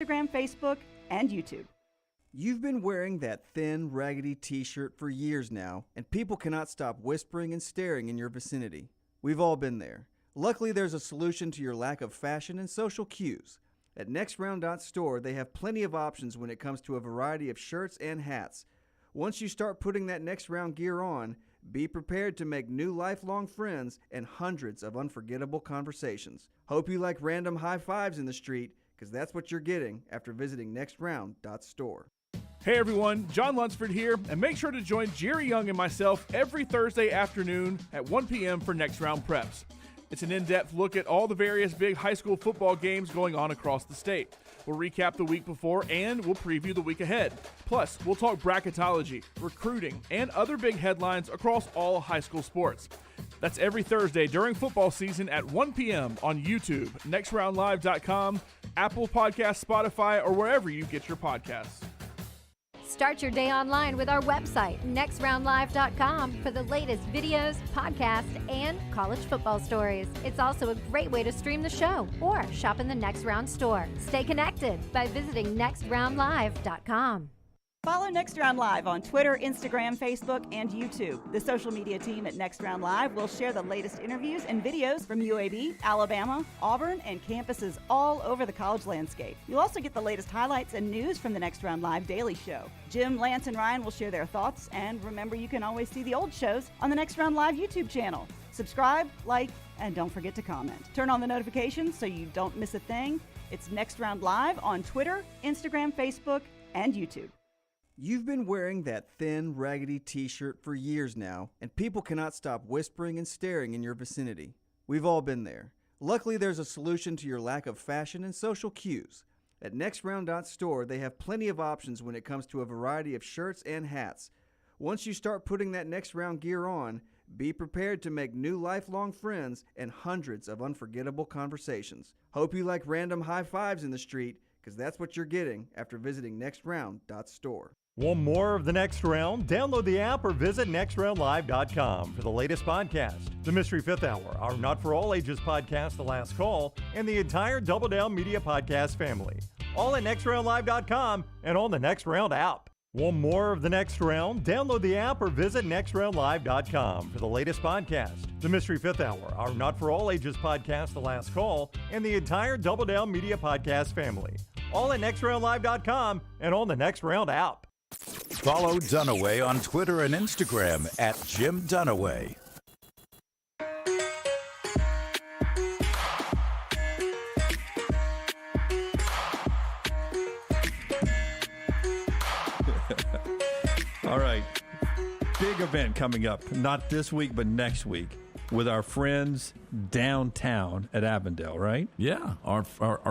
Instagram, Facebook, and YouTube. You've been wearing that thin, raggedy t-shirt for years now, and people cannot stop whispering and staring in your vicinity. We've all been there. Luckily, there's a solution to your lack of fashion and social cues. At NextRound.store, they have plenty of options when it comes to a variety of shirts and hats. Once you start putting that Next Round gear on, be prepared to make new lifelong friends and hundreds of unforgettable conversations. Hope you like random high fives in the street, because that's what you're getting after visiting NextRound.store. Hey everyone, John Lunsford here, and make sure to join Jerry Young and myself every Thursday afternoon at 1 p.m. for Next Round Preps. It's an in-depth look at all the various big high school football games going on across the state. We'll recap the week before and we'll preview the week ahead. Plus, we'll talk bracketology, recruiting, and other big headlines across all high school sports. That's every Thursday during football season at 1 p.m. on YouTube, nextroundlive.com, Apple Podcasts, Spotify, or wherever you get your podcasts. Start your day online with our website, nextroundlive.com, for the latest videos, podcasts, and college football stories. It's also a great way to stream the show or shop in the Next Round store. Stay connected by visiting nextroundlive.com. Follow Next Round Live on Twitter, Instagram, Facebook, and YouTube. The social media team at Next Round Live will share the latest interviews and videos from UAB, Alabama, Auburn, and campuses all over the college landscape. You'll also get the latest highlights and news from the Next Round Live Daily Show. Jim, Lance, and Ryan will share their thoughts, and remember, you can always see the old shows on the Next Round Live YouTube channel. Subscribe, like, and don't forget to comment. Turn on the notifications so you don't miss a thing. It's Next Round Live on Twitter, Instagram, Facebook, and YouTube. You've been wearing that thin, raggedy t-shirt for years now, and people cannot stop whispering and staring in your vicinity. We've all been there. Luckily, there's a solution to your lack of fashion and social cues. At NextRound.store, they have plenty of options when it comes to a variety of shirts and hats. Once you start putting that Next Round gear on, be prepared to make new lifelong friends and hundreds of unforgettable conversations. Hope you like random high fives in the street, because that's what you're getting after visiting NextRound.store. Want more of the Next Round? Download the app or visit nextroundlive.com for the latest podcast, The Mystery Fifth Hour, our Not For All Ages podcast, The Last Call, and the entire Double Down Media podcast family. All at nextroundlive.com and on the Next Round app. Want more of the Next Round? Download the app or visit nextroundlive.com for the latest podcast, The Mystery Fifth Hour, our Not For All Ages podcast, The Last Call, and the entire Double Down Media podcast family. All at nextroundlive.com and on the Next Round app. Follow Dunaway on Twitter and Instagram at Jim Dunaway. All right. Big event coming up. Not this week, but next week with our friends downtown at Avondale, right? Yeah. Our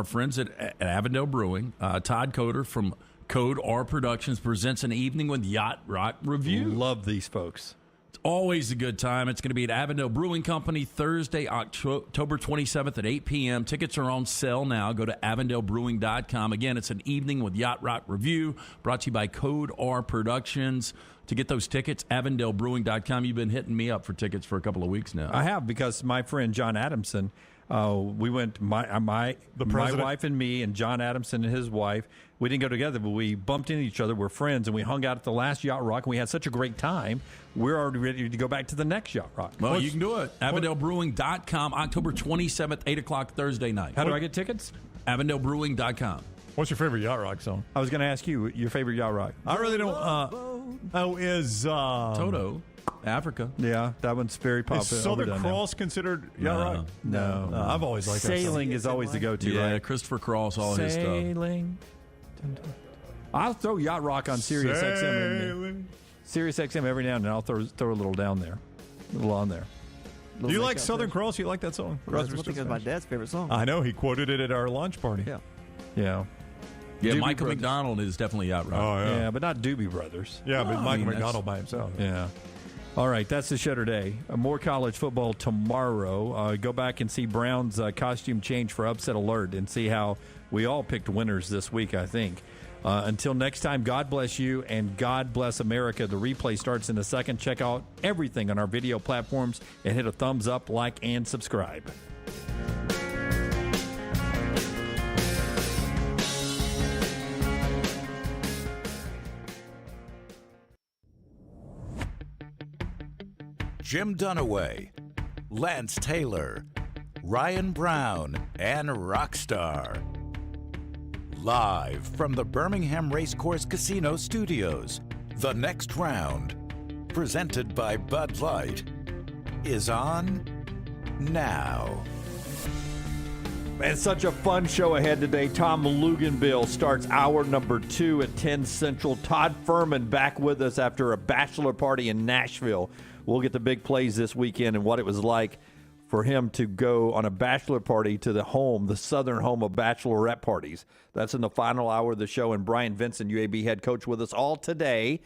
friends at Avondale Brewing. Todd Coder from Code R Productions presents an evening with Yacht Rock Review. Love these folks. It's always a good time. It's going to be at Avondale Brewing Company Thursday, October 27th at 8 p.m. Tickets are on sale now. Go to avondalebrewing.com. Again, it's an evening with Yacht Rock Review brought to you by Code R Productions. To get those tickets, avondalebrewing.com. You've been hitting me up for tickets for a couple of weeks now. I have, because my friend John Adamson, we went, my wife and me and John Adamson and his wife, we didn't go together, but we bumped into each other. We're friends, and we hung out at the last Yacht Rock, and we had such a great time. We're already ready to go back to the next Yacht Rock. Well, you can do it. AvondaleBrewing.com, October 27th, 8 o'clock Thursday night. How do I get tickets? AvondaleBrewing.com. What's your favorite Yacht Rock song? I was going to ask you your favorite Yacht Rock. I really don't. Toto, Africa. Yeah, that one's very popular. Is Southern Cross considered Yacht Rock? No. I've always liked that. Sailing is always the go-to, yeah, right? Christopher Cross, all his stuff. Sailing. I'll throw Yacht Rock on Sirius XM. Sirius XM every now and then. I'll throw a little down there. A little on there. Do you like Southern Cross? You like that song? That's my dad's favorite song. I know. He quoted it at our lunch party. Yeah. Yeah, Doobie Michael Brothers. McDonald is definitely Yacht Rock. Oh, yeah. Yeah, but not Doobie Brothers. Yeah, but Well, Michael I mean, McDonald by himself. Yeah. All right, that's the show today. More college football tomorrow. Go back and see Brown's costume change for Upset Alert and see how we all picked winners this week, I think. Until next time, God bless you and God bless America. The replay starts in a second. Check out everything on our video platforms and hit a thumbs up, like, and subscribe. Jim Dunaway, Lance Taylor, Ryan Brown, and Rockstar. Live from the Birmingham Racecourse Casino Studios, the next round, presented by Bud Light, is on now. Man, such a fun show ahead today. Tom Luginbill starts hour number 2 at 10 Central. Todd Fuhrman back with us after a bachelor party in Nashville. We'll get the big plays this weekend and what it was like for him to go on a bachelor party to the southern home of bachelorette parties. That's in the final hour of the show. And Bryant Vincent, UAB head coach, with us all today.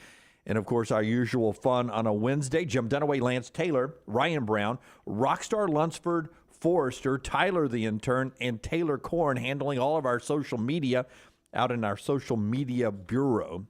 And, of course, our usual fun on a Wednesday. Jim Dunaway, Lance Taylor, Ryan Brown, Rockstar Lunsford, Forrester, Tyler the intern, and Taylor Korn handling all of our social media out in our social media bureau,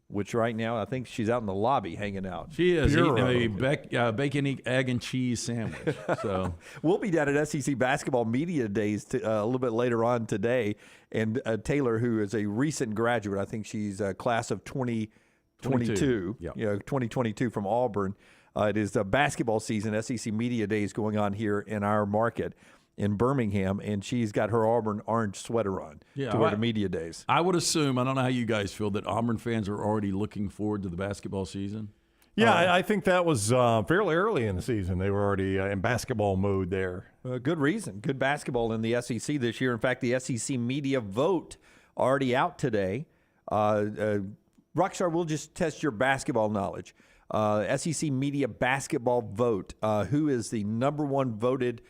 which right now I think she's out in the lobby hanging out. She is eating a bacon, egg, and cheese sandwich. So we'll be down at SEC Basketball Media Days a little bit later on today. And Taylor, who is a recent graduate, I think she's a class of 2022, yep. 2022 from Auburn. It is the basketball season, SEC Media Days going on here in our market in Birmingham, and she's got her Auburn orange sweater on to wear to Media Days. I would assume, I don't know how you guys feel, that Auburn fans are already looking forward to the basketball season. Yeah, I think that was fairly early in the season. They were already in basketball mode there. Good reason. Good basketball in the SEC this year. In fact, the SEC media vote already out today. Rockstar, we'll just test your basketball knowledge. SEC media basketball vote. Who is the number one voted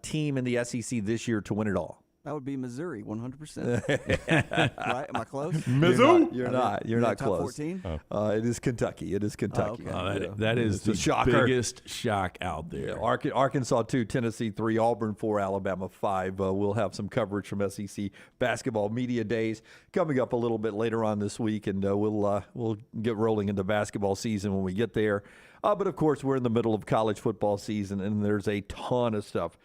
team in the SEC this year to win it all? That would be Missouri, 100%. Right? Am I close? Mizzou? You're not top close. 14? It is Kentucky. Oh, okay. That is the biggest shock out there. Yeah, Arkansas 2, Tennessee 3, Auburn 4, Alabama 5. We'll have some coverage from SEC Basketball Media Days coming up a little bit later on this week, and we'll get rolling into basketball season when we get there. But, of course, we're in the middle of college football season, and there's a ton of stuff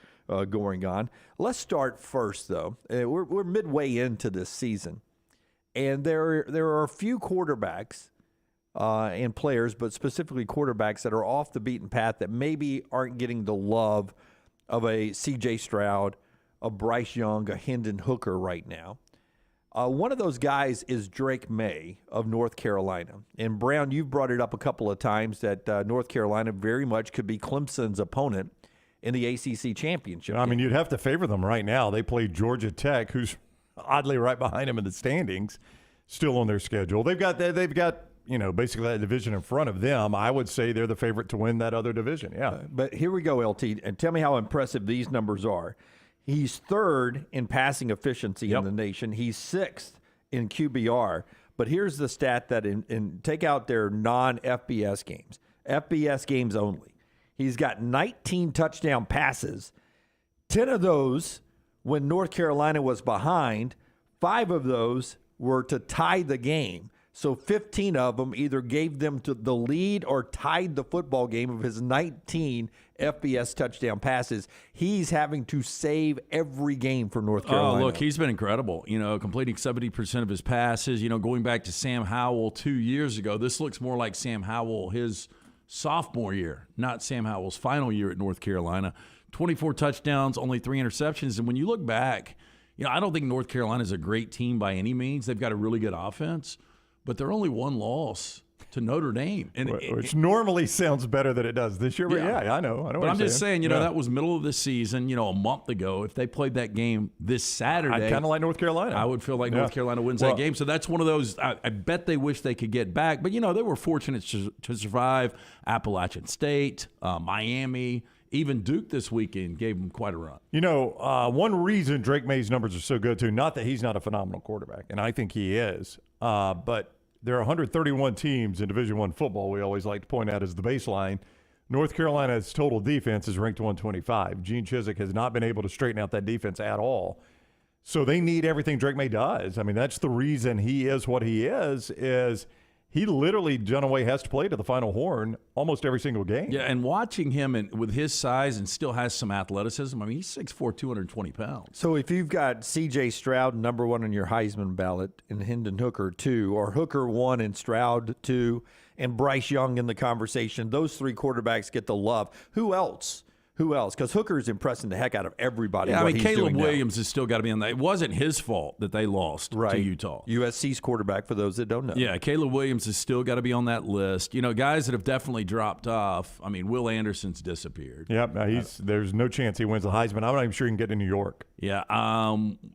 going on. Let's start first, though. We're midway into this season, and there are a few quarterbacks and players, but specifically quarterbacks that are off the beaten path that maybe aren't getting the love of a C.J. Stroud, a Bryce Young, a Hendon Hooker right now. One of those guys is Drake Maye of North Carolina. And, Brown, you've brought it up a couple of times that North Carolina very much could be Clemson's opponent in the ACC championship. I mean, you'd have to favor them right now. They play Georgia Tech, who's oddly right behind them in the standings, still on their schedule. They've got basically that division in front of them. I would say they're the favorite to win that other division. Yeah. But here we go, LT, and tell me how impressive these numbers are. He's third in passing efficiency in the nation. He's sixth in QBR. But here's the stat that take out their non-FBS games, FBS games only. He's got 19 touchdown passes. 10 of those when North Carolina was behind. 5 of those were to tie the game. So 15 of them either gave them to the lead or tied the football game of his 19 FBS touchdown passes. He's having to save every game for North Carolina. Oh, look, he's been incredible. Completing 70% of his passes. Going back to Sam Howell 2 years ago, this looks more like Sam Howell, his sophomore year, not Sam Howell's final year at North Carolina. 24 touchdowns, only 3 interceptions. And when you look back, I don't think North Carolina is a great team by any means. They've got a really good offense, but they're only one loss to Notre Dame. Which normally sounds better than it does this year. But I know. But I'm just saying, that was middle of the season, a month ago. If they played that game this Saturday, I'd kind of like North Carolina. I would feel like North Carolina wins that game. So that's one of those, I bet they wish they could get back. But, they were fortunate to survive. Appalachian State, Miami, even Duke this weekend gave them quite a run. One reason Drake Maye's numbers are so good, too, not that he's not a phenomenal quarterback, and I think he is, but there are 131 teams in Division I football. We always like to point out as the baseline. North Carolina's total defense is ranked 125. Gene Chizik has not been able to straighten out that defense at all. So they need everything Drake Maye does. I mean, that's the reason he is what he is he literally, Dunaway has to play to the final horn almost every single game. Yeah, and watching him with his size and still has some athleticism, I mean, he's 6'4", 220 pounds. So if you've got C.J. Stroud number 1 on your Heisman ballot and Hendon Hooker 2, or Hooker 1 and Stroud 2, and Bryce Young in the conversation, those 3 quarterbacks get the love. Who else? Because Hooker is impressing the heck out of everybody. Yeah, I mean, Caleb now. Williams has still got to be on that. It wasn't his fault that they lost to Utah. USC's quarterback, for those that don't know. Yeah, Caleb Williams has still got to be on that list. You know, guys that have definitely dropped off. I mean, Will Anderson's disappeared. Yep, there's no chance he wins the Heisman. I'm not even sure he can get to New York. Yeah,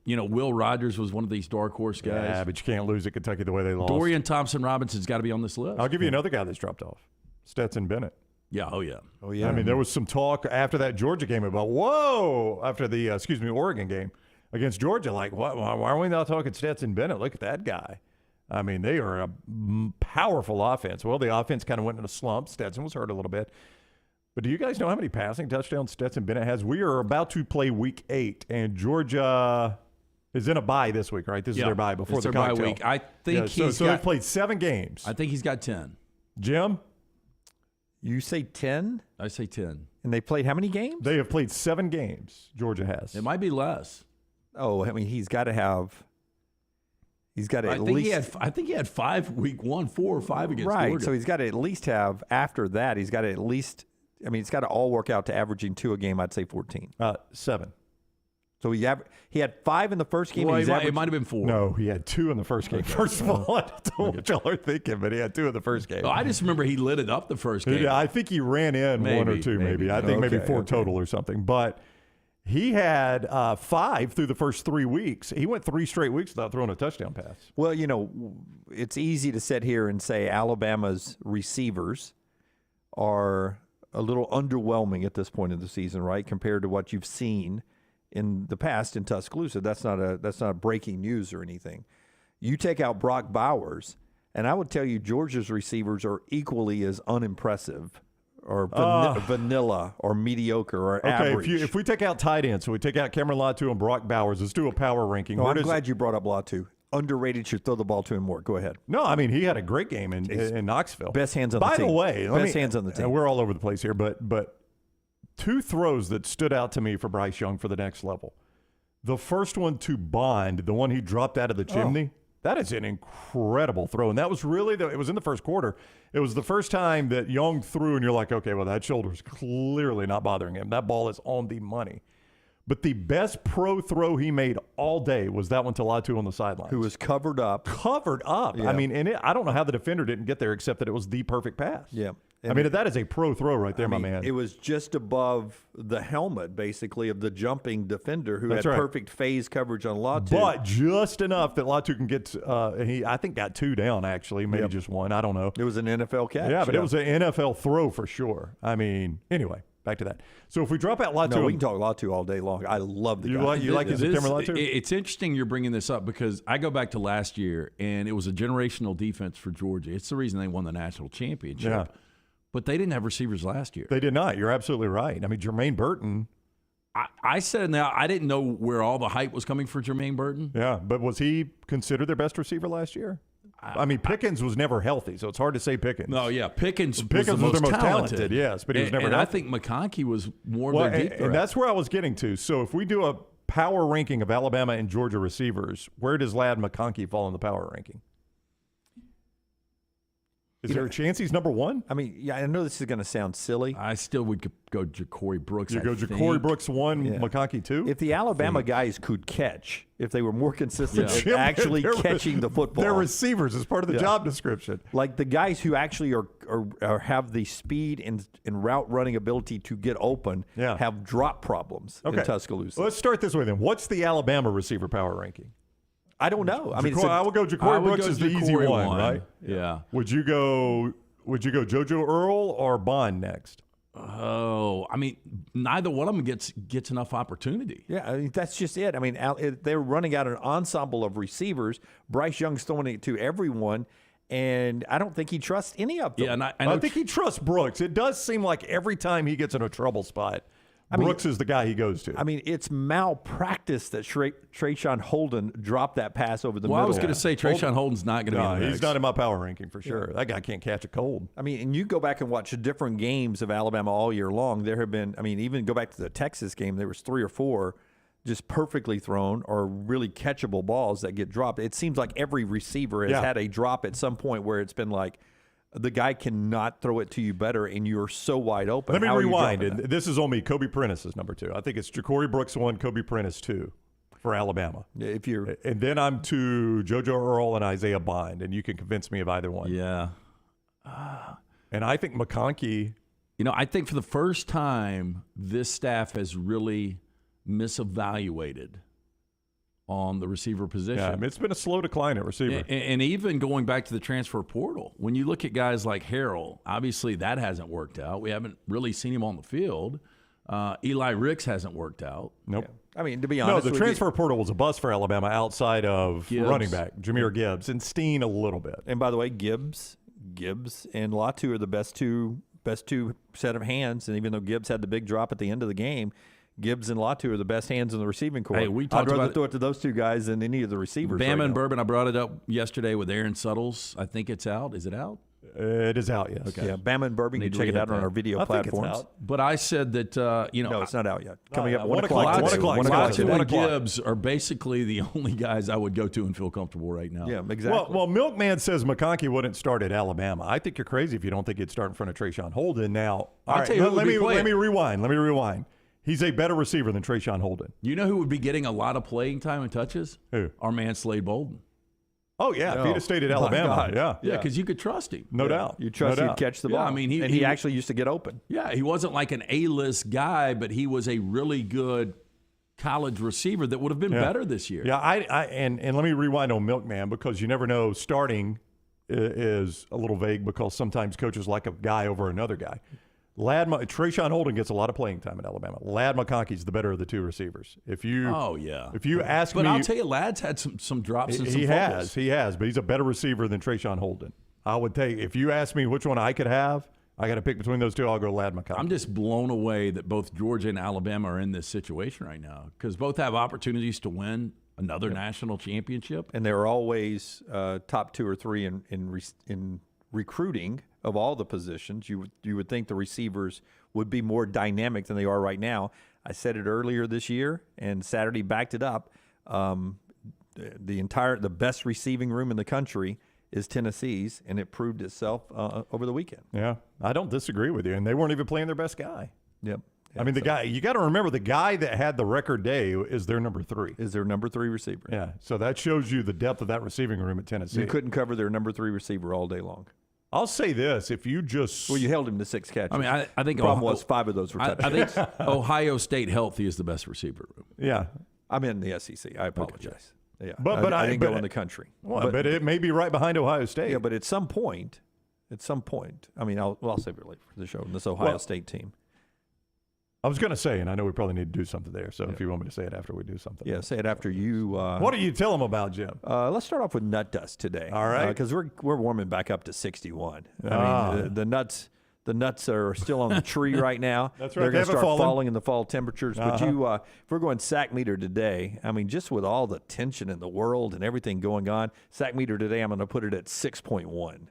you know, Will Rogers was one of these dark horse guys. Yeah, but you can't lose at Kentucky the way they lost. Dorian Thompson-Robinson's got to be on this list. I'll give you another guy that's dropped off, Stetson Bennett. Yeah, oh yeah. I mean, there was some talk after that Georgia game about, after the, Oregon game against Georgia, like, why are we not talking Stetson Bennett? Look at that guy. I mean, they are a powerful offense. Well, the offense kind of went in a slump. Stetson was hurt a little bit. But do you guys know how many passing touchdowns Stetson Bennett has? We are about to play Week 8, and Georgia is in a bye this week, right? This is their bye before the cocktail. Bye week. I think they've played 7 games. I think he's got 10. Jim? You say 10? I say 10. And they played how many games? They have played 7 games, Georgia has. It might be less. Oh, I mean, he's got to at least. I think he had 5 week 1, 4 or 5 against Right, Georgia. so he's got to at least have, after that, he's got to at least, I mean, it's got to all work out to averaging 2 a game. I'd say 14. 7. So he had 5 in the first game. Well, and it might have been 4. No, he had 2 in the first game. First of all, I don't know what y'all are thinking, but he had 2 in the first game. Oh, I just remember he lit it up the first game. Yeah, I think he ran in 1 or 2, maybe. I think maybe 4 total or something. But he had 5 through the first 3 weeks. He went 3 straight weeks without throwing a touchdown pass. Well, you know, it's easy to sit here and say Alabama's receivers are a little underwhelming at this point in the season, right, compared to what you've seen in the past in Tuscaloosa. That's not breaking news or anything. You take out Brock Bowers, and I would tell you Georgia's receivers are equally as unimpressive or vanilla or mediocre or average. If we take out tight ends, so we take out Cameron Latu and Brock Bowers, let's do a power ranking. I'm glad you brought up Latu. Underrated, should throw the ball to him more. Go ahead. No, I mean, he had a great game in Knoxville. Best hands on the team. By the way, best hands on the team. We're all over the place here, but 2 throws that stood out to me for Bryce Young for the next level. The first one to Bond, the one he dropped out of the chimney, that is an incredible throw. And that was really, it was in the first quarter. It was the first time that Young threw, and you're like, okay, well, that shoulder's clearly not bothering him. That ball is on the money. But the best pro throw he made all day was that one to Latu on the sideline. Who was covered up. Covered up. Yeah. I mean, I don't know how the defender didn't get there except that it was the perfect pass. Yeah. I mean, that is a pro throw right there, my man. It was just above the helmet, basically, of the jumping defender who had perfect phase coverage on Latu. But just enough that Latu can get, I think, got 2 down, actually, maybe just 1. I don't know. It was an NFL catch. Yeah, but it was an NFL throw for sure. I mean, anyway. Back to that. So if we drop out Latu, we can talk Latu all day long. I love the guy. You like his Cameron Latu? It's interesting you're bringing this up because I go back to last year, and it was a generational defense for Georgia. It's the reason they won the national championship. Yeah. But they didn't have receivers last year. They did not. You're absolutely right. I mean, Jermaine Burton. I said now I didn't know where all the hype was coming for Jermaine Burton. Yeah, but was he considered their best receiver last year? I mean, Pickens was never healthy, so it's hard to say Pickens. No, yeah, Pickens was their most talented, yes, but he was never healthy. I think McConkey was more of their deep threat. And that's where I was getting to. So if we do a power ranking of Alabama and Georgia receivers, where does Ladd McConkey fall in the power ranking? Is there a chance he's number 1? I mean, yeah, I know this is going to sound silly. I still would go Ja'Cory Brooks. You go Ja'Cory Brooks 1, McConkey 2? If the Alabama guys could catch, if they were more consistent at actually catching the football. They're receivers as part of the job description. Like the guys who actually are have the speed and route running ability to get open have drop problems in Tuscaloosa. Let's start this way then. What's the Alabama receiver power ranking? I don't know. I mean, I would go Ja'Cory Brooks is the easy one, right? Yeah. Would you go JoJo Earl or Bond next? Oh, I mean, neither one of them gets enough opportunity. Yeah, I mean, that's just it. I mean, they're running out an ensemble of receivers. Bryce Young's throwing it to everyone, and I don't think he trusts any of them. Yeah, and I think he trusts Brooks. It does seem like every time he gets in a trouble spot, Brooks is the guy he goes to. I mean, it's malpractice that Trayshawn Holden dropped that pass over the middle. I was going to say Trayshawn Holden's not going to be in the mix. He's not in my power ranking for sure. That guy can't catch a cold. I mean, and you go back and watch different games of Alabama all year long. There have been, I mean, even go back to the Texas game, there was 3 or 4 just perfectly thrown or really catchable balls that get dropped. It seems like every receiver has had a drop at some point where it's been like, the guy cannot throw it to you better, and you're so wide open. Let me rewind. This is on me. Kobe Prentice is number 2. I think it's Ja'Cory Brooks 1, Kobe Prentice 2 for Alabama. And then I'm to JoJo Earl and Isaiah Bond, and you can convince me of either one. Yeah. And I think McConkey. I think for the first time, this staff has really misevaluated on the receiver position. Yeah, I mean, it's been a slow decline at receiver. And even going back to the transfer portal, when you look at guys like Harrell, obviously that hasn't worked out. We haven't really seen him on the field. Eli Ricks hasn't worked out. Nope. Yeah. I mean, to be honest, the transfer portal was a bust for Alabama outside of running back Jahmyr Gibbs and Steen a little bit. And by the way, Gibbs and Latu are the best two set of hands. And even though Gibbs had the big drop at the end of the game, Gibbs and Latu are the best hands in the receiving corps. Hey, I'd rather throw it to those two guys than any of the receivers. Bama and now. Bourbon, I brought it up yesterday with Aaron Suttles. I think it's out. Is it out? It is out, yes. Okay. Yeah, Bama and Bourbon, you can check it out on our video platforms. But I said that, No, it's not out yet. Coming up 1 o'clock. Latu and Gibbs are basically the only guys I would go to and feel comfortable right now. Yeah, exactly. Well, Milkman says McConkey wouldn't start at Alabama. I think you're crazy if you don't think he'd start in front of Trayshawn Holden. Now, let me rewind. He's a better receiver than Trayshawn Holden. You know who would be getting a lot of playing time and touches? Who? Our man Slade Bolden. Oh, yeah. If he'd have stayed at Alabama. Yeah, because you could trust him. No doubt. You trust he'd catch the ball. Yeah, I mean, he actually used to get open. Yeah, he wasn't like an A-list guy, but he was a really good college receiver that would have been better this year. Yeah, and let me rewind on Milkman because you never know. Starting is a little vague because sometimes coaches like a guy over another guy. Trayshawn Holden gets a lot of playing time at Alabama. Lad McConkey's the better of the two receivers. If you ask me, but I'll tell you, Lad's had some drops and some fumbles. He has, but he's a better receiver than Trayshawn Holden. I would take, if you ask me which one I could have, I got to pick between those two. I'll go Lad McConkey. I'm just blown away that both Georgia and Alabama are in this situation right now because both have opportunities to win another national championship, and they're always top 2 or 3 in recruiting of all the positions. You would think the receivers would be more dynamic than they are right now. I said it earlier this year, and Saturday backed it up. The best receiving room in the country is Tennessee's, and it proved itself over the weekend. Yeah, I don't disagree with you, and they weren't even playing their best guy. Yep. I mean, the guy, you got to remember, the guy that had the record day is their number 3. Is their number 3 receiver. Yeah, so that shows you the depth of that receiving room at Tennessee. You couldn't cover their number 3 receiver all day long. I'll say this: if you just you held him to 6 catches. I mean, I think the problem was 5 of those were touchdowns. I think Ohio State healthy is the best receiver room. Yeah, I'm in the SEC. I apologize. Okay. Yeah, but I didn't go in the country. Well, but it may be right behind Ohio State. Yeah, but at some point, I mean, I'll save it later for the show. In this Ohio State team. I was going to say, and I know we probably need to do something there. So if you want me to say it after we do something, say it after you. What do you tell them about, Jim? Let's start off with nut dust today. All right, because we're warming back up to 61. I mean, the nuts are still on the tree right now. That's right. They're going to start falling in the fall temperatures. But if we're going sack meter today, I mean, just with all the tension in the world and everything going on, sack meter today, I'm going to put it at 6.1.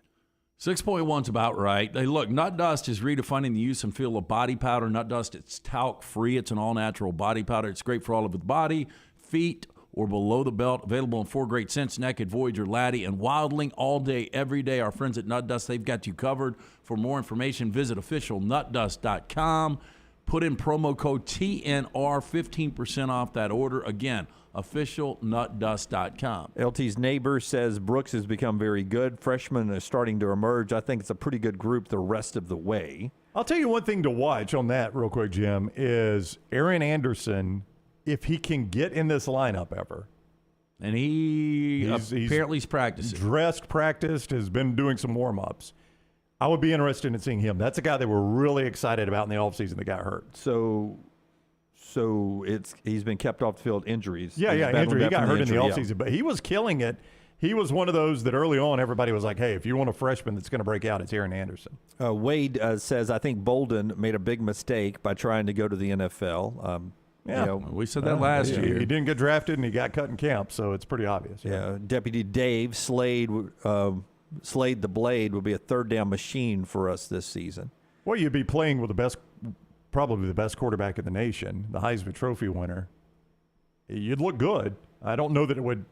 6.1's about right. Hey, look, nut dust is redefining the use and feel of body powder. Nut dust, it's talc-free. It's an all-natural body powder. It's great for all of the body, feet, or below the belt. Available in 4 great scents: Naked, Voyager, Laddie, and Wildling. All day, every day. Our friends at Nut Dust, they've got you covered. For more information, visit officialnutdust.com. Put in promo code TNR, 15% off that order. Again, officialnutdust.com. LT's neighbor says Brooks has become very good. Freshmen are starting to emerge. I think it's a pretty good group the rest of the way. I'll tell you one thing to watch on that real quick, Jim, is Aaron Anderson, if he can get in this lineup ever. And he's practicing. Practiced, has been doing some warm-ups. I would be interested in seeing him. That's a guy they were really excited about in the offseason that got hurt. So he's been kept off the field injuries. Yeah, injury. He got hurt in the offseason, but he was killing it. he was one of those that early on everybody was like, hey, if you want a freshman that's going to break out, it's Aaron Anderson. Wade says, I think Bolden made a big mistake by trying to go to the NFL. We said that last year. He didn't get drafted, and he got cut in camp, so it's pretty obvious. Yeah. Deputy Dave Slade the Blade will be a third down machine for us this season. Well, you'd be playing with probably the best quarterback in the nation, the Heisman Trophy winner. You'd look good. I don't know that it would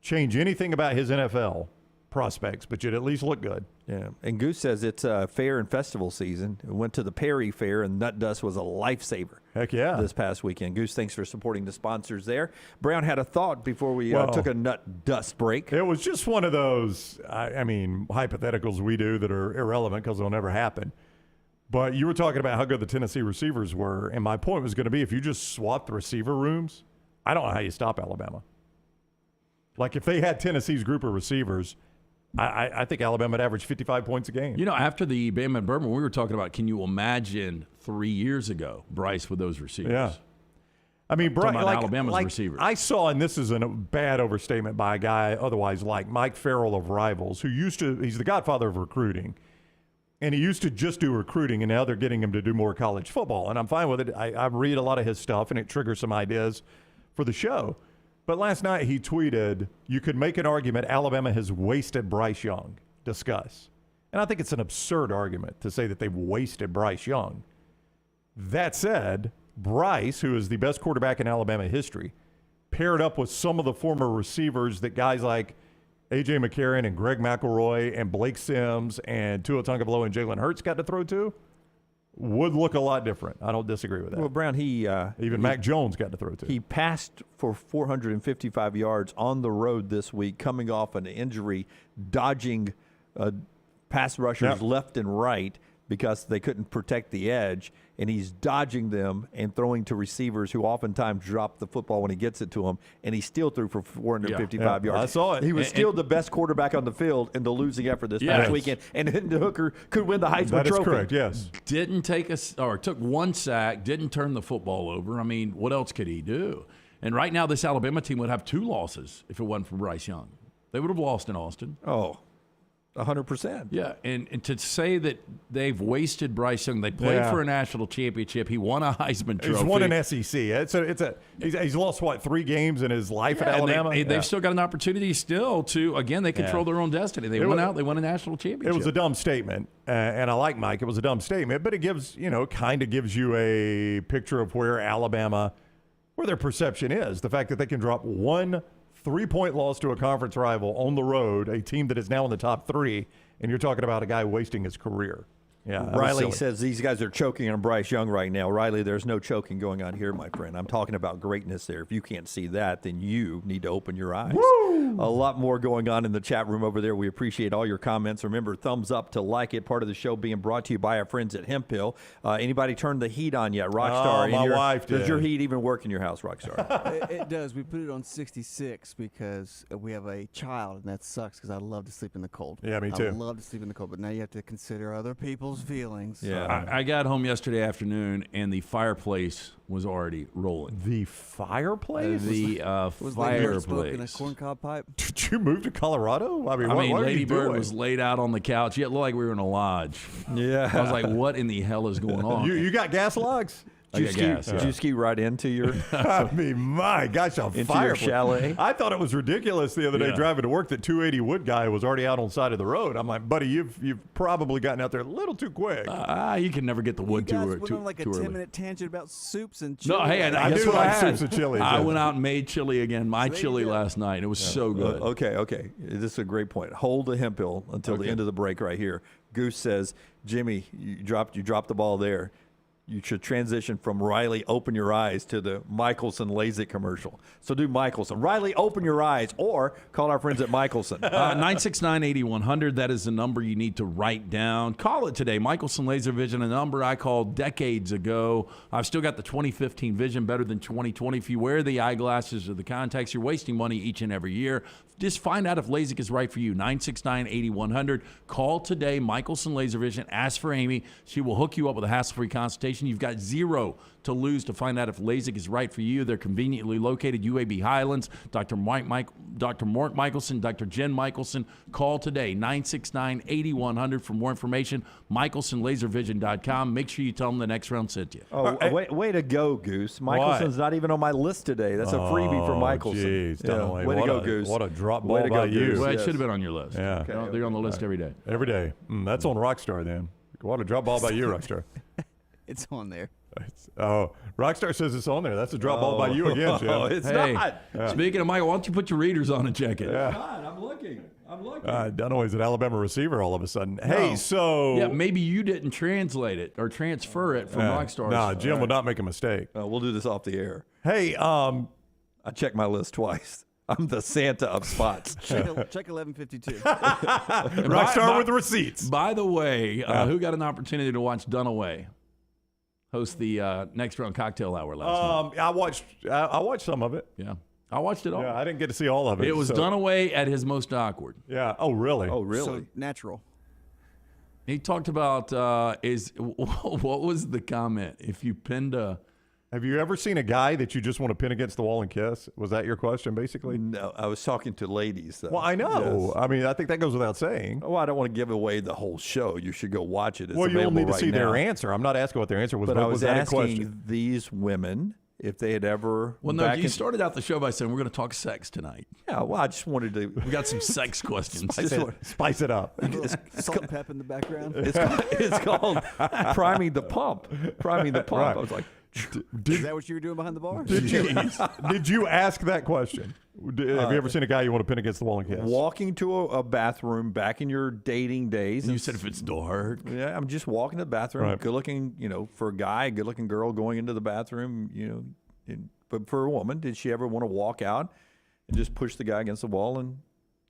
change anything about his NFL prospects, but you'd at least look good. Yeah. And Goose says it's fair and festival season. We went to the Perry Fair, and Nut Dust was a lifesaver. Heck yeah. This past weekend. Goose, thanks for supporting the sponsors there. Brown had a thought before we took a Nut Dust break. It was just one of those, hypotheticals we do that are irrelevant because they'll never happen. But you were talking about how good the Tennessee receivers were, and my point was going to be if you just swap the receiver rooms, I don't know how you stop Alabama. Like if they had Tennessee's group of receivers, I think Alabama would average 55 points a game. After the Bama and Bourbon, we were talking about, can you imagine 3 years ago, Bryce with those receivers? Yeah. I mean, Bryce, Alabama's receivers. I saw, and this is a bad overstatement by a guy otherwise like Mike Farrell of Rivals, he's the godfather of recruiting. And he used to just do recruiting, and now they're getting him to do more college football. And I'm fine with it. I read a lot of his stuff, and it triggers some ideas for the show. But last night he tweeted, you could make an argument Alabama has wasted Bryce Young. Discuss. And I think it's an absurd argument to say that they've wasted Bryce Young. That said, Bryce, who is the best quarterback in Alabama history, paired up with some of the former receivers that guys like A.J. McCarron and Greg McElroy and Blake Sims and Tua Tagovailoa and Jalen Hurts got to throw to, would look a lot different. I don't disagree with that. Well, Brown, Mac Jones got to throw to. He passed for 455 yards on the road this week, coming off an injury, dodging pass rushers left and right because they couldn't protect the edge, and he's dodging them and throwing to receivers who oftentimes drop the football when he gets it to them, and he still threw for 455 yards. I saw it. He was still the best quarterback on the field in the losing effort this past weekend, and Hendon Hooker could win the Heisman Trophy. That is correct, yes. Took one sack, didn't turn the football over. I mean, what else could he do? And right now, this Alabama team would have 2 losses if it wasn't for Bryce Young. They would have lost in Austin. Oh, 100%. Yeah, and to say that they've wasted Bryce Young, they played for a national championship. He won a Heisman Trophy. He's won an SEC. He's lost, 3 games in his life at Alabama? They've still got an opportunity still to, again, they control their own destiny. They won a national championship. It was a dumb statement, and I like Mike. It was a dumb statement, but it gives, kind of gives you a picture of where Alabama, where their perception is. The fact that they can drop one 3-point loss to a conference rival on the road, a team that is now in the top 3, and you're talking about a guy wasting his career. Yeah, Riley says these guys are choking on Bryce Young right now. Riley, there's no choking going on here, my friend. I'm talking about greatness there. If you can't see that, then you need to open your eyes. Woo! A lot more going on in the chat room over there. We appreciate all your comments. Remember, thumbs up to like it. Part of the show being brought to you by our friends at Hemphill. Anybody turned the heat on yet? Rockstar. My wife did. Does your heat even work in your house, Rockstar? It does. We put it on 66 because we have a child, and that sucks because I love to sleep in the cold. Yeah, me too. I love to sleep in the cold, but now you have to consider other people's feelings. Yeah. I got home yesterday afternoon, and the fireplace was already rolling. The fireplace? Was fireplace. Smoking a corncob pipe? Did you move to Colorado? I mean, what Lady Bird doing? was laid out on the couch. It looked like we were in a lodge. Yeah. I was like, what in the hell is going on? You got gas logs? Did you ski right into your I mean, my gosh, a fireplace. chalet? I thought it was ridiculous the other day driving to work that 280 Wood guy was already out on the side of the road. I'm like, buddy, you've probably gotten out there a little too quick. You can never get the wood too early. You guys went on like a 10-minute tangent about soups and chili. No, hey, I guess do what like I had? soups and chili. I went out and made chili again. My So chili last night. It was so good. Okay. This is a great point. Hold the Hemphill until the end of the break right here. Goose says, Jimmy, you dropped the ball there. You should transition from Riley, open your eyes, to the Michelson Lasik commercial. So do Michelson. Riley, open your eyes, or call our friends at Michelson. 969-8100, that is the number you need to write down. Call it today. Michelson Laser Vision, a number I called decades ago. I've still got the 2015 vision, better than 2020. If you wear the eyeglasses or the contacts, you're wasting money each and every year. Just find out if LASIK is right for you. 969-8100. Call today, Michelson Laser Vision. Ask for Amy. She will hook you up with a hassle-free consultation. information. You've got zero to lose to find out if Lasik is right for you. They're conveniently located UAB Highlands. Dr. Mark Michelson, Dr. Jen Michelson. Call today, 969-8100 for more information. MichelsonLaserVision.com. Make sure you tell them the next round sent you. Oh, way to go, Goose. Michelson's not even on my list today. That's a freebie for Michelson. Geez, Way to go, Goose. What a drop Way ball to go, by you. Goose. Well, it Yes. should have been on your list. Yeah. Okay. They're on the list every day. Every day. That's on Rockstar then. What a drop ball by you, Rockstar. It's on there. Rockstar says it's on there. That's a drop ball by you again, Jim. It's Hey, not. speaking of Michael, why don't you put your readers on and check it? Yeah. God, I'm looking. Dunaway's an Alabama receiver all of a sudden. Hey, so... Yeah, maybe you didn't translate it or transfer it from Rockstar. No, Jim would not make a mistake. We'll do this off the air. Hey, I checked my list twice. I'm the Santa of spots. Check 1152. Rockstar with receipts. By the way, who got an opportunity to watch Dunaway host the next round cocktail hour last night? I watched some of it. Yeah, I watched it all. Yeah, I didn't get to see all of it. It was Dunaway at his most awkward. Yeah. Oh, really? Oh, really? So natural. He talked about what was the comment? If you pinned a... Have you ever seen a guy that you just want to pin against the wall and kiss? Was that your question, basically? No, I was talking to ladies, though. Well, I know. Yes. I mean, I think that goes without saying. Well, I don't want to give away the whole show. You should go watch it. It's Well, you'll available need to right see their now. answer. I'm not asking what their answer was, But but I was that a asking question? these women if they had ever. Well, no, back you in- started out the show by saying we're going to talk sex tonight. Yeah, well, I just wanted to. We got some sex questions. Spice it up. Salt and pep in the background. It's called priming the pump. Priming the pump. Right. I was like, Is that what you were doing behind the bar? Did you ask that question? Have you ever seen a guy you want to pin against the wall and kiss? walking to a bathroom back in your dating days. You said if it's dark. Yeah, I'm just walking to the bathroom. Right. Good looking, for a guy, good looking girl going into the bathroom, but for a woman, did she ever want to walk out and just push the guy against the wall and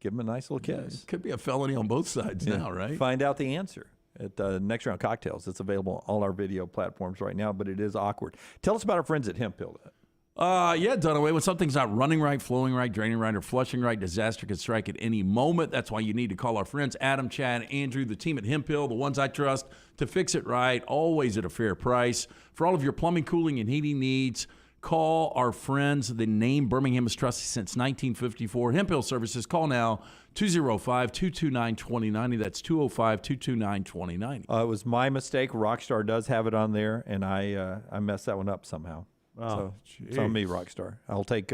give him a nice little kiss? Could be a felony on both sides now, right? Find out the answer at Next Round Cocktails. It's available on all our video platforms right now, but it is awkward. Tell us about our friends at Hemphill. Yeah, Dunaway, when something's not running right, flowing right, draining right, or flushing right, disaster could strike at any moment. That's why you need to call our friends Adam, Chad, Andrew, the team at Hemphill, the ones I trust, to fix it right, always at a fair price. For all of your plumbing, cooling, and heating needs, call our friends. The name Birmingham has trusted since 1954. Hemphill Services. Call now, 205-229-2090. That's 205-229-2090. It was my mistake. Rockstar does have it on there, and I messed that one up somehow. So it's on me, Rockstar. I'll take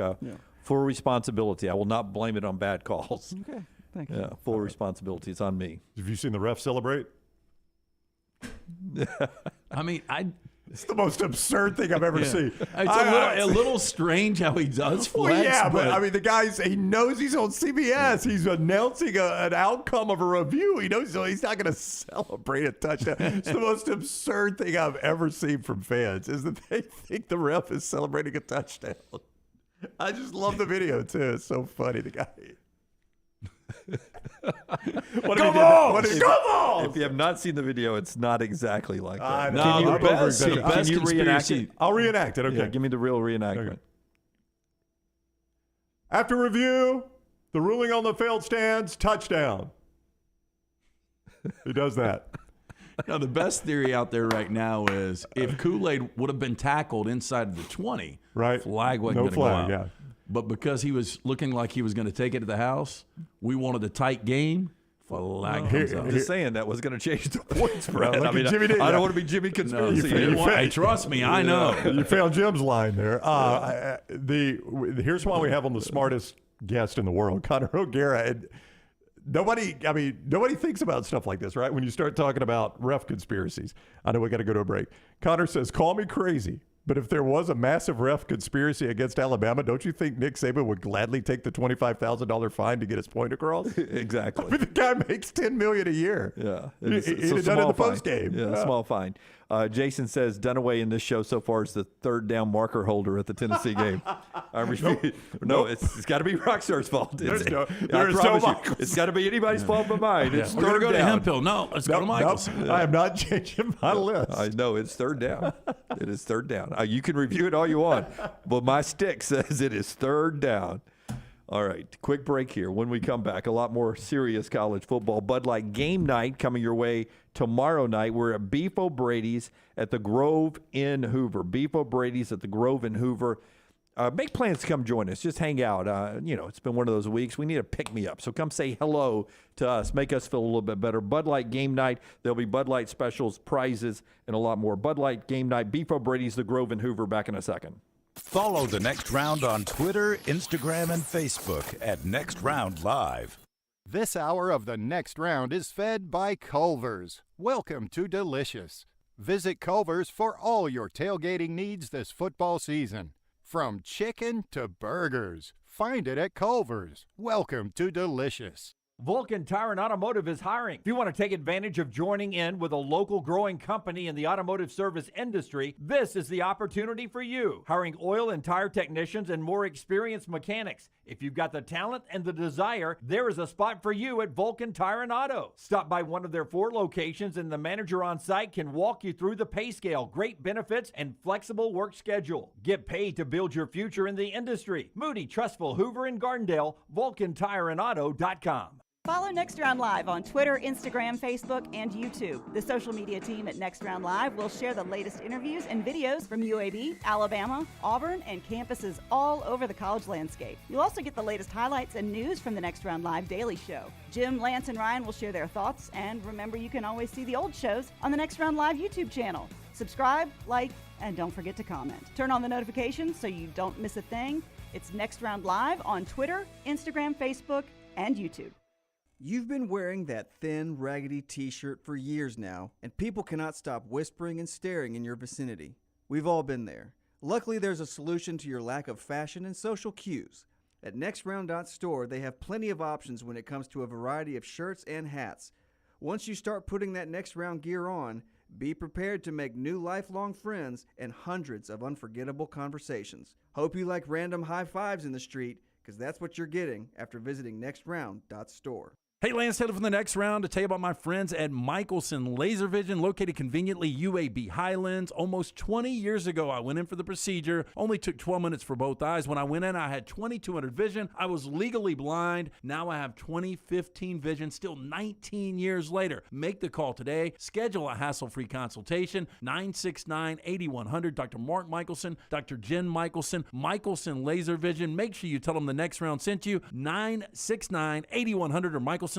full responsibility. I will not blame it on bad calls. Okay, thank you. Yeah, full responsibility. It's on me. Have you seen the ref celebrate? I mean, It's the most absurd thing I've ever seen. It's a little strange how he does flex. Well, yeah, but I mean, the guy's, he knows he's on CBS. He's announcing an outcome of a review. He knows he's not going to celebrate a touchdown. It's the most absurd thing I've ever seen from fans is that they think the ref is celebrating a touchdown. I just love the video, too. It's so funny, the guy. Come on! If you have not seen the video, it's not exactly like that. No, Can you, the best can you reenact conspiracy. it? I'll reenact it. Okay. Yeah, give me the real reenactment. Okay. After review, the ruling on the failed stands, touchdown. He does that. Now, the best theory out there right now is if Kool-Aid would have been tackled inside of the 20, Right. flag wasn't No going to go flag, out. yeah. But because he was looking like he was going to take it to the house, we wanted a tight game. Flag comes out. I'm just saying that was going to change the point spread. look I mean, at Jimmy D. I don't want to be Jimmy Conspiracy. Hey, trust me, I know. You failed Jim's line there. Here's why we have him the smartest guest in the world, Connor O'Gara. And nobody thinks about stuff like this, right? When you start talking about ref conspiracies. I know we got to go to a break. Connor says, call me crazy, but if there was a massive ref conspiracy against Alabama, don't you think Nick Saban would gladly take the $25,000 fine to get his point across? Exactly. I mean, the guy makes $10 million a year. Yeah, He'd have done it in the post game. Yeah, small fine. Jason says Dunaway in this show so far is the third down marker holder at the Tennessee game. I refuse. No, it's got to be Rockstar's fault. There's no Michaels. It's got to be anybody's fault but mine. It's We're going to third go to down. Hemphill. No, let's go to Michaels. I am not changing my list. I know it's third down. It is third down. You can review it all you want, but my stick says it is third down. All right, quick break here. When we come back, a lot more serious college football. Bud Light game night coming your way tomorrow night. We're at Beef O'Brady's at the Grove in Hoover. Beef O'Brady's at the Grove in Hoover. Make plans to come join us. Just hang out. It's been one of those weeks. We need a pick-me-up. So come say hello to us. Make us feel a little bit better. Bud Light game night. There'll be Bud Light specials, prizes, and a lot more. Bud Light game night. Beef O'Brady's, the Grove in Hoover. Back in a second. Follow The Next Round on Twitter, Instagram, and Facebook at Next Round Live. This hour of The Next Round is fed by Culver's. Welcome to Delicious. Visit Culver's for all your tailgating needs this football season. From chicken to burgers, find it at Culver's. Welcome to Delicious. Vulcan Tire and Automotive is hiring. If you want to take advantage of joining in with a local growing company in the automotive service industry, this is the opportunity for you. Hiring oil and tire technicians and more experienced mechanics. If you've got the talent and the desire, there is a spot for you at Vulcan Tire and Auto. Stop by one of their 4 locations and the manager on site can walk you through the pay scale, great benefits, and flexible work schedule. Get paid to build your future in the industry. Moody, Trustful, Hoover, and Gardendale, VulcanTireandAuto.com. Follow Next Round Live on Twitter, Instagram, Facebook, and YouTube. The social media team at Next Round Live will share the latest interviews and videos from UAB, Alabama, Auburn, and campuses all over the college landscape. You'll also get the latest highlights and news from the Next Round Live daily show. Jim, Lance, and Ryan will share their thoughts, and remember you can always see the old shows on the Next Round Live YouTube channel. Subscribe, like, and don't forget to comment. Turn on the notifications so you don't miss a thing. It's Next Round Live on Twitter, Instagram, Facebook, and YouTube. You've been wearing that thin, raggedy t-shirt for years now, and people cannot stop whispering and staring in your vicinity. We've all been there. Luckily, there's a solution to your lack of fashion and social cues. At NextRound.store, they have plenty of options when it comes to a variety of shirts and hats. Once you start putting that Next Round gear on, be prepared to make new lifelong friends and hundreds of unforgettable conversations. Hope you like random high fives in the street, because that's what you're getting after visiting NextRound.store. Hey, Lance Taylor from The Next Round to tell you about my friends at Michelson Laser Vision, located conveniently UAB Highlands. Almost 20 years ago, I went in for the procedure. Only took 12 minutes for both eyes. When I went in, I had 2200 vision. I was legally blind. Now I have 20/15 vision, still 19 years later. Make the call today. Schedule a hassle-free consultation. 969-8100. Dr. Mark Michelson, Dr. Jen Michelson, Michelson Laser Vision. Make sure you tell them The Next Round sent you. 969-8100 or MichelsonLaserVision.com.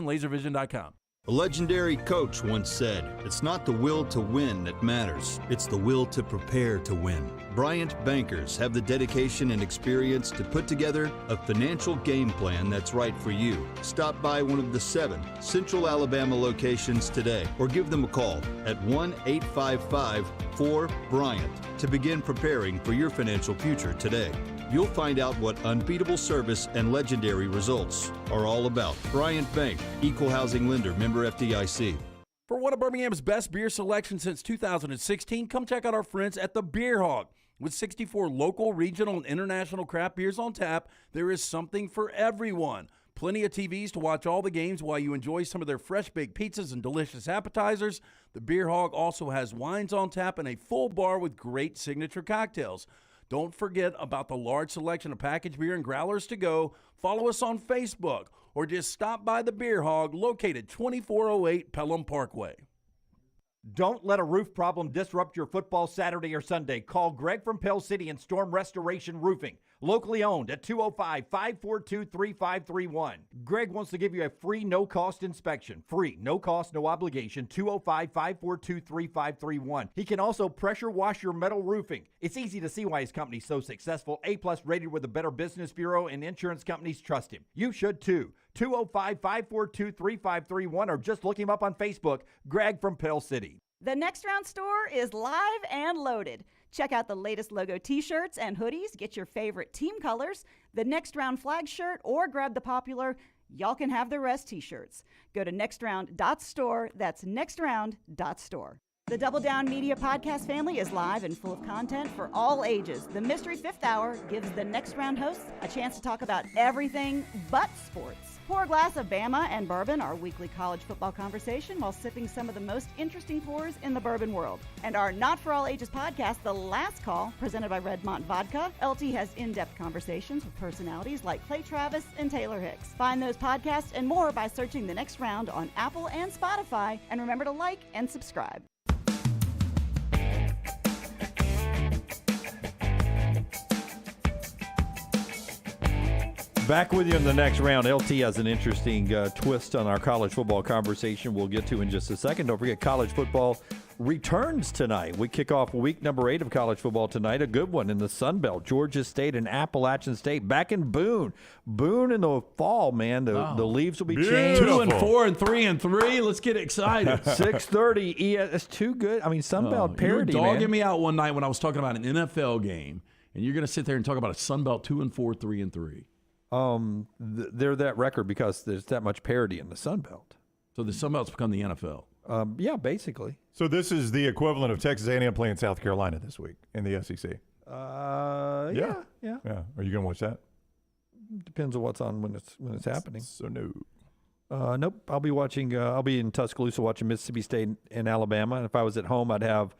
A legendary coach once said, "It's not the will to win that matters, it's the will to prepare to win." Bryant bankers have the dedication and experience to put together a financial game plan that's right for you. Stop by one of the 7 Central Alabama locations today or give them a call at 1-855-4-BRYANT to begin preparing for your financial future today. You'll find out what unbeatable service and legendary results are all about. Bryant Bank, Equal Housing Lender, member FDIC. For one of Birmingham's best beer selections since 2016, come check out our friends at the Beer Hog. With 64 local, regional, and international craft beers on tap, there is something for everyone. Plenty of TVs to watch all the games while you enjoy some of their fresh-baked pizzas and delicious appetizers. The Beer Hog also has wines on tap and a full bar with great signature cocktails. Don't forget about the large selection of packaged beer and growlers to go. Follow us on Facebook or just stop by the Beer Hog located 2408 Pelham Parkway. Don't let a roof problem disrupt your football Saturday or Sunday. Call Greg from Pell City and Storm Restoration Roofing. Locally owned at 205-542-3531. Greg wants to give you a free, no-cost inspection. Free, no cost, no obligation, 205-542-3531. He can also pressure wash your metal roofing. It's easy to see why his company's so successful. A-plus rated with the Better Business Bureau, and insurance companies trust him. You should too. 205-542-3531 or just look him up on Facebook, Greg from Pell City. The Next Round store is live and loaded. Check out the latest logo t-shirts and hoodies. Get your favorite team colors, the Next Round flag shirt, or grab the popular Y'all Can Have the Rest t-shirts. Go to nextround.store. That's nextround.store. The Double Down Media podcast family is live and full of content for all ages. The Mystery Fifth Hour gives the Next Round hosts a chance to talk about everything but sports. Pour a glass of Bama and bourbon, our weekly college football conversation, while sipping some of the most interesting pours in the bourbon world. And our Not For All Ages podcast, The Last Call, presented by Redmont Vodka. LT has in-depth conversations with personalities like Clay Travis and Taylor Hicks. Find those podcasts and more by searching The Next Round on Apple and Spotify. And remember to like and subscribe. Back with you in the next round. LT has an interesting twist on our college football conversation we'll get to in just a second. Don't forget, college football returns tonight. We kick off week number 8 of college football tonight. A good one in the Sun Belt. Georgia State and Appalachian State back in Boone. Boone in the fall, man. The leaves will be changed. 2 and 4 and 3 and 3. Let's get excited. 6:30. That's too good. I mean, Sun Belt parody, you were dogging man. me out one night when I was talking about an NFL game, and you're going to sit there and talk about a Sun Belt 2 and 4, 3 and 3. They're that record because there's that much parity in the Sun Belt. So the Sun Belt's become the NFL. Yeah, basically. So this is the equivalent of Texas A&M playing South Carolina this week in the SEC. Yeah. Are you gonna watch that? Depends on what's on when it's happening. So no. Nope. I'll be watching. I'll be in Tuscaloosa watching Mississippi State and Alabama. And if I was at home, I'd have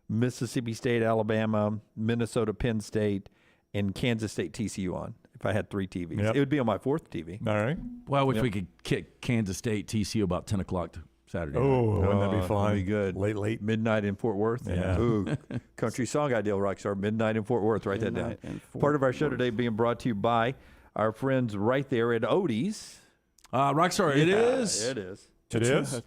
Mississippi State, Alabama, Minnesota, Penn State, and Kansas State, TCU on. If I had 3 TVs, It would be on my 4th TV. All right. Well, I wish we could kick Kansas State, TCU about 10 o'clock Saturday night. Oh, wouldn't that be fun? That'd be good. Late. Midnight in Fort Worth. Yeah. Ooh, country song idea, Rockstar. Midnight in Fort Worth. Write that down. Part of our show today being brought to you by our friends right there at Odie's. Rockstar, it is. It is. It is?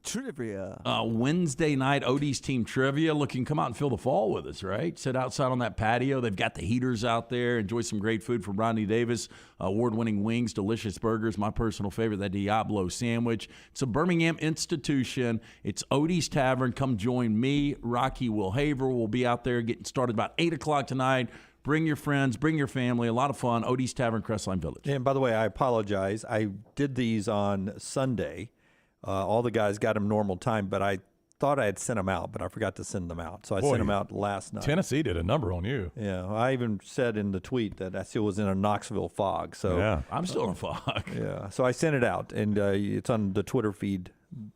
Trivia. Wednesday night, Odie's team trivia. Look, you can come out and feel the fall with us, right? Sit outside on that patio. They've got the heaters out there. Enjoy some great food from Rodney Davis. Award-winning wings, delicious burgers. My personal favorite, that Diablo sandwich. It's a Birmingham institution. It's Odie's Tavern. Come join me. Rocky Will Haver will be out there getting started about 8 o'clock tonight. Bring your friends, bring your family. A lot of fun. Odie's Tavern, Crestline Village. And by the way, I apologize. I did these on Sunday. All the guys got them normal time, but I thought I had sent them out, but I forgot to send them out. So I sent them out last night. Tennessee did a number on you. Yeah, I even said in the tweet that I still was in a Knoxville fog. So yeah. I'm still in a fog. Yeah, so I sent it out, and it's on the Twitter feed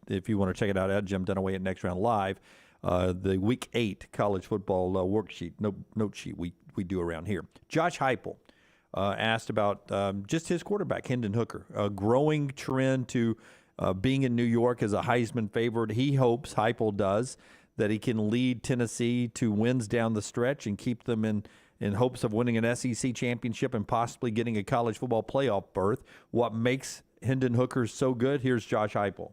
if you want to check it out at Jim Dunaway at Next Round Live. The Week 8 college football worksheet, note sheet we do around here. Josh Heupel asked about just his quarterback, Hendon Hooker, a growing trend to being in New York as a Heisman favorite. He hopes, Heupel does, that he can lead Tennessee to wins down the stretch and keep them in hopes of winning an SEC championship and possibly getting a college football playoff berth. What makes Hendon Hooker so good? Here's Josh Heupel.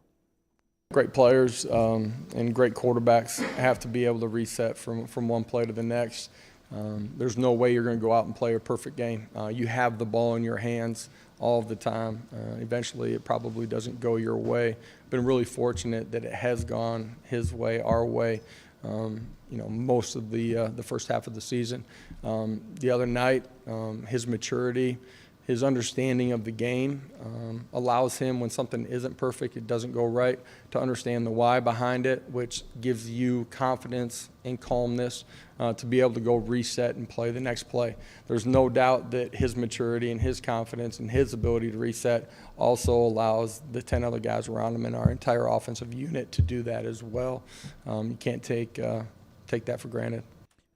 Great players and great quarterbacks have to be able to reset from one play to the next. There's no way you're going to go out and play a perfect game. You have the ball in your hands all of the time. Eventually, it probably doesn't go your way. Been really fortunate that it has gone his way, our way. Most of the first half of the season. The other night, his maturity, his understanding of the game allows him, when something isn't perfect, it doesn't go right, to understand the why behind it, which gives you confidence and calmness to be able to go reset and play the next play. There's no doubt that his maturity and his confidence and his ability to reset also allows the 10 other guys around him and our entire offensive unit to do that as well. You can't take that for granted.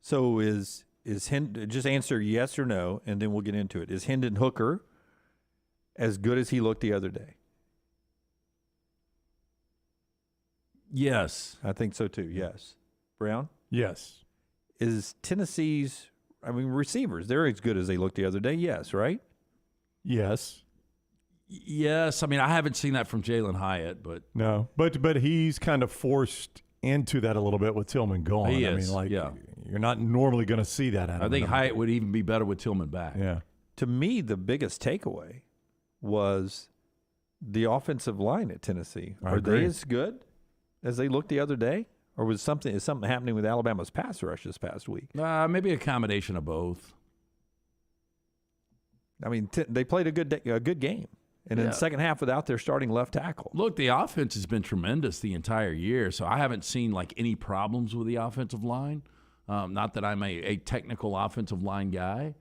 So just answer yes or no, and then we'll get into it. Is Hendon Hooker as good as he looked the other day? Yes. I think so too, yes. Brown? Yes. Is Tennessee's, receivers, they're as good as they looked the other day, yes, right? Yes. Yes. I haven't seen that from Jalen Hyatt, but. No, but he's kind of forced into that a little bit with Tillman gone. He is, You're not normally going to see that out of him. I think Hyatt would even be better with Tillman back. Yeah. To me, the biggest takeaway was the offensive line at Tennessee. Are they as good as they looked the other day? Or is something happening with Alabama's pass rush this past week? Maybe a combination of both. They played a good game. And in the second half without their starting left tackle. Look, the offense has been tremendous the entire year, so I haven't seen any problems with the offensive line. Not that I'm a technical offensive line guy,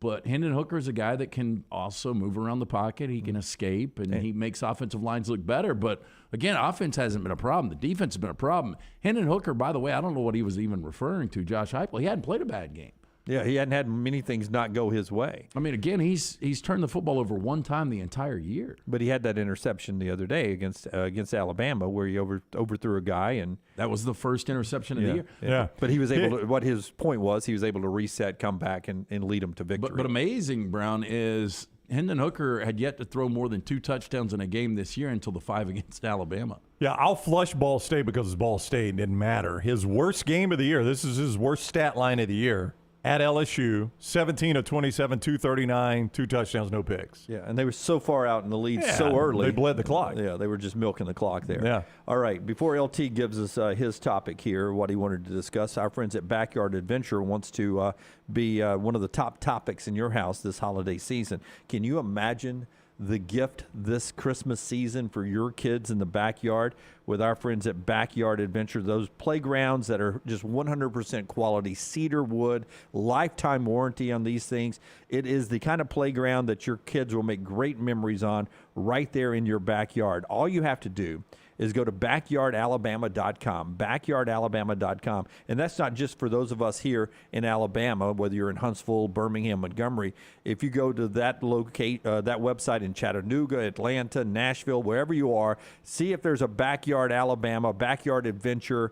But Hendon Hooker is a guy that can also move around the pocket. He can escape, and he makes offensive lines look better. But, again, offense hasn't been a problem. The defense has been a problem. Hendon Hooker, by the way, I don't know what he was even referring to, Josh Heupel. He hadn't played a bad game. Yeah, he hadn't had many things not go his way. I mean, again, he's turned the football over one time the entire year. But he had that interception the other day against Alabama where he overthrew a guy, and that was the first interception of the year. Yeah, but he was able to. What his point was, he was able to reset, come back, and lead them to victory. But amazing, Brown, is Hendon Hooker had yet to throw more than 2 touchdowns in a game this year until the 5 against Alabama. Yeah, I'll flush Ball State because it's Ball State. It didn't matter. His worst game of the year. This is his worst stat line of the year. At LSU, 17 of 27, 239, 2 touchdowns, no picks. Yeah, and they were so far out in the lead so early. They bled the clock. Yeah, they were just milking the clock there. Yeah. All right, before LT gives us his topic here, what he wanted to discuss, our friends at Backyard Adventure wants to be one of the top topics in your house this holiday season. Can you imagine the gift this Christmas season for your kids in the backyard with our friends at Backyard Adventure? Those playgrounds that are just 100% quality cedar wood, lifetime warranty on these things. It is the kind of playground that your kids will make great memories on right there in your backyard. All you have to do is go to backyardalabama.com, backyardalabama.com. And that's not just for those of us here in Alabama, whether you're in Huntsville, Birmingham, Montgomery. If you go to that website in Chattanooga, Atlanta, Nashville, wherever you are, see if there's a Backyard Alabama, Backyard Adventure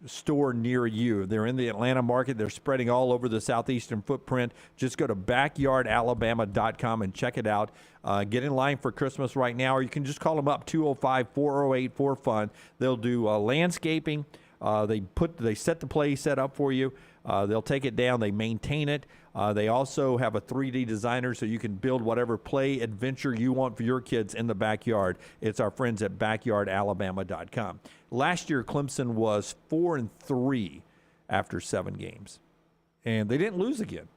store near you. They're in the Atlanta market. They're spreading all over the southeastern footprint. Just go to backyardalabama.com and check it out. Get in line for Christmas right now, or you can just call them up, 205-408-4FUN. They'll do landscaping. They set the play set up for you. They'll take it down. They maintain it. They also have a 3D designer so you can build whatever play adventure you want for your kids in the backyard. It's our friends at backyardalabama.com. Last year, Clemson was 4-3 after 7 games, and they didn't lose again,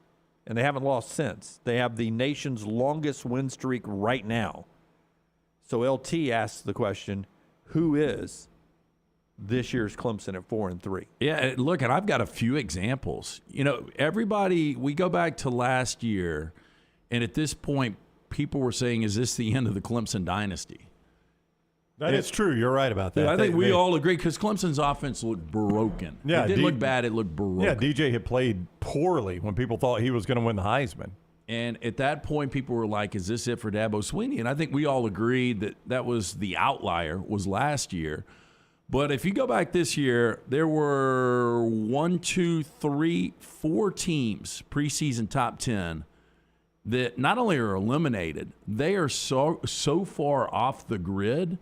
and they haven't lost since. They have the nation's longest win streak right now. So LT asks the question, who is this year's Clemson at 4-3? Yeah, look, and I've got a few examples. You know, everybody, we go back to last year, and at this point, people were saying, is this the end of the Clemson dynasty? That is true. You're right about that. Yeah, I think we all agree because Clemson's offense looked broken. Yeah, it didn't look bad. It looked broken. Yeah, DJ had played poorly when people thought he was going to win the Heisman. And at that point, people were like, is this it for Dabo Swinney? And I think we all agreed that that was the outlier, was last year. But if you go back this year, there were 4 teams, preseason top 10, that not only are eliminated, they are so far off the grid.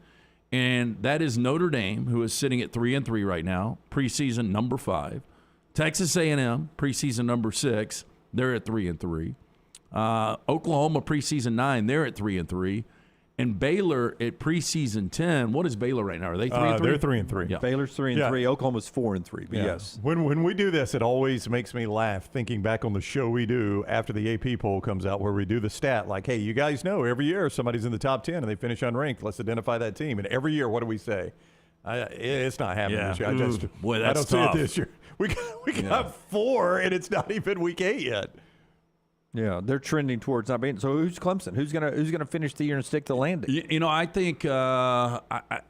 And that is Notre Dame, who is sitting at 3-3 right now, preseason number 5. Texas A&M, preseason number 6, they're at 3-3. Oklahoma, preseason 9, they're at 3-3. And Baylor at preseason 10, what is Baylor right now? Are they 3-3? They're 3-3. Yeah. Baylor's 3-3. Yeah. Oklahoma's 4-3. But yes. When we do this, it always makes me laugh thinking back on the show we do after the AP poll comes out, where we do the stat like, hey, you guys know every year somebody's in the top 10 and they finish unranked. Let's identify that team. And every year, what do we say? It's not happening this year. I don't tough. see it this year. We got 4 and it's not even week 8 yet. Yeah, they're trending towards not being. So who's Clemson? Who's gonna finish the year and stick the landing? You know, I think I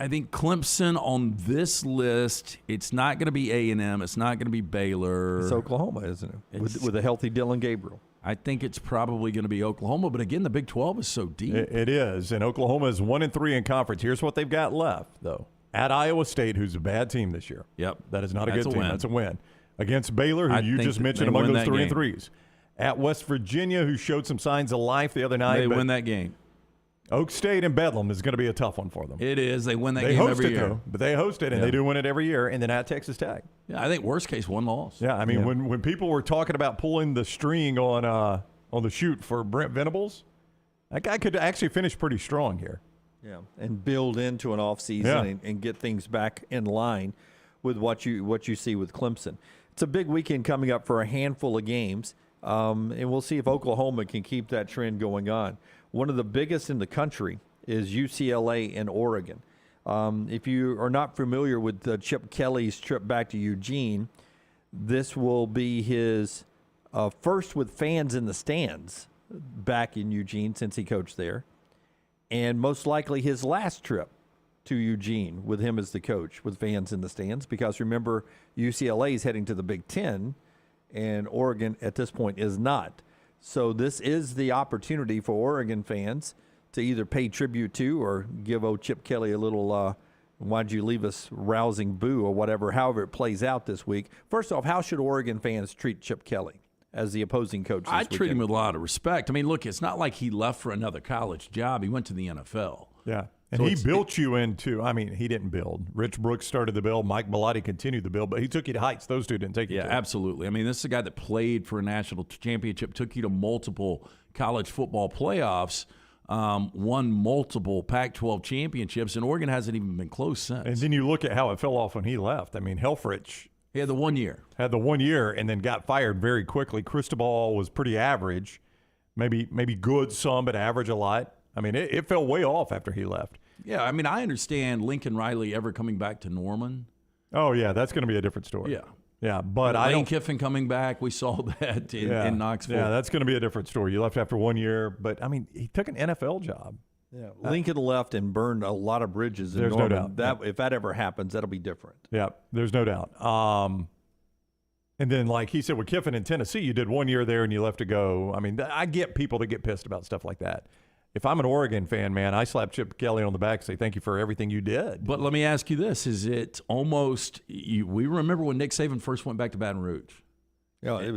think Clemson on this list. It's not going to be A&M. It's not going to be Baylor. It's Oklahoma, isn't it? With a healthy Dylan Gabriel. I think it's probably going to be Oklahoma. But again, the Big 12 is so deep. It is, and Oklahoma is 1-3 in conference. Here's what they've got left, though: at Iowa State, who's a bad team this year. Yep, that is not a good team. That's a win against Baylor, who you just mentioned among those 3-3s. At West Virginia, who showed some signs of life the other night. They win that game. Oak State and Bedlam is going to be a tough one for them. It is. They win that game every year. Though, but they host it, and they do win it every year. And then at Texas Tech. Yeah, I think worst case, 1 loss. Yeah, I mean, when people were talking about pulling the string on the shoot for Brent Venables, that guy could actually finish pretty strong here. Yeah, and build into an offseason and get things back in line with what you see with Clemson. It's a big weekend coming up for a handful of games. And we'll see if Oklahoma can keep that trend going on. One of the biggest in the country is UCLA and Oregon. If you are not familiar with Chip Kelly's trip back to Eugene, this will be his first with fans in the stands back in Eugene since he coached there, and most likely his last trip to Eugene with him as the coach with fans in the stands, because remember, UCLA is heading to the Big Ten, and Oregon at this point is not. So this is the opportunity for Oregon fans to either pay tribute to or give old Chip Kelly a little why'd you leave us rousing boo or whatever, however it plays out this week. First off, how should Oregon fans treat Chip Kelly as the opposing coach this I treat him weekend? with a lot of respect. I mean, look, it's not like he left for another college job. He went to the NFL. Yeah. And So he built you into, I mean, he didn't build. Rich Brooks started the build. Mike Bellotti continued the build, but he took you to heights those two didn't take you Yeah, to. absolutely. I mean, this is a guy that played for a national championship, took you to multiple college football playoffs, won multiple Pac-12 championships, and Oregon hasn't even been close since. And then you look at how it fell off when he left. I mean, Helfrich He had the 1 year. had the 1 year and then got fired very quickly. Cristobal was pretty average, maybe good some, but average a lot. I mean, it fell way off after he left. Yeah, I mean, I understand Lincoln Riley ever coming back to Norman. Oh, yeah, that's going to be a different story. Yeah. Yeah, but I Lane don't. Kiffin coming back, we saw that in Knoxville. Yeah, that's going to be a different story. You left after 1 year, but, I mean, he took an NFL job. Yeah, Lincoln left and burned a lot of bridges in There's no Norman. doubt. If that ever happens, that'll be different. Yeah, there's no doubt. And then, like he said, with Kiffin in Tennessee, you did 1 year there and you left to go. I mean, I get people that get pissed about stuff like that. If I'm an Oregon fan, man, I slap Chip Kelly on the back and say thank you for everything you did. But let me ask you this. Is it almost we remember when Nick Saban first went back to Baton Rouge. Yeah,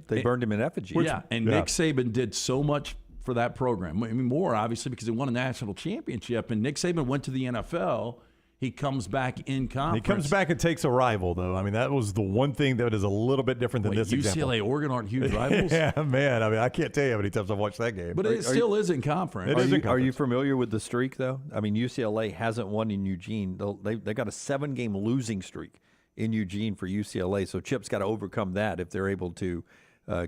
they burned him in effigy. Nick Saban did so much for that program. I mean, more, obviously, because he won a national championship. And Nick Saban went to the NFL. He comes back in conference. He comes back and takes a rival, though. I mean, that was the one thing that is a little bit different than this example. UCLA, Oregon aren't huge rivals? Yeah, man. I mean, I can't tell you how many times I've watched that game. But it still is in conference. Are you familiar with the streak, though? I mean, UCLA hasn't won in Eugene. They got a 7-game losing streak in Eugene for UCLA, so Chip's got to overcome that if they're able to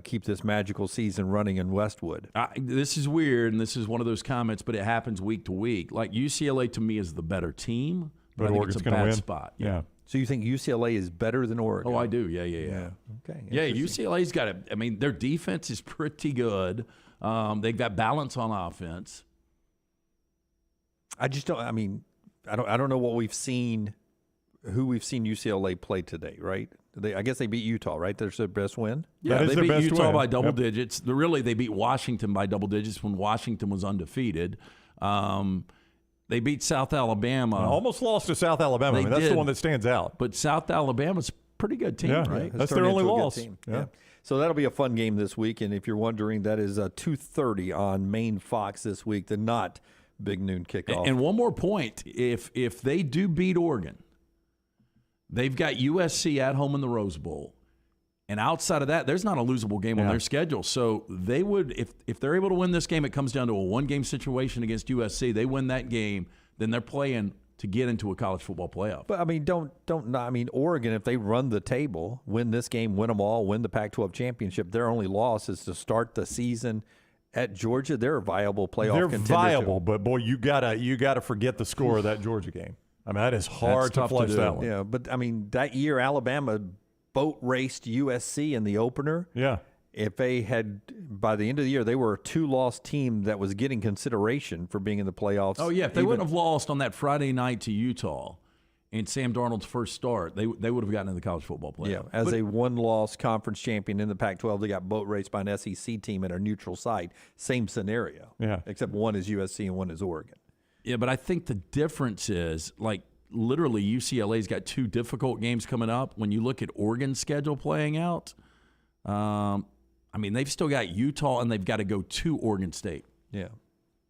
keep this magical season running in Westwood. This is weird, and this is one of those comments, but it happens week to week. Like, UCLA, to me, is the better team. But I think Oregon's it's a gonna bad win. spot. Yeah. So you think UCLA is better than Oregon? Oh, I do. Yeah. Okay. Yeah, UCLA's got I mean, their defense is pretty good. They've got balance on offense. I just don't. I mean, I don't know what we've seen. Who we've seen UCLA play today, right? I guess they beat Utah, right? That's their best win. Yeah, they beat Utah win. by double digits. Really, they beat Washington by double digits when Washington was undefeated. They beat South Alabama. Almost lost to South Alabama. I mean, that's the one that stands out. But South Alabama's a pretty good team, right? That's their only loss. Yeah. So that'll be a fun game this week. And if you're wondering, that is 2:30 on Main Fox this week, the not big noon kickoff. And one more point. If they do beat Oregon, they've got USC at home in the Rose Bowl. And outside of that, there's not a losable game on their schedule. So they would, if they're able to win this game, it comes down to a one-game situation against USC. They win that game, then they're playing to get into a college football playoff. But I mean, Oregon, if they run the table, win this game, win them all, win the Pac-12 championship, their only loss is to start the season at Georgia. They're a viable playoff contender. They're viable, but boy, you gotta forget the score of that Georgia game. I mean, that is hard to flush that one. Yeah, but I mean, that year Alabama boat raced USC in the opener. Yeah. If they had, by the end of the year, they were a 2-loss team that was getting consideration for being in the playoffs. Oh, yeah. If they wouldn't have lost on that Friday night to Utah in Sam Darnold's first start, they would have gotten in the college football playoff. Yeah, as a one-loss conference champion in the Pac-12, they got boat raced by an SEC team at a neutral site. Same scenario. Yeah. Except one is USC and one is Oregon. Yeah, but I think the difference is, like, literally UCLA's got 2 difficult games coming up. When you look at Oregon's schedule playing out, I mean, they've still got Utah and they've got to go to Oregon State. Yeah.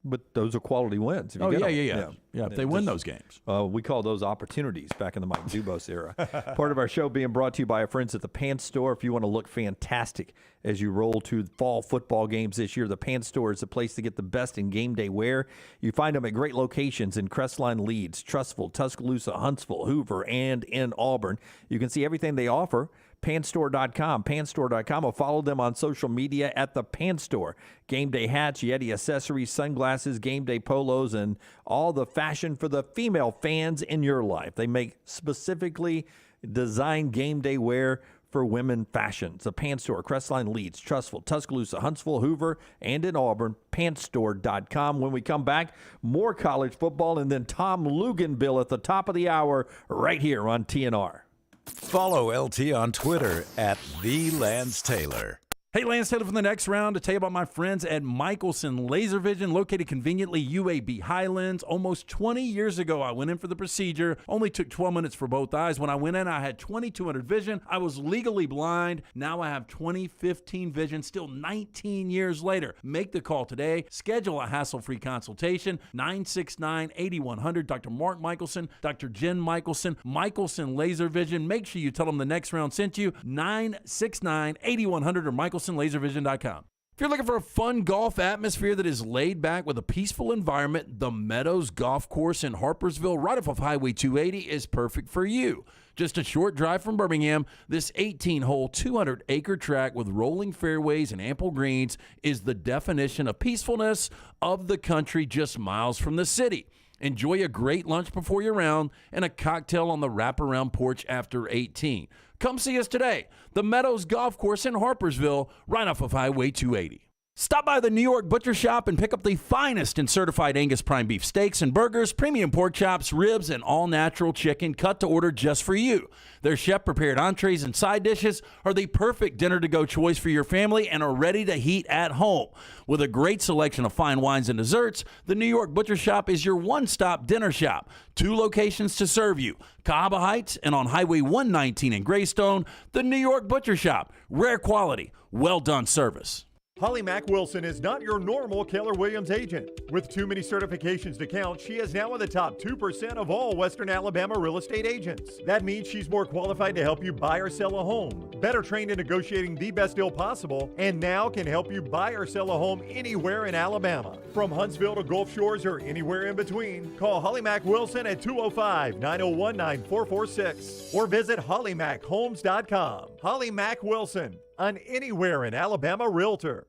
But those are quality wins. If you Oh, get yeah, them. yeah. If they win those games. We call those opportunities back in the Mike Dubose era. Part of our show being brought to you by our friends at the Pants Store. If you want to look fantastic as you roll to fall football games this year, the Pants Store is the place to get the best in game day wear. You find them at great locations in Crestline, Leeds, Trussville, Tuscaloosa, Huntsville, Hoover, and in Auburn. You can see everything they offer. Pantstore.com, Pantstore.com, or follow them on social media at the Pants Store. Game day hats, Yeti accessories, sunglasses, game day polos, and all the fashion for the female fans in your life. They make specifically designed game day wear for women fashions. The Pants Store, Crestline, Leeds, Trussville, Tuscaloosa, Huntsville, Hoover, and in Auburn. PantsStore.com. When we come back, more college football and then Tom Luginbill at the top of the hour right here on TNR. Follow LT on Twitter at @TheLanceTaylor. Hey, Lance Taylor from the Next Round to tell you about my friends at Michelson Laser Vision, located conveniently UAB Highlands. Almost 20 years ago, I went in for the procedure. Only took 12 minutes for both eyes. When I went in, I had 2200 vision. I was legally blind. Now I have 20/15 vision, still 19 years later. Make the call today. Schedule a hassle-free consultation. 969-8100. Dr. Mark Michelson, Dr. Jen Michelson, Michelson Laser Vision. Make sure you tell them the Next Round sent you. 969-8100 or MichelsonLaserVision.com. If you're looking for a fun golf atmosphere that is laid back with a peaceful environment, the Meadows Golf Course in Harpersville, right off of Highway 280, is perfect for you. Just a short drive from Birmingham, this 18-hole, 200-acre track with rolling fairways and ample greens is the definition of peacefulness of the country just miles from the city. Enjoy a great lunch before your round and a cocktail on the wraparound porch after 18. Come see us today. The Meadows Golf Course in Harpersville, right off of Highway 280. Stop by the New York Butcher Shop and pick up the finest in certified Angus prime beef steaks and burgers, premium pork chops, ribs, and all-natural chicken cut to order just for you. Their chef-prepared entrees and side dishes are the perfect dinner-to-go choice for your family and are ready to heat at home. With a great selection of fine wines and desserts, the New York Butcher Shop is your one-stop dinner shop. 2 locations to serve you, Cahaba Heights and on Highway 119 in Greystone. The New York Butcher Shop, rare quality, well-done service. Holly Mack Wilson is not your normal Keller Williams agent. With too many certifications to count, she is now in the top 2% of all Western Alabama real estate agents. That means she's more qualified to help you buy or sell a home, better trained in negotiating the best deal possible, and now can help you buy or sell a home anywhere in Alabama. From Huntsville to Gulf Shores or anywhere in between, call Holly Mack Wilson at 205-901-9446 or visit hollymachomes.com. Holly Mack Wilson, an anywhere in Alabama realtor.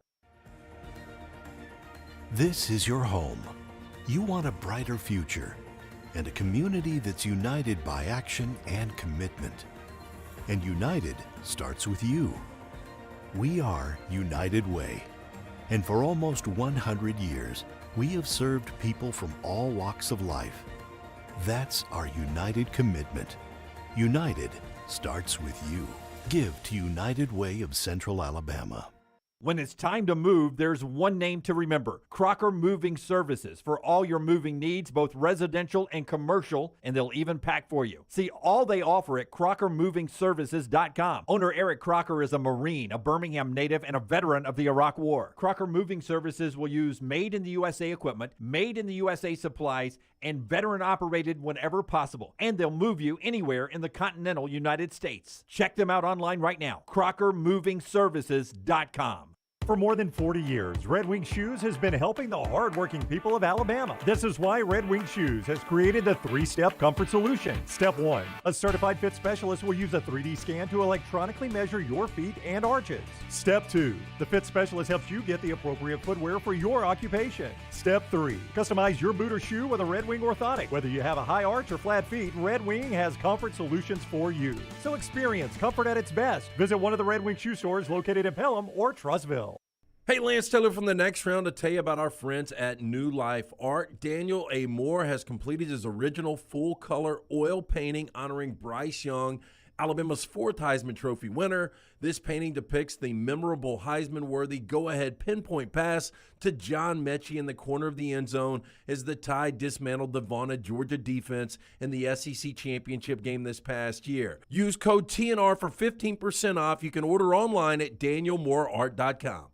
This is your home. You want a brighter future and a community that's united by action and commitment. And united starts with you. We are United Way. And for almost 100 years, we have served people from all walks of life. That's our united commitment. United starts with you. Give to United Way of Central Alabama. When it's time to move, there's one name to remember: Crocker Moving Services, for all your moving needs, both residential and commercial, and they'll even pack for you. See all they offer at CrockerMovingServices.com. Owner Eric Crocker is a Marine, a Birmingham native, and a veteran of the Iraq War. Crocker Moving Services will use made-in-the-USA equipment, made-in-the-USA supplies, and veteran-operated whenever possible. And they'll move you anywhere in the continental United States. Check them out online right now, CrockerMovingServices.com. For more than 40 years, Red Wing Shoes has been helping the hardworking people of Alabama. This is why Red Wing Shoes has created the 3-step comfort solution. Step 1, a certified fit specialist will use a 3D scan to electronically measure your feet and arches. Step 2, the fit specialist helps you get the appropriate footwear for your occupation. Step 3, customize your boot or shoe with a Red Wing orthotic. Whether you have a high arch or flat feet, Red Wing has comfort solutions for you. So experience comfort at its best. Visit one of the Red Wing shoe stores located in Pelham or Trussville. Hey, Lance Taylor from the Next Round to tell you about our friends at New Life Art. Daniel A. Moore has completed his original full-color oil painting honoring Bryce Young, Alabama's 4th Heisman Trophy winner. This painting depicts the memorable Heisman-worthy go-ahead pinpoint pass to John Mechie in the corner of the end zone as the Tide dismantled the vaunted Georgia defense in the SEC championship game this past year. Use code TNR for 15% off. You can order online at danielmooreart.com.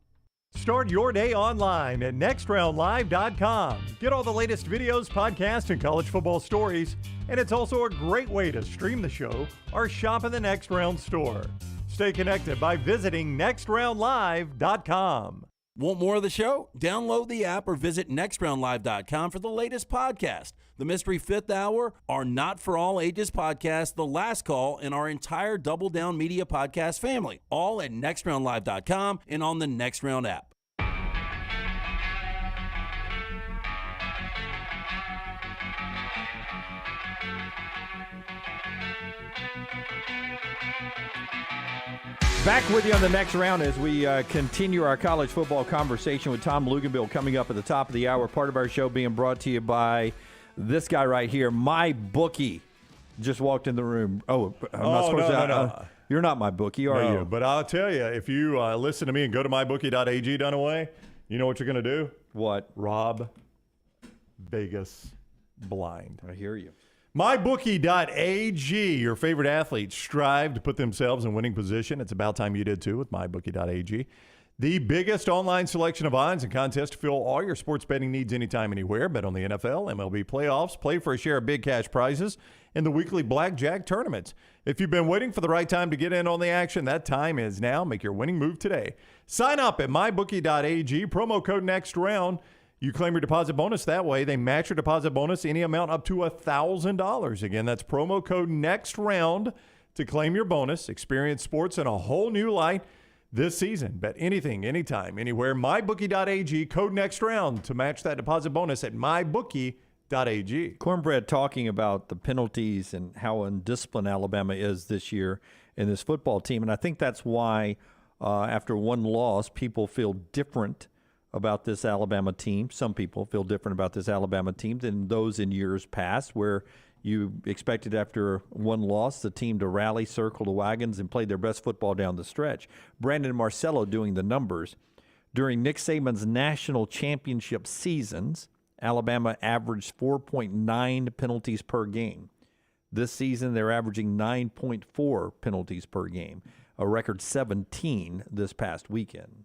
Start your day online at nextroundlive.com. Get all the latest videos, podcasts, and college football stories. And it's also a great way to stream the show or shop in the Next Round store. Stay connected by visiting nextroundlive.com. Want more of the show? Download the app or visit nextroundlive.com for the latest podcast. The Mystery Fifth Hour, our Not For All Ages podcast, The Last Call, and our entire Double Down Media podcast family. All at nextroundlive.com and on the Next Round app. Back with you on the next round as we continue our college football conversation with Tom Luginbill coming up at the top of the hour. Part of our show being brought to you by this guy right here, My Bookie. Just walked in the room. Oh, I'm not supposed to. No. You're not my bookie, are you? But I'll tell you, if you listen to me and go to mybookie.ag, Dunaway, you know what you're going to do? What? Rob Vegas blind. I hear you. MyBookie.ag, your favorite athletes strive to put themselves in winning position. It's about time you did too with MyBookie.ag. The biggest online selection of odds and contests to fill all your sports betting needs anytime, anywhere. Bet on the NFL, MLB playoffs, play for a share of big cash prizes, and the weekly blackjack tournaments. If you've been waiting for the right time to get in on the action, that time is now. Make your winning move today. Sign up at MyBookie.ag, promo code NEXTROUND. You claim your deposit bonus that way. They match your deposit bonus any amount up to $1,000. Again, that's promo code NEXTROUND to claim your bonus. Experience sports in a whole new light this season. Bet anything, anytime, anywhere. MyBookie.ag, code NEXTROUND to match that deposit bonus at MyBookie.ag. Cornbread talking about the penalties and how undisciplined Alabama is this year in this football team. And I think that's why after one loss, people feel different about this Alabama team. Some people feel different about this Alabama team than those in years past where you expected after one loss the team to rally, circle the wagons, and play their best football down the stretch. Brandon Marcello doing the numbers. During Nick Saban's national championship seasons, Alabama averaged 4.9 penalties per game. This season, they're averaging 9.4 penalties per game, a record 17 this past weekend.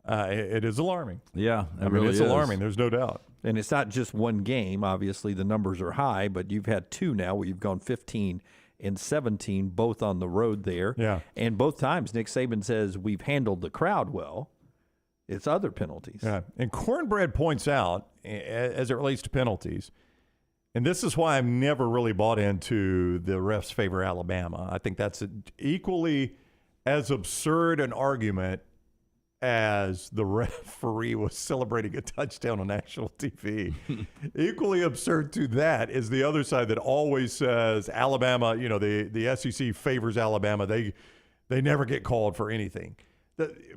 It is alarming. Yeah, it's alarming. There's no doubt. And it's not just one game. Obviously, the numbers are high, but you've had two now where you've gone 15 and 17, both on the road there. Yeah. And both times, Nick Saban says we've handled the crowd well. It's other penalties. Yeah. And Cornbread points out, as it relates to penalties, and this is why I've never really bought into the refs favor Alabama. I think that's equally as absurd an argument as the referee was celebrating a touchdown on national TV. Equally absurd to that is the other side that always says Alabama, the SEC favors Alabama. They never get called for anything.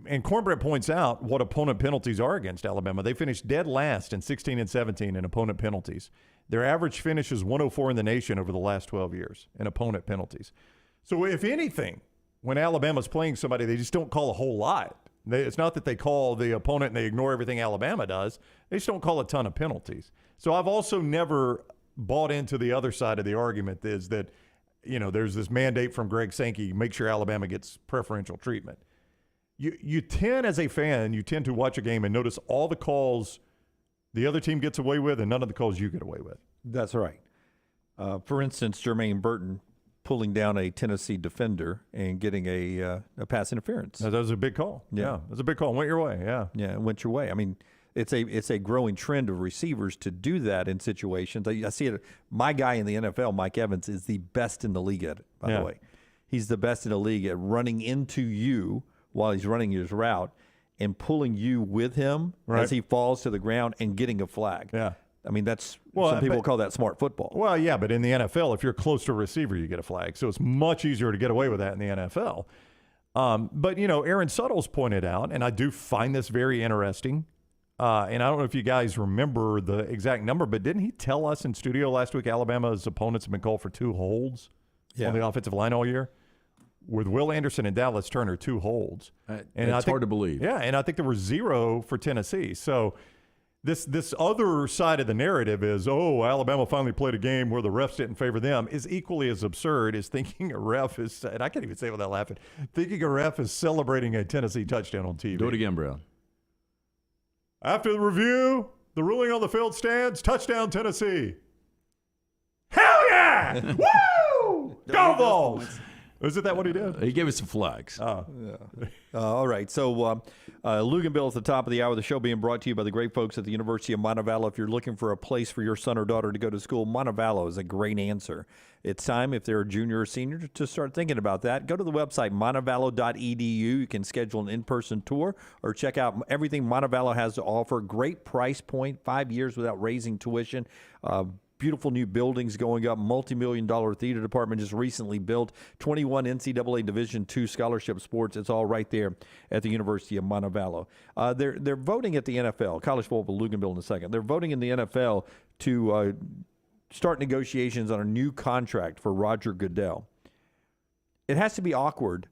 And Cornbread points out what opponent penalties are against Alabama. They finished dead last in 16 and 17 in opponent penalties. Their average finish is 104 in the nation over the last 12 years in opponent penalties. So if anything, when Alabama's playing somebody, they just don't call a whole lot. It's not that they call the opponent and they ignore everything Alabama does. They just don't call a ton of penalties. So I've also never bought into the other side of the argument is that, there's this mandate from Greg Sankey, make sure Alabama gets preferential treatment. You tend, as a fan, you tend to watch a game and notice all the calls the other team gets away with and none of the calls you get away with. That's right. For instance, Jermaine Burton pulling down a Tennessee defender and getting a pass interference. That was a big call. Yeah, it was a big call. Went your way. Yeah, it went your way. I mean, it's a growing trend of receivers to do that in situations. I see it. My guy in the NFL, Mike Evans, is the best in the league at it. By the way, he's the best in the league at running into you while he's running his route and pulling you with him as he falls to the ground and getting a flag. Yeah. I mean, some people call that smart football. Well, yeah, but in the NFL, if you're close to a receiver, you get a flag. So it's much easier to get away with that in the NFL. But, Aaron Suttles pointed out, and I do find this very interesting, and I don't know if you guys remember the exact number, but didn't he tell us in studio last week Alabama's opponents have been called for 2 holds on the offensive line all year? With Will Anderson and Dallas Turner, 2 holds. And it's hard to believe. Yeah, and I think there were 0 for Tennessee. So this other side of the narrative is, Alabama finally played a game where the refs didn't favor them, is equally as absurd as thinking a ref is, and I can't even say it without laughing, thinking a ref is celebrating a Tennessee touchdown on TV. Do it again, Brown. After the review, the ruling on the field stands, touchdown Tennessee. Hell yeah! Woo! Go Vols! Isn't that what he did? He gave us some flags. Oh. Yeah. All right. So Luginbill at the top of the hour. The show being brought to you by the great folks at the University of Montevallo. If you're looking for a place for your son or daughter to go to school, Montevallo is a great answer. It's time, if they're a junior or senior, to start thinking about that. Go to the website, montevallo.edu. You can schedule an in-person tour or check out everything Montevallo has to offer. Great price point, 5 years without raising tuition. beautiful new buildings going up, multi-million-dollar theater department just recently built, 21 NCAA Division II scholarship sports. It's all right there at the University of Montevallo. They're voting at the NFL, college football, Luginbill in a second. They're voting in the NFL to start negotiations on a new contract for Roger Goodell. It has to be awkward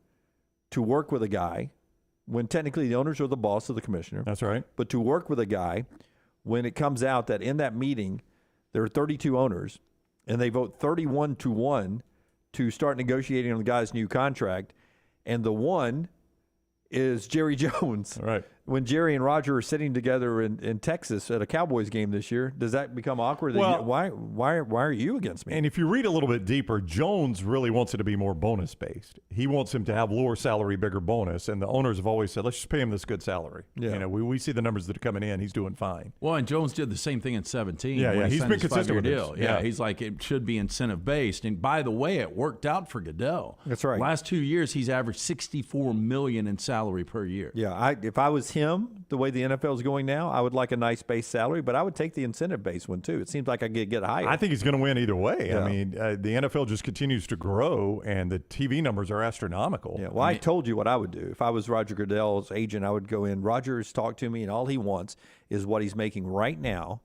to work with a guy when technically the owners are the boss of the commissioner. That's right. But to work with a guy when it comes out that in that meeting there are 32 owners and they vote 31-1 to start negotiating on the guy's new contract, and the one is Jerry Jones. Right. When Jerry and Roger are sitting together in Texas at a Cowboys game this year, does that become awkward? Well, why are you against me? And if you read a little bit deeper, Jones really wants it to be more bonus-based. He wants him to have lower salary, bigger bonus, and the owners have always said, let's just pay him this good salary. Yeah. You know, we see the numbers that are coming in. He's doing fine. Well, and Jones did the same thing in 17. Yeah, when he's signed been his consistent with five-year this. deal. Yeah. He's like, it should be incentive-based. And by the way, it worked out for Goodell. That's right. Last 2 years, he's averaged $64 million in salary per year. Yeah, if I was him, the way the NFL is going now, I would like a nice base salary, but I would take the incentive-based one too. It seems like I could get higher. I think he's going to win either way. Yeah. I mean, the NFL just continues to grow, and the TV numbers are astronomical. Yeah, well, I told you what I would do. If I was Roger Goodell's agent, I would go in. Roger's talked to me, and all he wants is what he's making right now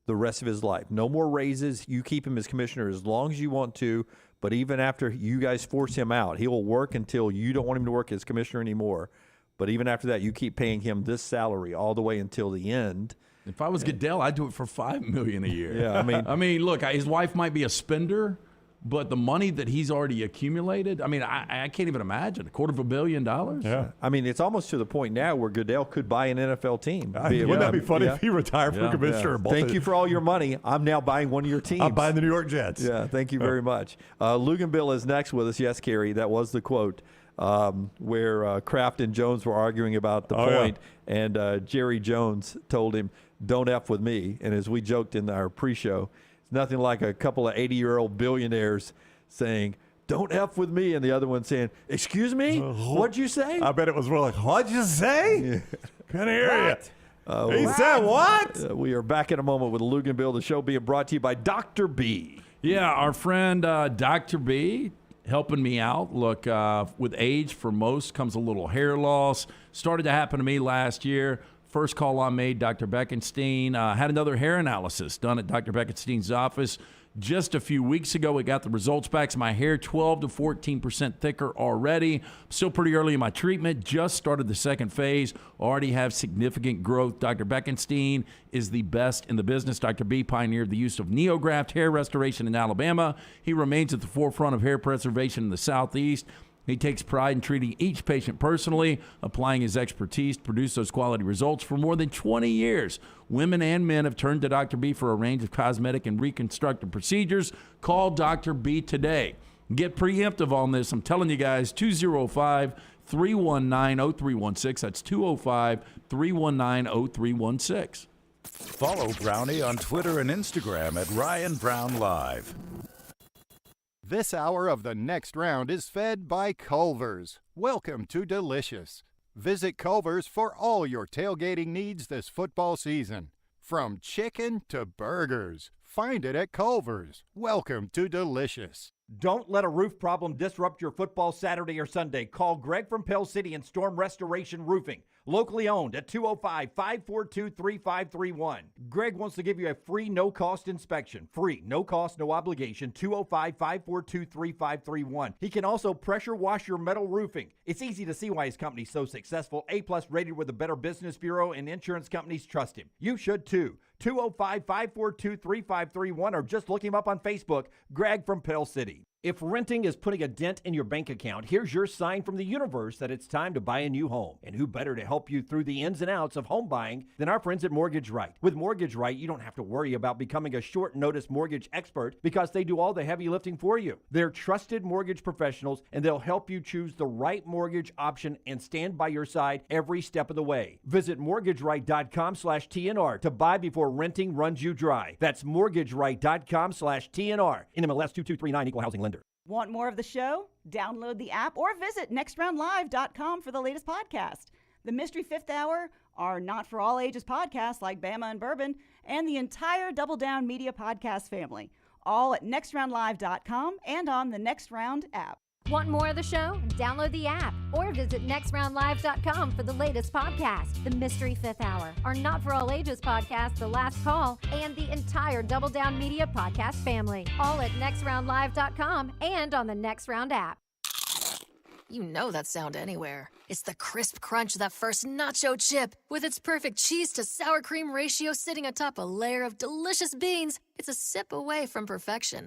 the rest of his life. No more raises. You keep him as commissioner as long as you want to, but even after you guys force him out, he will work until you don't want him to work as commissioner anymore. But even after that, you keep paying him this salary all the way until the end. If I was Goodell, I'd do it for $5 million a year. Yeah, I mean, look, his wife might be a spender, but the money that he's already accumulated, I mean, I can't even imagine $250 million. Yeah, I mean, it's almost to the point now where Goodell could buy an NFL team. Wouldn't that be funny if he retired for commissioner? Yeah. Thank you for all your money. I'm now buying one of your teams. I'm buying the New York Jets. Yeah, thank you very much. Luginbill is next with us. Yes, Carrie, that was the quote. Where Kraft and Jones were arguing about the point, and Jerry Jones told him, "Don't F with me." And as we joked in our pre-show, it's nothing like a couple of 80-year-old billionaires saying, "Don't F with me," and the other one saying, "Excuse me? What'd you say?" I bet it was more like, "What'd you say?" Yeah. Couldn't hear you. He said what? We are back in a moment with Luginbill, the show being brought to you by Dr. B. Yeah, our friend Dr. B helping me out. Look, with age, for most, comes a little hair loss. Started to happen to me last year. First call I made, Dr. Beckenstein. Had another hair analysis done at Dr. Beckenstein's office just a few weeks ago. We got the results back. So my hair 12 to 14% thicker already. Still pretty early in my treatment. Just started the second phase. Already have significant growth. Dr. Beckenstein is the best in the business. Dr. B pioneered the use of NeoGraft hair restoration in Alabama. He remains at the forefront of hair preservation in the Southeast. He takes pride in treating each patient personally, applying his expertise to produce those quality results for more than 20 years. Women and men have turned to Dr. B for a range of cosmetic and reconstructive procedures. Call Dr. B today. Get preemptive on this. I'm telling you guys, 205-319-0316. That's 205-319-0316. Follow Brownie on Twitter and Instagram at Ryan Brown Live. This hour of the next round is fed by Culver's. Welcome to Delicious. Visit Culver's for all your tailgating needs this football season. From chicken to burgers, find it at Culver's. Welcome to Delicious. Don't let a roof problem disrupt your football Saturday or Sunday. Call Greg from Pell City and Storm Restoration Roofing. Locally owned at 205-542-3531. Greg wants to give you a free, no-cost inspection. Free, no cost, no obligation, 205-542-3531. He can also pressure wash your metal roofing. It's easy to see why his company's so successful. A-plus rated with the Better Business Bureau, and insurance companies trust him. You should too. 205-542-3531, or just look him up on Facebook, Greg from Pell City. If renting is putting a dent in your bank account, here's your sign from the universe that it's time to buy a new home. And who better to help you through the ins and outs of home buying than our friends at Mortgage Right. With Mortgage Right, you don't have to worry about becoming a short-notice mortgage expert because they do all the heavy lifting for you. They're trusted mortgage professionals, and they'll help you choose the right mortgage option and stand by your side every step of the way. Visit mortgageright.com/TNR to buy before renting runs you dry. That's mortgageright.com/TNR. NMLS 2239, Equal Housing Lender. Want more of the show? Download the app or visit nextroundlive.com for the latest podcast. The Mystery Fifth Hour our Not For All Ages podcasts like Bama and Bourbon, and the entire Double Down Media podcast family, all at nextroundlive.com and on the Next Round app. Want more of the show? Download the app or visit nextroundlive.com for the latest podcast, The Mystery Fifth Hour, our Not For All Ages podcast, The Last Call, and the entire Double Down Media podcast family, all at nextroundlive.com and on the Next Round app. You know that sound anywhere. It's the crisp crunch of that first nacho chip. With its perfect cheese to sour cream ratio sitting atop a layer of delicious beans, it's a sip away from perfection.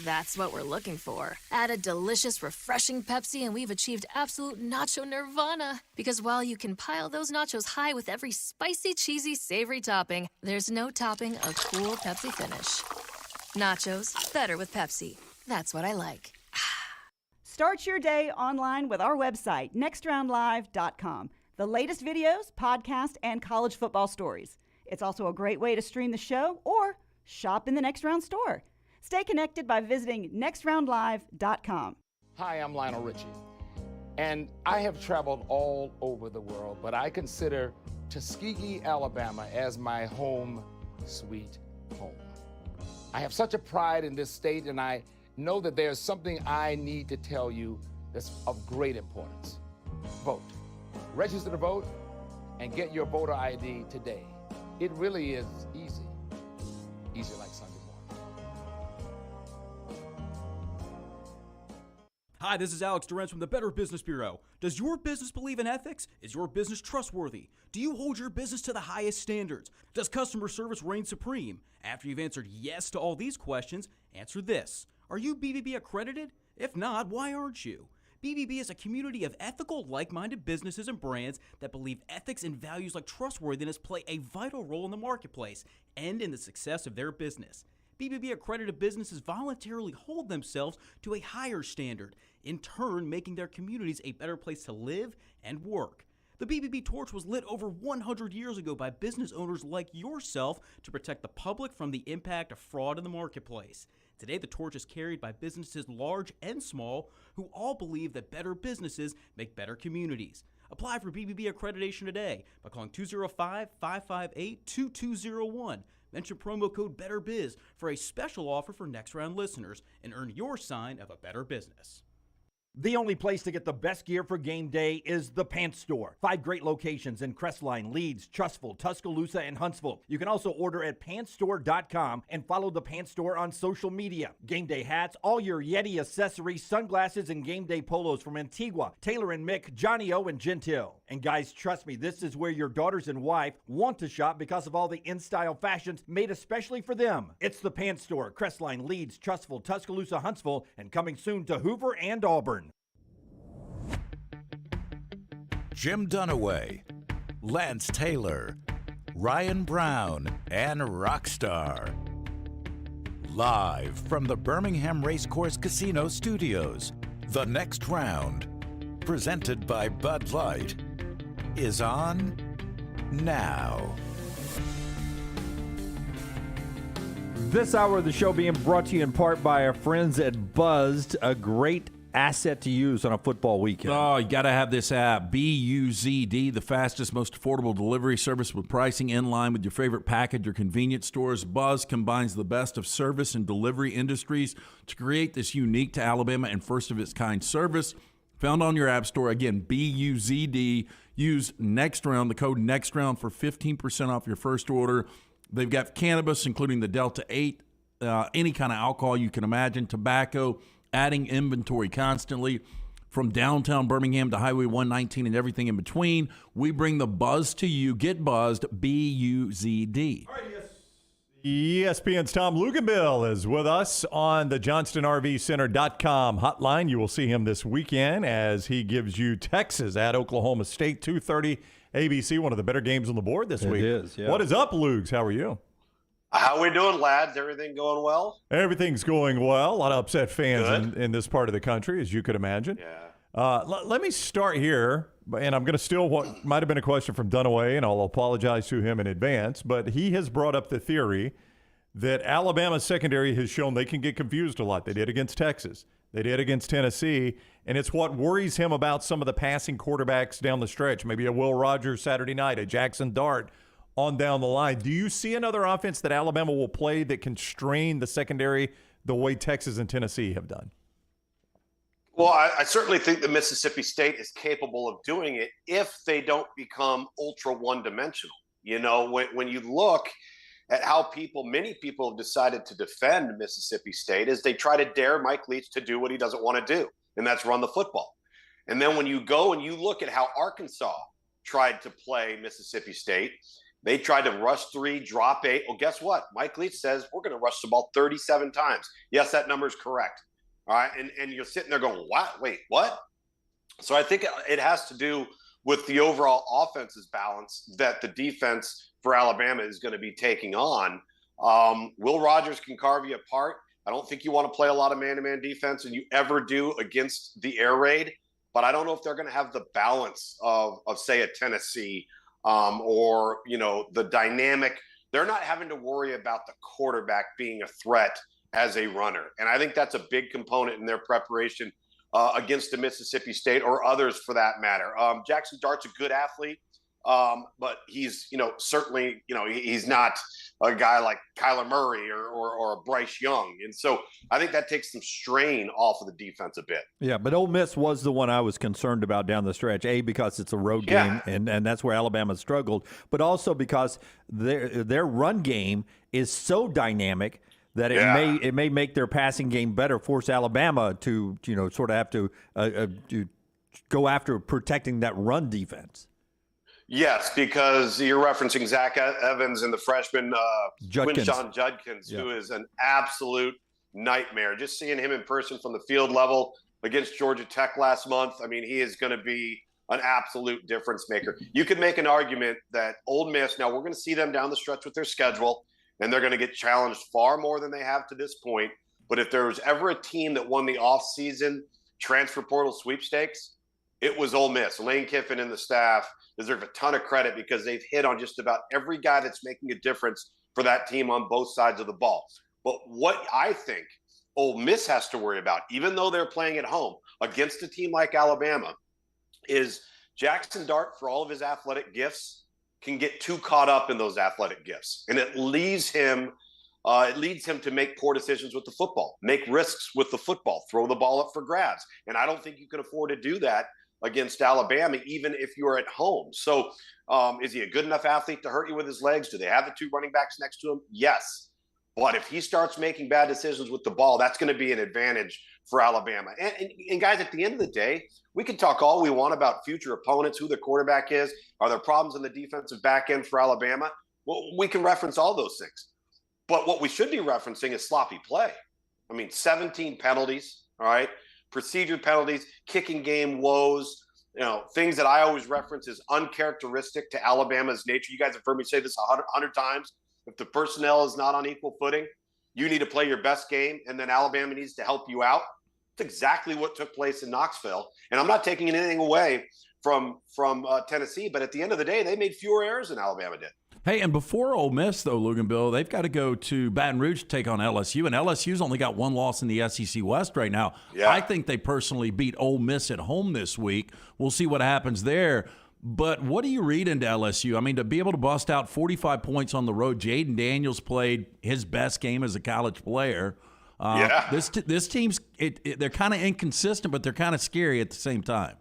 That's what we're looking for. Add a delicious, refreshing Pepsi and we've achieved absolute nacho nirvana. Because while you can pile those nachos high with every spicy, cheesy, savory topping, there's no topping a cool Pepsi finish. Nachos, better with Pepsi. That's what I like. Start your day online with our website, nextroundlive.com. The latest videos, podcasts, and college football stories. It's also a great way to stream the show or shop in the Next Round store. Stay connected by visiting nextroundlive.com. Hi, I'm Lionel Richie, and I have traveled all over the world, but I consider Tuskegee, Alabama as my home sweet home. I have such a pride in this state, and I know that there's something I need to tell you that's of great importance. Vote. Register to vote and get your voter ID today. It really is easy. Easy like Sunday morning. Hi, this is Alex Durant from the Better Business Bureau. Does your business believe in ethics? Is your business trustworthy? Do you hold your business to the highest standards? Does customer service reign supreme? After you've answered yes to all these questions, answer this. Are you BBB accredited? If not, why aren't you? BBB is a community of ethical, like-minded businesses and brands that believe ethics and values like trustworthiness play a vital role in the marketplace and in the success of their business. BBB accredited businesses voluntarily hold themselves to a higher standard, in turn making their communities a better place to live and work. The BBB torch was lit over 100 years ago by business owners like yourself to protect the public from the impact of fraud in the marketplace. Today, the torch is carried by businesses large and small who all believe that better businesses make better communities. Apply for BBB accreditation today by calling 205-558-2201. Mention promo code BETTERBIZ for a special offer for Next Round listeners and earn your sign of a better business. The only place to get the best gear for game day is the Pants Store. 5 great locations in Crestline, Leeds, Trustful, Tuscaloosa, and Huntsville. You can also order at pantsstore.com and follow the Pants Store on social media. Game day hats, all your Yeti accessories, sunglasses, and game day polos from Antigua, Taylor and Mick, Johnny O, and Gentile. And guys, trust me, this is where your daughters and wife want to shop because of all the in-style fashions made especially for them. It's the Pants Store, Crestline, Leeds, Trustful, Tuscaloosa, Huntsville, and coming soon to Hoover and Auburn. Jim Dunaway, Lance Taylor, Ryan Brown, and Rockstar. Live from the Birmingham Racecourse Casino Studios, the Next Round, presented by Bud Light, is on now. This hour of the show being brought to you in part by our friends at Buzzed, a great asset to use on a football weekend. Oh, you got to have this app, BUZD, the fastest, most affordable delivery service with pricing in line with your favorite package or convenience stores. Buzz combines the best of service and delivery industries to create this unique to Alabama and first-of-its-kind service. Found on your app store. Again, BUZD. Use Next Round, the code Next Round for 15% off your first order. They've got cannabis, including the Delta 8, any kind of alcohol you can imagine, tobacco, adding inventory constantly. From downtown Birmingham to Highway 119 and everything in between, we bring the buzz to you. Get buzzed, BUZD. All right, ESPN's Tom Luginbill is with us on the JohnstonRVCenter.com hotline. You will see him this weekend as he gives you Texas at Oklahoma State, 2:30 ABC, one of the better games on the board this week. It is, yeah. What is up, Lugs? How are you? How we doing, lads? Everything going well? Everything's going well. A lot of upset fans in this part of the country, as you could imagine. Yeah. Let me start here, and I'm going to steal what might have been a question from Dunaway, and I'll apologize to him in advance, but he has brought up the theory that Alabama's secondary has shown they can get confused a lot. They did against Texas. They did against Tennessee, and it's what worries him about some of the passing quarterbacks down the stretch. Maybe a Will Rogers Saturday night, a Jackson Dart on down the line. Do you see another offense that Alabama will play that can strain the secondary the way Texas and Tennessee have done? Well, I certainly think that Mississippi State is capable of doing it if they don't become ultra one-dimensional. You know, when you look at how many people have decided to defend Mississippi State is they try to dare Mike Leach to do what he doesn't want to do, and that's run the football. And then when you go and you look at how Arkansas tried to play Mississippi State, they tried to rush 3, drop 8. Well, guess what? Mike Leach says we're going to rush the ball 37 times. Yes, that number is correct. All right. And you're sitting there going, what? Wait, what? So I think it has to do with the overall offense's balance that the defense for Alabama is going to be taking on. Will Rogers can carve you apart. I don't think you want to play a lot of man-to-man defense, and you ever do against the air raid. But I don't know if they're going to have the balance of say, a Tennessee or, you know, the dynamic. They're not having to worry about the quarterback being a threat as a runner. And I think that's a big component in their preparation against the Mississippi State or others for that matter. Jackson Dart's a good athlete, but he's, you know, certainly, you know, he's not a guy like Kyler Murray or Bryce Young. And so I think that takes some strain off of the defense a bit. Yeah, but Ole Miss was the one I was concerned about down the stretch, because it's a road game, and that's where Alabama struggled, but also because their run game is so dynamic that it may make their passing game better, force Alabama to, you know, sort of have to go after protecting that run defense. Yes, because you're referencing Zach Evans and the freshman Quinshon Judkins, who is an absolute nightmare. Just seeing him in person from the field level against Georgia Tech last month, I mean, he is going to be an absolute difference maker. You could make an argument that Ole Miss, now we're going to see them down the stretch with their schedule, and they're going to get challenged far more than they have to this point. But if there was ever a team that won the offseason transfer portal sweepstakes, it was Ole Miss. Lane Kiffin and the staff deserve a ton of credit because they've hit on just about every guy that's making a difference for that team on both sides of the ball. But what I think Ole Miss has to worry about, even though they're playing at home against a team like Alabama, is Jackson Dart, for all of his athletic gifts, can get too caught up in those athletic gifts. And it leads him to make poor decisions with the football, make risks with the football, throw the ball up for grabs. And I don't think you can afford to do that against Alabama, even if you're at home. So is he a good enough athlete to hurt you with his legs? Do they have the 2 running backs next to him? Yes. But if he starts making bad decisions with the ball, that's going to be an advantage for Alabama. And guys, at the end of the day, we can talk all we want about future opponents, who the quarterback is. Are there problems in the defensive back end for Alabama? Well, we can reference all those things. But what we should be referencing is sloppy play. I mean, 17 penalties, all right? Procedure penalties, kicking game woes, you know, things that I always reference as uncharacteristic to Alabama's nature. You guys have heard me say this 100 times. If the personnel is not on equal footing, you need to play your best game, and then Alabama needs to help you out. That's exactly what took place in Knoxville. And I'm not taking anything away from Tennessee, but at the end of the day, they made fewer errors than Alabama did. Hey, and before Ole Miss, though, Luginbill, they've got to go to Baton Rouge to take on LSU, and LSU's only got 1 loss in the SEC West right now. Yeah. I think they personally beat Ole Miss at home this week. We'll see what happens there. But what do you read into LSU? I mean, to be able to bust out 45 points on the road, Jaden Daniels played his best game as a college player. This team's they're kind of inconsistent, but they're kind of scary at the same time.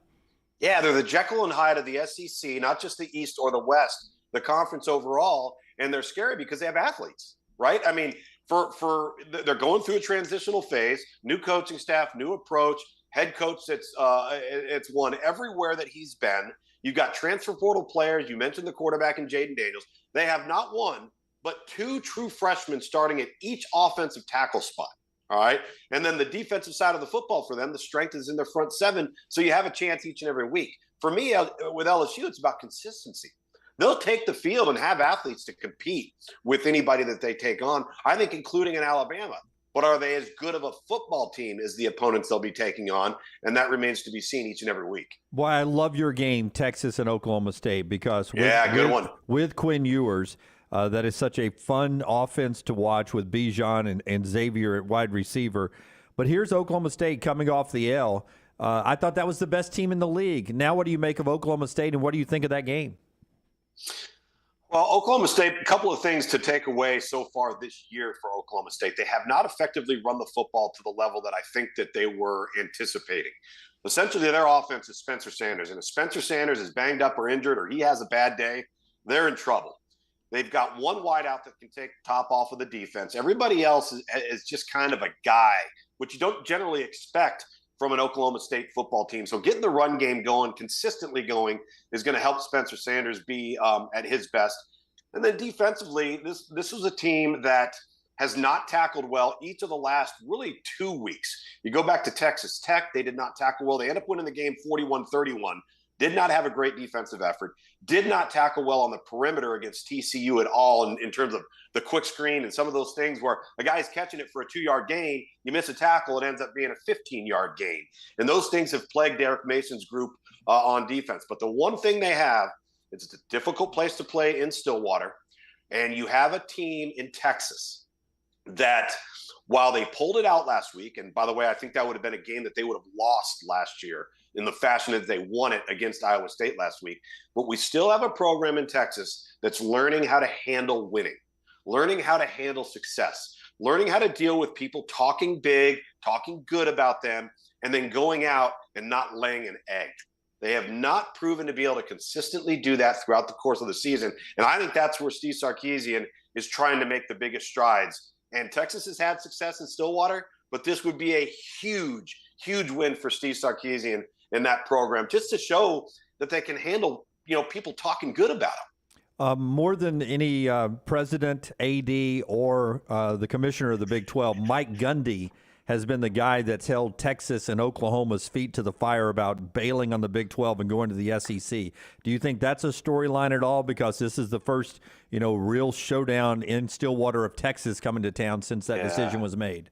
Yeah, they're the Jekyll and Hyde of the SEC, not just the East or the West, the conference overall, and they're scary because they have athletes, right? I mean, they're going through a transitional phase, new coaching staff, new approach, head coach it's won everywhere that he's been. You've got transfer portal players. You mentioned the quarterback in Jaden Daniels. They have not one, but 2 true freshmen starting at each offensive tackle spot. All right. And then the defensive side of the football for them, the strength is in their front 7. So you have a chance each and every week. For me, with LSU, it's about consistency. They'll take the field and have athletes to compete with anybody that they take on, I think, including in Alabama. But are they as good of a football team as the opponents they'll be taking on? And that remains to be seen each and every week. Boy, I love your game, Texas and Oklahoma State, because with Quinn Ewers, that is such a fun offense to watch with Bijan and Xavier at wide receiver. But here's Oklahoma State coming off the L. I thought that was the best team in the league. Now what do you make of Oklahoma State, and what do you think of that game? Well, Oklahoma State, a couple of things to take away so far this year for Oklahoma State. They have not effectively run the football to the level that I think that they were anticipating. Essentially, their offense is Spencer Sanders. And if Spencer Sanders is banged up or injured or he has a bad day, they're in trouble. They've got one wideout that can take the top off of the defense. Everybody else is just kind of a guy, which you don't generally expect from an Oklahoma State football team. So getting the run game going, consistently going, is going to help Spencer Sanders be at his best. And then defensively, this was a team that has not tackled well each of the last really 2 weeks. You go back to Texas Tech, they did not tackle well. They ended up winning the game 41-31. Did not have a great defensive effort. Did not tackle well on the perimeter against TCU at all in terms of the quick screen and some of those things where a guy's catching it for a 2-yard gain, you miss a tackle, it ends up being a 15-yard gain. And those things have plagued Derek Mason's group on defense. But the one thing they have, it's a difficult place to play in Stillwater, and you have a team in Texas that, while they pulled it out last week, and by the way, I think that would have been a game that they would have lost last year in the fashion that they won it against Iowa State last week. But we still have a program in Texas that's learning how to handle winning, learning how to handle success, learning how to deal with people talking big, talking good about them, and then going out and not laying an egg. They have not proven to be able to consistently do that throughout the course of the season. And I think that's where Steve Sarkisian is trying to make the biggest strides. And Texas has had success in Stillwater, but this would be a huge, huge win for Steve Sarkisian in that program, just to show that they can handle, people talking good about them. More than any president, AD, or the commissioner of the Big 12, Mike Gundy has been the guy that's held Texas and Oklahoma's feet to the fire about bailing on the Big 12 and going to the SEC. Do you think that's a storyline at all? Because this is the first, real showdown in Stillwater of Texas coming to town since that decision was made.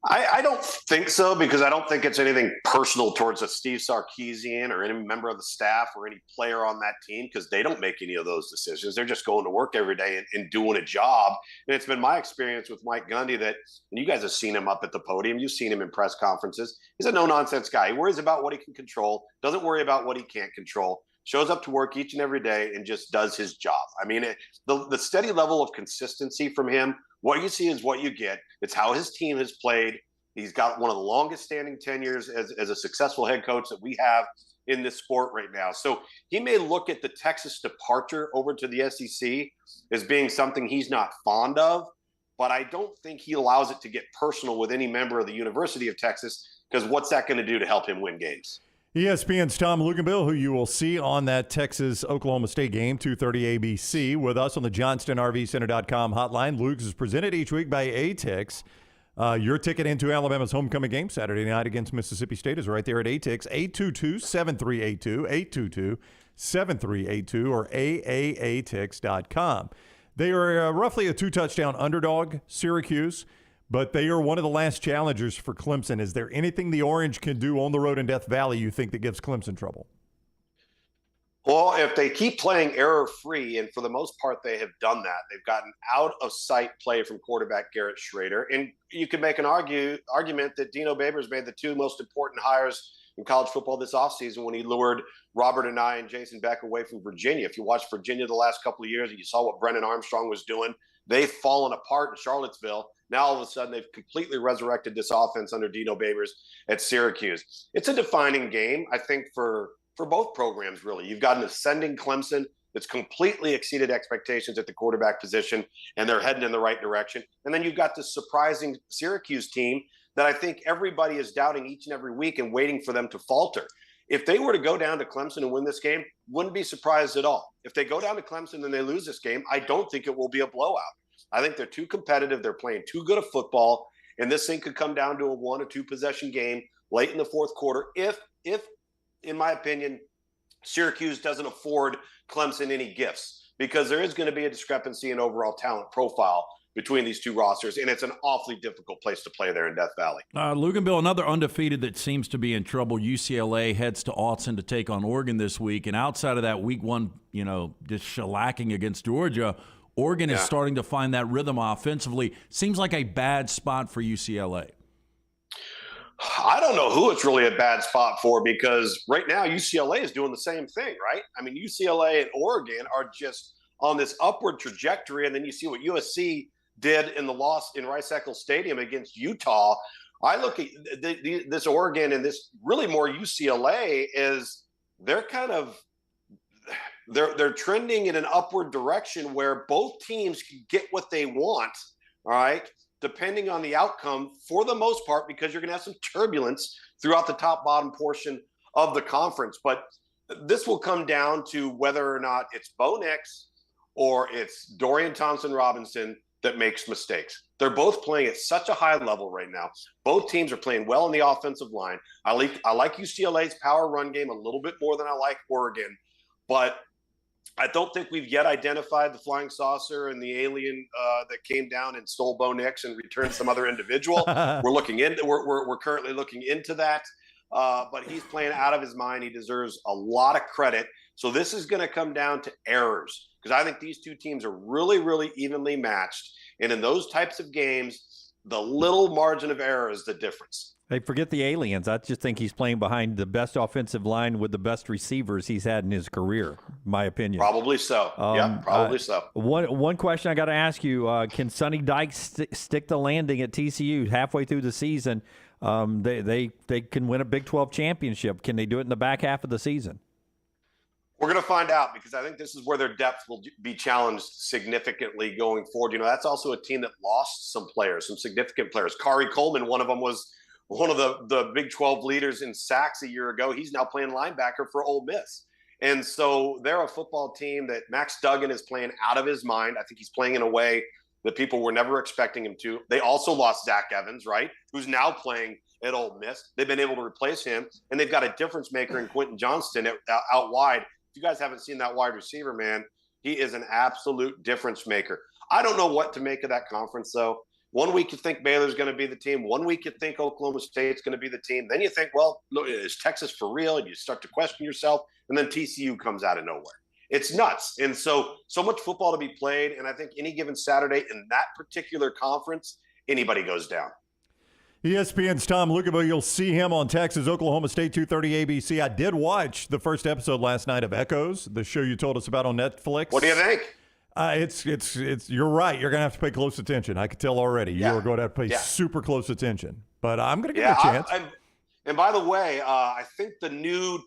I don't think so, because I don't think it's anything personal towards a Steve Sarkisian or any member of the staff or any player on that team, because they don't make any of those decisions. They're just going to work every day and doing a job. And it's been my experience with Mike Gundy that, and you guys have seen him up at the podium, you've seen him in press conferences, he's a no-nonsense guy. He worries about what he can control, doesn't worry about what he can't control, shows up to work each and every day and just does his job. I mean, the steady level of consistency from him, what you see is what you get. It's how his team has played. He's got one of the longest standing tenures as a successful head coach that we have in this sport right now. So he may look at the Texas departure over to the SEC as being something he's not fond of, but I don't think he allows it to get personal with any member of the University of Texas, because what's that going to do to help him win games? ESPN's Tom Luginbill, who you will see on that Texas-Oklahoma State game, 2:30 ABC, with us on the JohnstonRVCenter.com hotline. Lugs is presented each week by ATIX. Your ticket into Alabama's homecoming game Saturday night against Mississippi State is right there at ATIX, 822-7382, 822-7382, or AAATix.com. They are roughly a 2-touchdown underdog, Syracuse, but they are one of the last challengers for Clemson. Is there anything the Orange can do on the road in Death Valley you think that gives Clemson trouble? Well, if they keep playing error-free, and for the most part they have done that, they've gotten out-of-sight play from quarterback Garrett Schrader. And you could make an argument that Dino Babers made the two most important hires in college football this offseason when he lured Robert Anae and Jason Beck away from Virginia. If you watched Virginia the last couple of years and you saw what Brennan Armstrong was doing, they've fallen apart in Charlottesville. Now, all of a sudden, they've completely resurrected this offense under Dino Babers at Syracuse. It's a defining game, I think, for both programs, really. You've got an ascending Clemson that's completely exceeded expectations at the quarterback position, and they're heading in the right direction. And then you've got this surprising Syracuse team that I think everybody is doubting each and every week and waiting for them to falter. If they were to go down to Clemson and win this game, wouldn't be surprised at all. If they go down to Clemson and they lose this game, I don't think it will be a blowout. I think they're too competitive. They're playing too good a football, and this thing could come down to a 1 or 2 possession game late in the fourth quarter if in my opinion, Syracuse doesn't afford Clemson any gifts, because there is going to be a discrepancy in overall talent profile between these two rosters, and it's an awfully difficult place to play there in Death Valley. Luginbill, another undefeated that seems to be in trouble. UCLA heads to Austin to take on Oregon this week, and outside of that week one, just shellacking against Georgia, Oregon is starting to find that rhythm offensively. Seems like a bad spot for UCLA. I don't know who it's really a bad spot for, because right now UCLA is doing the same thing, right? I mean, UCLA and Oregon are just on this upward trajectory, and then you see what USC did in the loss in Rice-Eccles Stadium against Utah. I look at this Oregon and this really more UCLA is they're kind of they're trending in an upward direction where both teams can get what they want, all right, depending on the outcome for the most part, because you're going to have some turbulence throughout the top-bottom portion of the conference. But this will come down to whether or not it's Bo Nix or it's Dorian Thompson-Robinson that makes mistakes. They're both playing at such a high level right now. Both teams are playing well in the offensive line. I like UCLA's power run game a little bit more than I like Oregon, but I don't think we've yet identified the flying saucer and the alien that came down and stole Bo Nix and returned some other individual. We're currently looking into that, but he's playing out of his mind. He deserves a lot of credit. So this is going to come down to errors, because I think these two teams are really, really evenly matched. And in those types of games, the little margin of error is the difference. Hey, forget the aliens. I just think he's playing behind the best offensive line with the best receivers he's had in his career, my opinion. Probably so. Probably so. One question I got to ask you, can Sonny Dykes stick the landing at TCU halfway through the season? They can win a Big 12 championship. Can they do it in the back half of the season? We're going to find out, because I think this is where their depth will be challenged significantly going forward. You know, that's also a team that lost some players, some significant players. Kari Coleman, one of them, was one of the Big 12 leaders in sacks a year ago. He's now playing linebacker for Ole Miss. And so they're a football team that Max Duggan is playing out of his mind. I think he's playing in a way that people were never expecting him to. They also lost Zach Evans, right, who's now playing at Ole Miss. They've been able to replace him, and they've got a difference maker in Quentin Johnston out wide. If you guys haven't seen that wide receiver, man, he is an absolute difference maker. I don't know what to make of that conference, though. One week you think Baylor's going to be the team. One week you think Oklahoma State's going to be the team. Then you think, well, look, is Texas for real? And you start to question yourself. And then TCU comes out of nowhere. It's nuts. And so much football to be played. And I think any given Saturday in that particular conference, anybody goes down. ESPN's Tom Luginbill, you'll see him on Texas, Oklahoma State, 2:30 ABC. I did watch the first episode last night of Echoes, the show you told us about on Netflix. What do you think? It's. You're right. You're going to have to pay close attention. I can tell already. You are going to have to pay super close attention. But I'm going to give it a chance. And by the way, I think the new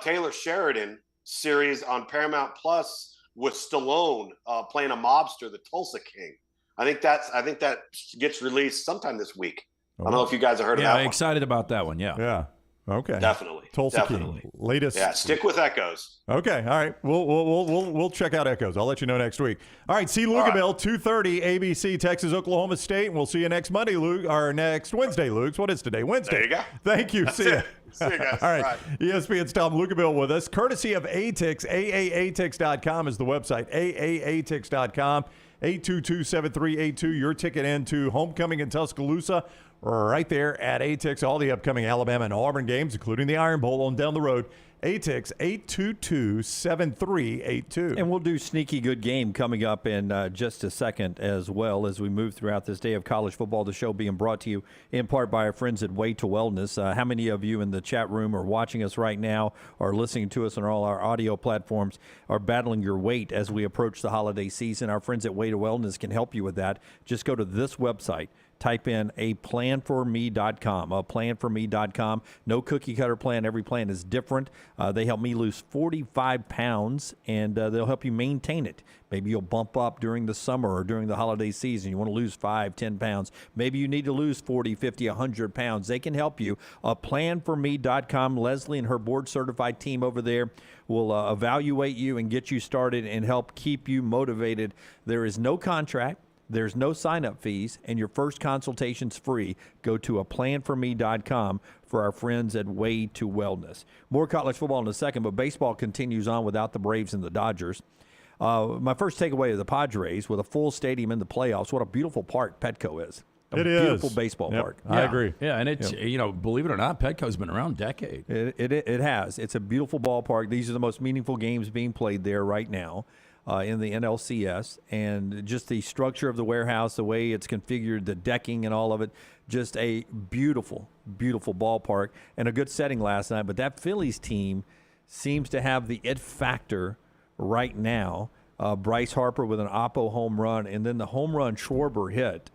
Taylor Sheridan series on Paramount Plus with Stallone playing a mobster, the Tulsa King. I think that gets released sometime this week. I don't know if you guys have heard of that one. Yeah, excited about that one, yeah. Okay. Definitely. Tulsa King. Latest. Yeah, stick with Echoes. Okay, all right. We'll check out Echoes. I'll let you know next week. All right, see Luginbill, 2:30 ABC, Texas, Oklahoma State, and we'll see you next Monday, Luke, or next Wednesday, Luke. What is today? Wednesday. There you go. Thank you. See you. See you guys. All right. ESPN's Tom Luginbill with us, courtesy of ATIX. AAATix.com is the website. AAATix.com. 822-7382. Your ticket into homecoming in Tuscaloosa, right there at ATIX. All the upcoming Alabama and Auburn games, including the Iron Bowl on down the road. ATIX 822-7382. And we'll do Sneaky Good Game coming up in just a second as well as we move throughout this day of college football. The show being brought to you in part by our friends at Way to Wellness. How many of you in the chat room are watching us right now or listening to us on all our audio platforms are battling your weight as we approach the holiday season? Our friends at Way to Wellness can help you with that. Just go to this website. Type in aplanforme.com, aplanforme.com. No cookie cutter plan. Every plan is different. They help me lose 45 pounds, and they'll help you maintain it. Maybe you'll bump up during the summer or during the holiday season. You want to lose 5, 10 pounds. Maybe you need to lose 40, 50, 100 pounds. They can help you. Planforme.com. Leslie and her board-certified team over there will evaluate you and get you started and help keep you motivated. There is no contract. There's no sign-up fees, and your first consultation's free. Go to aplanforme.com for our friends at Way to Wellness. More college football in a second, but baseball continues on without the Braves and the Dodgers. My first takeaway of the Padres with a full stadium in the playoffs. What a beautiful park Petco is. It beautiful is. Baseball park. I agree. Yeah, and it's, believe it or not, Petco's been around a decade. It has. It's a beautiful ballpark. These are the most meaningful games being played there right now. In the NLCS, and just the structure of the warehouse, the way it's configured, the decking and all of it, just a beautiful, beautiful ballpark and a good setting last night. But that Phillies team seems to have the it factor right now. Bryce Harper with an Oppo home run, and then the home run Schwarber hit.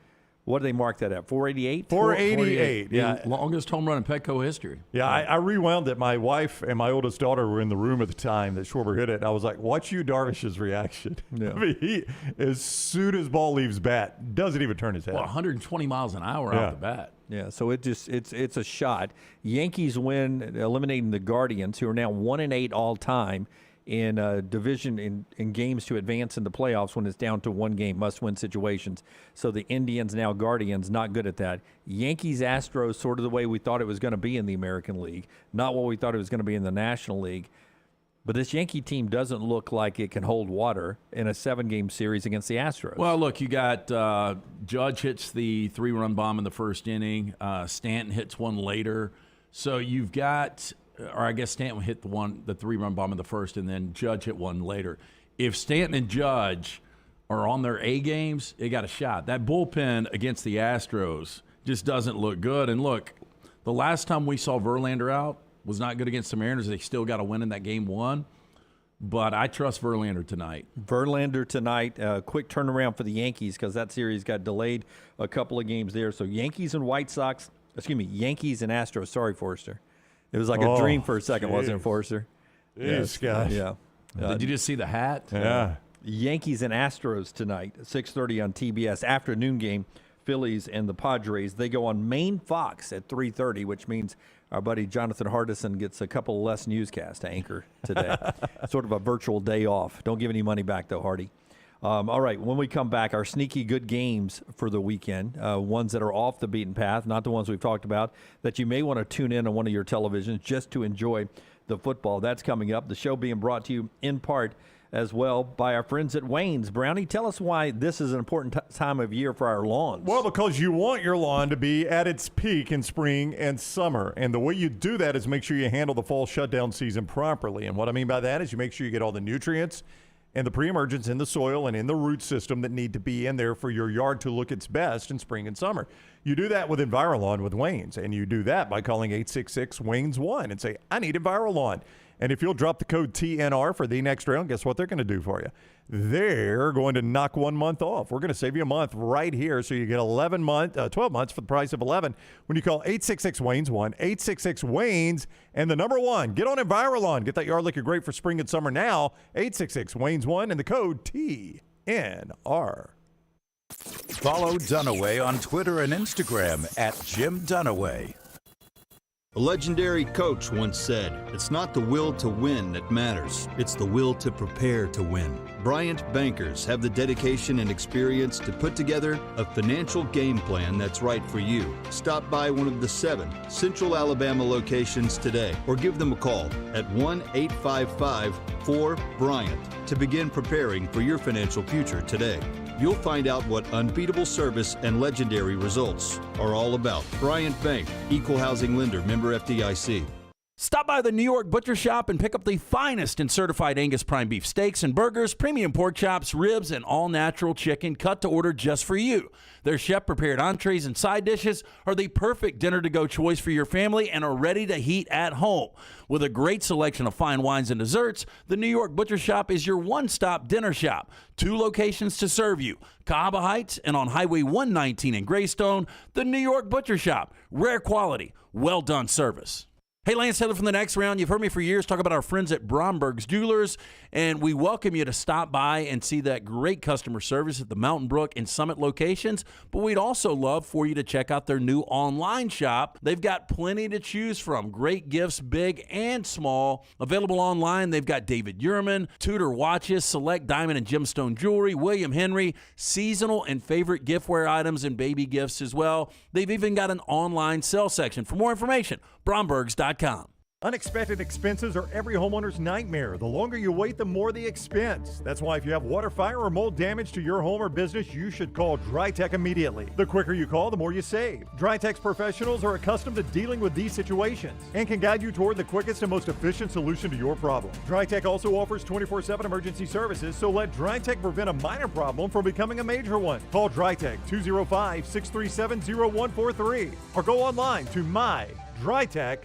What do they mark that at? 488? 488. Yeah. Longest home run in Petco history. Yeah, I rewound it. My wife and my oldest daughter were in the room at the time that Schwarber hit it. I was like, watch you, Darvish's reaction. Yeah. I mean, he, as soon as ball leaves bat, doesn't even turn his head. Well, 120 miles an hour out the bat. Yeah, so it's a shot. Yankees win, eliminating the Guardians, who are now 1-8 all time in division in games to advance in the playoffs when it's down to one game, must-win situations. So the Indians, now Guardians, not good at that. Yankees, Astros, sort of the way we thought it was going to be in the American League, not what we thought it was going to be in the National League. But this Yankee team doesn't look like it can hold water in a 7-game series against the Astros. Well, look, you got Judge hits the 3-run bomb in the first inning. Stanton hits one later. So you've got... or I guess Stanton hit the 3-run bomb in the first, and then Judge hit one later. If Stanton and Judge are on their A games, they got a shot. That bullpen against the Astros just doesn't look good. And look, the last time we saw Verlander out was not good against the Mariners. They still got a win in that game 1. But I trust Verlander tonight. Verlander tonight, quick turnaround for the Yankees because that series got delayed a couple of games there. So Yankees and Yankees and Astros. Sorry, Forrester. It was like a dream for a second, wasn't it, Forrester? Yes, gosh. Yeah. Did you just see the hat? Yeah. Yankees and Astros tonight, 6:30 on TBS. Afternoon game, Phillies and the Padres. They go on main Fox at 3:30, which means our buddy Jonathan Hardison gets a couple less newscasts to anchor today. Sort of a virtual day off. Don't give any money back, though, Hardy. All right, when we come back, our sneaky good games for the weekend, ones that are off the beaten path, not the ones we've talked about, that you may want to tune in on one of your televisions just to enjoy the football. That's coming up. The show being brought to you in part as well by our friends at Wayne's. Brownie, tell us why this is an important time of year for our lawns. Well, because you want your lawn to be at its peak in spring and summer. And the way you do that is make sure you handle the fall shutdown season properly. And what I mean by that is you make sure you get all the nutrients and the pre-emergence in the soil and in the root system that need to be in there for your yard to look its best in spring and summer. You do that with EnviroLawn with Wayne's, and you do that by calling 866-WAYNES-1 and say, I need EnviroLawn. And if you'll drop the code TNR for the next round, guess what they're going to do for you? They're going to knock 1 month off. We're going to save you a month right here, so you get 12 months for the price of 11 when you call 866-WAYNES-1, 866-WAYNES, and the number 1. Get on EnviroLawn. Get that yard looking great for spring and summer now. 866-WAYNES-1 and the code TNR. Follow Dunaway on Twitter and Instagram at Jim Dunaway. A legendary coach once said, it's not the will to win that matters, it's the will to prepare to win. Bryant bankers have the dedication and experience to put together a financial game plan that's right for you. Stop by one of the 7 Central Alabama locations today or give them a call at 1-855-4-BRYANT to begin preparing for your financial future today. You'll find out what unbeatable service and legendary results are all about. Bryant Bank, Equal Housing Lender, member FDIC. Stop by the New York Butcher Shop and pick up the finest in certified Angus prime beef steaks and burgers, premium pork chops, ribs, and all-natural chicken cut to order just for you. Their chef-prepared entrees and side dishes are the perfect dinner-to-go choice for your family and are ready to heat at home. With a great selection of fine wines and desserts, the New York Butcher Shop is your one-stop dinner shop. 2 locations to serve you, Cahaba Heights and on Highway 119 in Greystone, the New York Butcher Shop. Rare quality, well-done service. Hey, Lance Taylor from The Next Round. You've heard me for years talk about our friends at Bromberg's Jewelers, and we welcome you to stop by and see that great customer service at the Mountain Brook and Summit locations, but we'd also love for you to check out their new online shop. They've got plenty to choose from. Great gifts, big and small. Available online, they've got David Yurman, Tudor watches, select diamond and gemstone jewelry, William Henry, seasonal and favorite giftware items and baby gifts as well. They've even got an online sale section. For more information, Brombergs.com. Unexpected expenses are every homeowner's nightmare. The longer you wait, the more the expense. That's why if you have water, fire, or mold damage to your home or business, you should call DryTech immediately. The quicker you call, the more you save. DryTech's professionals are accustomed to dealing with these situations and can guide you toward the quickest and most efficient solution to your problem. DryTech also offers 24/7 emergency services, so let DryTech prevent a minor problem from becoming a major one. Call DryTech 205-637-0143 or go online to mydrytech.com.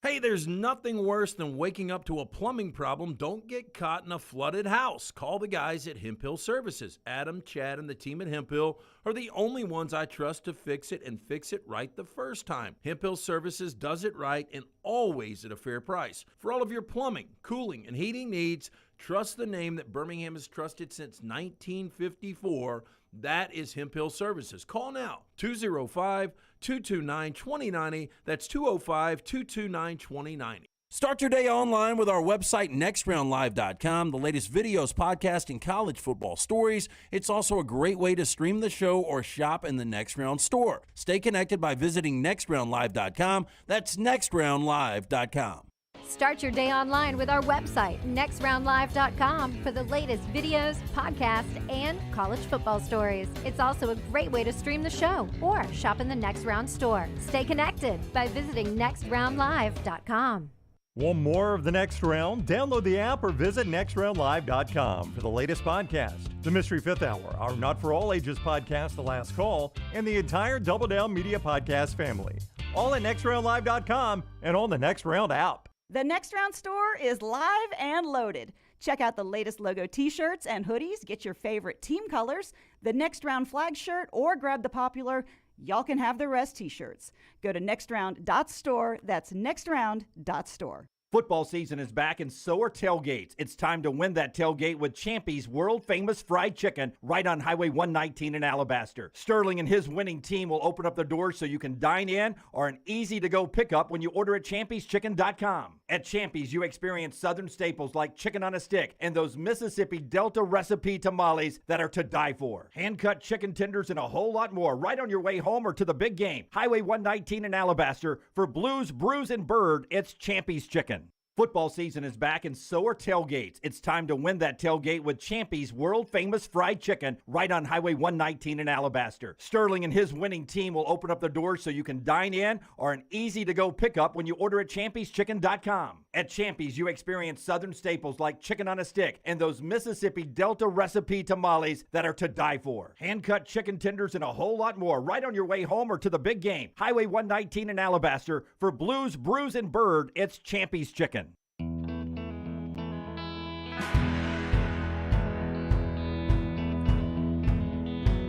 Hey, there's nothing worse than waking up to a plumbing problem. Don't get caught in a flooded house. Call the guys at Hemphill Services. Adam, Chad, and the team at Hemphill are the only ones I trust to fix it and fix it right the first time. Hemphill Services does it right and always at a fair price. For all of your plumbing, cooling, and heating needs, trust the name that Birmingham has trusted since 1954. That is Hemphill Services. Call now, 205-229-2090. That's 205-229-2090. Start your day online with our website, nextroundlive.com. The latest videos, podcasts, and college football stories. It's also a great way to stream the show or shop in the Next Round store. Stay connected by visiting nextroundlive.com. That's nextroundlive.com. Start your day online with our website, nextroundlive.com, for the latest videos, podcasts, and college football stories. It's also a great way to stream the show or shop in the Next Round store. Stay connected by visiting nextroundlive.com. Want more of the Next Round? Download the app or visit nextroundlive.com for the latest podcast, the Mystery Fifth Hour, our Not For All Ages podcast, The Last Call, and the entire Double Down Media podcast family. All at nextroundlive.com and on the Next Round app. The Next Round store is live and loaded. Check out the latest logo t-shirts and hoodies. Get your favorite team colors, the Next Round flag shirt, or grab the popular Y'all Can Have the Rest t-shirts. Go to nextround.store. That's nextround.store. Football season is back and so are tailgates. It's time to win that tailgate with Champy's world-famous fried chicken right on Highway 119 in Alabaster. Sterling and his winning team will open up the doors so you can dine in or an easy-to-go pickup when you order at champy'schicken.com. At Champy's, you experience southern staples like chicken on a stick and those Mississippi Delta recipe tamales that are to die for. Hand-cut chicken tenders and a whole lot more right on your way home or to the big game. Highway 119 in Alabaster. For Blues, Brews, and Bird, it's Champy's Chicken. Football season is back and so are tailgates. It's time to win that tailgate with Champy's world-famous fried chicken right on Highway 119 in Alabaster. Sterling and his winning team will open up the doors so you can dine in or an easy-to-go pickup when you order at champy'schicken.com. At Champy's, you experience southern staples like chicken on a stick and those Mississippi Delta recipe tamales that are to die for. Hand-cut chicken tenders and a whole lot more right on your way home or to the big game. Highway 119 in Alabaster. For Blues, Brews, and Bird, it's Champy's Chicken.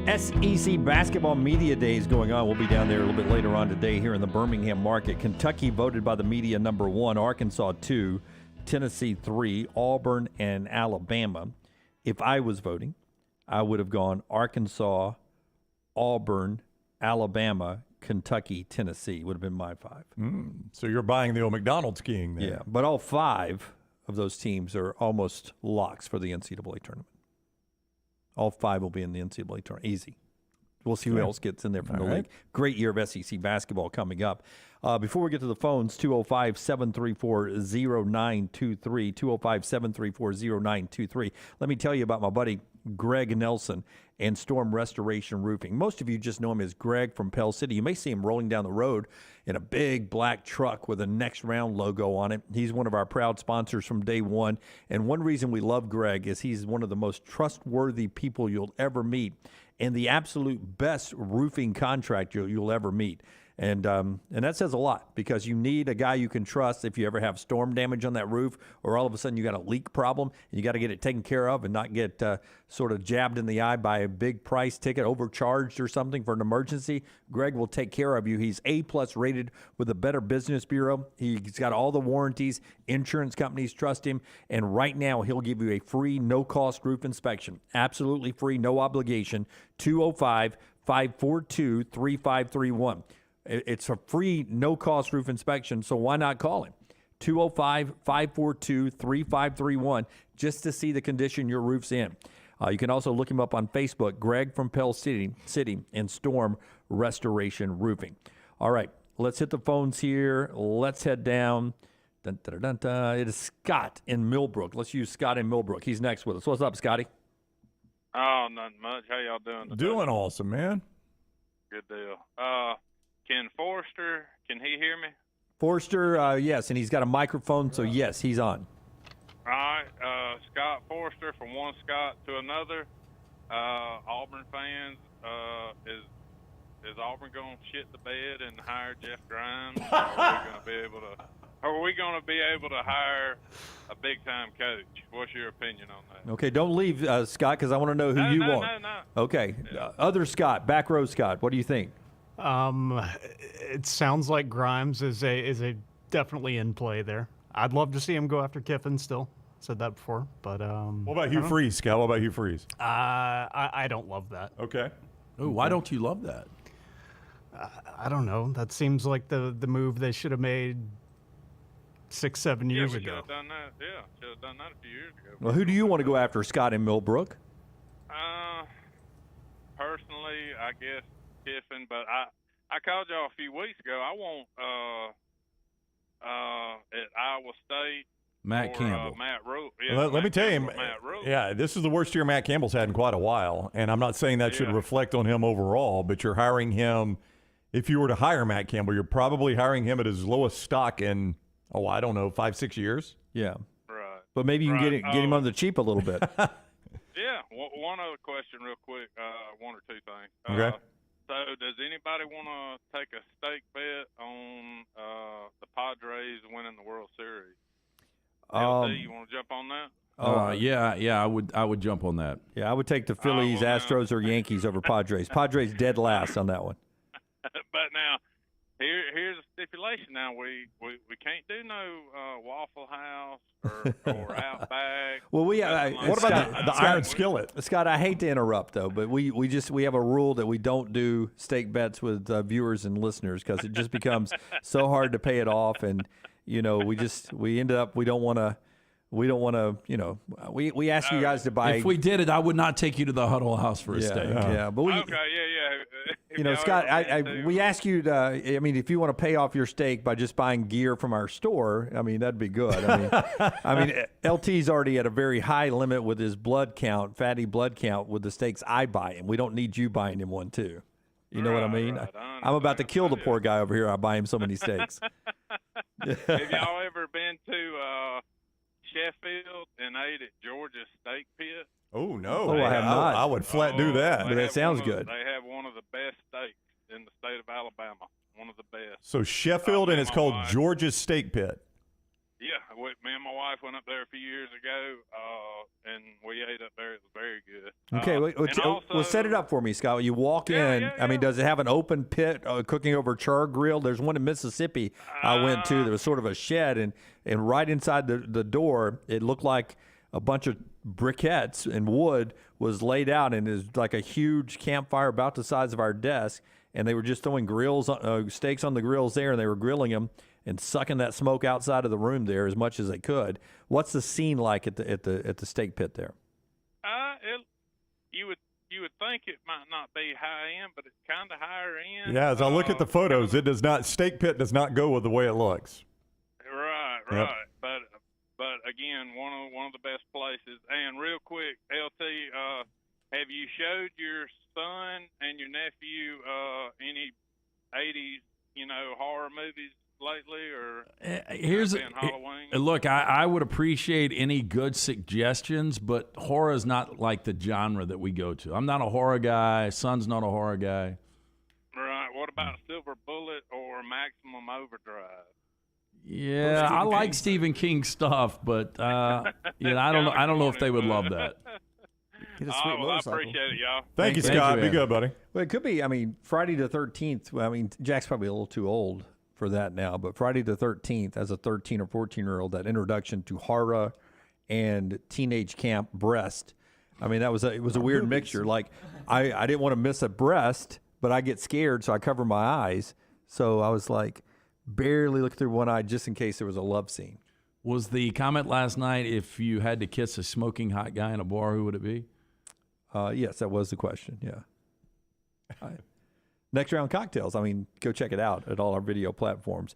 SEC Basketball Media Day is going on. We'll be down there a little bit later on today here in the Birmingham market. Kentucky voted by the media number 1, Arkansas 2, Tennessee 3, Auburn, and Alabama. If I was voting, I would have gone Arkansas, Auburn, Alabama, Kentucky, Tennessee would have been my 5. So you're buying the old McDonald's king there. Yeah, but all 5 of those teams are almost locks for the NCAA tournament. All 5 will be in the NCAA tournament. Easy. We'll see who else gets in there from the league. Great year of SEC basketball coming up. Before we get to the phones, 205-734-0923, 205-734-0923. Let me tell you about my buddy Greg Nelson and Storm Restoration Roofing. Most of you just know him as Greg from Pell City. You may see him rolling down the road in a big black truck with a Next Round logo on it. He's one of our proud sponsors from day one. And one reason we love Greg is he's one of the most trustworthy people you'll ever meet and the absolute best roofing contractor you'll ever meet. And that says a lot because you need a guy you can trust if you ever have storm damage on that roof or all of a sudden you got a leak problem and you got to get it taken care of and not get sort of jabbed in the eye by a big price ticket, overcharged or something for an emergency. Greg will take care of you. He's A+ rated with the Better Business Bureau. He's got all the warranties. Insurance companies trust him. And right now he'll give you a free no-cost roof inspection. Absolutely free, no obligation. 205-542-3531. It's a free, no-cost roof inspection, so why not call him? 205-542-3531 just to see the condition your roof's in. You can also look him up on Facebook, Greg from Pell City and Storm Restoration Roofing. All right, let's hit the phones here. Let's head down. Dun, dun, dun, dun. It is Scott in Millbrook. Let's use Scott in Millbrook. He's next with us. What's up, Scotty? Oh, nothing much. How y'all doing today? Doing awesome, man. Good deal. Can Forrester, can he hear me? Forrester, yes, and he's got a microphone, so yes, he's on. All right. Scott Forrester, from one Scott to another. Auburn fans, is Auburn going to shit the bed and hire Jeff Grimes? Are we going to be able to hire a big-time coach? What's your opinion on that? Okay, don't leave, Scott, because I want to know who you want. No. Okay, other Scott, back row Scott, what do you think? It sounds like Grimes is a definitely in play there. I'd love to see him go after Kiffin still. Said that before, but what about Hugh Freeze, Scott? What about Hugh Freeze? I don't love that. Okay. Ooh, why don't you love that? I don't know. That seems like the move they should have made 6-7 years ago. Should have done that. Yeah, should have done that a few years ago. Well, who do you want to go after, Scott in Millbrook? Personally, I guess Kiffin, but I called y'all a few weeks ago. I want at Iowa State. Matt Campbell. Matt Rule. Let me tell you, this is the worst year Matt Campbell's had in quite a while, and I'm not saying that should reflect on him overall, but you're hiring him. If you were to hire Matt Campbell, you're probably hiring him at his lowest stock in, I don't know, 5-6 years. Yeah. Right. But maybe you can get him on the cheap a little bit. Yeah. One other question real quick, one or two things. Okay. So does anybody want to take a stake bet on the Padres winning the World Series? LT, you want to jump on that? Yeah, I would jump on that. Yeah, I would take the Phillies, Astros, or Yankees over Padres. Padres dead last on that one. But now, here's a stipulation. Now we can't do no Waffle House or Outback. Well, what about the iron skillet? Scott, I hate to interrupt though, but we have a rule that we don't do stake bets with viewers and listeners because it just becomes so hard to pay it off, and we end up we don't want to. We we ask you guys to buy. If we did it, I would not take you to the Huddle House for a steak. Yeah, but Scott, we ask you to. I mean, if you want to pay off your steak by just buying gear from our store, I mean that'd be good. I mean, LT's already at a very high limit with his blood count, fatty blood count, with the steaks I buy him. We don't need you buying him one too. You know what I mean? Right. I'm about to kill the poor guy over here. I buy him so many steaks. Have y'all ever been to Sheffield and ate at Georgia's Steak Pit? Oh, no. I have not. I would flat do that. But that sounds good. They have one of the best steaks in the state of Alabama. One of the best. So Sheffield, and it's called Georgia's Steak Pit. Yeah, me and my wife went up there a few years ago, and we ate up there. It was very good. Okay, well, set it up for me, Scott. You walk in. Yeah. I mean, does it have an open pit cooking over char grill? There's one in Mississippi I went to. There was sort of a shed, and right inside the door, it looked like a bunch of briquettes and wood was laid out, and it was like a huge campfire about the size of our desk, and they were just throwing steaks on the grills there, and they were grilling them and sucking that smoke outside of the room there as much as they could. What's the scene like at the steak pit there? You would think it might not be high end, but it's kind of higher end. Yeah, as I look at the photos, it does not. Steak pit does not go with the way it looks. Right. Yep. But again, one of the best places. And real quick, LT, have you showed your son and your nephew any 80s, horror movies lately, or look, I would appreciate any good suggestions, but horror is not like the genre that we go to. I'm not a horror guy. Son's not a horror guy. Right. What about Silver Bullet or Maximum Overdrive? Yeah, I like Stephen King stuff, but I don't know if they would love that. I appreciate it, y'all. Thank you, Scott. Be good, buddy. Well, it could be. I mean, Friday the 13th. Well, I mean, Jack's probably a little too old for that now, but Friday the 13th, as a 13 or 14-year-old, that introduction to horror and teenage camp breast. I mean, it was a weird mixture. Like, I didn't want to miss a breast, but I get scared, so I cover my eyes. So I was like, barely look through one eye just in case there was a love scene. Was the comment last night, if you had to kiss a smoking hot guy in a bar, who would it be? Yes, that was the question. Yeah. Next Round Cocktails. I mean, go check it out at all our video platforms.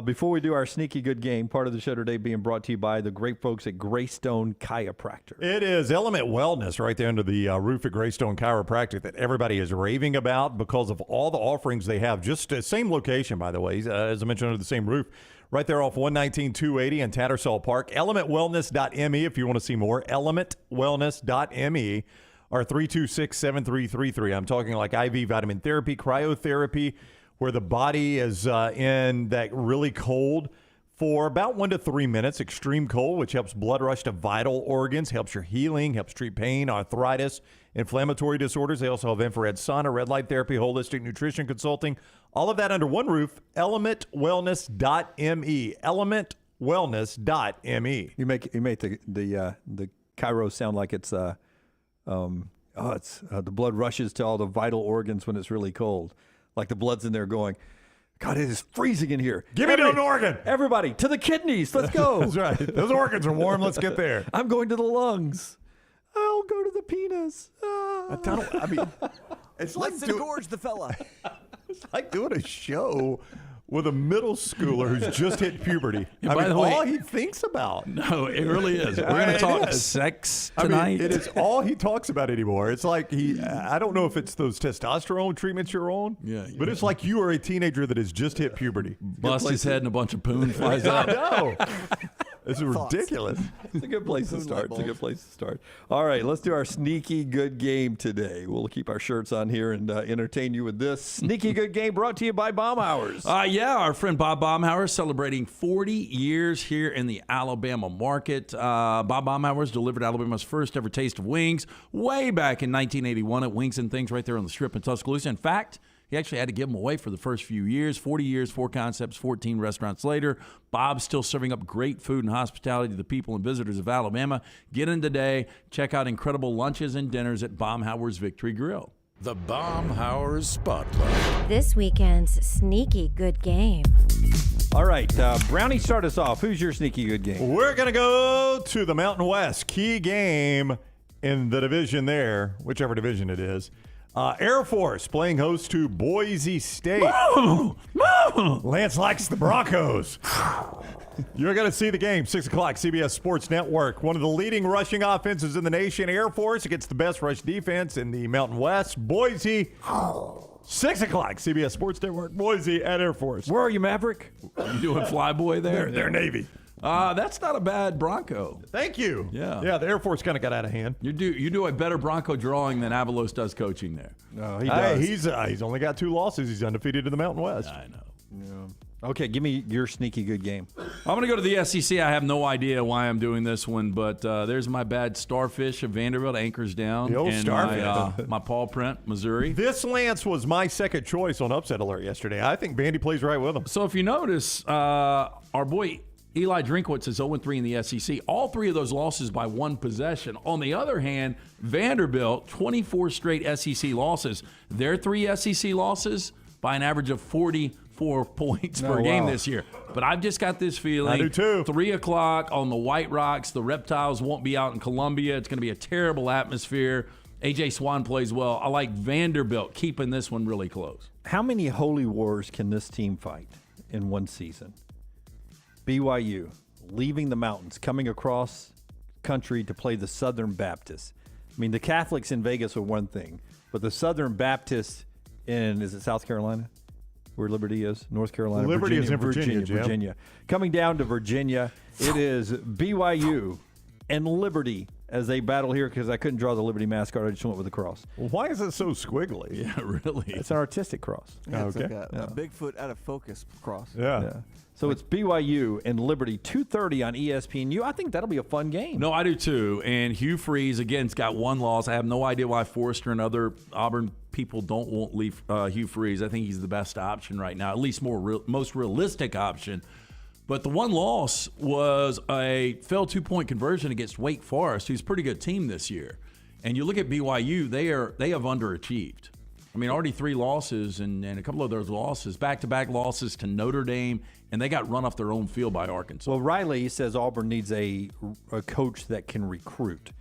Before we do our sneaky good game, part of the show today being brought to you by the great folks at Greystone Chiropractor. It is Element Wellness right there under the roof at Greystone Chiropractic that everybody is raving about because of all the offerings they have. Just same location, by the way, as I mentioned, under the same roof. Right there off 119-280 in Tattersall Park. ElementWellness.me if you want to see more. ElementWellness.me or 326-7333. I'm talking like IV vitamin therapy, cryotherapy, where the body is in that really cold for about 1 to 3 minutes, extreme cold, which helps blood rush to vital organs, helps your healing, helps treat pain, arthritis, inflammatory disorders. They also have infrared sauna, red light therapy, holistic nutrition consulting, all of that under one roof. ElementWellness.me. ElementWellness.me. You make the chiro sound like it's the blood rushes to all the vital organs when it's really cold. Like the blood's in there going, God, it is freezing in here. Give me an organ. Everybody, to the kidneys. Let's go. That's right. Those organs are warm. Let's get there. I'm going to the lungs. I'll go to the penis. It's Let's engorge the fella. It's like doing a show with a middle schooler who's just hit puberty. Yeah, by the way, all he thinks about. No, it really is. We're going to talk sex tonight. It is all he talks about anymore. It's like I don't know if it's those testosterone treatments you're on, but it's like you are a teenager that has just hit puberty. Bust his head and a bunch of poon flies out. I know. It's ridiculous. It's a good place to start. All right, let's do our sneaky good game today. We'll keep our shirts on here and entertain you with this sneaky good game brought to you by Baumhauer's. Our friend Bob Baumhauer celebrating 40 years here in the Alabama market. Bob Baumhauer's delivered Alabama's first ever taste of wings way back in 1981 at Wings and Things right there on the Strip in Tuscaloosa. In fact, he actually had to give them away for the first few years. 40 years, 4 concepts, 14 restaurants later. Bob's still serving up great food and hospitality to the people and visitors of Alabama. Get in today. Check out incredible lunches and dinners at Baumhauer's Victory Grill. The Baumhauer's Spotlight. This weekend's sneaky good game. All right, Brownie, start us off. Who's your sneaky good game? We're going to go to the Mountain West. Key game in the division there, whichever division it is. Air Force playing host to Boise State. Lance likes the Broncos. You're going to see the game, 6 o'clock, CBS Sports Network. One of the leading rushing offenses in the nation, Air Force, against the best rush defense in the Mountain West. Boise, 6 o'clock, CBS Sports Network. Boise at Air Force. Where are you, Maverick? You doing Flyboy there? They're Navy. That's not a bad Bronco. Thank you. Yeah, the Air Force kind of got out of hand. You do a better Bronco drawing than Avalos does coaching there. No, he does. He's only got 2 losses. He's undefeated in the Mountain West. I know. Yeah. Okay, give me your sneaky good game. I'm going to go to the SEC. I have no idea why I'm doing this one, but there's my bad Starfish of Vanderbilt, anchors down. The old Starfish. My Paul Prent, Missouri. This Lance was my second choice on Upset Alert yesterday. I think Vandy plays right with him. So if you notice, our boy Eli Drinkwitz is 0-3 in the SEC. All 3 of those losses by 1 possession. On the other hand, Vanderbilt, 24 straight SEC losses. Their 3 SEC losses by an average of 44 points per game this year. But I've just got this feeling. I do too. 3 o'clock on the White Rocks. The Reptiles won't be out in Columbia. It's going to be a terrible atmosphere. A.J. Swan plays well. I like Vanderbilt keeping this one really close. How many holy wars can this team fight in one season? BYU, leaving the mountains, coming across country to play the Southern Baptists. I mean, the Catholics in Vegas are one thing, but the Southern Baptists in, is it South Carolina? Where Liberty is? North Carolina? Liberty is in Virginia, Jim. Virginia. Coming down to Virginia, it is BYU and Liberty as they battle here, because I couldn't draw the Liberty mascot. I just went with the cross. Well, why is it so squiggly? Yeah, really. It's an artistic cross. Yeah, it's like a Bigfoot out of focus cross. Yeah. So it's BYU and Liberty, 2:30 on ESPNU. I think that'll be a fun game. No, I do too. And Hugh Freeze, again, has got 1 loss. I have no idea why Forrester and other Auburn people won't leave Hugh Freeze. I think he's the best option right now, at least most realistic option. But the 1 loss was a failed 2-point conversion against Wake Forest, who's a pretty good team this year. And you look at BYU, they have underachieved. I mean, already 3 losses, and a couple of those losses, back-to-back losses to Notre Dame, and they got run off their own field by Arkansas. Well, Riley says Auburn needs a coach that can recruit.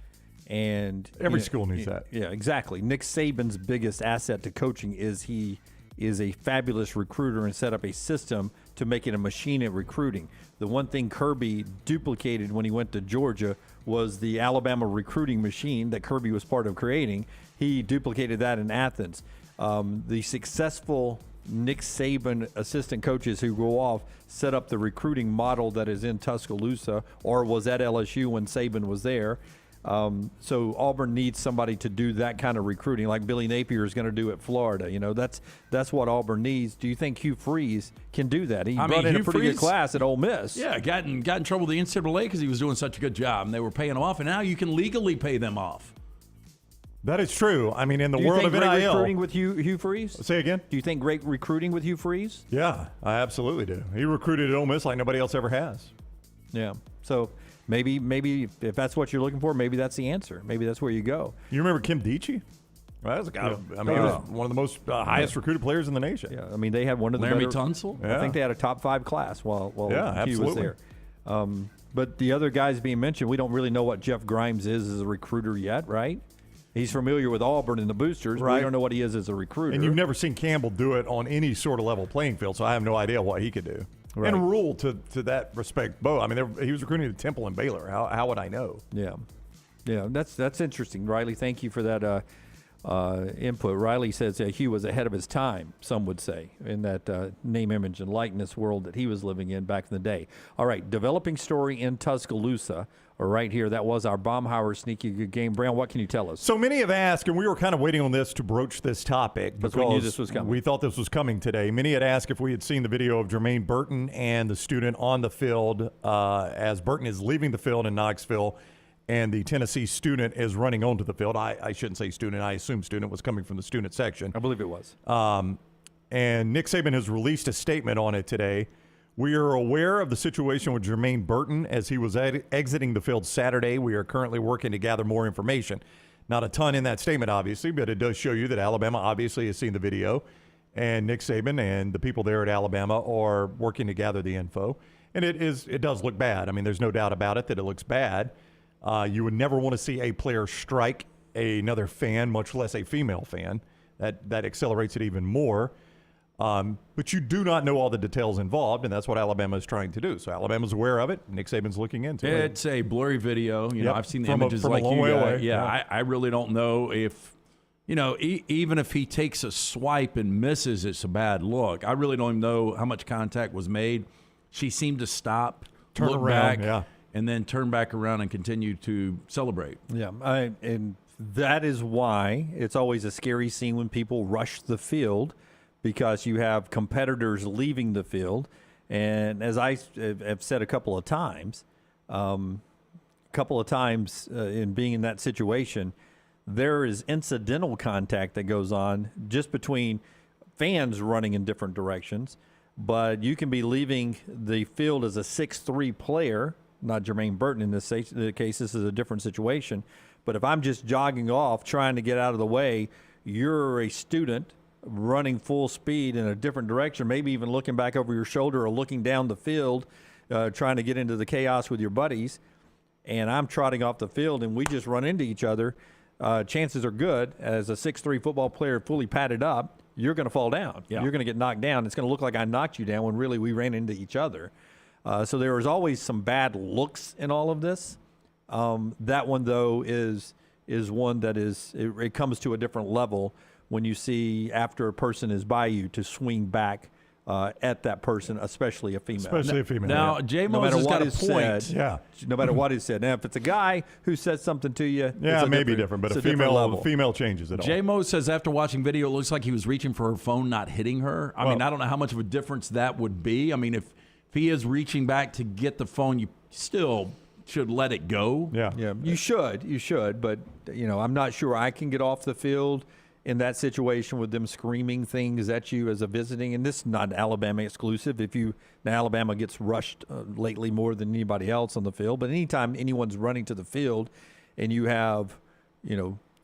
And every school needs that. Yeah, exactly. Nick Saban's biggest asset to coaching is he is a fabulous recruiter and set up a system to make it a machine at recruiting. The one thing Kirby duplicated when he went to Georgia was the Alabama recruiting machine that Kirby was part of creating. He duplicated that in Athens. The successful Nick Saban assistant coaches who go off set up the recruiting model that is in Tuscaloosa or was at LSU when Saban was there. So Auburn needs somebody to do that kind of recruiting, like Billy Napier is going to do at Florida. That's what Auburn needs. Do you think Hugh Freeze can do that? He brought in a pretty good class at Ole Miss. Yeah, got in trouble with the NCAA because he was doing such a good job, and they were paying him off, and now you can legally pay them off. That is true. I mean, in the Do you world think of great NIL. recruiting with Hugh Freeze? Say again? Do you think great recruiting with Hugh Freeze? Yeah, I absolutely do. He recruited at Ole Miss like nobody else ever has. Yeah. So maybe if that's what you're looking for, maybe that's the answer. Maybe that's where you go. You remember Kim Dichie? Right, that's a guy. I mean, he was one of the most highest recruited players in the nation. Yeah, I mean, they had one of the Laramie better, Tunsil? I think they had a top 5 class while Hugh was there. But the other guys being mentioned, we don't really know what Jeff Grimes is as a recruiter yet, right? He's familiar with Auburn and the boosters, but we don't know what he is as a recruiter. And you've never seen Campbell do it on any sort of level playing field, so I have no idea what he could do. Right. And Rule, to that respect, Bo. I mean, he was recruiting at Temple and Baylor. How would I know? Yeah, that's interesting, Riley. Thank you for that input. Riley says Hugh was ahead of his time, some would say, in that name, image, and likeness world that he was living in back in the day. All right, developing story in Tuscaloosa. Right here, that was our Baumhauer sneaky good game. Brown, what can you tell us? So many have asked, and we were kind of waiting on this to broach this topic because we knew this was coming. We thought this was coming today. Many had asked if we had seen the video of Jermaine Burton and the student on the field as Burton is leaving the field in Knoxville, and the Tennessee student is running onto the field. I shouldn't say student. I assume student was coming from the student section. I believe it was. And Nick Saban has released a statement on it today. We are aware of the situation with Jermaine Burton as he was exiting the field Saturday. We are currently working to gather more information. Not a ton in that statement, obviously, but it does show you that Alabama obviously has seen the video, and Nick Saban and the people there at Alabama are working to gather the info. And it does look bad. I mean, there's no doubt about it that it looks bad. You would never want to see a player strike another fan, much less a female fan. That accelerates it even more. But you do not know all the details involved, and that's what Alabama is trying to do. So Alabama's aware of it. Nick Saban's looking into it. It's a blurry video. You know, I've seen the from images from like a long you way guys. away. Yeah, I really don't know if, even if he takes a swipe and misses, it's a bad look. I really don't even know how much contact was made. She seemed to stop, Turn look around, back, and then turn back around and continue to celebrate. Yeah, and that is why it's always a scary scene when people rush the field, because you have competitors leaving the field. And as I have said a couple of times in being in that situation, there is incidental contact that goes on just between fans running in different directions. But you can be leaving the field as a 6'3" player, not Jermaine Burton in this case. This is a different situation. But if I'm just jogging off trying to get out of the way, you're a student running full speed in a different direction, maybe even looking back over your shoulder or looking down the field, trying to get into the chaos with your buddies, and I'm trotting off the field and we just run into each other, chances are good, as a 6'3" football player fully padded up, you're going to fall down. Yeah. You're going to get knocked down. It's going to look like I knocked you down when really we ran into each other. So there is always some bad looks in all of this. That one, though, is one that it comes to a different level when you see after a person is by you to swing back at that person, especially a female. Especially a female. Now, J-Mo's has got a point. Said, no matter what is said. Now, if it's a guy who says something to you, it may be different, but a female changes it all. J-Mo says after watching video, it looks like he was reaching for her phone, not hitting her. I mean, I don't know how much of a difference that would be. I mean, if he is reaching back to get the phone, you still should let it go. Yeah, you should, but I'm not sure I can get off the field in that situation with them screaming things at you as a visiting, and this is not Alabama exclusive. Alabama gets rushed lately more than anybody else on the field, but anytime anyone's running to the field and you have,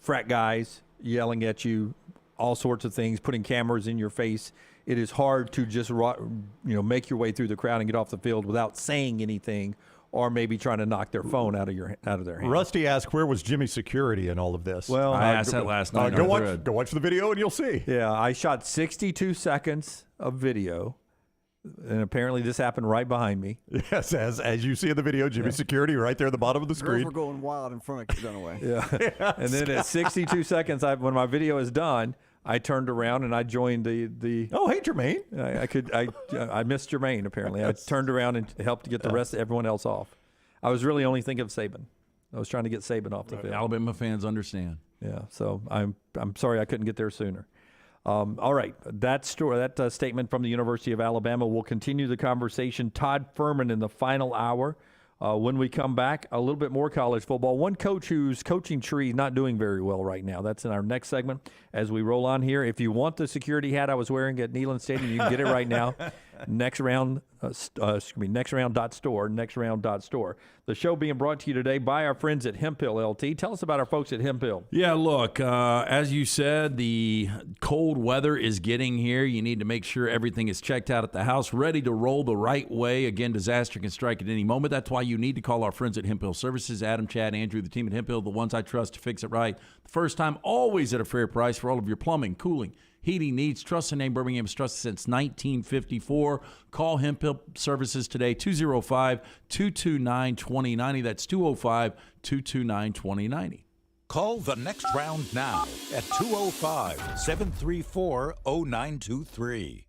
frat guys yelling at you, all sorts of things, putting cameras in your face, it is hard to just, make your way through the crowd and get off the field without saying anything or maybe trying to knock their phone out of their hand. Rusty asked, where was Jimmy's security in all of this? Well, I asked that last night. Go watch the video and you'll see. Yeah, I shot 62 seconds of video, and apparently this happened right behind me. Yes, as you see in the video, Jimmy's security right there at the bottom of the screen. Girls were going wild in front of Dunaway. Yeah. And then at 62 seconds, when my video is done, I turned around and I joined the Oh, hey, Jermaine. I missed Jermaine, apparently. I turned around and helped to get the rest of everyone else off. I was really only thinking of Saban. I was trying to get Saban off the field. Alabama fans understand. Yeah, so I'm sorry I couldn't get there sooner. All right, that statement from the University of Alabama will continue the conversation. Todd Fuhrman in the final hour. When we come back, a little bit more college football. One coach whose coaching tree is not doing very well right now. That's in our next segment as we roll on here. If you want the security hat I was wearing at Neyland Stadium, you can get it right now. nextround.store. The show being brought to you today by our friends at Hemphill, LT. Tell us about our folks at Hemphill. Yeah, look, as you said, the cold weather is getting here. You need to make sure everything is checked out at the house, ready to roll the right way. Again, disaster can strike at any moment. That's why you need to call our friends at Hemphill Services. Adam, Chad, Andrew, the team at Hemphill, the ones I trust to fix it right. The first time, always at a fair price for all of your plumbing, cooling, heating needs. Trust the name Birmingham has trusted since 1954. Call Hemphill Services today, 205-229-2090. That's 205-229-2090. Call the next round now at 205-734-0923.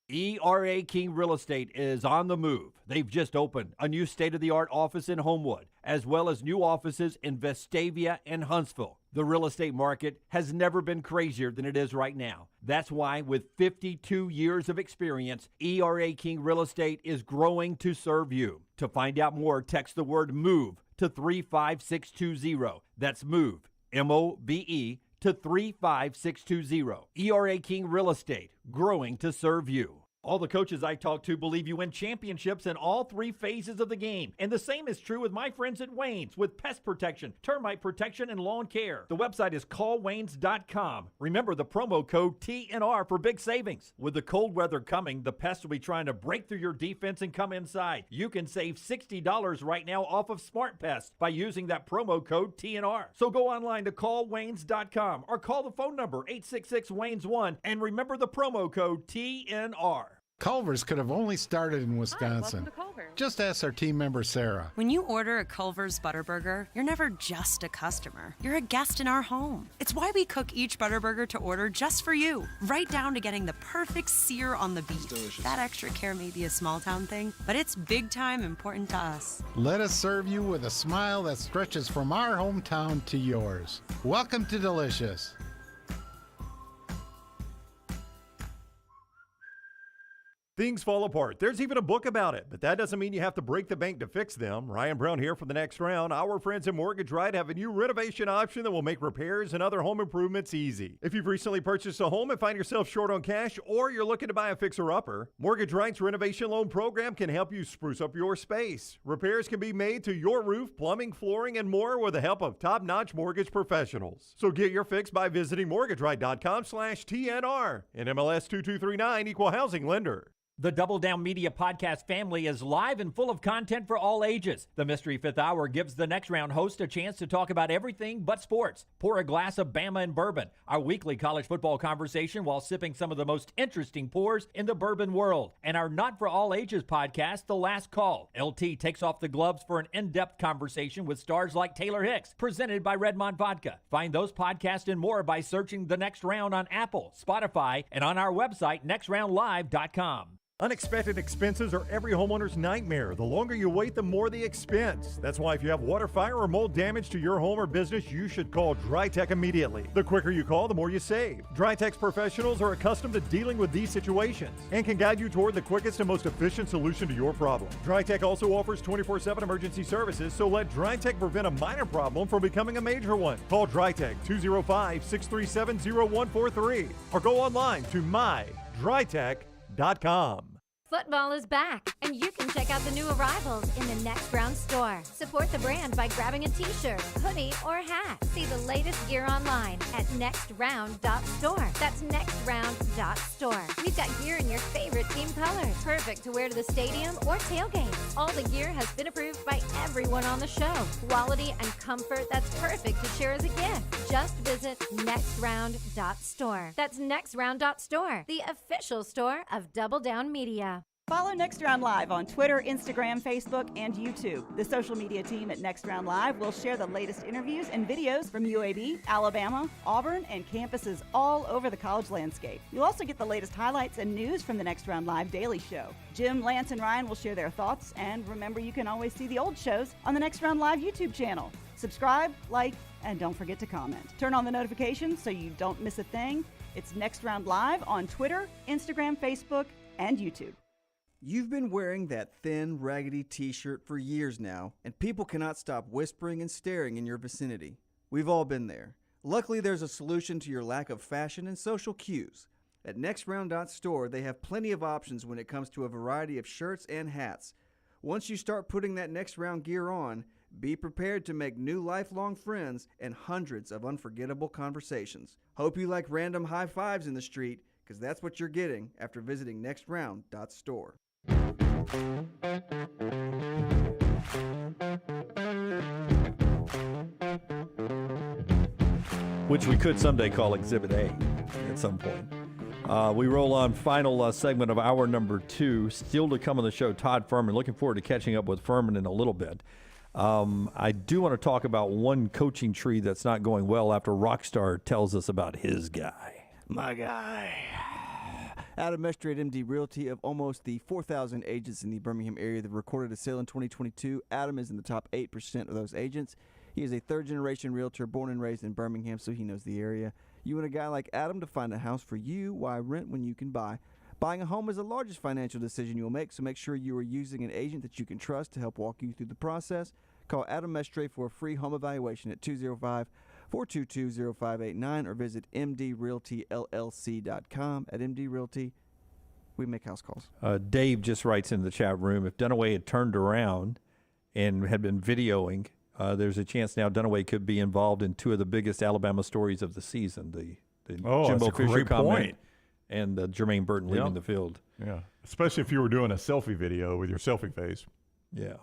ERA King Real Estate is on the move. They've just opened a new state-of-the-art office in Homewood, as well as new offices in Vestavia and Huntsville. The real estate market has never been crazier than it is right now. That's why, with 52 years of experience, ERA King Real Estate is growing to serve you. To find out more, text the word MOVE to 35620. That's MOVE, M-O-V-E, to 35620. ERA King Real Estate, growing to serve you. All the coaches I talk to believe you win championships in all three phases of the game. And the same is true with my friends at Wayne's with pest protection, termite protection, and lawn care. The website is callwaynes.com. Remember the promo code TNR for big savings. With the cold weather coming, the pests will be trying to break through your defense and come inside. You can save $60 right now off of Smart Pest by using that promo code TNR. So go online to callwaynes.com or call the phone number 866-WAYNES1 and remember the promo code TNR. Culver's could have only started in Wisconsin. Hi, welcome to Culver's. Just ask our team member, Sarah. When you order a Culver's Butterburger, you're never just a customer. You're a guest in our home. It's why we cook each Butterburger to order just for you, right down to getting the perfect sear on the beef. That extra care may be a small town thing, but it's big time important to us. Let us serve you with a smile that stretches from our hometown to yours. Welcome to Delicious. Things fall apart. There's even a book about it, but that doesn't mean you have to break the bank to fix them. Ryan Brown here for the next round. Our friends at Mortgage Right have a new renovation option that will make repairs and other home improvements easy. If you've recently purchased a home and find yourself short on cash, or you're looking to buy a fixer-upper, Mortgage Right's renovation loan program can help you spruce up your space. Repairs can be made to your roof, plumbing, flooring, and more with the help of top-notch mortgage professionals. So get your fix by visiting mortgageright.com/TNR. And MLS 2239, Equal Housing Lender. The Double Down Media podcast family is live and full of content for all ages. The Mystery Fifth Hour gives the next round host a chance to talk about everything but sports. Pour a glass of Bama and bourbon, our weekly college football conversation while sipping some of the most interesting pours in the bourbon world. And our Not For All Ages podcast, The Last Call. LT takes off the gloves for an in-depth conversation with stars like Taylor Hicks, presented by Redmond Vodka. Find those podcasts and more by searching The Next Round on Apple, Spotify, and on our website, nextroundlive.com. Unexpected expenses are every homeowner's nightmare. The longer you wait, the more the expense. That's why if you have water, fire, or mold damage to your home or business, you should call DryTech immediately. The quicker you call, the more you save. DryTech's professionals are accustomed to dealing with these situations and can guide you toward the quickest and most efficient solution to your problem. DryTech also offers 24/7 emergency services, so let DryTech prevent a minor problem from becoming a major one. Call DryTech 205-637-0143 or go online to mydrytech.com. Football is back, and you can check out the new arrivals in the Next Round store. Support the brand by grabbing a t-shirt, hoodie, or hat. See the latest gear online at nextround.store. That's nextround.store. We've got gear in your favorite team colors, perfect to wear to the stadium or tailgate. All the gear has been approved by everyone on the show. Quality and comfort that's perfect to share as a gift. Just visit nextround.store. That's nextround.store, the official store of Double Down Media. Follow Next Round Live on Twitter, Instagram, Facebook, and YouTube. The social media team at Next Round Live will share the latest interviews and videos from UAB, Alabama, Auburn, and campuses all over the college landscape. You'll also get the latest highlights and news from the Next Round Live Daily Show. Jim, Lance, and Ryan will share their thoughts, and remember, you can always see the old shows on the Next Round Live YouTube channel. Subscribe, like, and don't forget to comment. Turn on the notifications so you don't miss a thing. It's Next Round Live on Twitter, Instagram, Facebook, and YouTube. You've been wearing that thin, raggedy t-shirt for years now, and people cannot stop whispering and staring in your vicinity. We've all been there. Luckily, there's a solution to your lack of fashion and social cues. At nextround.store, they have plenty of options when it comes to a variety of shirts and hats. Once you start putting that Next Round gear on, be prepared to make new lifelong friends and hundreds of unforgettable conversations. Hope you like random high fives in the street, because that's what you're getting after visiting nextround.store. Which we could someday call Exhibit A at some point. We roll on final segment of hour number 2. Still to come on the show, Todd Fuhrman. Looking forward to catching up with Fuhrman in a little bit. I do want to talk about one coaching tree that's not going well after Rockstar tells us about his guy. My guy. Adam Mestre at MD Realty. Of almost the 4,000 agents in the Birmingham area that recorded a sale in 2022, Adam is in the top 8% of those agents. He is a third-generation realtor born and raised in Birmingham, so he knows the area. You and a guy like Adam to find a house for you, why rent when you can buy? Buying a home is the largest financial decision you'll make, so make sure you are using an agent that you can trust to help walk you through the process. Call Adam Mestre for a free home evaluation at 205-422-0589 or visit mdrealtyllc.com. At MD Realty, we make house calls. Dave just writes in the chat room, if Dunaway had turned around and had been videoing, there's a chance now Dunaway could be involved in 2 of the biggest Alabama stories of the season, the Jimbo Fisher comment and Jermaine Burton leaving the field. Yeah, especially if you were doing a selfie video with your selfie face. Yeah.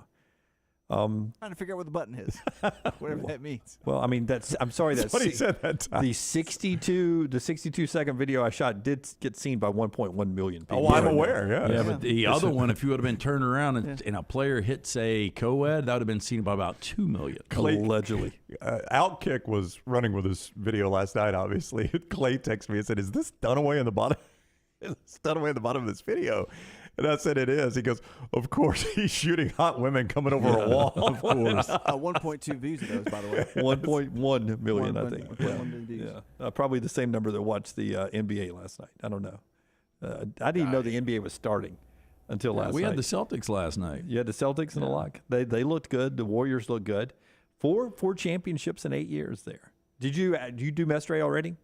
Trying to figure out what the button is, whatever that means. Well, I mean, I'm sorry. That's what he said that time. The 62-second video I shot did get seen by 1.1 million people. Oh, I'm aware, Yeah, but the other one, if you would have been turned around and a player hits a co-ed, that would have been seen by about 2 million. Allegedly. Outkick was running with this video last night, obviously. Clay texted me and said, is this Dunaway in the bottom? Is this Dunaway in the bottom of this video? And I said, it is. He goes, of course, he's shooting hot women coming over a wall. Of course. 1.2 views of those, by the way. 1.1 million, I think. 1.1 views. Yeah. Probably the same number that watched the NBA last night. I don't know. I didn't even know the NBA was starting until last night. We had the Celtics last night. You had the Celtics and the Lock. They looked good. The Warriors looked good. Four championships in 8 years there. Did you do Mestre already?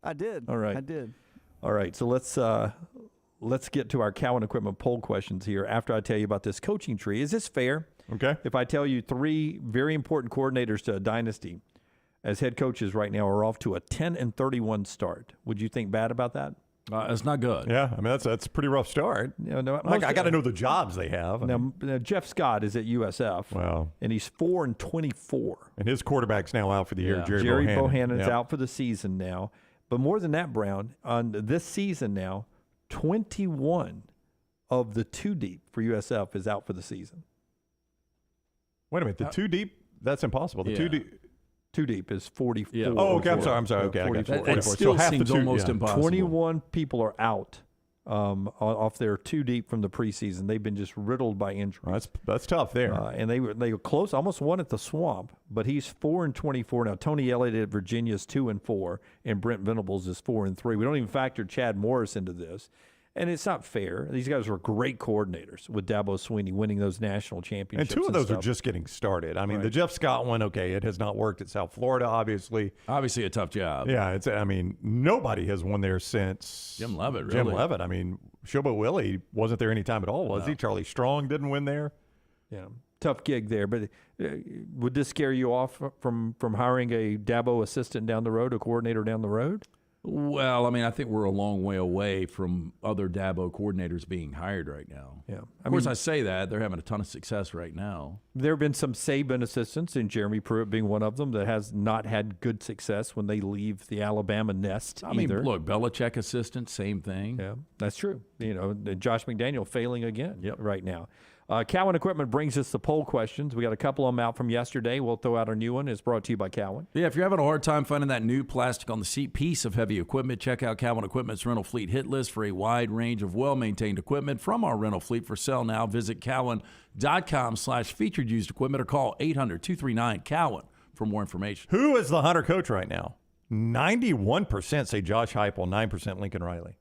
I did. All right. I did. All right. So let's get to our Cowan Equipment poll questions here after I tell you about this coaching tree. Is this fair? Okay. If I tell you 3 very important coordinators to a dynasty as head coaches right now are off to a 10-31 start, would you think bad about that? It's not good. Yeah, I mean, that's a pretty rough start. I got to know the jobs they have. Now, Jeff Scott is at USF. Wow. And he's 4-24. And his quarterback's now out for the year, Jerry Bohannon's out for the season now. But more than that, Brown, on this season now, 21 of the 2 deep for USF is out for the season. Wait a minute. The 2 deep? That's impossible. The 2 deep. 2 deep is 44. Yeah. Oh, okay. I'm sorry. Okay. 44. That still seems almost impossible. 21 people are out off their 2 deep from the preseason. They've been just riddled by injuries. That's tough there. And they were close, almost won at the Swamp, but he's 4-24 now. Tony Elliott at Virginia is 2-4, and Brent Venables is 4-3. We don't even factor Chad Morris into this. And it's not fair. These guys were great coordinators with Dabo Swinney winning those national championships. And 2 of those are just getting started. I mean, the Jeff Scott one, okay, it has not worked at South Florida, obviously. Obviously a tough job. Yeah, nobody has won there since Jim Leavitt, really. Jim Leavitt. I mean, Showboat Willie wasn't there any time at all, was he? Charlie Strong didn't win there. Yeah, tough gig there. But would this scare you off from hiring a Dabo assistant down the road, a coordinator down the road? Well, I mean, I think we're a long way away from other Dabo coordinators being hired right now. Yeah, of course, I say that. They're having a ton of success right now. There have been some Saban assistants, and Jeremy Pruitt being one of them, that has not had good success when they leave the Alabama nest I mean, look, Belichick assistant, same thing. Yeah, that's true. Josh McDaniel failing again right now. Cowan Equipment brings us the poll questions. We got a couple of them out from yesterday. We'll throw out a new one. It's brought to you by Cowan. Yeah, if you're having a hard time finding that new plastic on the seat piece of heavy equipment, check out Cowan Equipment's rental fleet hit list for a wide range of well-maintained equipment from our rental fleet for sale now. Visit cowan.com/featured used equipment or call 800-239-COWAN for more information. Who is the Hunter coach right now? 91% say Josh Heupel, 9% Lincoln Riley.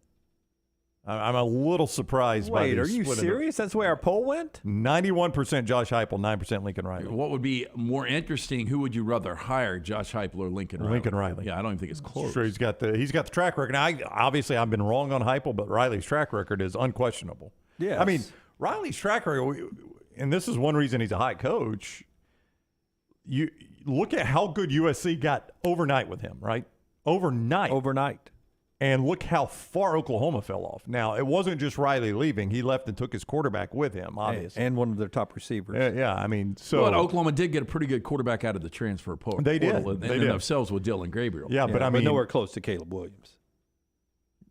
I'm a little surprised by this. Wait, are you serious? That's the way our poll went? 91% Josh Heupel, 9% Lincoln Riley. What would be more interesting, who would you rather hire, Josh Heupel or Lincoln Riley? Lincoln Riley. Yeah, I don't even think it's close. Sure, he's got the track record. Now, obviously, I've been wrong on Heupel, but Riley's track record is unquestionable. Yeah, I mean, Riley's track record, and this is one reason he's a high coach. You look at how good USC got overnight with him, right? Overnight. And look how far Oklahoma fell off. Now, it wasn't just Riley leaving. He left and took his quarterback with him, obviously. And one of their top receivers. Yeah, I mean, so. Well, Oklahoma did get a pretty good quarterback out of the transfer portal. They did. And they did themselves with Dylan Gabriel. Yeah, but I mean. nowhere close to Caleb Williams.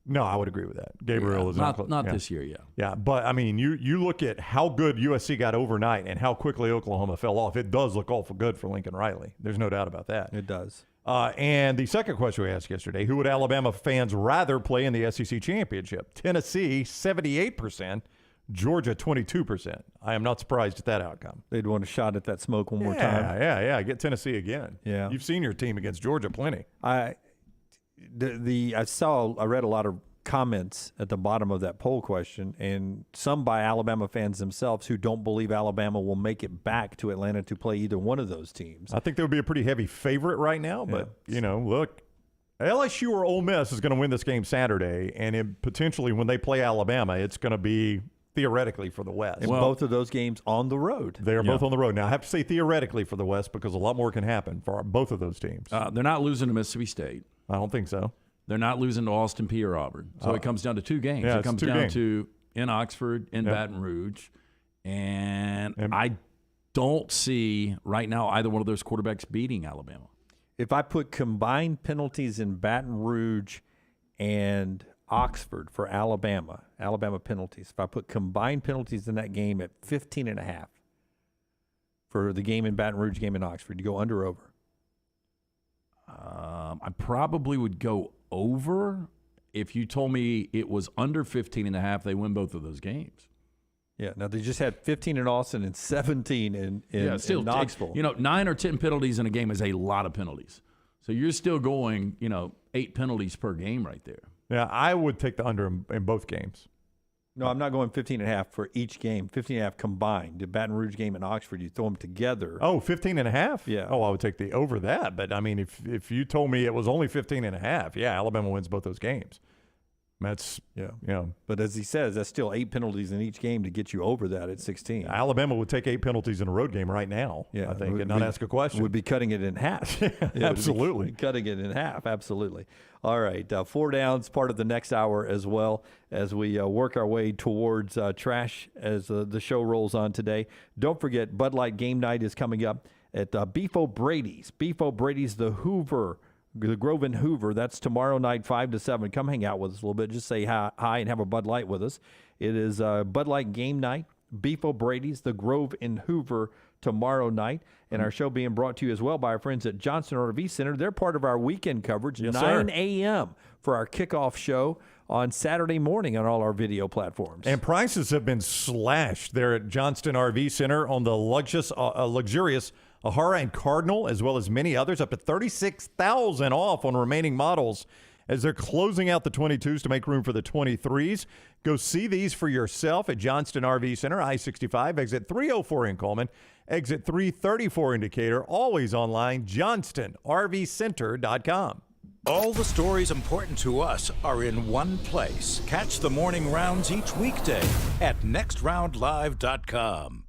No, I would agree with that. Gabriel is not this year, Yeah, but I mean, you look at how good USC got overnight and how quickly Oklahoma fell off. It does look awful good for Lincoln Riley. There's no doubt about that. It does. And the second question we asked yesterday, who would Alabama fans rather play in the SEC championship? Tennessee, 78%. Georgia, 22%. I am not surprised at that outcome. They'd want a shot at that smoke one more time. Yeah. Get Tennessee again. Yeah. You've seen your team against Georgia plenty. I read a lot of comments at the bottom of that poll question, and some by Alabama fans themselves who don't believe Alabama will make it back to Atlanta to play either one of those teams. I think they would be a pretty heavy favorite right now, but, look, LSU or Ole Miss is going to win this game Saturday, and potentially when they play Alabama, it's going to be theoretically for the West. And both of those games on the road. They are both on the road. Now, I have to say theoretically for the West because a lot more can happen for both of those teams. They're not losing to Mississippi State. I don't think so. They're not losing to Austin Peay or Auburn. So it comes down to two games. Yeah, it comes down to in Oxford, in Baton Rouge. And I don't see right now either one of those quarterbacks beating Alabama. If I put combined penalties in Baton Rouge and Oxford for Alabama penalties, if I put combined penalties in that game at 15.5 for the game in Baton Rouge, game in Oxford, you go under or over? I probably would go over. If you told me it was under 15.5, they win both of those games. Yeah, now they just had 15 in Austin and 17 in Knoxville. 9 or 10 penalties in a game is a lot of penalties. So you're still going, 8 penalties per game right there. Yeah, I would take the under in both games. No, I'm not going 15.5 for each game. 15.5 combined. The Baton Rouge game and Oxford, you throw them together. Oh, 15.5? Yeah. Oh, I would take the over that. But, I mean, if you told me it was only 15.5, yeah, Alabama wins both those games. That's, But as he says, that's still 8 penalties in each game to get you over that at 16. Alabama would take 8 penalties in a road game right now, I think, and not ask a question. Would be cutting it in half. Absolutely. Cutting it in half, absolutely. All right, 4 downs, part of the next hour as well as we work our way towards trash as the show rolls on today. Don't forget, Bud Light Game Night is coming up at Beef O'Brady's. Beef O'Brady's, the Grove in Hoover. That's tomorrow night, 5 to 7. Come hang out with us a little bit. Just say hi and have a Bud Light with us. It is Bud Light Game Night, Beef O'Brady's, the Grove in Hoover tomorrow night. And our show being brought to you as well by our friends at Johnston RV Center. They're part of our weekend coverage, 9 a.m. for our kickoff show on Saturday morning on all our video platforms. And prices have been slashed there at Johnston RV Center on the luxurious Ahara and Cardinal, as well as many others, up to $36,000 off on remaining models as they're closing out the 22s to make room for the 23s. Go see these for yourself at Johnston RV Center, I-65, exit 304 in Coleman, exit 334 in Decatur, always online, johnstonrvcenter.com. All the stories important to us are in one place. Catch the morning rounds each weekday at nextroundlive.com.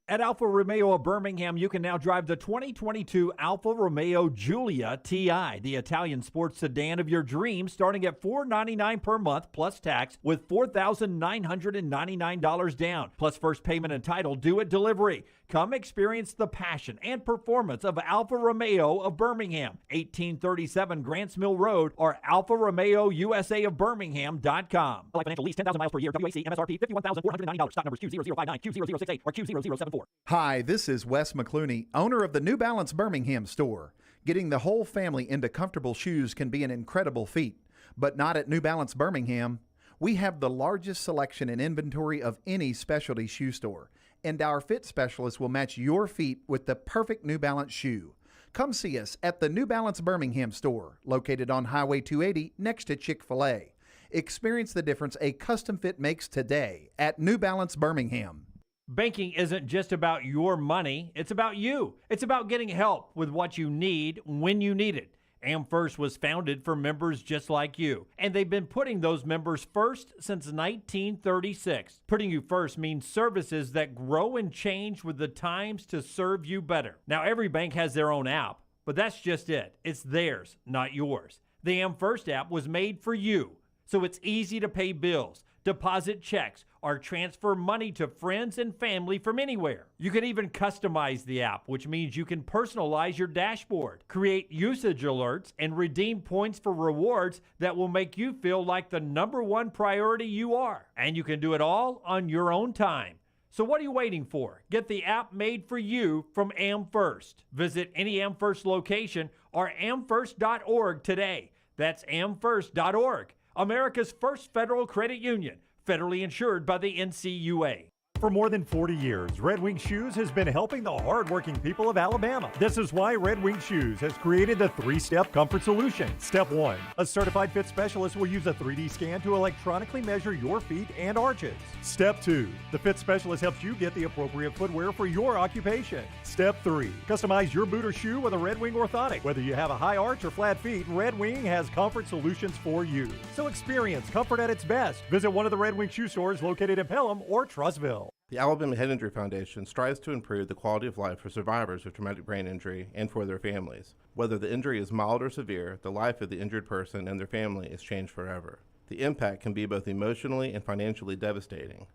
At Alfa Romeo of Birmingham, you can now drive the 2022 Alfa Romeo Giulia TI, the Italian sports sedan of your dreams, starting at $499 per month plus tax with $4,999 down, plus first payment and title due at delivery. Come experience the passion and performance of Alfa Romeo of Birmingham, 1837 Grants Mill Road, or Alfa Romeo USA of Birmingham.com. Like financial lease, 10,000 miles per year, WAC, MSRP, $51,490. Stock numbers Q0059, Q0068, or Q0074. Hi, this is Wes McClooney, owner of the New Balance Birmingham store. Getting the whole family into comfortable shoes can be an incredible feat, but not at New Balance Birmingham. We have the largest selection and inventory of any specialty shoe store, and our fit specialists will match your feet with the perfect New Balance shoe. Come see us at the New Balance Birmingham store, located on Highway 280 next to Chick-fil-A. Experience the difference a custom fit makes today at New Balance Birmingham. Banking isn't just about your money, it's about you. It's about getting help with what you need when you need it. AmFirst was founded for members just like you, and they've been putting those members first since 1936. Putting you first means services that grow and change with the times to serve you better. Now, every bank has their own app, but that's just it. It's theirs, not yours. The AmFirst app was made for you, so it's easy to pay bills, deposit checks, or transfer money to friends and family from anywhere. You can even customize the app, which means you can personalize your dashboard, create usage alerts, and redeem points for rewards that will make you feel like the #1 priority you are. And you can do it all on your own time. So what are you waiting for? Get the app made for you from AmFirst. Visit any AmFirst location or amfirst.org today. That's amfirst.org. America's first federal credit union, federally insured by the NCUA. For more than 40 years, Red Wing Shoes has been helping the hardworking people of Alabama. This is why Red Wing Shoes has created the 3-step comfort solution. Step 1, a certified fit specialist will use a 3D scan to electronically measure your feet and arches. Step 2, the fit specialist helps you get the appropriate footwear for your occupation. Step 3, customize your boot or shoe with a Red Wing orthotic. Whether you have a high arch or flat feet, Red Wing has comfort solutions for you. So experience comfort at its best. Visit one of the Red Wing shoe stores located in Pelham or Trussville. The Alabama Head Injury Foundation strives to improve the quality of life for survivors of traumatic brain injury and for their families. Whether the injury is mild or severe, the life of the injured person and their family is changed forever. The impact can be both emotionally and financially devastating.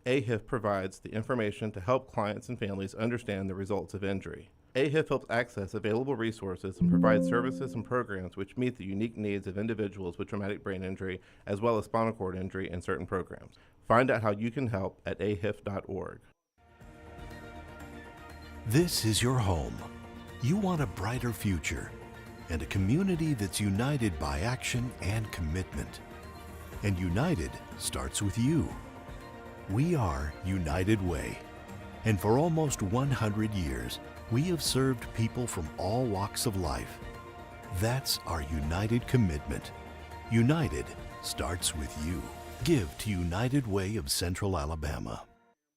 AHIF provides the information to help clients and families understand the results of injury. AHIF helps access available resources and provides services and programs which meet the unique needs of individuals with traumatic brain injury as well as spinal cord injury in certain programs. Find out how you can help at ahif.org. This is your home. You want a brighter future and a community that's united by action and commitment. And united starts with you. We are United Way. And for almost 100 years, we have served people from all walks of life. That's our united commitment. United starts with you. Give to United Way of Central Alabama.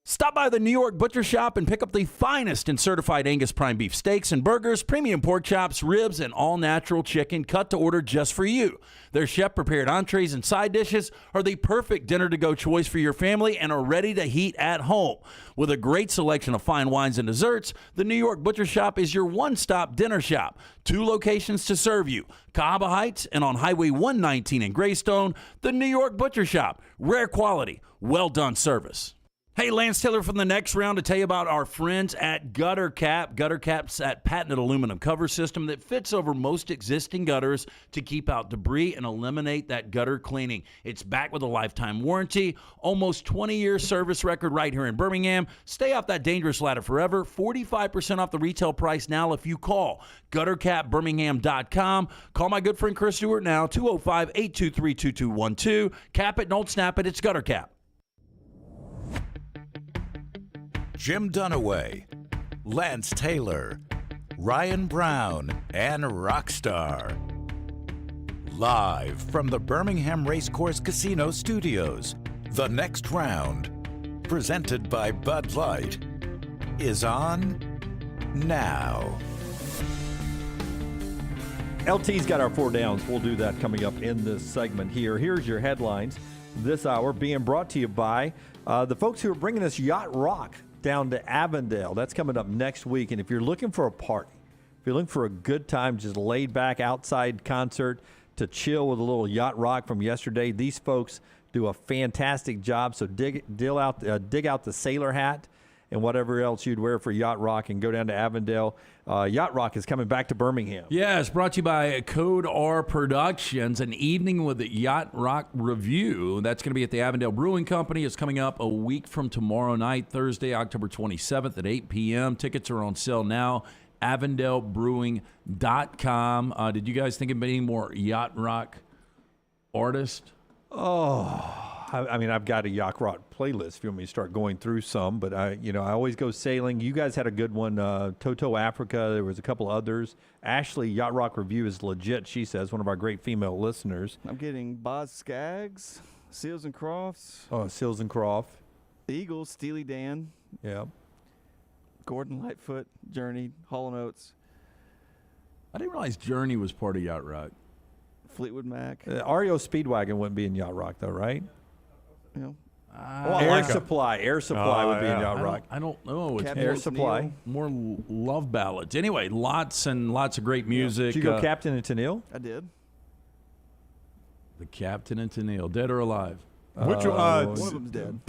Stop by the New York Butcher Shop and pick up the finest in certified Angus prime beef steaks and burgers, premium pork chops, ribs, and all-natural chicken cut to order just for you. Their chef-prepared entrees and side dishes are the perfect dinner-to-go choice for your family and are ready to heat at home. With a great selection of fine wines and desserts, the New York Butcher Shop is your one-stop dinner shop. 2 locations to serve you, Cahaba Heights and on Highway 119 in Greystone, the New York Butcher Shop. Rare quality, well-done service. Hey, Lance Taylor from the next round to tell you about our friends at Gutter Cap. Gutter Cap's that patented aluminum cover system that fits over most existing gutters to keep out debris and eliminate that gutter cleaning. It's backed with a lifetime warranty, almost 20-year service record right here in Birmingham. Stay off that dangerous ladder forever. 45% off the retail price now if you call guttercapbirmingham.com. Call my good friend Chris Stewart now, 205-823-2212. Cap it, don't snap it. It's Gutter Cap. Jim Dunaway, Lance Taylor, Ryan Brown, and Rockstar. Live from the Birmingham Racecourse Casino Studios, the next round, presented by Bud Light, is on now. LT's got our 4 downs. We'll do that coming up in this segment here. Here's your headlines this hour, being brought to you by the folks who are bringing us Yacht Rock down to Avondale. That's coming up next week. And if you're looking for a party, if you're looking for a good time, just laid back outside concert to chill with a little Yacht Rock from yesterday, these folks do a fantastic job. So dig out the sailor hat and whatever else you'd wear for Yacht Rock and go down to Avondale. Yacht Rock is coming back to Birmingham. Yeah, it's brought to you by Code R Productions, an evening with the Yacht Rock review. That's going to be at the Avondale Brewing Company. It's coming up a week from tomorrow night, Thursday, October 27th at 8 p.m. Tickets are on sale now, AvondaleBrewing.com. Did you guys think of any more Yacht Rock artists? I mean, I've got a Yacht Rock playlist if you want me to start going through some, but I always go sailing. You guys had a good one, Toto Africa. There was a couple others. Ashley, Yacht Rock review is legit, she says, one of our great female listeners. I'm getting Boz Skaggs, Seals and Crofts. Oh, Seals and Croft. The Eagles, Steely Dan. Yeah. Gordon Lightfoot, Journey, Hall & Oates. I didn't realize Journey was part of Yacht Rock. Fleetwood Mac. REO Speedwagon wouldn't be in Yacht Rock, though, right? Yeah. Air Supply would be in Yacht Rock. I don't know. It's Air Supply. More love ballads. Anyway, lots and lots of great music. Did you go Captain and Tennille? I did. The Captain and Tennille, dead or alive? Which one of them's dead.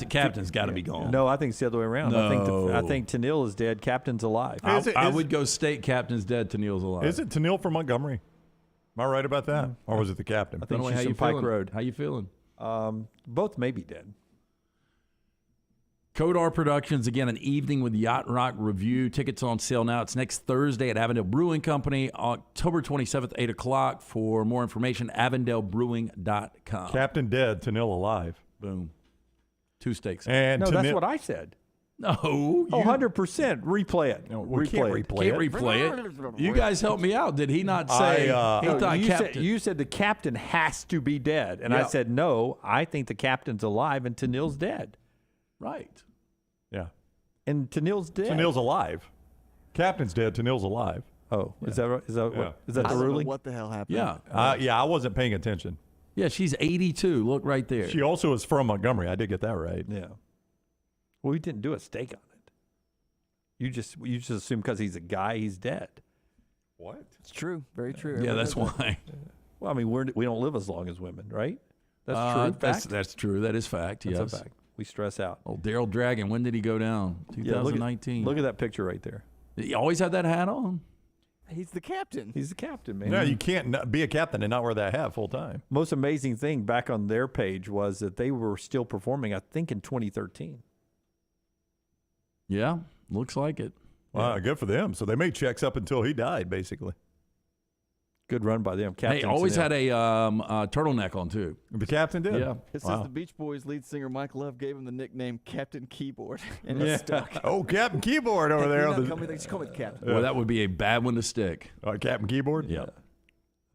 Captain's got to be gone. No, I think it's the other way around. No. I think Tennille is dead. Captain's alive. I would go state Captain's dead, Tennille's alive. Is it Tennille from Montgomery? Am I right about that? Or was it the Captain? I think she's how from you Pike feeling? Road. How you feeling? Both may be dead. Code R Productions, again, an evening with Yacht Rock review. Tickets on sale now. It's next Thursday at Avondale Brewing Company, October 27th, 8 o'clock. For more information, AvondaleBrewing.com. Captain dead, Tennille alive. Boom. 2 steaks. And no, that's what I said. No. 100%. Replay it. No, we can't replay it. You guys help me out. Did he not say? You said the captain has to be dead. And I said, no, I think the captain's alive and Tennille's dead. Right. Yeah. And Tennille's dead. Tennille's alive. Captain's dead. Tennille's alive. Oh, is that right? Is that the ruling? What the hell happened? Yeah. I wasn't paying attention. Yeah, she's 82. Look right there. She also is from Montgomery. I did get that right. Yeah. Well, we didn't do a stake on it. You just assume because he's a guy, he's dead. What? It's true. Very true. Yeah, that's why. Well, I mean, we don't live as long as women, right? That's true. That's true. That is fact. That's yes. a fact. We stress out. Oh, Daryl Dragon. When did he go down? 2019. Look at that picture right there. Did he always have that hat on? He's the captain. He's the captain, man. No, you can't be a captain and not wear that hat full time. Most amazing thing back on their page was that they were still performing, I think, in 2013. Yeah, looks like it. Wow, good for them. So they made checks up until he died, basically. Good run by them. Captain Hey, always had a turtleneck on, too. The captain did? Yeah. It says the Beach Boys lead singer Mike Love gave him the nickname Captain Keyboard, and it's stuck. Oh, Captain Keyboard over there. They just call me the captain. Well, that would be a bad one to stick. Captain Keyboard? Yeah.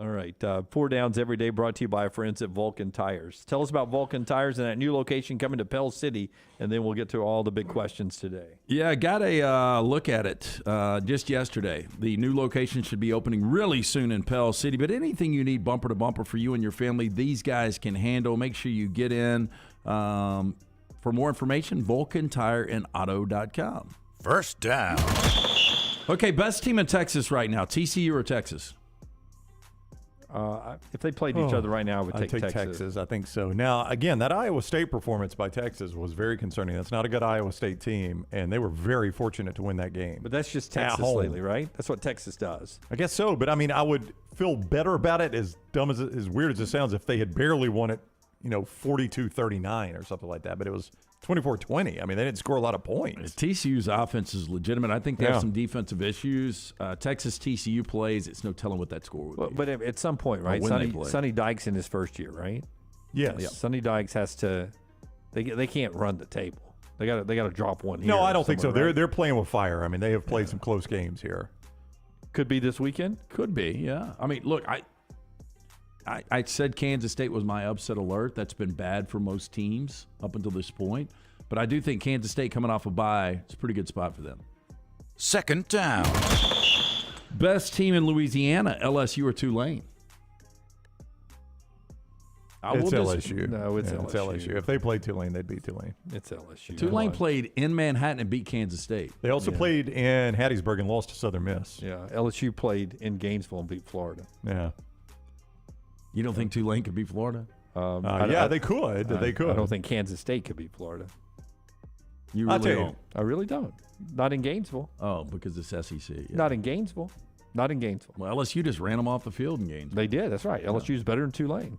All right. 4 downs every day brought to you by our friends at Vulcan Tires. Tell us about Vulcan Tires and that new location coming to Pell City, and then we'll get to all the big questions today. Yeah, I got a look at it just yesterday. The new location should be opening really soon in Pell City, but anything you need bumper to bumper for you and your family, these guys can handle. Make sure you get in. For more information, VulcanTireandAuto.com. First down. Okay, best team in Texas right now, TCU or Texas? If they played each other right now, I would take Texas. I think so. Now, again, that Iowa State performance by Texas was very concerning. That's not a good Iowa State team, and they were very fortunate to win that game. But that's just Texas lately, right? That's what Texas does. I guess so, but I mean, I would feel better about it, as weird as it sounds, if they had barely won it, 42-39 or something like that. But it was 24-20. I mean, they didn't score a lot of points. TCU's offense is legitimate. I think they have some defensive issues. Texas TCU plays. It's no telling what that score would be. But at some point, right? Sonny Dykes in his first year, right? Yes. Yeah. Sonny Dykes has to. They can't run the table. They got to drop one here. No, I don't think so. Right? They're playing with fire. I mean, they have played some close games here. Could be this weekend. Could be. Yeah. I mean, look, I said Kansas State was my upset alert. That's been bad for most teams up until this point. But I do think Kansas State coming off a bye, it's a pretty good spot for them. Second down. Best team in Louisiana, LSU or Tulane? It's LSU. No, it's LSU. It's LSU. If they played Tulane, they'd beat Tulane. It's LSU. Tulane played in Manhattan and beat Kansas State. They also played in Hattiesburg and lost to Southern Miss. Yeah, LSU played in Gainesville and beat Florida. Yeah. You don't think Tulane could beat Florida? Yeah, they could. They could. I don't think Kansas State could beat Florida. You really don't? I really don't. Not in Gainesville. Oh, because it's SEC. Yeah. Not in Gainesville. Not in Gainesville. Well, LSU just ran them off the field in Gainesville. They did. That's right. LSU's better than Tulane.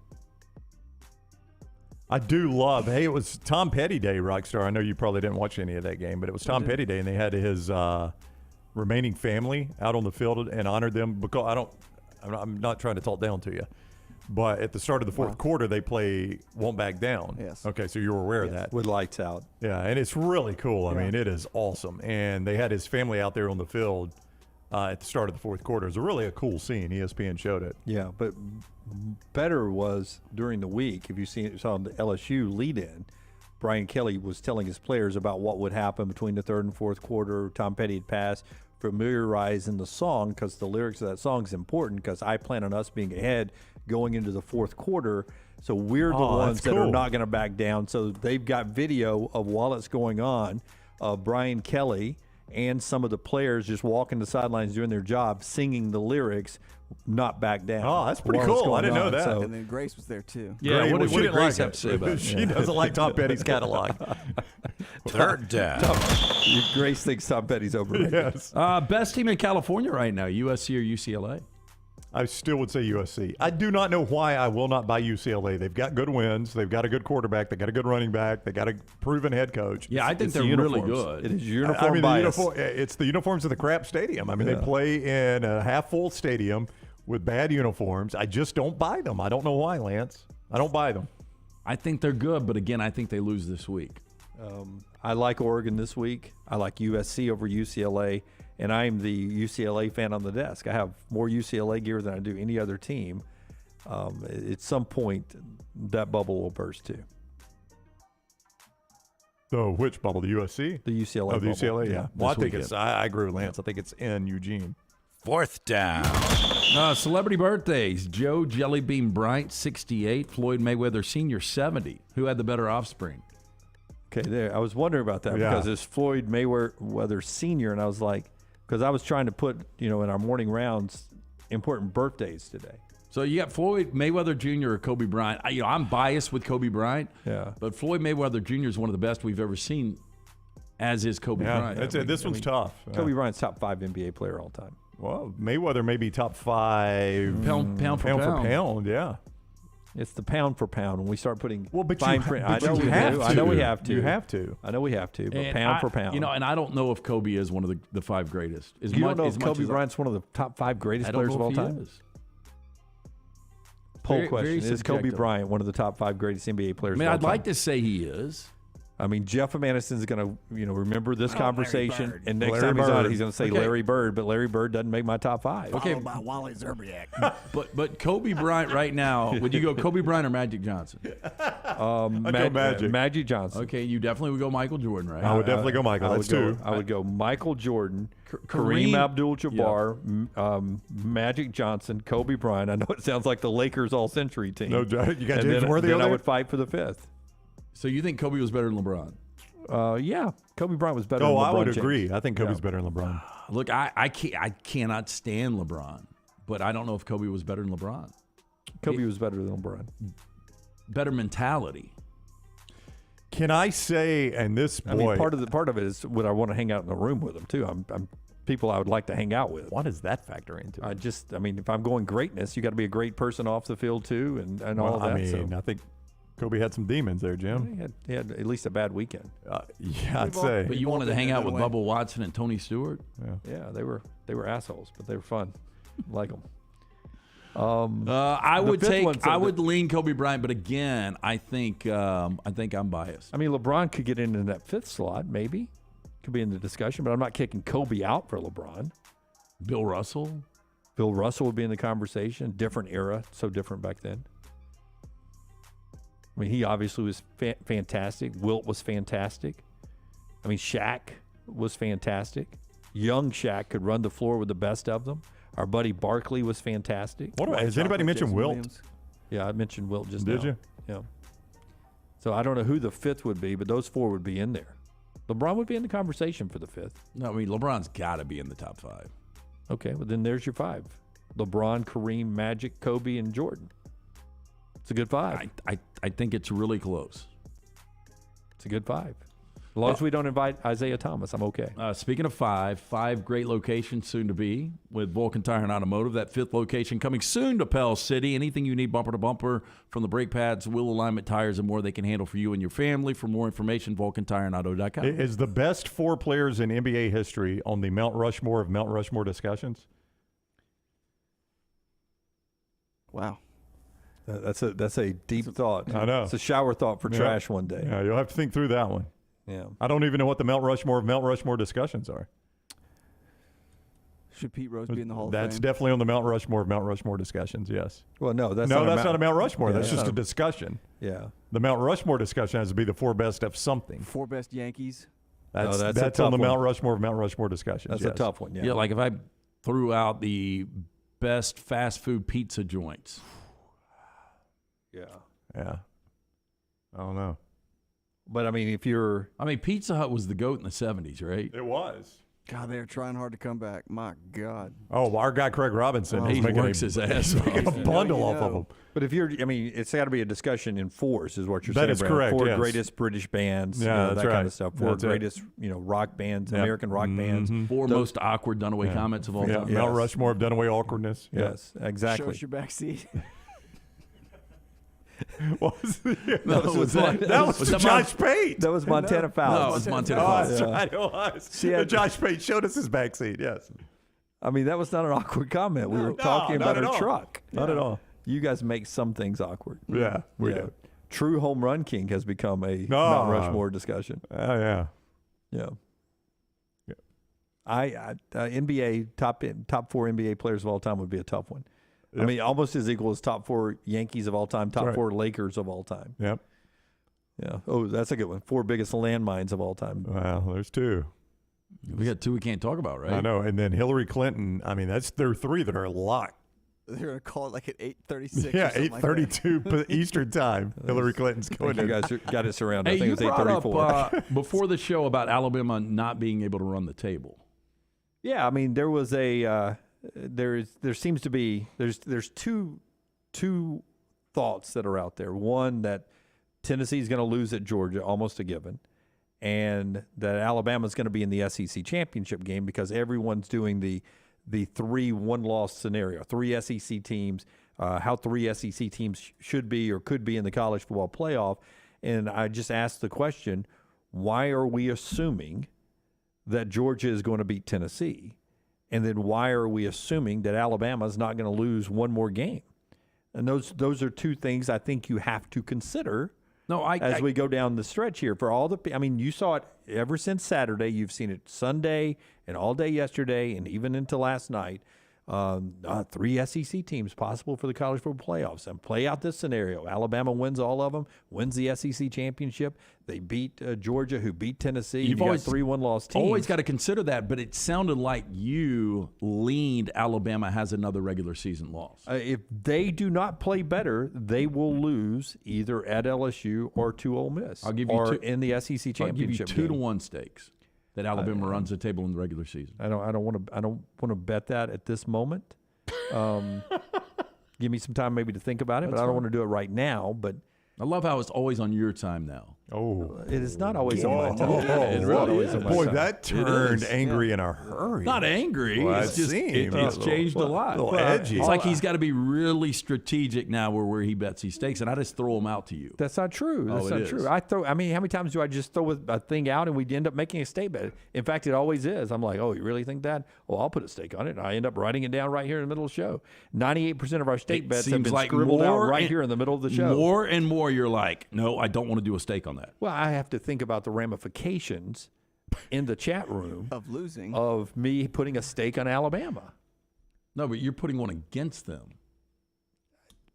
I do love. Hey, it was Tom Petty Day, Rockstar. I know you probably didn't watch any of that game, but it was Tom Petty Day, and they had his remaining family out on the field and honored them. Because I'm not trying to talk down to you, but at the start of the fourth quarter, they play "Won't Back Down." Yes. Okay, so you were aware of that with lights out. Yeah, and it's really cool. I mean, it is awesome, and they had his family out there on the field at the start of the fourth quarter. It was really a cool scene. ESPN showed it. Yeah, but better was during the week, if you saw the LSU lead-in, Brian Kelly was telling his players about what would happen between the third and fourth quarter. Tom Petty had passed, familiarizing the song, because the lyrics of that song is important, because I plan on us being ahead going into the fourth quarter. So we're the ones that are not going to back down. So they've got video of while it's going on, Brian Kelly and some of the players just walking the sidelines doing their job, singing the lyrics, not back down. Oh, that's pretty cool. I didn't know that. So, and then Grace was there too. Yeah, what did Grace have to say about it? She doesn't like Tom Petty's catalog. Third down. Grace thinks Tom Petty's overrated. Yes. Best team in California right now, USC or UCLA? I still would say USC. I do not know why I will not buy UCLA. They've got good wins. They've got a good quarterback. They got a good running back. They got a proven head coach. Yeah, I think they're really good. It is uniform bias. It's the uniforms of the crap stadium. I mean, they play in a half-full stadium with bad uniforms. I just don't buy them. I don't know why, Lance. I don't buy them. I think they're good, but again, I think they lose this week. I like Oregon this week. I like USC over UCLA. And I'm the UCLA fan on the desk. I have more UCLA gear than I do any other team. At some point, that bubble will burst too. So which bubble? The USC? The UCLA Oh, the bubble. UCLA, yeah. Well, I think weekend. I agree with Lance. I think it's in Eugene. Fourth down. Celebrity birthdays. Joe Jellybean Bryant, 68. Floyd Mayweather Sr., 70. Who had the better offspring? Okay, there. I was wondering about that because it's Floyd Mayweather Sr., and I was like, because I was trying to put, in our morning rounds, important birthdays today. So you got Floyd Mayweather Jr. or Kobe Bryant. I'm biased with Kobe Bryant. Yeah. But Floyd Mayweather Jr. is one of the best we've ever seen, as is Kobe Bryant. That's it. This one's tough. Kobe Bryant's top 5 NBA player all time. Well, Mayweather may be top 5 pound for pound. Yeah. It's the pound for pound when we start putting but fine you, print. But I know you have do. to. I know we have to. You have to. I know we have to. But And pound for pound. And I don't know if Kobe is one of the 5 greatest. You don't know if Kobe Bryant's one of the top 5 greatest players of all time? Poll question. Is Kobe Bryant one of the top 5 greatest NBA players of all time? I'd like to say he is. I mean, Jeff Manison's going to, remember this conversation, and next Larry time he's on Bird. it, he's going to say Larry Bird, but Larry Bird doesn't make my top 5. Okay, by Wally Zerbiak. but Kobe Bryant right now, would you go Kobe Bryant or Magic Johnson? Magic. Magic Johnson. Okay, you definitely would go Michael Jordan, right? I would definitely go Michael. That's 2. I would go Michael Jordan, Kareem Abdul-Jabbar, Magic Johnson, Kobe Bryant. I know it sounds like the Lakers all-century team. No, you got and James Worthy then on I there? would fight for the 5th. So you think Kobe was better than LeBron? Yeah, Kobe Bryant was better than LeBron I would James. agree. I think Kobe's better than LeBron. Look, I cannot stand LeBron, but I don't know if Kobe was better than LeBron. Kobe was better than LeBron. Better mentality. Can I say, and this boy, I mean, part of it is would I want to hang out in the room with them too. I'm people I would like to hang out with. What does that factor into? I mean, if I'm going greatness, you got to be a great person off the field too, and all of that. I mean, I think Kobe had some demons there, Jim. He had at least a bad weekend. Yeah, I'd say. But you wanted to hang out with Bubba Watson and Tony Stewart? Yeah, they were assholes, but they were fun. Like them. I would lean Kobe Bryant, but again, I think I'm biased. I mean, LeBron could get into that 5th slot, maybe. Could be in the discussion, but I'm not kicking Kobe out for LeBron. Bill Russell? Bill Russell would be in the conversation. Different era, so different back then. I mean, he obviously was fantastic. Wilt was fantastic. I mean, Shaq was fantastic. Young Shaq could run the floor with the best of them. Our buddy Barkley was fantastic. Has anybody mentioned Jason Wilt? Williams. Yeah, I mentioned Wilt just now. Did you? Yeah. So I don't know who the fifth would be, but those four would be in there. LeBron would be in the conversation for the fifth. No, I mean, LeBron's got to be in the top 5. Okay, well, then there's your 5. LeBron, Kareem, Magic, Kobe, and Jordan. It's a good 5. I think it's really close. It's a good 5. As long as we don't invite Isaiah Thomas, I'm okay. Speaking of 5 great locations soon to be with Vulcan Tire and Automotive. That 5th location coming soon to Pell City. Anything you need bumper to bumper, from the brake pads, wheel alignment, tires, and more, they can handle for you and your family. For more information, VulcanTireandAuto.com. Is the best 4 players in NBA history on the Mount Rushmore of Mount Rushmore discussions? Wow. That's a deep thought. I know. It's a shower thought for trash one day. Yeah, you'll have to think through that one. Yeah. I don't even know what the Mount Rushmore of Mount Rushmore discussions are. Should Pete Rose be in the Hall of That's Fame? definitely on the Mount Rushmore of Mount Rushmore discussions, yes. Well, no, that's not not a Mount Rushmore. Yeah, that's just a discussion. Yeah. The Mount Rushmore discussion has to be the 4 best of something. 4 best Yankees. That's a on tough the one. Mount Rushmore of Mount Rushmore discussions. That's yes. a tough one, Yeah, like if I threw out the best fast food pizza joints. Yeah. Yeah. I don't know. But, I mean, if you're... I mean, Pizza Hut was the GOAT in the 70s, right? It was. God, they're trying hard to come back. My God. Oh, our guy Craig Robinson. He He's making works his ass off. making a bundle off of them. But if you're... I mean, it's got to be a discussion in 4s is what you're That saying, is Brandon. correct, 4 yes. greatest British bands, Yeah, that that's kind right. of stuff. 4 That's it. greatest, rock bands, Yep. American rock bands. 4 most awkward Dunaway comments of all time. Mount Rushmore of Dunaway awkwardness. Yeah. Yes, exactly. Show us your back seat. What was the, that was Josh Pate. That was Montana Fowles. No, it was Montana Oh, Fowles. that's right. It was. She had- Josh Pate showed us his backseat. Yes. I mean, that was not an awkward comment. We were talking not about at her all. truck. Not at all. You guys make some things awkward. Yeah, we do. True home run king has become a No. Mount Rushmore discussion. Oh yeah. Yeah. I NBA top 4 NBA players of all time would be a tough one. Yep. I mean, almost as equal as top 4 Yankees of all time, top right. 4 Lakers of all time. Yep. Yeah. Oh, that's a good one. 4 biggest landmines of all time. Well, there's 2. We got 2 we can't talk about, right? I know. And then Hillary Clinton. I mean, there are 3 that are locked. They're going to call it like at 8:36. Yeah, or something like that. 8:32 Eastern time. Hillary Clinton's I going think you in. guys got it surrounded. Hey, I think you it was brought 8:34. up before the show about Alabama not being able to run the table. Yeah, I mean, there was a there seems to be there's two thoughts that are out there. One, that Tennessee's going to lose at Georgia, almost a given, and that Alabama's going to be in the SEC championship game because everyone's doing the 3 1-loss scenario, 3 SEC teams, how 3 SEC teams should be or could be in the college football playoff. And I just asked the question, why are we assuming that Georgia is going to beat Tennessee? And then why are we assuming that Alabama is not going to lose one more game? And those are 2 things I think you have to consider as we go down the stretch here. For all I mean, you saw it ever since Saturday. You've seen it Sunday and all day yesterday and even into last night. 3 SEC teams possible for the college football playoffs. And play out this scenario. Alabama wins all of them, wins the SEC championship. They beat Georgia, who beat Tennessee. You've got always 3 1-loss teams. Always got to consider that, but it sounded like you leaned Alabama has another regular season loss. If they do not play better, they will lose either at LSU or to Ole Miss. I'll give you or 2 in the SEC championship. I'll give you 2 to game. 1 stakes that Alabama runs the table in the regular season. I don't want to bet that at this moment. Give me some time maybe to think about it, but I don't want to do it right now. But I love how it's always on your time now. Oh, it is not always on my time. It really is. Boy, that turned angry in a hurry. Not angry. Well, it's just it's changed a lot. A little edgy. It's like he's got to be really strategic now where he bets he stakes, and I just throw him out to you. That's not true. That's it not is. true. I mean, how many times do I just throw a thing out and we end up making a statement? In fact, it always is. I'm like, oh, you really think that? Well, I'll put a stake on it. And I end up writing it down right here in the middle of the show. 98% of our stake bets have been scribbled out right here in the middle of the show. More and more, you're like, no, I don't want to do a stake on that. Well, I have to think about the ramifications in the chat room of losing, of me putting a stake on Alabama. No, but you're putting one against them.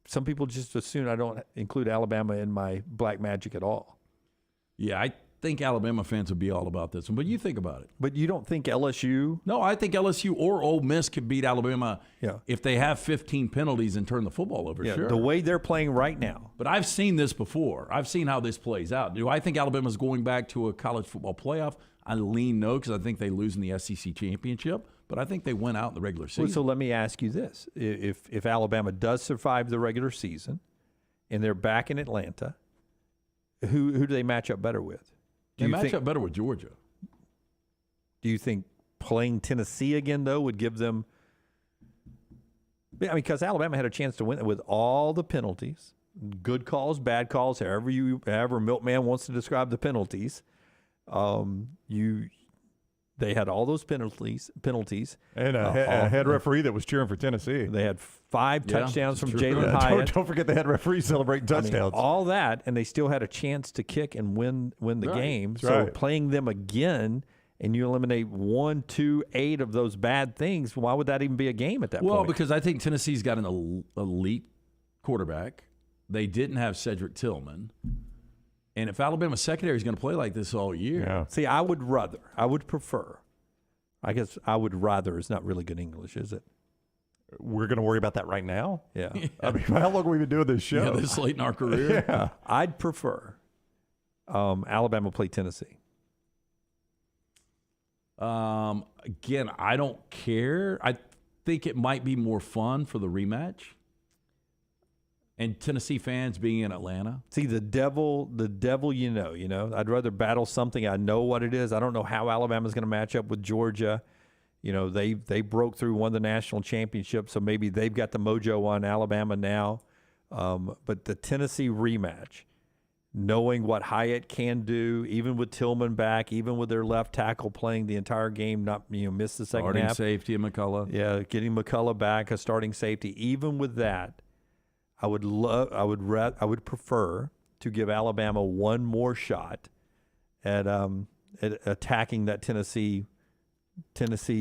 Some people just assume I don't include Alabama in my black magic at all. Yeah, think Alabama fans would be all about this one, but you think about it. But you don't think LSU? No, I think LSU or Ole Miss could beat Alabama if they have 15 penalties and turn the football over. Yeah, sure. the way they're playing right now. But I've seen this before. I've seen how this plays out. Do I think Alabama's going back to a college football playoff? I lean no, because I think they lose in the SEC championship. But I think they went out in the regular season. Well, so let me ask you this. If Alabama does survive the regular season and they're back in Atlanta, who do they match up better with? They match up better with Georgia. Do you think playing Tennessee again, though, would give them – I mean, because Alabama had a chance to win with all the penalties, good calls, bad calls, however Milkman wants to describe the penalties. They had all those penalties. And a head referee that was cheering for Tennessee. They had 5 touchdowns from Jalen Hyatt. Don't forget the head referee celebrating touchdowns. All that, and they still had a chance to kick and win the game. That's So right. playing them again, and you eliminate 1, 2, 8 of those bad things, why would that even be a game at that point? Well, because I think Tennessee's got an elite quarterback. They didn't have Cedric Tillman. And if Alabama's secondary is going to play like this all year. See, I would prefer. I guess I would rather is not really good English, is it? We're going to worry about that right now? Yeah. I mean, how long have we been doing this show? Yeah, this late in our career. Yeah. I'd prefer Alabama play Tennessee. Again, I don't care. I think it might be more fun for the rematch. And Tennessee fans being in Atlanta. See, the devil, you know. I'd rather battle something I know what it is. I don't know how Alabama's going to match up with Georgia. You know, they broke through, won the national championship, so maybe they've got the mojo on Alabama now. But the Tennessee rematch, knowing what Hyatt can do, even with Tillman back, even with their left tackle playing the entire game, not missed the second Starting half. safety and McCullough. Yeah, getting McCullough back, a starting safety. Even with that, I would prefer to give Alabama one more shot at attacking that Tennessee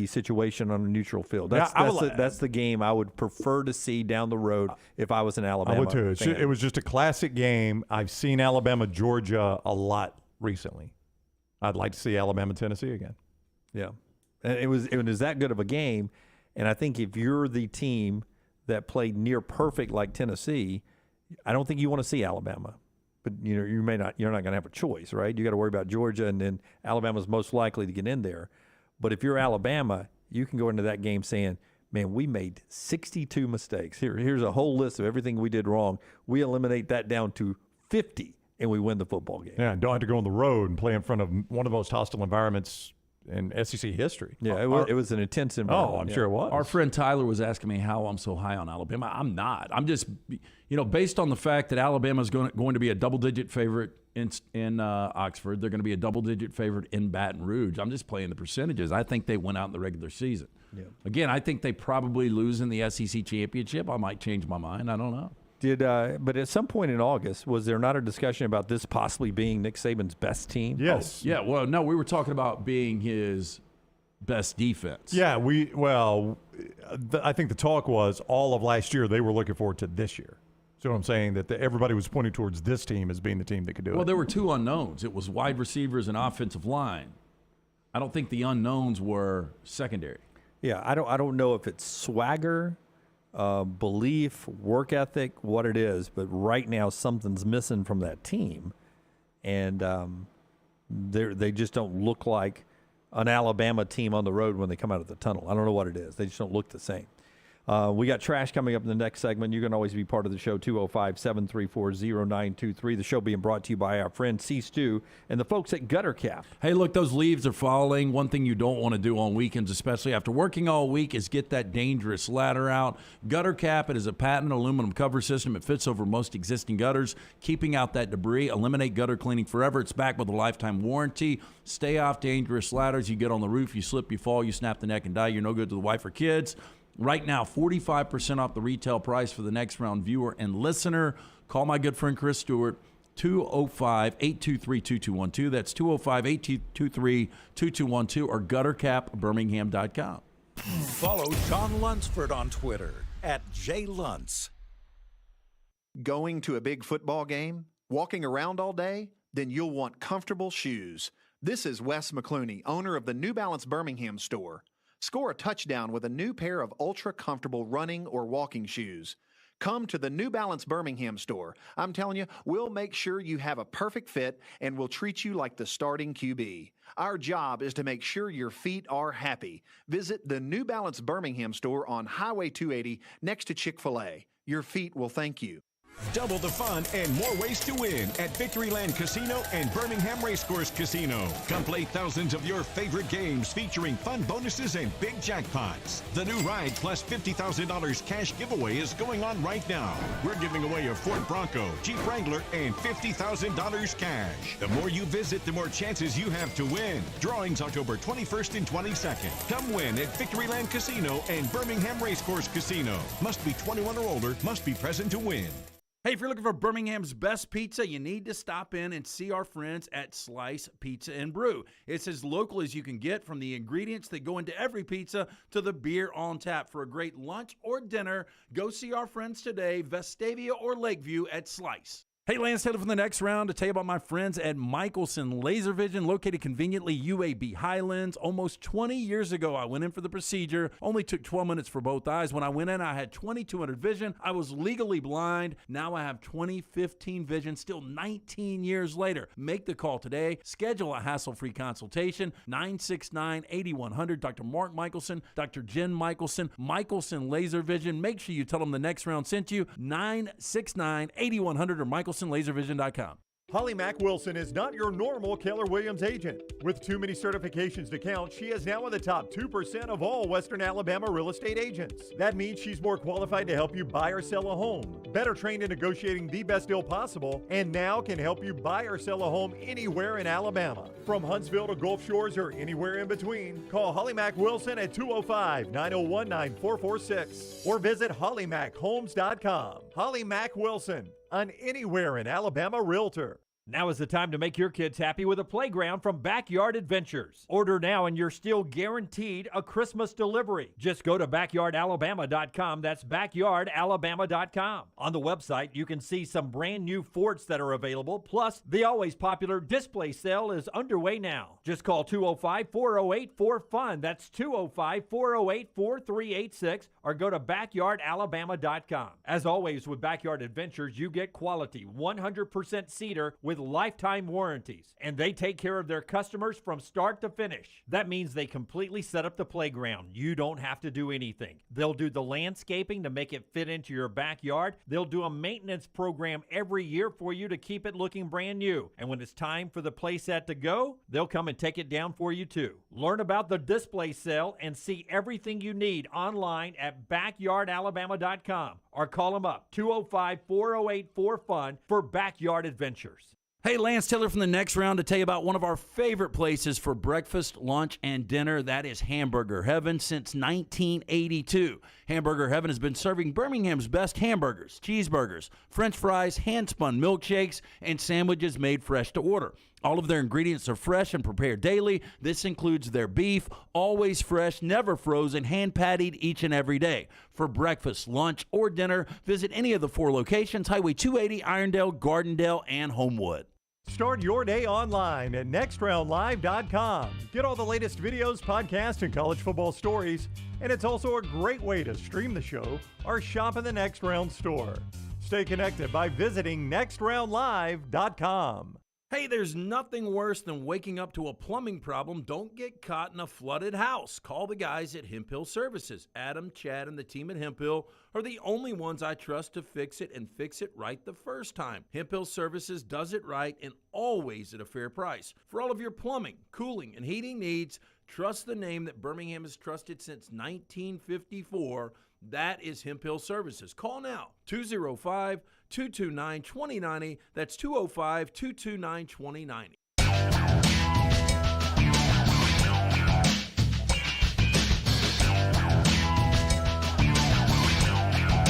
situation on a neutral field. That's the game I would prefer to see down the road if I was an Alabama I would too. fan. It was just a classic game. I've seen Alabama-Georgia a lot recently. I'd like to see Alabama-Tennessee again. Yeah. And it was that good of a game. And I think if you're the team that played near perfect like Tennessee, I don't think you want to see Alabama. But you're not going to have a choice, right? You got to worry about Georgia, and then Alabama's most likely to get in there. But if you're Alabama, you can go into that game saying, man, we made 62 mistakes. Here's a whole list of everything we did wrong. We eliminate that down to 50, and we win the football game. Yeah, don't have to go on the road and play in front of one of the most hostile environments in SEC history. Yeah, it was an intense environment. Oh, I'm sure it was. Our friend Tyler was asking me how I'm so high on Alabama. I'm not. I'm just, based on the fact that Alabama's going to be a double-digit favorite in Oxford. They're going to be a double-digit favorite in Baton Rouge. I'm just playing the percentages. I think they went out in the regular season. Yeah. Again, I think they probably lose in the SEC championship. I might change my mind. I don't know. But at some point in August, was there not a discussion about this possibly being Nick Saban's best team? Yes. Yeah, well, no, we were talking about being his best defense. Yeah, I think the talk was all of last year they were looking forward to this year. So I'm saying that everybody was pointing towards this team as being the team that could do it. Well, there were two unknowns. It was wide receivers and offensive line. I don't think the unknowns were secondary. Yeah, I don't know if it's swagger, belief, work ethic, what it is, but right now something's missing from that team, and they just don't look like an Alabama team on the road when they come out of the tunnel. I don't know what it is. They just don't look the same. We got trash coming up in the next segment. You can always be part of the show, 205-734-0923. The show being brought to you by our friend C. Stu and the folks at Gutter Cap. Hey, look, those leaves are falling. One thing you don't want to do on weekends, especially after working all week, is get that dangerous ladder out. Gutter Cap, it is a patented aluminum cover system. It fits over most existing gutters, keeping out that debris. Eliminate gutter cleaning forever. It's backed with a lifetime warranty. Stay off dangerous ladders. You get on the roof, you slip, you fall, you snap the neck and die. You're no good to the wife or kids. Right now, 45% off the retail price for the next round viewer and listener. Call my good friend Chris Stewart, 205-823-2212. That's 205-823-2212 or guttercapbirmingham.com. Follow Sean Lunsford on Twitter @JLuntz. Going to a big football game? Walking around all day? Then you'll want comfortable shoes. This is Wes McClooney, owner of the New Balance Birmingham store. Score a touchdown with a new pair of ultra-comfortable running or walking shoes. Come to the New Balance Birmingham store. I'm telling you, we'll make sure you have a perfect fit and we'll treat you like the starting QB. Our job is to make sure your feet are happy. Visit the New Balance Birmingham store on Highway 280 next to Chick-fil-A. Your feet will thank you. Double the fun and more ways to win at Victoryland Casino and Birmingham Racecourse Casino. Come play thousands of your favorite games featuring fun bonuses and big jackpots. The new Ride plus $50,000 cash giveaway is going on right now. We're giving away a Ford Bronco, Jeep Wrangler, and $50,000 cash. The more you visit, the more chances you have to win. Drawings October 21st and 22nd. Come win at Victoryland Casino and Birmingham Racecourse Casino. Must be 21 or older, must be present to win. Hey, if you're looking for Birmingham's best pizza, you need to stop in and see our friends at Slice Pizza and Brew. It's as local as you can get, from the ingredients that go into every pizza to the beer on tap. For a great lunch or dinner, go see our friends today, Vestavia or Lakeview at Slice. Hey, Lance Taylor from the next round to tell you about my friends at Michelson Laser Vision, located conveniently UAB Highlands. Almost 20 years ago, I went in for the procedure. Only took 12 minutes for both eyes. When I went in, I had 2200 vision. I was legally blind. Now I have 20/15 vision, still 19 years later. Make the call today. Schedule a hassle-free consultation. 969-8100. Dr. Mark Michelson, Dr. Jen Michelson, Michelson Laser Vision. Make sure you tell them the next round sent you. 969-8100 or MichelsonLaserVision.com. Holly Mack Wilson is not your normal Keller Williams agent. With too many certifications to count, she is now in the top 2% of all Western Alabama real estate agents. That means she's more qualified to help you buy or sell a home, better trained in negotiating the best deal possible, and now can help you buy or sell a home anywhere in Alabama. From Huntsville to Gulf Shores or anywhere in between, call Holly Mack Wilson at 205-901-9446 or visit hollymachomes.com. Holly Mack Wilson, an anywhere in Alabama realtor. Now is the time to make your kids happy with a playground from Backyard Adventures. Order now and you're still guaranteed a Christmas delivery. Just go to backyardalabama.com. That's backyardalabama.com. On the website, you can see some brand new forts that are available. Plus, the always popular display sale is underway now. Just call 205-408-4FUN. That's 205-408-4386 or go to backyardalabama.com. As always with Backyard Adventures, you get quality 100% cedar with lifetime warranties, and they take care of their customers from start to finish. That means they completely set up the playground. You don't have to do anything. They'll do the landscaping to make it fit into your backyard. They'll do a maintenance program every year for you to keep it looking brand new. And when it's time for the playset to go, they'll come and take it down for you too. Learn about the display sale and see everything you need online at backyardalabama.com or call them up 205-408-4FUN for Backyard Adventures. Hey, Lance Taylor from the next round to tell you about one of our favorite places for breakfast, lunch, and dinner. That is Hamburger Heaven since 1982. Hamburger Heaven has been serving Birmingham's best hamburgers, cheeseburgers, French fries, hand-spun milkshakes, and sandwiches made fresh to order. All of their ingredients are fresh and prepared daily. This includes their beef, always fresh, never frozen, hand-pattied each and every day. For breakfast, lunch, or dinner, visit any of the 4 locations: Highway 280, Irondale, Gardendale, and Homewood. Start your day online at nextroundlive.com. Get all the latest videos, podcasts, and college football stories. And it's also a great way to stream the show or shop in the Next Round store. Stay connected by visiting nextroundlive.com. Hey, there's nothing worse than waking up to a plumbing problem. Don't get caught in a flooded house. Call the guys at Hemphill Services. Adam, Chad, and the team at Hemphill are the only ones I trust to fix it and fix it right the first time. Hemphill Services does it right and always at a fair price. For all of your plumbing, cooling, and heating needs, trust the name that Birmingham has trusted since 1954. That is Hemphill Services. Call now, 205-229-2090. That's 205-229-2090.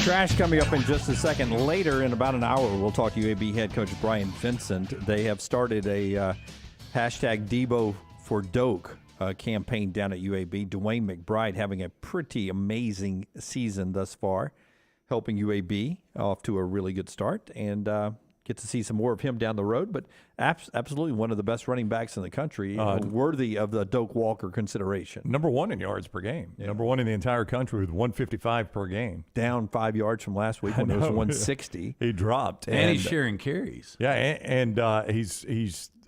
Trash coming up in just a second. Later, in about an hour, we'll talk to UAB head coach Bryant Vincent. They have started a hashtag Debo for Doak campaign down at UAB. Dwayne McBride having a pretty amazing season thus far, helping UAB off to a really good start. And get to see some more of him down the road. But absolutely one of the best running backs in the country, worthy of the Doak Walker consideration. Number 1 in yards per game. Yeah. Number 1 in the entire country with 155 per game. Down 5 yards from last week when it was 160. He dropped. And he's sharing carries. Yeah, and he's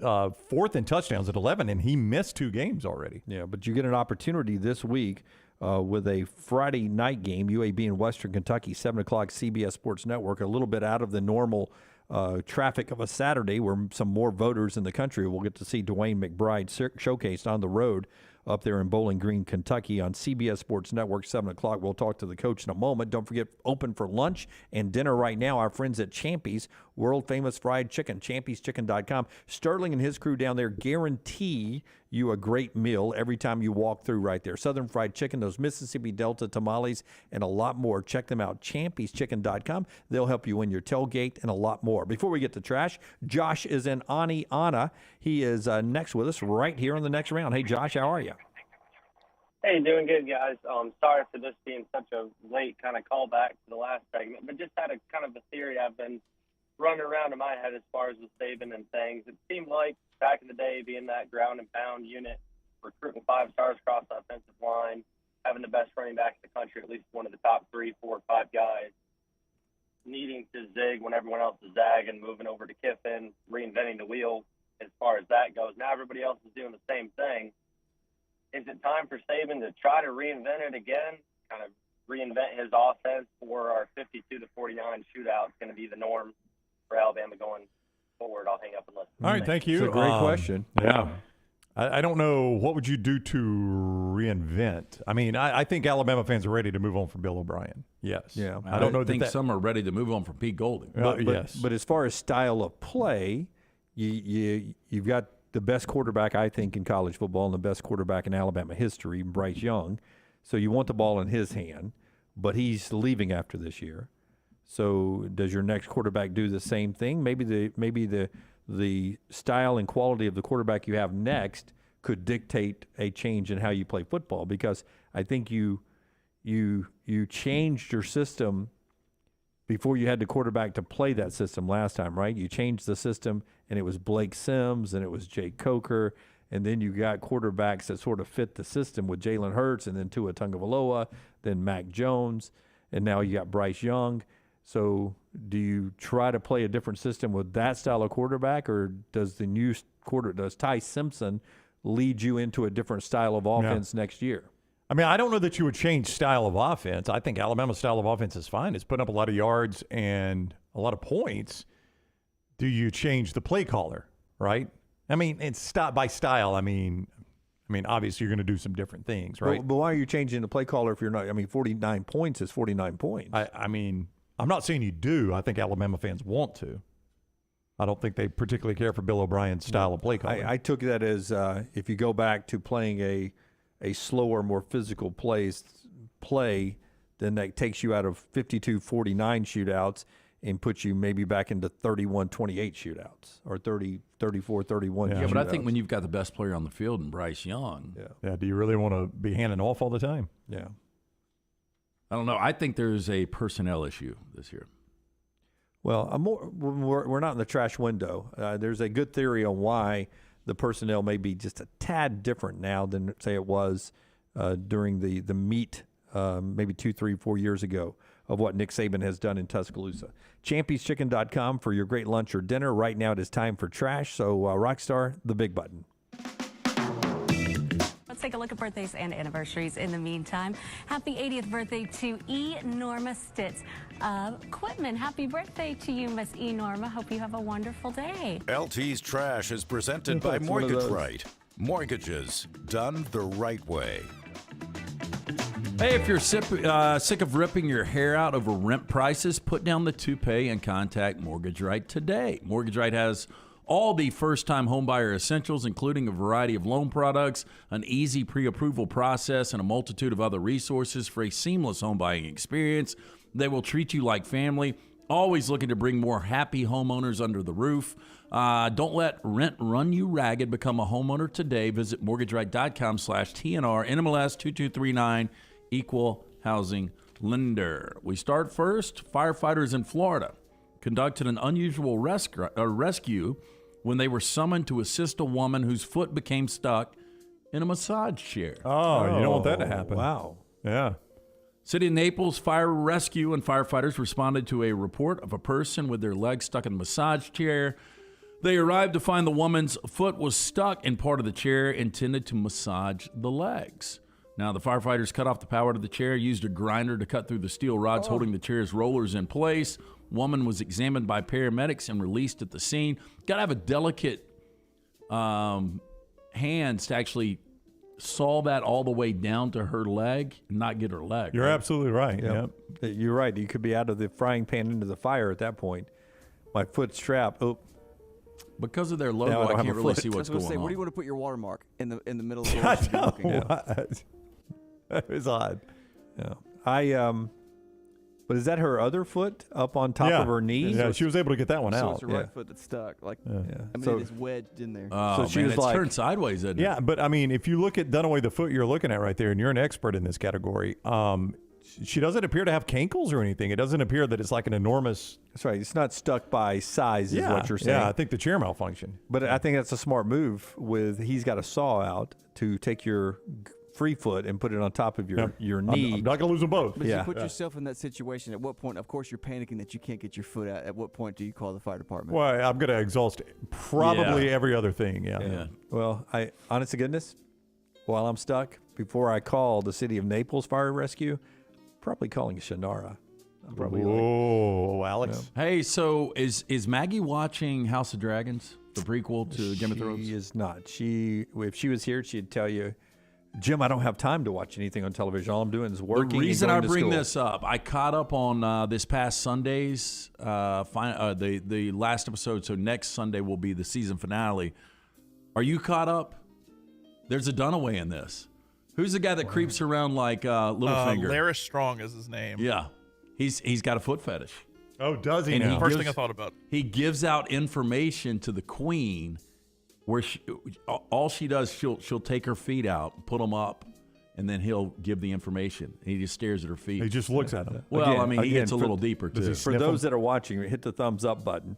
4th in touchdowns at 11, and he missed 2 games already. Yeah, but you get an opportunity this week with a Friday night game, UAB in Western Kentucky, 7 o'clock CBS Sports Network, a little bit out of the normal traffic of a Saturday where some more voters in the country will get to see Dwayne McBride showcased on the road up there in Bowling Green, Kentucky on CBS Sports Network, 7 o'clock. We'll talk to the coach in a moment. Don't forget, open for lunch and dinner right now, our friends at Champy's, world-famous fried chicken, champyschicken.com. Sterling and his crew down there guarantee you a great meal every time you walk through right there. Southern fried chicken, those Mississippi Delta tamales, and a lot more. Check them out, champyschicken.com. They'll help you win your tailgate and a lot more. Before we get to trash, Josh is in Anna. He is next with us right here on the next round. Hey, Josh, how are you? Hey, doing good, guys. Sorry for this being such a late kind of callback to the last segment, but just had a kind of a theory I've been running around in my head as far as with Saban and things. It seemed like back in the day, being that ground and pound unit, recruiting 5 stars across the offensive line, having the best running back in the country, at least one of the top 3, 4, 5 guys, needing to zig when everyone else is zagging, moving over to Kiffin, reinventing the wheel as far as that goes. Now everybody else is doing the same thing. Is it time for Saban to try to reinvent it again, kind of reinvent his offense for our 52-49 shootout? It's going to be the norm for Alabama going forward. I'll hang up and listen. All right, thank you. It's a great question. Yeah. I don't know. What would you do to reinvent? I mean, I think Alabama fans are ready to move on from Bill O'Brien. Yes. Yeah. I don't think some are ready to move on from Pete Golding. Yes. But as far as style of play, you've got the best quarterback, I think, in college football and the best quarterback in Alabama history, Bryce Young. So you want the ball in his hand, but he's leaving after this year. So does your next quarterback do the same thing? Maybe the style and quality of the quarterback you have next could dictate a change in how you play football, because I think you changed your system before you had the quarterback to play that system last time, right? You changed the system, and it was Blake Sims, and it was Jake Coker, and then you got quarterbacks that sort of fit the system with Jalen Hurts, and then Tua Tagovailoa, then Mac Jones, and now you got Bryce Young. So do you try to play a different system with that style of quarterback, or does the new does Ty Simpson lead you into a different style of offense next year? I mean, I don't know that you would change style of offense. I think Alabama's style of offense is fine. It's putting up a lot of yards and a lot of points. Do you change the play caller, right? I mean, it's by style. I mean, obviously you're going to do some different things, right? But why are you changing the play caller if you're not? I mean, 49 points is 49 points. I mean, I'm not saying you do. I think Alabama fans want to. I don't think they particularly care for Bill O'Brien's style of play calling. I took that as if you go back to playing a slower, more physical play, then that takes you out of 52-49 shootouts and puts you maybe back into 31-28 shootouts or 34-31 shootouts. Yeah, but I think when you've got the best player on the field in Bryce Young. Yeah, do you really want to be handing off all the time? Yeah. I don't know. I think there's a personnel issue this year. Well, we're not in the trash window. There's a good theory on why the personnel may be just a tad different now than, say, it was during the meet maybe 2, 3, 4 years ago of what Nick Saban has done in Tuscaloosa. Champyschicken.com for your great lunch or dinner. Right now it is time for trash. So, Rockstar, the big button. Let's take a look at birthdays and anniversaries in the meantime. Happy 80th birthday to E. Norma Stitz of Quitman. Happy birthday to you, Miss E. Norma. Hope you have a wonderful day. LT's Trash is presented by Mortgage Right. Mortgages done the right way. Hey, if you're sick of ripping your hair out over rent prices, put down the toupee and contact Mortgage Right today. Mortgage Right has all the first-time homebuyer essentials, including a variety of loan products, an easy pre-approval process, and a multitude of other resources for a seamless home buying experience. They will treat you like family, always looking to bring more happy homeowners under the roof. Don't let rent run you ragged. Become a homeowner today. Visit mortgageright.com/TNR, NMLS 2239, Equal Housing Lender. We start first, firefighters in Florida conducted an unusual rescue when they were summoned to assist a woman whose foot became stuck in a massage chair. Oh, you don't want that to happen. Wow. Yeah. City of Naples Fire Rescue and firefighters responded to a report of a person with their leg stuck in a massage chair. They arrived to find the woman's foot was stuck in part of the chair intended to massage the legs. Now, the firefighters cut off the power to the chair, used a grinder to cut through the steel rods holding the chair's rollers in place. Woman was examined by paramedics and released at the scene. Got to have a delicate hands to actually saw that all the way down to her leg and not get her leg. You're absolutely right. Yep. You're right. You could be out of the frying pan into the fire at that point. My foot's trapped. Oh. Because of their logo, I can't really see what's going on. Where do you want to put your watermark? In the middle of the That was odd. Yeah. But is that her other foot up on top of her knee? Yeah, she was able to get that one out. So it's her right foot that's stuck. I mean, So- it is wedged in there. Oh, So she man, was it's like- turned sideways, isn't it? Yeah, but I mean, if you look at Dunaway, the foot you're looking at right there, and you're an expert in this category, she doesn't appear to have cankles or anything. It doesn't appear that it's like an enormous. That's right. It's not stuck by size, is what you're saying. Yeah, I think the chair malfunctioned. But I think that's a smart move. He's got a saw out to take your free foot and put it on top of your knee. I'm not gonna lose them both. But you put yourself in that situation. At what point? Of course, you're panicking that you can't get your foot out. At what point do you call the fire department? Well, I'm gonna exhaust probably every other thing. Yeah. Well, honest to goodness, while I'm stuck, before I call the City of Naples Fire Rescue, probably calling Shannara. I'm probably Alex. Hey, so is Maggie watching House of Dragons, the prequel to Game of Thrones? She is not. If she was here, she'd tell you, Jim, I don't have time to watch anything on television. All I'm doing is working. The reason I and going to bring school. this up, I caught up on this past Sunday's the last episode. So next Sunday will be the season finale. Are you caught up? There's a Dunaway in this. Who's the guy that creeps around like Littlefinger? Larry Strong is his name. Yeah, he's got a foot fetish. Oh, does he? And Now? First thing I thought about. He gives out information to the queen, where all she does, she'll take her feet out, put them up, and then he'll give the information. And he just stares at her feet. He just looks at them. Well, he gets a little deeper too. For those that are watching, hit the thumbs up button.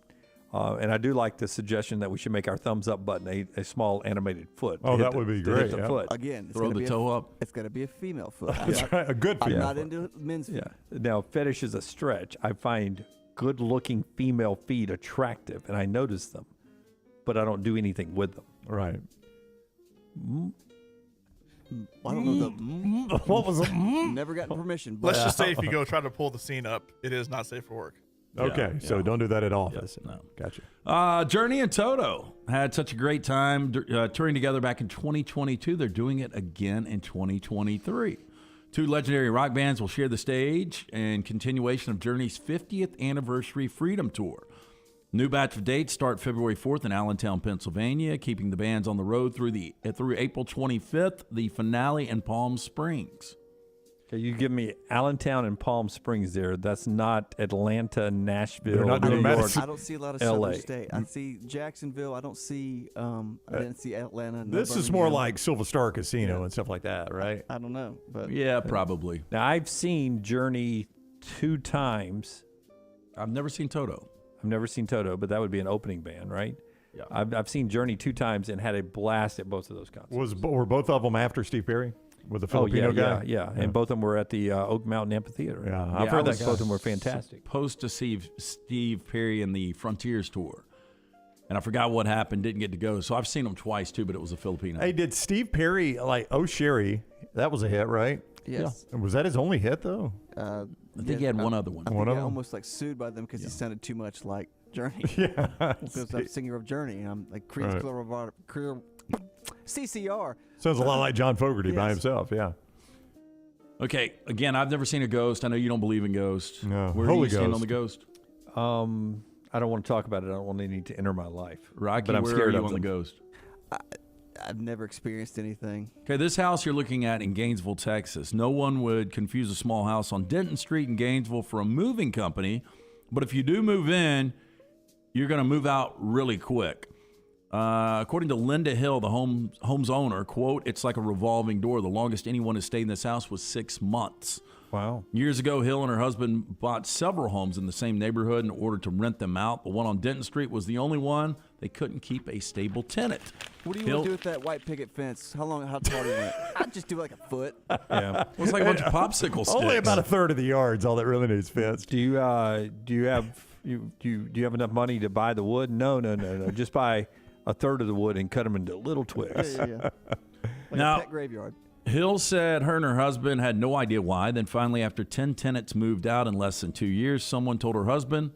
And I do like the suggestion that we should make our thumbs up button a small animated foot. Oh, that would be great. Hit the foot. Again, it's Throw gotta the be toe up. It's got to be a female foot. That's right, a good I'm female not foot. into men's feet. Yeah. Now, fetish is a stretch. I find good-looking female feet attractive, and I notice them, but I don't do anything with them. Right. I don't know the. What was it? Never gotten permission. But Let's just say if you go try to pull the scene up, it is not safe for work. Okay, so don't do that at office. No. Gotcha. Journey and Toto had such a great time touring together back in 2022. They're doing it again in 2023. Two legendary rock bands will share the stage in continuation of Journey's 50th anniversary Freedom Tour. New batch of dates start February 4th in Allentown, Pennsylvania, keeping the bands on the road through April 25th, the finale in Palm Springs. Okay, you give me Allentown and Palm Springs there. That's not Atlanta, Nashville, They're not New doing York. Madison. I don't see a lot of LA. Southern State. I see Jacksonville. I don't see. I didn't see Atlanta. This is more like Silver Star Casino and stuff like that, right? I don't know, but Yeah, probably. Now, I've seen Journey 2 times. I've never seen Toto. I've never seen Toto, but that would be an opening band, right? Yeah. I've seen Journey 2 times and had a blast at both of those concerts. Were both of them after Steve Perry with the Filipino guy? Yeah. And both of them were at the Oak Mountain Amphitheater. Yeah, I've heard that. Both of them were fantastic. Supposed to see Steve Perry in the Frontiers tour, and I forgot what happened. Didn't get to go, so I've seen him twice too. But it was a Filipino. Hey, did Steve Perry like Oh Sherry? That was a hit, right? yes. And was that his only hit though? I think he had one other one. I think One he of got them? almost like sued by them because he sounded too much like Journey. Yeah. Because I'm singer of Journey, and I'm like Right. CCR. Sounds a lot like John Fogerty by Yes. himself. Yeah. Okay, again, I've never seen a ghost. I know you don't believe in ghosts. No. Where do Holy you stand Ghost. on the ghost? I don't want to talk about it. I don't want anything to enter my life. Rocky, but I'm where scared are you of on the them. ghost? I've never experienced anything. Okay, this house you're looking at in Gainesville, Texas. No one would confuse a small house on Denton Street in Gainesville for a moving company, but if you do move in, you're going to move out really quick. According to Linda Hill, the home's owner, quote, "It's like a revolving door. The longest anyone has stayed in this house was 6 months." Wow. Years ago, Hill and her husband bought several homes in the same neighborhood in order to rent them out. The one on Denton Street was the only one. They couldn't keep a stable tenant. What do you want to do with that white picket fence? How tall do you want it? I'd just do like a foot. Yeah. Well, it's like a bunch of popsicle sticks. Only about a third of the yard's all that really needs fenced. Do you have enough money to buy the wood? No. Just buy a third of the wood and cut them into little twigs. Yeah. Like Now- a pet graveyard. Hill said her and her husband had no idea why. Then finally, after 10 tenants moved out in less than 2 years, someone told her husband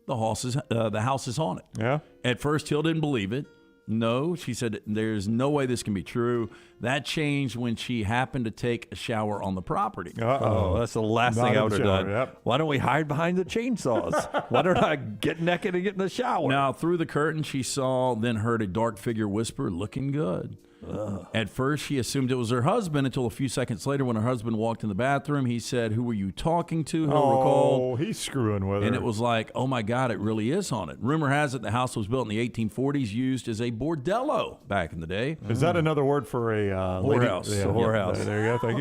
the house is haunted. Yeah. At first, Hill didn't believe it. No, she said, there's no way this can be true. That changed when she happened to take a shower on the property. Oh, that's the last thing I would have done. Yep. Why don't we hide behind the chainsaws? Why don't I get naked and get in the shower? Now, through the curtain, she saw, then heard a dark figure whisper, "Looking good." At first, she assumed it was her husband until a few seconds later when her husband walked in the bathroom. He said, "Who were you talking to?" Hill recalled. He's screwing with her. And it was like, oh, my God, it really is haunted. Rumor has it the house was built in the 1840s, used as a bordello back in the day. Is that another word for a whorehouse? Yeah, whorehouse. There you go. Thank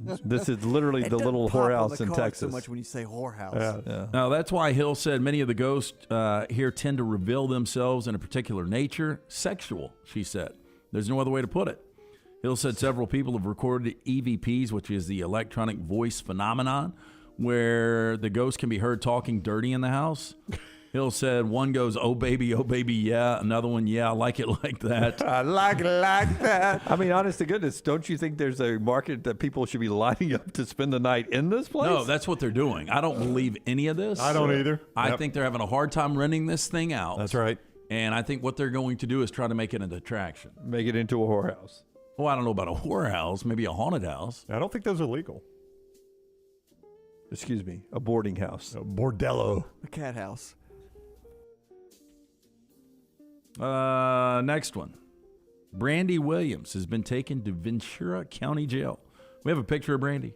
you. This is literally the little whorehouse in Texas. So much when you say whorehouse. Yeah. Now, that's why Hill said many of the ghosts here tend to reveal themselves in a particular nature. Sexual, she said. There's no other way to put it. Hill said several people have recorded EVPs, which is the electronic voice phenomenon, where the ghost can be heard talking dirty in the house. Hill said one goes, oh, baby, yeah. Another one, yeah, I like it like that. I like it like that. I mean, honest to goodness, don't you think there's a market that people should be lining up to spend the night in this place? No, that's what they're doing. I don't believe any of this. I don't either. I Yep. think they're having a hard time renting this thing out. That's right. And I think what they're going to do is try to make it an attraction. Make it into a whorehouse. Well, I don't know about a whorehouse, maybe a haunted house. I don't think those are legal. Excuse me, a boarding house. A bordello. A cat house. Next one. Brandy Williams has been taken to Ventura County Jail. We have a picture of Brandy.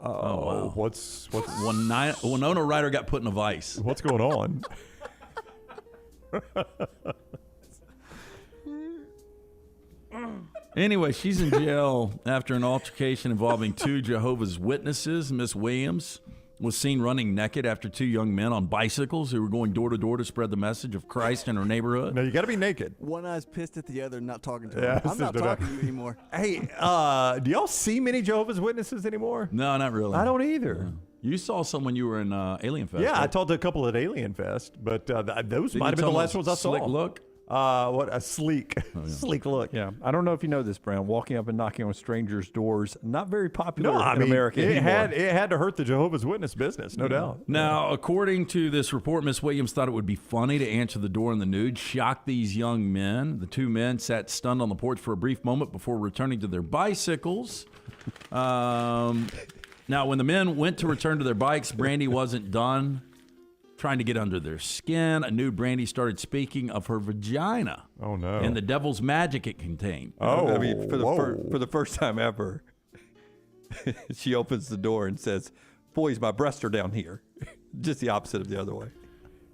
Wow. What's Winona Ryder got put in a vice. What's going on? Anyway, she's in jail after an altercation involving 2 Jehovah's Witnesses. Miss Williams was seen running naked after 2 young men on bicycles who were going door to door to spread the message of Christ in her neighborhood. No, you got to be naked. One eye's pissed at the other, not talking to Yeah, him. I'm not talking to you anymore. Hey, do y'all see many Jehovah's Witnesses anymore? No, not really. I don't either. You saw some when you were in Alien Fest. Yeah, right? I talked to a couple at Alien Fest, but those Did might you have been tell the them last ones I saw. Slick look? What a sleek, sleek look. Yeah, I don't know if you know this, Brown. Walking up and knocking on strangers' doors, not very popular No, I in mean, America it anymore. had to hurt the Jehovah's Witness business, no doubt. Now, according to this report, Miss Williams thought it would be funny to answer the door in the nude, shock these young men. The 2 men sat stunned on the porch for a brief moment before returning to their bicycles. Now, when the men went to return to their bikes, Brandy wasn't done trying to get under their skin. A nude Brandy started speaking of her vagina. Oh, no. And the devil's magic it contained. I mean, for the first time ever, she opens the door and says, "Boys, my breasts are down here." Just the opposite of the other way.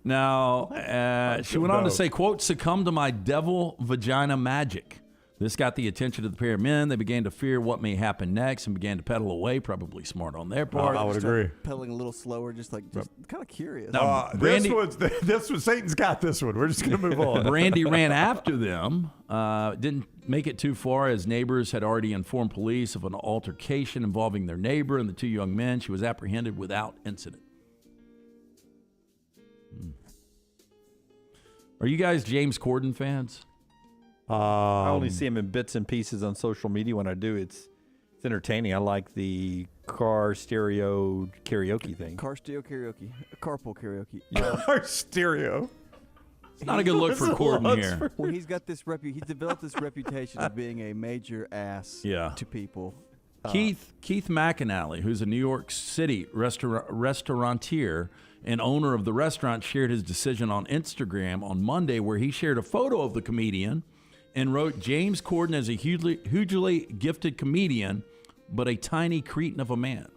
Now, she went on to say, quote, "Succumb to my devil vagina magic." This got the attention of the pair of men. They began to fear what may happen next and began to pedal away, probably smart on their part. I would agree. Pedaling a little slower, just kind of curious. Now, Brandy, this was Satan's got this one. We're just going to move on. Brandy ran after them. Didn't make it too far as neighbors had already informed police of an altercation involving their neighbor and the 2 young men. She was apprehended without incident. Are you guys James Corden fans? I only see him in bits and pieces on social media. When I do, it's entertaining. I like the car stereo karaoke thing. Car stereo karaoke. Carpool karaoke. Car stereo. It's not a good look for Corden here. Well, he's got this he's developed this reputation of being a major ass to people. Keith McAnally, who's a New York City restaurateur and owner of the restaurant, shared his decision on Instagram on Monday, where he shared a photo of the comedian and wrote, "James Corden is a hugely gifted comedian, but a tiny cretin of a man."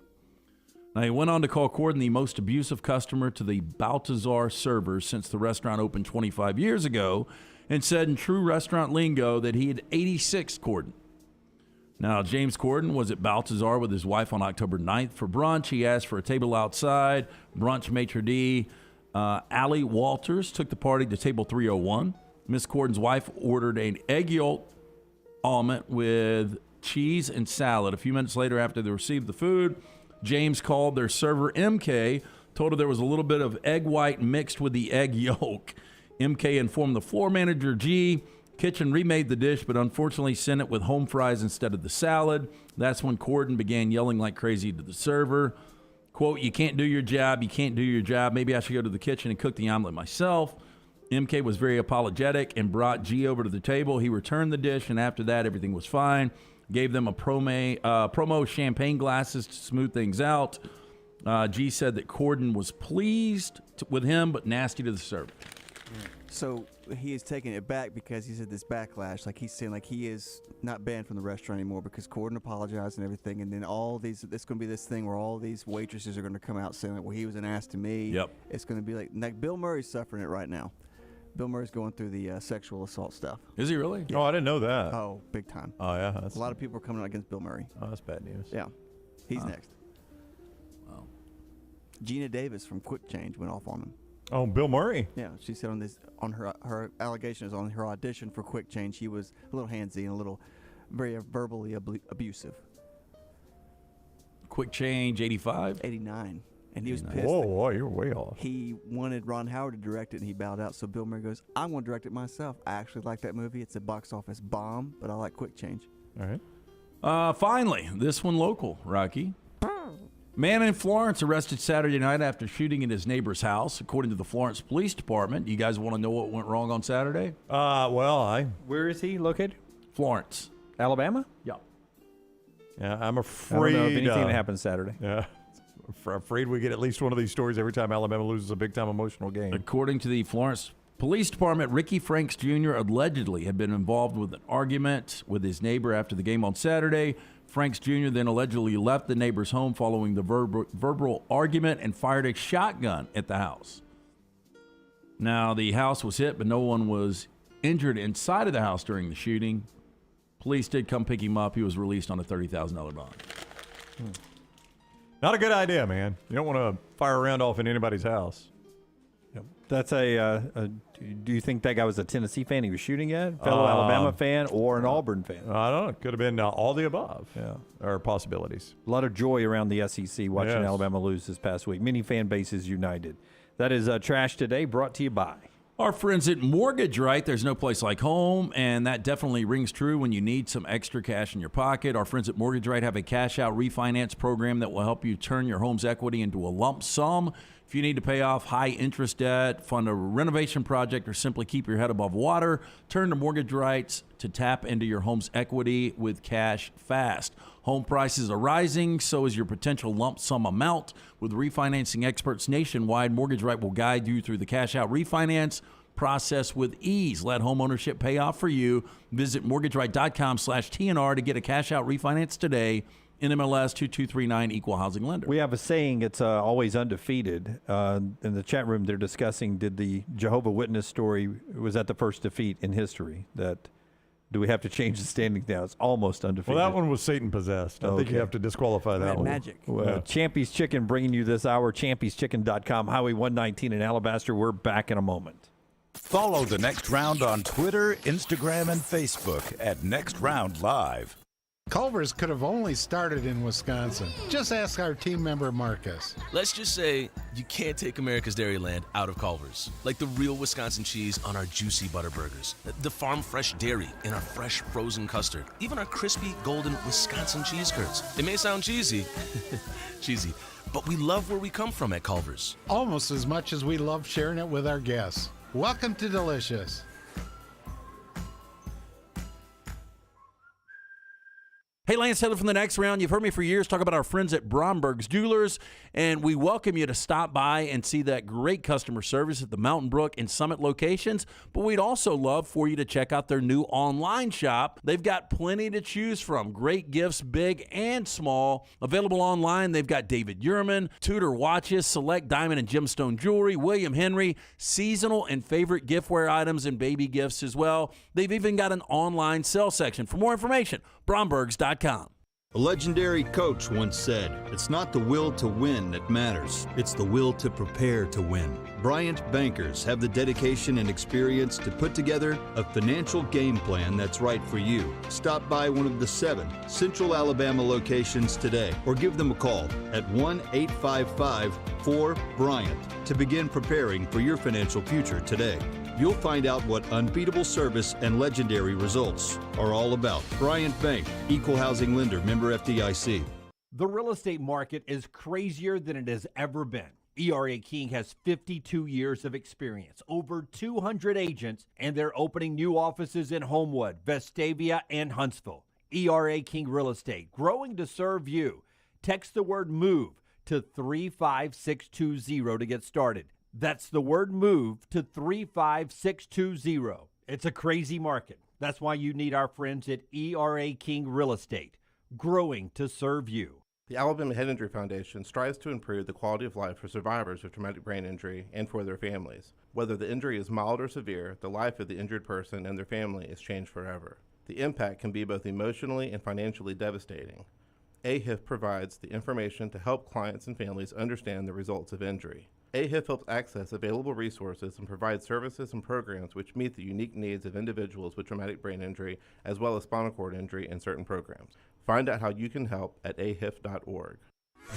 Now, he went on to call Corden the most abusive customer to the Balthazar servers since the restaurant opened 25 years ago, and said in true restaurant lingo that he had 86 Corden. Now, James Corden was at Balthazar with his wife on October 9th for brunch. He asked for a table outside. Brunch maitre d' Allie Walters took the party to table 301. Miss Corden's wife ordered an egg yolk omelet with cheese and salad. A few minutes later, after they received the food, James called their server, MK, told her there was a little bit of egg white mixed with the egg yolk. MK informed the floor manager, G. Kitchen remade the dish, but unfortunately sent it with home fries instead of the salad. That's when Corden began yelling like crazy to the server. Quote, "You can't do your job. You can't do your job. Maybe I should go to the kitchen and cook the omelet myself." MK was very apologetic and brought G over to the table. He returned the dish, and after that, everything was fine. Gave them a promo champagne glasses to smooth things out. G said that Corden was pleased with him, but nasty to the server. So he is taking it back because he said this backlash, like he's saying like he is not banned from the restaurant anymore because Corden apologized and everything, and then all these, it's going to be this thing where all these waitresses are going to come out saying like, well, he was an ass to me. Yep. It's going to be like Bill Murray's suffering it right now. Bill Murray's going through the sexual assault stuff. Is he really? Oh, I didn't know that. Oh, big time. Oh, yeah. A lot of people are coming out against Bill Murray. Oh, that's bad news. Yeah. He's next. Wow. Gina Davis from Quick Change went off on him. Oh, Bill Murray. Yeah, she said on her allegations on her audition for Quick Change, she was a little handsy and a little very verbally abusive. Quick Change, 85? 89. And he was pissed. Whoa, you're way off. He wanted Ron Howard to direct it, and he bowed out. So Bill Murray goes, I'm going to direct it myself. I actually like that movie. It's a box office bomb, but I like Quick Change. All right. Finally, this one local, Rocky. Man in Florence arrested Saturday night after shooting at his neighbor's house, according to the Florence Police Department. You guys want to know what went wrong on Saturday? Where is he located? Florence. Alabama? Yeah. Yeah, I'm I afraid. don't know if anything that happened Saturday. Yeah. Afraid we get at least one of these stories every time Alabama loses a big-time emotional game. According to the Florence Police Department, Ricky Franks Jr. allegedly had been involved with an argument with his neighbor after the game on Saturday. Franks Jr. then allegedly left the neighbor's home following the verbal argument and fired a shotgun at the house. Now, the house was hit, but no one was injured inside of the house during the shooting. Police did come pick him up. He was released on a $30,000 bond. Not a good idea, man. You don't want to fire a round off in anybody's house. Yep. That's do you think that guy was a Tennessee fan he was shooting at? Fellow Alabama fan or an Auburn fan? I don't know. It could have been all the above. Yeah. Or possibilities. A lot of joy around the SEC watching Yes. Alabama lose this past week. Many fan bases united. That is Trash Today, brought to you by our friends at Mortgage Right. There's no place like home, and that definitely rings true when you need some extra cash in your pocket. Our friends at Mortgage Right have a cash-out refinance program that will help you turn your home's equity into a lump sum. If you need to pay off high-interest debt, fund a renovation project, or simply keep your head above water, turn to Mortgage Rights to tap into your home's equity with cash fast. Home prices are rising, so is your potential lump sum amount. With refinancing experts nationwide, Mortgage Right will guide you through the cash-out refinance process with ease. Let homeownership pay off for you. Visit mortgageright.com/TNR to get a cash-out refinance today. NMLS 2239, Equal Housing Lender. We have a saying, it's always undefeated. In the chat room, they're discussing, did the Jehovah Witness story, was that the first defeat in history? Do we have to change the standings now? It's almost undefeated. Well, that one was Satan possessed. I think you have to disqualify that one. Magic. Well, Champy's Chicken bringing you this hour. Champy'sChicken.com, Highway 119 in Alabaster. We're back in a moment. Follow The Next Round on Twitter, Instagram, and Facebook at Next Round Live. Culver's could have only started in Wisconsin. Just ask our team member Marcus. Let's just say you can't take America's Dairyland out of Culver's. Like the real Wisconsin cheese on our juicy butter burgers, the farm fresh dairy in our fresh frozen custard, even our crispy golden Wisconsin cheese curds. It may sound cheesy, but we love where we come from at Culver's. Almost as much as we love sharing it with our guests. Welcome to Delicious. Hey, Lance Taylor from the Next Round. You've heard me for years talk about our friends at Bromberg's Jewelers, and we welcome you to stop by and see that great customer service at the Mountain Brook and Summit locations. But we'd also love for you to check out their new online shop. They've got plenty to choose from. Great gifts, big and small. Available online, they've got David Yurman, Tudor watches, select diamond and gemstone jewelry, William Henry, seasonal and favorite giftware items, and baby gifts as well. They've even got an online sale section. For more information, Brombergs.com. A legendary coach once said, "It's not the will to win that matters, it's the will to prepare to win." Bryant bankers have the dedication and experience to put together a financial game plan that's right for you. Stop by one of the 7 Central Alabama locations today or give them a call at 1-855-4-BRYANT to begin preparing for your financial future today. You'll find out what unbeatable service and legendary results are all about. Bryant Bank, Equal Housing Lender, member FDIC. The real estate market is crazier than it has ever been. ERA King has 52 years of experience, over 200 agents, and they're opening new offices in Homewood, Vestavia, and Huntsville. ERA King Real Estate, growing to serve you. Text the word MOVE to 35620 to get started. That's the word MOVE to 35620. It's a crazy market. That's why you need our friends at ERA King Real Estate, growing to serve you. The Alabama Head Injury Foundation strives to improve the quality of life for survivors of traumatic brain injury and for their families. Whether the injury is mild or severe, the life of the injured person and their family is changed forever. The impact can be both emotionally and financially devastating. AHIF provides the information to help clients and families understand the results of injury. AHIF helps access available resources and provides services and programs which meet the unique needs of individuals with traumatic brain injury as well as spinal cord injury in certain programs. Find out how you can help at ahif.org.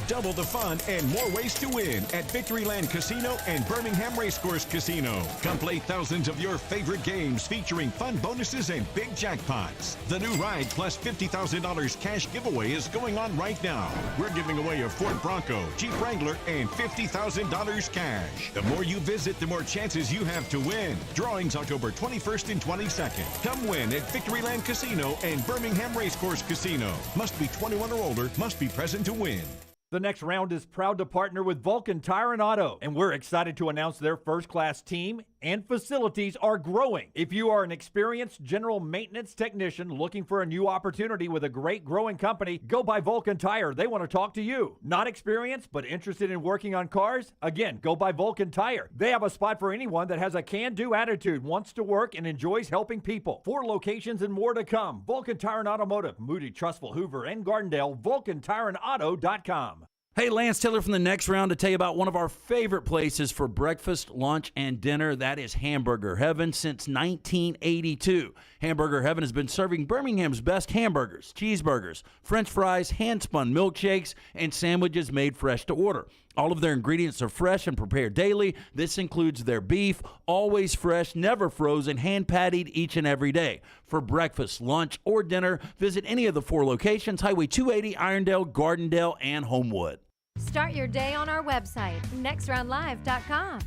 Double the fun and more ways to win at Victoryland Casino and Birmingham Racecourse Casino. Come play thousands of your favorite games featuring fun bonuses and big jackpots. The new ride plus $50,000 cash giveaway is going on right now. We're giving away a Ford Bronco, Jeep Wrangler, and $50,000 cash. The more you visit, the more chances you have to win. Drawings October 21st and 22nd. Come win at Victoryland Casino and Birmingham Racecourse Casino. Must be 21 or older, must be present to win. The Next Round is proud to partner with Vulcan Tire and Auto, and we're excited to announce their first-class team and facilities are growing. If you are an experienced general maintenance technician looking for a new opportunity with a great growing company, go by Vulcan Tire. They want to talk to you. Not experienced, but interested in working on cars? Again, go by Vulcan Tire. They have a spot for anyone that has a can-do attitude, wants to work, and enjoys helping people. 4 locations and more to come. Vulcan Tire and Automotive, Moody, Trustful, Hoover, and Gardendale, VulcanTireandAuto.com. Hey, Lance Taylor from the Next Round to tell you about one of our favorite places for breakfast, lunch, and dinner. That is Hamburger Heaven since 1982. Hamburger Heaven has been serving Birmingham's best hamburgers, cheeseburgers, French fries, hand-spun milkshakes, and sandwiches made fresh to order. All of their ingredients are fresh and prepared daily. This includes their beef, always fresh, never frozen, hand-pattied each and every day. For breakfast, lunch, or dinner, visit any of the 4 locations, Highway 280, Irondale, Gardendale, and Homewood. Start your day on our website, nextroundlive.com.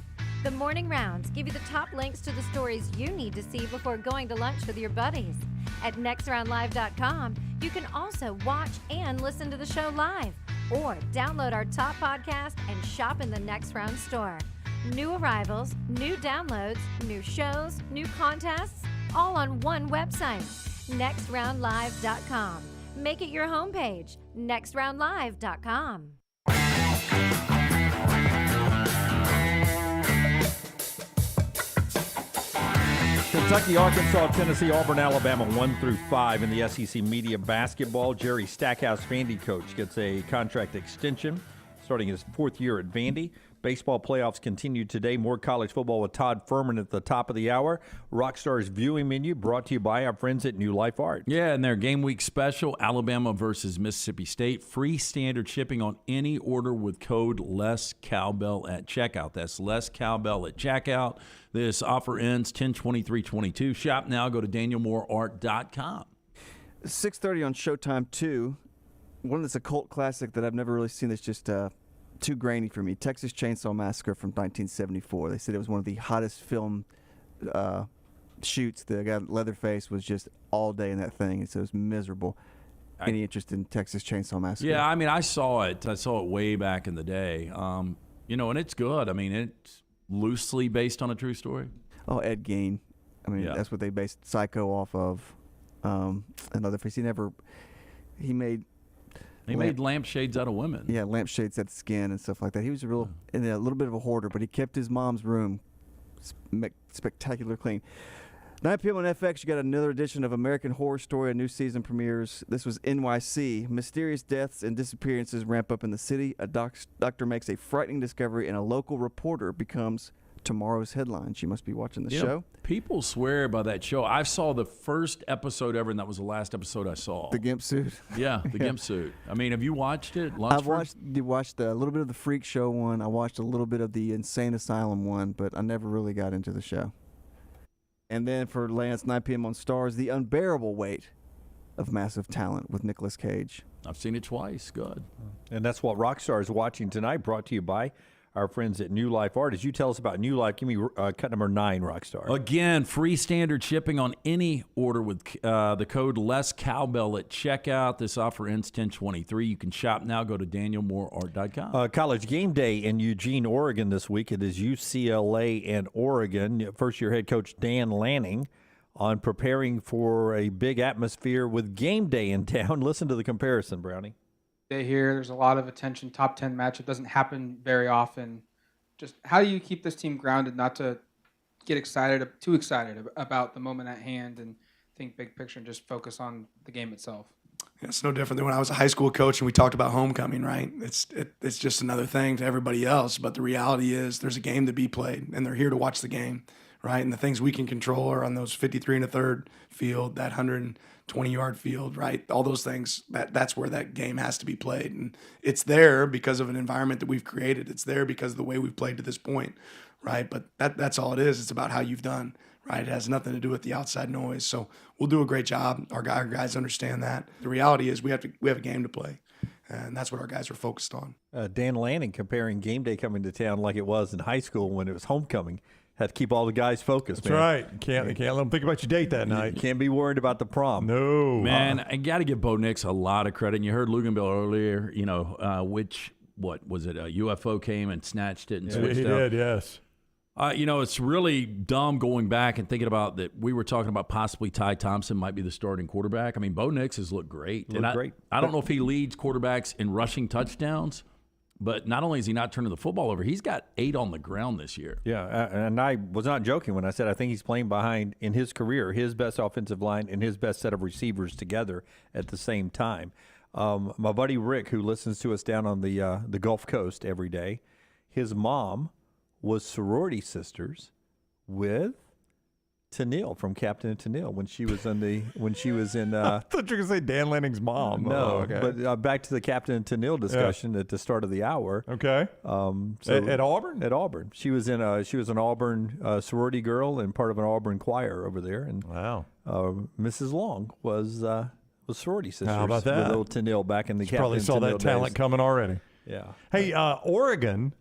The morning rounds give you the top links to the stories you need to see before going to lunch with your buddies. At nextroundlive.com, you can also watch and listen to the show live, or download our top podcast and shop in the Next Round store. New arrivals, new downloads, new shows, new contests, all on one website, nextroundlive.com. Make it your homepage, nextroundlive.com. Kentucky, Arkansas, Tennessee, Auburn, Alabama, 1 through 5 in the SEC Media Basketball. Jerry Stackhouse, Vandy coach, gets a contract extension, starting his 4th year at Vandy. Baseball playoffs continue today. More college football with Todd Fuhrman at the top of the hour. Rockstar's viewing menu brought to you by our friends at New Life Art. Yeah, and their game week special, Alabama versus Mississippi State. Free standard shipping on any order with code LESSCowbell at checkout. That's LESSCowbell at checkout. This offer ends 10/23/22. Shop now. Go to danielmooreart.com. 6:30 on Showtime 2. One that's a cult classic that I've never really seen that's just too grainy for me. Texas Chainsaw Massacre from 1974. They said it was one of the hottest film shoots. The guy Leatherface was just all day in that thing, and so it was miserable. any interest in Texas Chainsaw Massacre? Yeah, I mean, I saw it. I saw it way back in the day. And it's good. I mean, it's loosely based on a true story. Oh, Ed Gein. I mean, that's what they based Psycho off of. Another face. He made lampshades out of women. Yeah, lampshades out of skin and stuff like that. He was a little bit of a hoarder, but he kept his mom's room spectacular clean. 9 p.m. on FX, you got another edition of American Horror Story. A new season premieres. This was NYC. Mysterious deaths and disappearances ramp up in the city. A doctor makes a frightening discovery, and a local reporter becomes tomorrow's headlines. You must be watching the show. People swear by that show. I saw the first episode ever, and that was the last episode I saw. The Gimp Suit. Yeah, the Gimp Suit. I mean, have you watched it? I've watched a little bit of the Freak Show one. I watched a little bit of the Insane Asylum one, but I never really got into the show. And then for Lance, 9 p.m. on Stars, The Unbearable Weight of Massive Talent with Nicolas Cage. I've seen it twice. Good. And that's what Rockstar is watching tonight, brought to you by our friends at New Life Art. As you tell us about New Life, give me cut number 9, Rockstar. Again, free standard shipping on any order with the code LESSCowbell at checkout. This offer ends 10/23. You can shop now. Go to DanielMooreArt.com. College game day in Eugene, Oregon this week. It is UCLA and Oregon. First-year head coach Dan Lanning on preparing for a big atmosphere with game day in town. Listen to the comparison, Brownie. Day here, there's a lot of attention. Top 10 matchup doesn't happen very often. Just how do you keep this team grounded, not to get too excited about the moment at hand, and think big picture and just focus on the game itself? It's no different than when I was a high school coach and we talked about homecoming, right? It's just another thing to everybody else, but the reality is there's a game to be played, and they're here to watch the game, right? And the things we can control are on those 53 1/3 field, that 120-yard field, right? All those things, that's where that game has to be played. And it's there because of an environment that we've created. It's there because of the way we've played to this point, right? But that's all it is. It's about how you've done, right? It has nothing to do with the outside noise. So we'll do a great job. Our guys understand that. The reality is we have a game to play, and that's what our guys are focused on. Dan Lanning comparing game day coming to town like it was in high school when it was homecoming. Have to keep all the guys focused, That's right. You can't let them think about your date that night. You can't be worried about the prom. No. Man, I got to give Bo Nix a lot of credit. And you heard Luginbill earlier, what was it? A UFO came and snatched it and switched he out. did, yes. It's really dumb going back and thinking about that. We were talking about possibly Ty Thompson might be the starting quarterback. I mean, Bo Nix has looked great. Great. I don't know if he leads quarterbacks in rushing touchdowns, but not only is he not turning the football over, he's got 8 on the ground this year. Yeah, and I was not joking when I said I think he's playing behind, in his career, his best offensive line and his best set of receivers together at the same time. My buddy Rick, who listens to us down on the Gulf Coast every day, his mom was sorority sisters with Tennille from Captain and Tennille when she was in I thought you were going to say Dan Lanning's mom. No, okay. But back to the Captain and Tennille discussion at the start of the hour. Okay. At Auburn? At Auburn. She was an Auburn sorority girl and part of an Auburn choir over there. And wow. Mrs. Long was sorority sisters. How about that? With little Tennille back in the Captain probably and saw Tennille that talent days. coming already. Yeah. Hey, Oregon,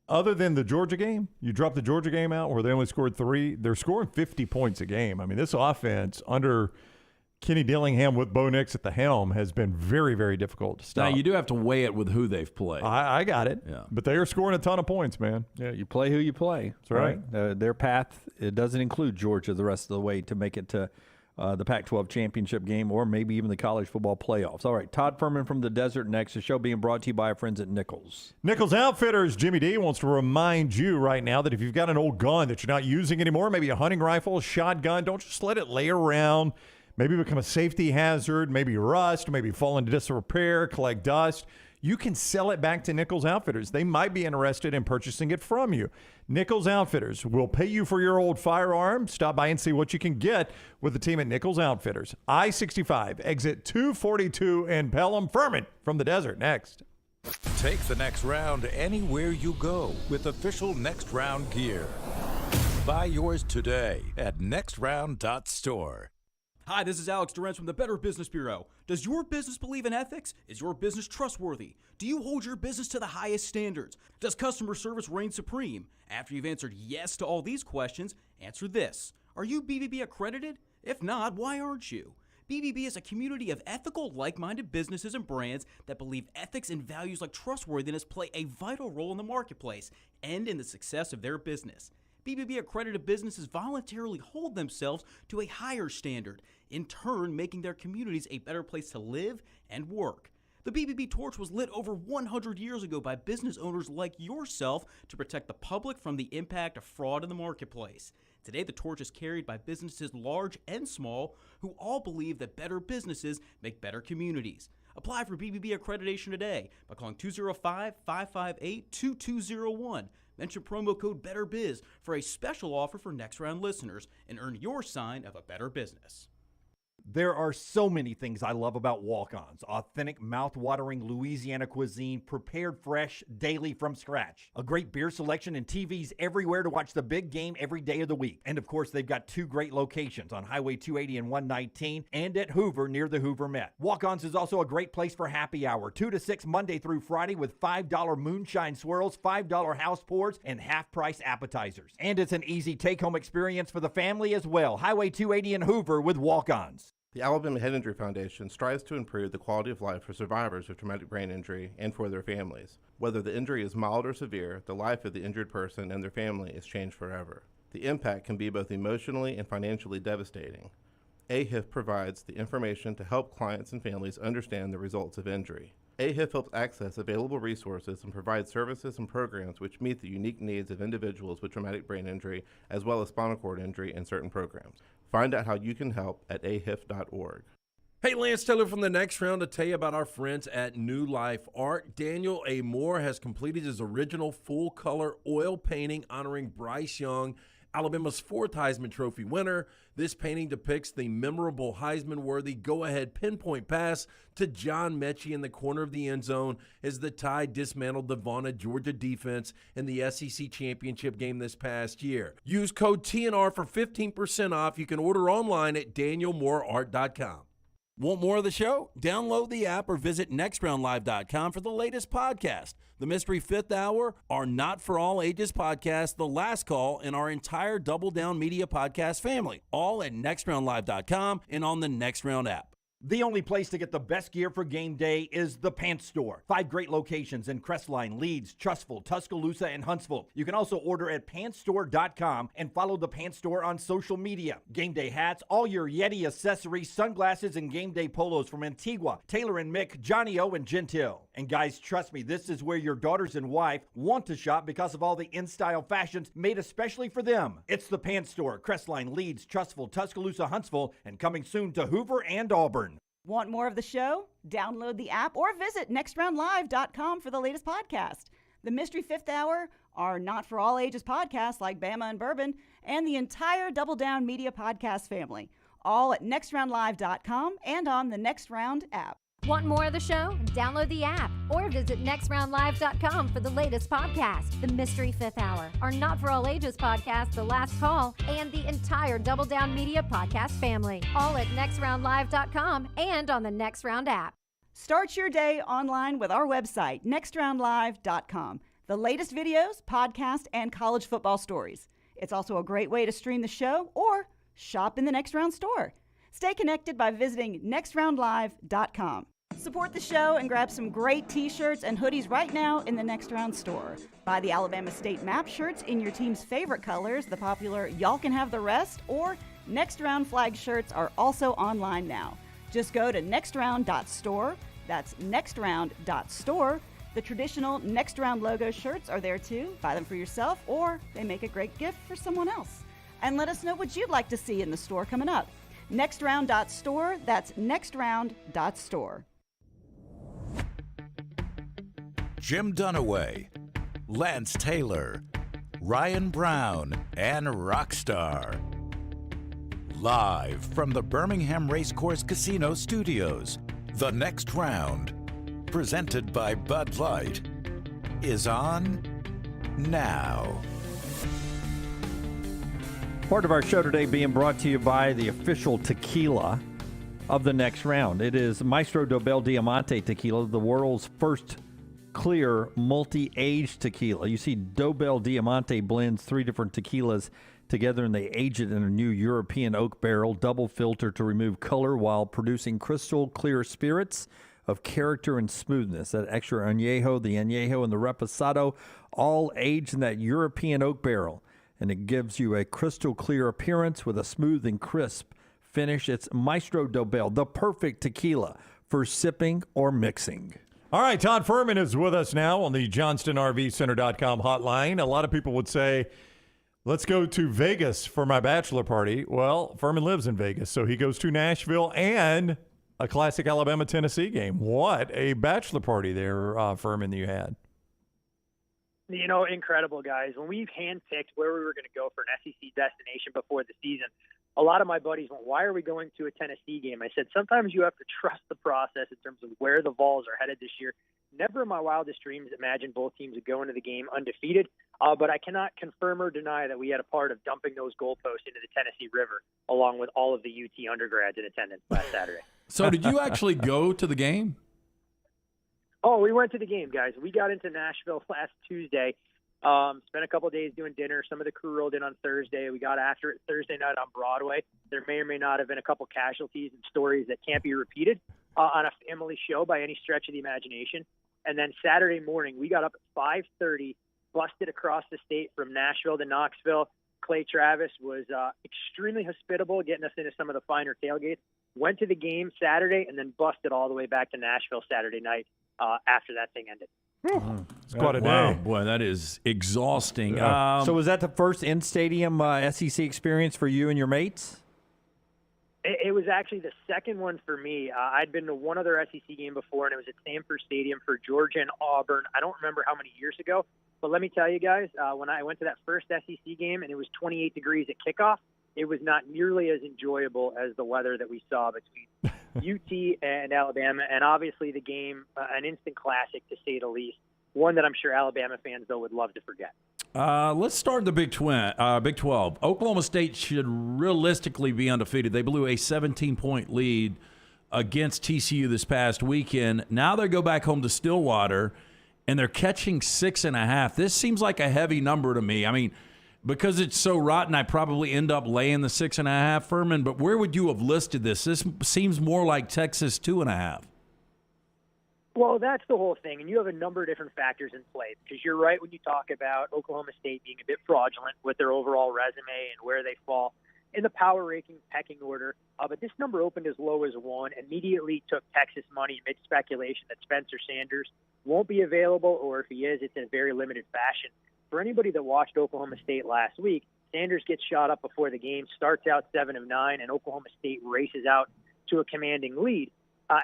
other than the Georgia game, you dropped the Georgia game out where they only scored 3. They're scoring 50 points a game. I mean, this offense under Kenny Dillingham with Bo Nix at the helm has been very, very difficult to stop. Now, you do have to weigh it with who they've played. I got it. Yeah. But they are scoring a ton of points, man. Yeah, you play who you play. That's right. Their path, it doesn't include Georgia the rest of the way to make it to the Pac-12 championship game or maybe even the college football playoffs. All right, Todd Fuhrman from the Desert next. The show being brought to you by our friends at Nichols. Nichols Outfitters, Jimmy D wants to remind you right now that if you've got an old gun that you're not using anymore, maybe a hunting rifle, a shotgun, don't just let it lay around. Maybe become a safety hazard, maybe rust, maybe fall into disrepair, collect dust. You can sell it back to Nichols Outfitters. They might be interested in purchasing it from you. Nichols Outfitters will pay you for your old firearm. Stop by and see what you can get with the team at Nichols Outfitters. I-65, exit 242 in Pelham. Fuhrman from the Desert next. Take the next round anywhere you go with official Next Round gear. Buy yours today at nextround.store. Hi, this is Alex Durant from the Better Business Bureau. Does your business believe in ethics? Is your business trustworthy? Do you hold your business to the highest standards? Does customer service reign supreme? After you've answered yes to all these questions, answer this. Are you BBB accredited? If not, why aren't you? BBB is a community of ethical, like-minded businesses and brands that believe ethics and values like trustworthiness play a vital role in the marketplace and in the success of their business. BBB accredited businesses voluntarily hold themselves to a higher standard, in turn making their communities a better place to live and work. The BBB torch was lit over 100 years ago by business owners like yourself to protect the public from the impact of fraud in the marketplace. Today, the torch is carried by businesses large and small who all believe that better businesses make better communities. Apply for BBB accreditation today by calling 205-558-2201. Mention promo code BETTERBIZ for a special offer for next round listeners and earn your sign of a better business. There are so many things I love about Walk-Ons. Authentic, mouth-watering Louisiana cuisine prepared fresh daily from scratch. A great beer selection and TVs everywhere to watch the big game every day of the week. And of course, they've got two great locations on Highway 280 and 119 and at Hoover near the Hoover Met. Walk-Ons is also a great place for happy hour, 2 to 6 Monday through Friday with $5 moonshine swirls, $5 house pours, and half-price appetizers. And it's an easy take-home experience for the family as well. Highway 280 in Hoover with Walk-Ons. The Alabama Head Injury Foundation strives to improve the quality of life for survivors of traumatic brain injury and for their families. Whether the injury is mild or severe, the life of the injured person and their family is changed forever. The impact can be both emotionally and financially devastating. AHIF provides the information to help clients and families understand the results of injury. AHIF helps access available resources and provides services and programs which meet the unique needs of individuals with traumatic brain injury as well as spinal cord injury in certain programs. Find out how you can help at ahif.org. Hey, Lance Taylor from the Next Round to tell you about our friends at New Life Art. Daniel A. Moore has completed his original full-color oil painting honoring Bryce Young, Alabama's 4th Heisman Trophy winner. This painting depicts the memorable Heisman-worthy go-ahead pinpoint pass to John Mechie in the corner of the end zone as the Tide dismantled the vaunted Georgia defense in the SEC championship game this past year. Use code TNR for 15% off. You can order online at danielmooreart.com. Want more of the show? Download the app or visit nextroundlive.com for the latest podcast. The Mystery Fifth Hour, our Not For All Ages podcast, The Last Call, and our entire Double Down Media podcast family. All at nextroundlive.com and on the Next Round app. The only place to get the best gear for game day is the Pants Store. 5 great locations in Crestline, Leeds, Trustful, Tuscaloosa, and Huntsville. You can also order at pantsstore.com and follow the Pants Store on social media. Game day hats, all your Yeti accessories, sunglasses, and game day polos from Antigua, Taylor and Mick, Johnny O, and Gentile. And guys, trust me, this is where your daughters and wife want to shop because of all the in-style fashions made especially for them. It's the Pants Store, Crestline, Leeds, Trustful, Tuscaloosa, Huntsville, and coming soon to Hoover and Auburn. Want more of the show? Download the app or visit nextroundlive.com for the latest podcast. The Mystery Fifth Hour, our Not For All Ages podcast like Bama and Bourbon, and the entire Double Down Media podcast family. All at nextroundlive.com and on the Next Round app. Want more of the show? Download the app or visit nextroundlive.com for the latest podcast, The Mystery Fifth Hour, our Not For All Ages podcast, The Last Call, and the entire Double Down Media podcast family. All at nextroundlive.com and on the Next Round app. Start your day online with our website, nextroundlive.com. The latest videos, podcasts, and college football stories. It's also a great way to stream the show or shop in the Next Round store. Stay connected by visiting nextroundlive.com. Support the show and grab some great t-shirts and hoodies right now in the Next Round store. Buy the Alabama State map shirts in your team's favorite colors, the popular Y'all Can Have the Rest, or Next Round flag shirts are also online now. Just go to nextround.store. That's nextround.store. The traditional Next Round logo shirts are there too. Buy them for yourself or they make a great gift for someone else. And let us know what you'd like to see in the store coming up. Nextround.store, that's nextround.store. Jim Dunaway, Lance Taylor, Ryan Brown, and Rockstar. Live from the Birmingham Racecourse Casino Studios, The Next Round, presented by Bud Light, is on now. Part of our show today being brought to you by the official tequila of the Next Round. It is Maestro Dobel Diamante tequila, the world's first clear multi-aged tequila. You see, Dobel Diamante blends 3 different tequilas Together, and they age it in a new European oak barrel, double filter to remove color while producing crystal clear spirits of character and smoothness. That extra añejo, the añejo, and the reposado all aged in that European oak barrel. And it gives you a crystal clear appearance with a smooth and crisp finish. It's Maestro Dobel, the perfect tequila for sipping or mixing. All right, Todd Fuhrman is with us now on the JohnstonRVCenter.com hotline. A lot of people would say, let's go to Vegas for my bachelor party. Well, Fuhrman lives in Vegas, so he goes to Nashville and a classic Alabama-Tennessee game. What a bachelor party there, Fuhrman, you had. You know, incredible, guys. When we've handpicked where we were going to go for an SEC destination before the season, a lot of my buddies went, why are we going to a Tennessee game? I said, sometimes you have to trust the process in terms of where the Vols are headed this year. Never in my wildest dreams imagined both teams would go into the game undefeated, but I cannot confirm or deny that we had a part of dumping those goalposts into the Tennessee River, along with all of the UT undergrads in attendance last Saturday. So did you actually go to the game? Oh, we went to the game, guys. We got into Nashville last Tuesday, spent a couple of days doing dinner. Some of the crew rolled in on Thursday. We got after it Thursday night on Broadway. There may or may not have been a couple casualties and stories that can't be repeated on a family show by any stretch of the imagination. And then Saturday morning, we got up at 5:30, busted across the state from Nashville to Knoxville. Clay Travis was extremely hospitable, getting us into some of the finer tailgates. Went to the game Saturday and then busted all the way back to Nashville Saturday night after that thing ended. It's quite a day. Wow, boy, that is exhausting. So was that the first in-stadium SEC experience for you and your mates? It was actually the second one for me. I'd been to one other SEC game before, and it was at Sanford Stadium for Georgia and Auburn. I don't remember how many years ago, but let me tell you guys, when I went to that first SEC game and it was 28 degrees at kickoff, it was not nearly as enjoyable as the weather that we saw between UT and Alabama, and obviously the game, an instant classic to say the least. One that I'm sure Alabama fans, though, would love to forget. Let's start the Big 12. Oklahoma State should realistically be undefeated. They blew a 17-point lead against TCU this past weekend. Now they go back home to Stillwater, and they're catching 6.5. This seems like a heavy number to me. I mean, because it's so rotten, I probably end up laying the 6.5, Fuhrman. But where would you have listed this? This seems more like Texas 2.5. Well, that's the whole thing, and you have a number of different factors in play, because you're right when you talk about Oklahoma State being a bit fraudulent with their overall resume and where they fall in the power ranking pecking order. But this number opened as low as 1, immediately took Texas money amid speculation that Spencer Sanders won't be available, or if he is, it's in a very limited fashion. For anybody that watched Oklahoma State last week, Sanders gets shot up before the game, starts out 7 of 9, and Oklahoma State races out to a commanding lead.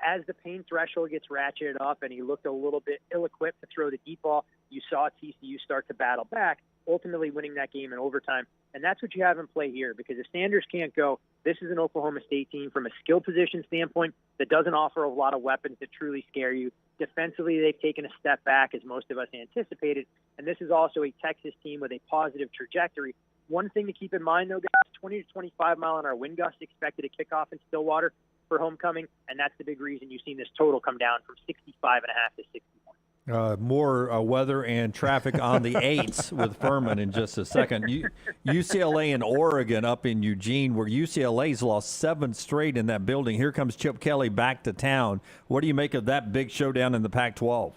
As the pain threshold gets ratcheted up and he looked a little bit ill-equipped to throw the deep ball, you saw TCU start to battle back, ultimately winning that game in overtime. And that's what you have in play here, because if Sanders can't go, this is an Oklahoma State team from a skill position standpoint that doesn't offer a lot of weapons that truly scare you. Defensively, they've taken a step back, as most of us anticipated. And this is also a Texas team with a positive trajectory. One thing to keep in mind, though, guys, 20 to 25-mile-an-hour wind gusts expected to kick off in Stillwater for homecoming, and that's the big reason you've seen this total come down from 65.5 to 61. More weather and traffic on the 8s with Fuhrman in just a second. UCLA and Oregon up in Eugene, where UCLA's lost 7 straight in that building. Here comes Chip Kelly back to town. What do you make of that big showdown in the Pac-12?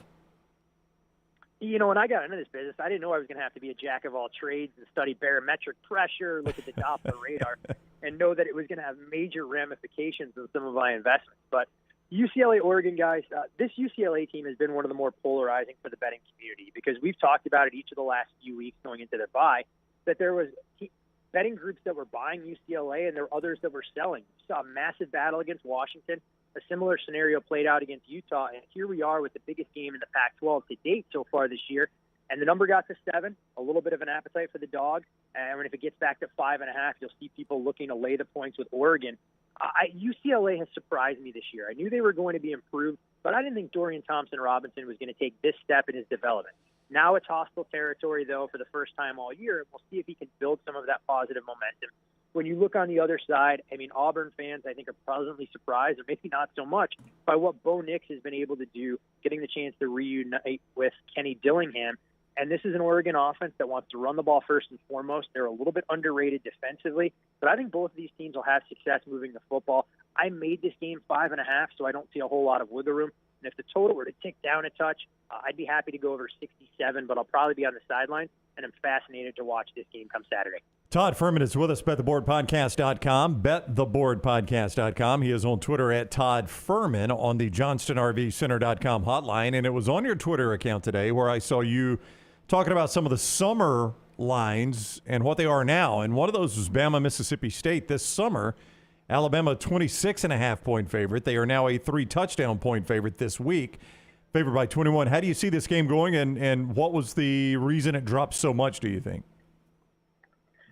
You know, when I got into this business, I didn't know I was going to have to be a jack of all trades and study barometric pressure, look at the Doppler radar, and know that it was going to have major ramifications on some of my investments. But UCLA, Oregon, guys, this UCLA team has been one of the more polarizing for the betting community, because we've talked about it each of the last few weeks going into their bye, that there was betting groups that were buying UCLA and there were others that were selling. We saw a massive battle against Washington. A similar scenario played out against Utah, and here we are with the biggest game in the Pac-12 to date so far this year. And the number got to 7, a little bit of an appetite for the dog. And if it gets back to 5.5, you'll see people looking to lay the points with Oregon. UCLA has surprised me this year. I knew they were going to be improved, but I didn't think Dorian Thompson-Robinson was going to take this step in his development. Now it's hostile territory, though, for the first time all year, and we'll see if he can build some of that positive momentum. When you look on the other side, I mean, Auburn fans, I think, are pleasantly surprised, or maybe not so much, by what Bo Nix has been able to do, getting the chance to reunite with Kenny Dillingham. And this is an Oregon offense that wants to run the ball first and foremost. They're a little bit underrated defensively, but I think both of these teams will have success moving the football. I made this game 5.5, so I don't see a whole lot of wiggle room. And if the total were to tick down a touch, I'd be happy to go over 67, but I'll probably be on the sidelines, and I'm fascinated to watch this game come Saturday. Todd Fuhrman is with us, bettheboardpodcast.com, bettheboardpodcast.com. He is on Twitter at Todd Fuhrman on the JohnstonRVCenter.com hotline, and it was on your Twitter account today where I saw you talking about some of the summer lines and what they are now, and one of those was Bama, Mississippi State this summer. Alabama, 26.5-point favorite. They are now a 3-touchdown point favorite this week, favored by 21. How do you see this game going, and what was the reason it dropped so much, do you think?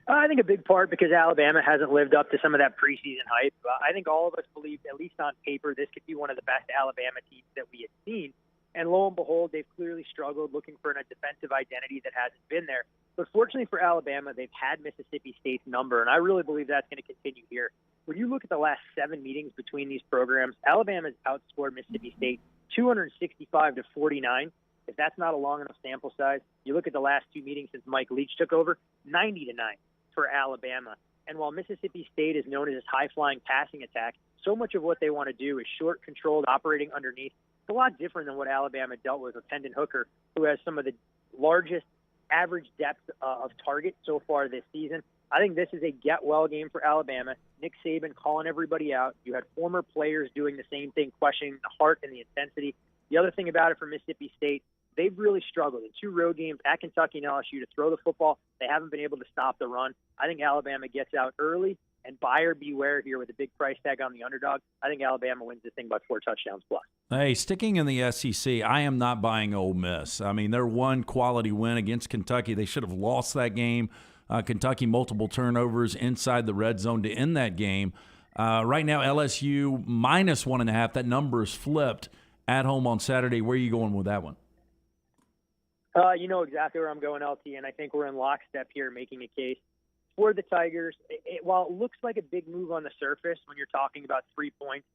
I think a big part because Alabama hasn't lived up to some of that preseason hype. I think all of us believed, at least on paper, this could be one of the best Alabama teams that we had seen. And lo and behold, they've clearly struggled looking for a defensive identity that hasn't been there. But fortunately for Alabama, they've had Mississippi State's number, and I really believe that's going to continue here. When you look at the last 7 meetings between these programs, Alabama's outscored Mississippi State 265-49. If that's not a long enough sample size, you look at the last 2 meetings since Mike Leach took over, 90-9 for Alabama. And while Mississippi State is known as its high-flying passing attack, so much of what they want to do is short, controlled, operating underneath. It's a lot different than what Alabama dealt with Hendon Hooker, who has some of the largest average depth of target so far this season. I think this is a get-well game for Alabama. Nick Saban calling everybody out. You had former players doing the same thing, questioning the heart and the intensity. The other thing about it for Mississippi State, they've really struggled in 2 road games at Kentucky and LSU to throw the football. They haven't been able to stop the run. I think Alabama gets out early, and buyer beware here with a big price tag on the underdog. I think Alabama wins this thing by 4 touchdowns plus. Hey, sticking in the SEC, I am not buying Ole Miss. I mean, their one quality win against Kentucky, they should have lost that game. Kentucky, multiple turnovers inside the red zone to end that game. Right now, LSU minus 1.5. That number is flipped at home on Saturday. Where are you going with that one? You know exactly where I'm going, LT, and I think we're in lockstep here making a case for the Tigers. While it looks like a big move on the surface when you're talking about 3 points,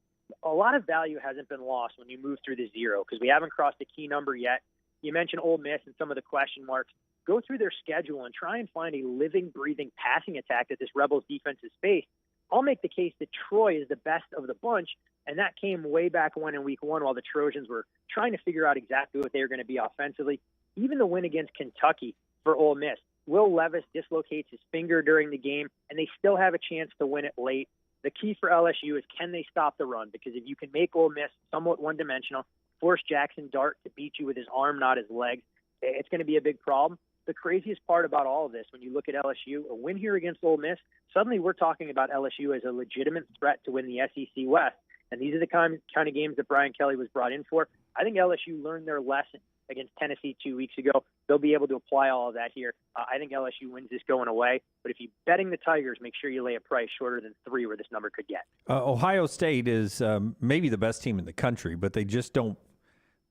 a lot of value hasn't been lost when you move through the 0 because we haven't crossed a key number yet. You mentioned Ole Miss and some of the question marks. Go through their schedule and try and find a living, breathing passing attack that this Rebels defense has faced. I'll make the case that Troy is the best of the bunch, and that came way back when in week 1 while the Trojans were trying to figure out exactly what they were going to be offensively. Even the win against Kentucky for Ole Miss, Will Levis dislocates his finger during the game, and they still have a chance to win it late. The key for LSU is can they stop the run? Because if you can make Ole Miss somewhat one-dimensional, force Jackson Dart to beat you with his arm, not his legs, it's going to be a big problem. The craziest part about all of this, when you look at LSU, a win here against Ole Miss, suddenly we're talking about LSU as a legitimate threat to win the SEC West. And these are the kind of games that Brian Kelly was brought in for. I think LSU learned their lesson against Tennessee 2 weeks ago. They'll be able to apply all of that here. I think LSU wins this going away. But if you're betting the Tigers, make sure you lay a price shorter than 3 where this number could get. Ohio State is maybe the best team in the country, but they just don't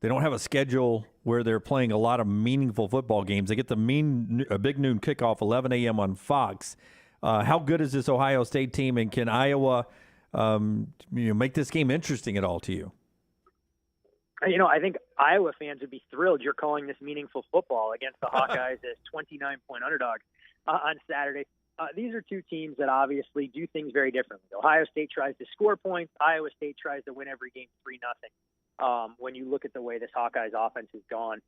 have a schedule where they're playing a lot of meaningful football games. They get the big noon kickoff, 11 a.m. on Fox. How good is this Ohio State team, and can Iowa make this game interesting at all to you? I think Iowa fans would be thrilled you're calling this meaningful football against the Hawkeyes as 29-point underdogs on Saturday. These are 2 teams that obviously do things very differently. Ohio State tries to score points. Iowa State tries to win every game 3-0. When you look at the way this Hawkeyes offense has gone,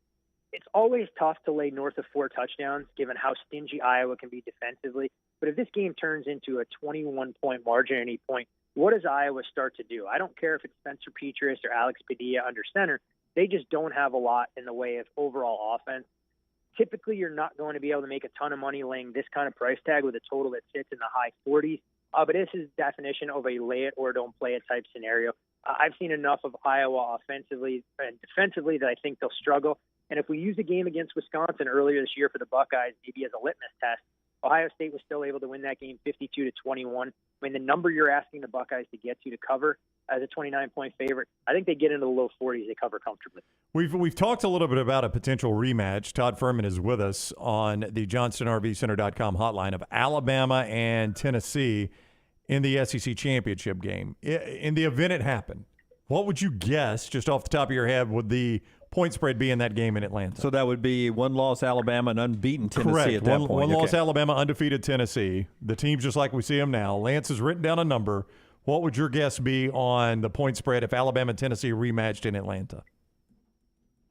it's always tough to lay north of 4 touchdowns given how stingy Iowa can be defensively. But if this game turns into a 21-point margin at any point, what does Iowa start to do? I don't care if it's Spencer Petras or Alex Padilla under center. They just don't have a lot in the way of overall offense. Typically, you're not going to be able to make a ton of money laying this kind of price tag with a total that sits in the high 40s. But this is definition of a lay it or don't play it type scenario. I've seen enough of Iowa offensively and defensively that I think they'll struggle. And if we use a game against Wisconsin earlier this year for the Buckeyes, maybe as a litmus test, Ohio State was still able to win that game 52-21. I mean, the number you're asking the Buckeyes to get to cover as a 29-point favorite, I think they get into the low 40s. They cover comfortably. We've talked a little bit about a potential rematch. Todd Fuhrman is with us on the JohnstonRVCenter.com hotline of Alabama and Tennessee in the SEC championship game. In the event it happened, What would you guess, just off the top of your head, would the point spread be in that game in Atlanta? So that would be one loss Alabama and unbeaten Tennessee. Correct. At that point. One loss Alabama, undefeated Tennessee. The team's just like we see them now. Lance has written down a number. What would your guess be on the point spread if Alabama and Tennessee rematched in Atlanta?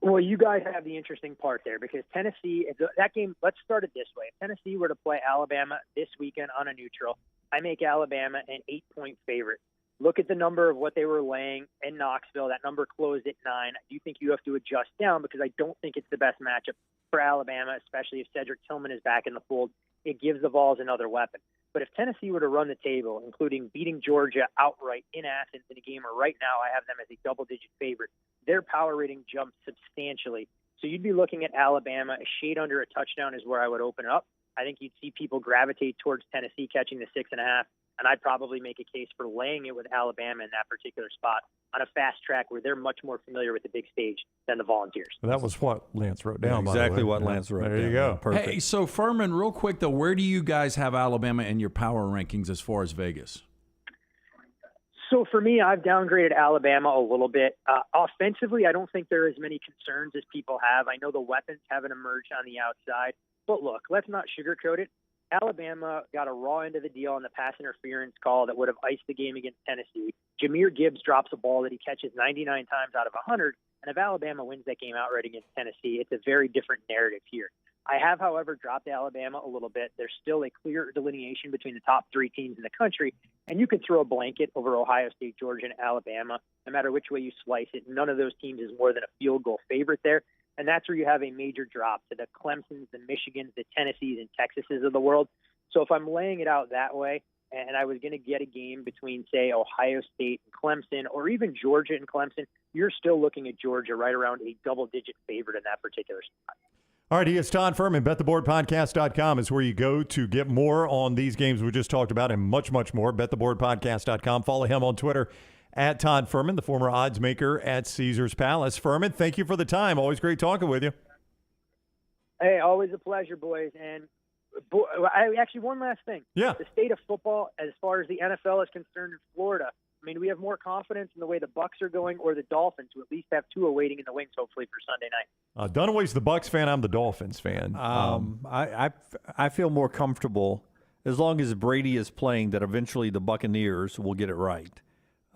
Well, you guys have the interesting part there because Tennessee, that game, let's start it this way. If Tennessee were to play Alabama this weekend on a neutral, I make Alabama an 8-point favorite. Look at the number of what they were laying in Knoxville. That number closed at 9. I do think you have to adjust down because I don't think it's the best matchup for Alabama, especially if Cedric Tillman is back in the fold. It gives the Vols another weapon. But if Tennessee were to run the table, including beating Georgia outright in Athens in a game where right now I have them as a double-digit favorite, their power rating jumps substantially. So you'd be looking at Alabama. A shade under a touchdown is where I would open it up. I think you'd see people gravitate towards Tennessee catching the 6.5, and I'd probably make a case for laying it with Alabama in that particular spot on a fast track where they're much more familiar with the big stage than the Volunteers. Well, that was what Lance wrote down. Exactly by the way. what Lance wrote down. There you go. Perfect. Hey, so Fuhrman, real quick though, where do you guys have Alabama in your power rankings as far as Vegas? So for me, I've downgraded Alabama a little bit. Offensively, I don't think there are as many concerns as people have. I know the weapons haven't emerged on the outside. But look, let's not sugarcoat it. Alabama got a raw end of the deal on the pass interference call that would have iced the game against Tennessee. Jahmyr Gibbs drops a ball that he catches 99 times out of 100. And if Alabama wins that game outright against Tennessee, it's a very different narrative here. I have, however, dropped Alabama a little bit. There's still a clear delineation between the top 3 teams in the country, and you could throw a blanket over Ohio State, Georgia, and Alabama. No matter which way you slice it, none of those teams is more than a field goal favorite there, and that's where you have a major drop to the Clemsons, the Michigans, the Tennessees, and Texases of the world. So if I'm laying it out that way, and I was going to get a game between, say, Ohio State and Clemson, or even Georgia and Clemson, you're still looking at Georgia right around a double-digit favorite in that particular spot. All right, he is Todd Fuhrman. BetTheBoardPodcast.com is where you go to get more on these games we just talked about and much, much more. BetTheBoardPodcast.com. Follow him on Twitter at Todd Fuhrman, the former odds maker at Caesars Palace. Fuhrman, thank you for the time. Always great talking with you. Hey, always a pleasure, boys. And actually, one last thing. Yeah. The state of football, as far as the NFL is concerned in Florida, I mean, we have more confidence in the way the Bucs are going or the Dolphins, who at least have Tua waiting in the wings, hopefully, for Sunday night. Dunaway's the Bucs fan. I'm the Dolphins fan. I feel more comfortable as long as Brady is playing that eventually the Buccaneers will get it right.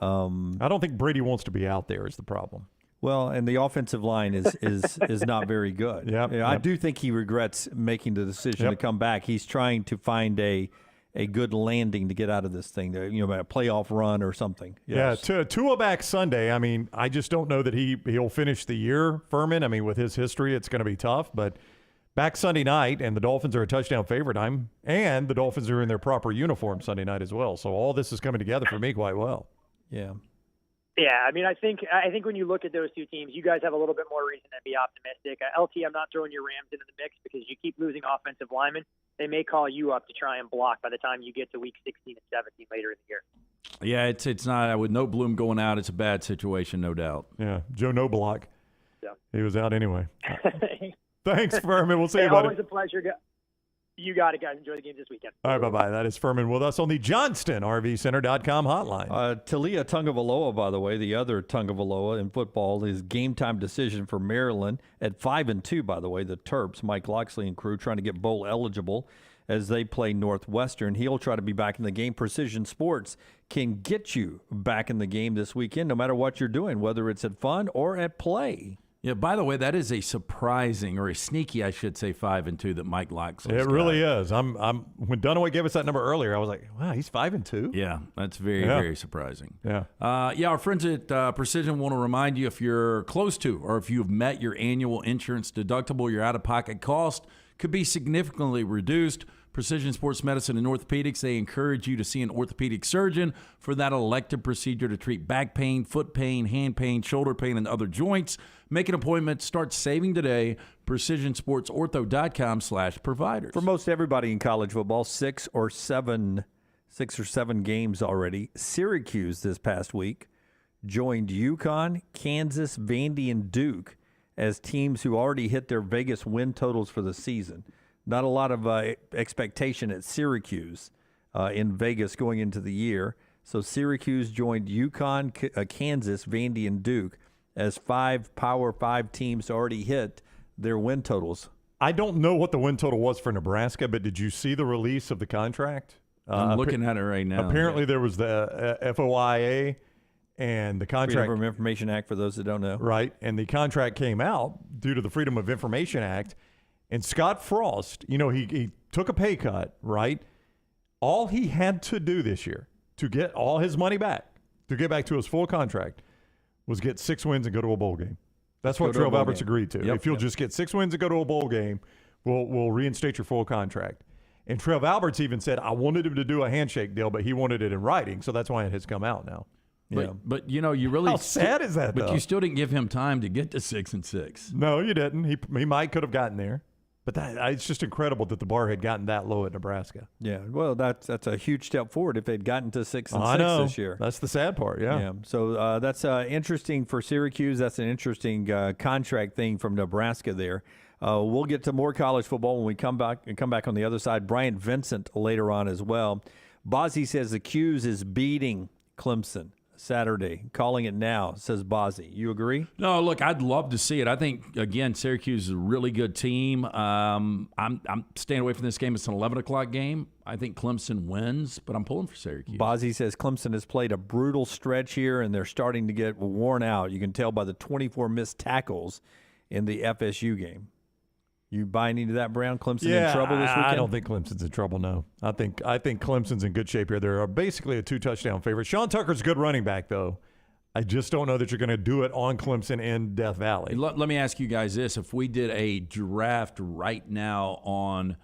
I don't think Brady wants to be out there is the problem. Well, and the offensive line is not very good. I do think he regrets making the decision to come back. He's trying to find a good landing to get out of this thing, a playoff run or something. Yes. Yeah, Tua back Sunday. I mean, I just don't know that he'll finish the year, Fuhrman. I mean, with his history, it's going to be tough. But back Sunday night, and the Dolphins are a touchdown favorite. And the Dolphins are in their proper uniform Sunday night as well. So all this is coming together for me quite well. Yeah. Yeah, I mean, I think when you look at those two teams, you guys have a little bit more reason to be optimistic. LT, I'm not throwing your Rams into the mix because you keep losing offensive linemen. They may call you up to try and block by the time you get to week 16 and 17 later in the year. Yeah, it's not with no Bloom going out. It's a bad situation, no doubt. Yeah, Joe Noblock. Yeah. He was out anyway. Thanks, Fuhrman. We'll see you, buddy. Always a pleasure. You got it, guys. Enjoy the game this weekend. All right, bye-bye. That is Fuhrman with us on the JohnstonRVCenter.com hotline. Talia Tungavaloa, by the way, the other Tungavaloa in football, is game-time decision for Maryland at 5-2, by the way. The Terps, Mike Loxley and crew, trying to get bowl eligible as they play Northwestern. He'll try to be back in the game. Precision Sports can get you back in the game this weekend, no matter what you're doing, whether it's at fun or at play. Yeah, by the way, that is a surprising, or a sneaky, I should say, 5-2 that Mike Loxley. It really is. When Dunaway gave us that number earlier, I was like, wow, he's 5-2. Yeah, that's very surprising. Yeah. Our friends at Precision want to remind you if you're close to or if you've met your annual insurance deductible, your out-of-pocket cost could be significantly reduced. Precision Sports Medicine and Orthopedics, they encourage you to see an orthopedic surgeon for that elective procedure to treat back pain, foot pain, hand pain, shoulder pain, and other joints. Make an appointment. Start saving today. PrecisionSportsOrtho.com/providers. For most everybody in college football, 6 or 7 games already. Syracuse this past week joined UConn, Kansas, Vandy, and Duke as teams who already hit their Vegas win totals for the season. Not a lot of expectation at Syracuse in Vegas going into the year. So Syracuse joined UConn, Kansas, Vandy, and Duke as 5 Power 5 teams already hit their win totals. I don't know what the win total was for Nebraska, but did you see the release of the contract? I'm looking at it right now. Apparently there was the FOIA and the contract. Freedom of Information Act, for those that don't know. Right, and the contract came out due to the Freedom of Information Act. And Scott Frost, he took a pay cut, right? All he had to do this year to get all his money back, to get back to his full contract, was get 6 wins and go to a bowl game. That's what Trev Alberts agreed to. If you'll just get 6 wins and go to a bowl game, we'll reinstate your full contract. And Trev Alberts even said, I wanted him to do a handshake deal, but he wanted it in writing, so that's why it has come out now. But you really... How sad is that, But though? you still didn't give him time to get to 6-6. No, you didn't. He might could have gotten there. But it's just incredible that the bar had gotten that low at Nebraska. Yeah, well, that's a huge step forward if they'd gotten to 6-6 I know. this year. That's the sad part, yeah. So that's interesting for Syracuse. That's an interesting contract thing from Nebraska there. We'll get to more college football when we come back on the other side. Bryant Vincent later on as well. Bozzie says the 'Cuse is beating Clemson Saturday. Calling it now, says Bozzie. You agree? No, look, I'd love to see it. I think, again, Syracuse is a really good team. I'm staying away from this game. It's an 11 o'clock game. I think Clemson wins, but I'm pulling for Syracuse. Bozzie says Clemson has played a brutal stretch here, and they're starting to get worn out. You can tell by the 24 missed tackles in the FSU game. You buying into that, Brown? Clemson in trouble this weekend? I don't think Clemson's in trouble, no. I think Clemson's in good shape here. They're basically a 2-touchdown favorite. Sean Tucker's a good running back, though. I just don't know that you're going to do it on Clemson in Death Valley. Let me ask you guys this. If we did a draft right now on,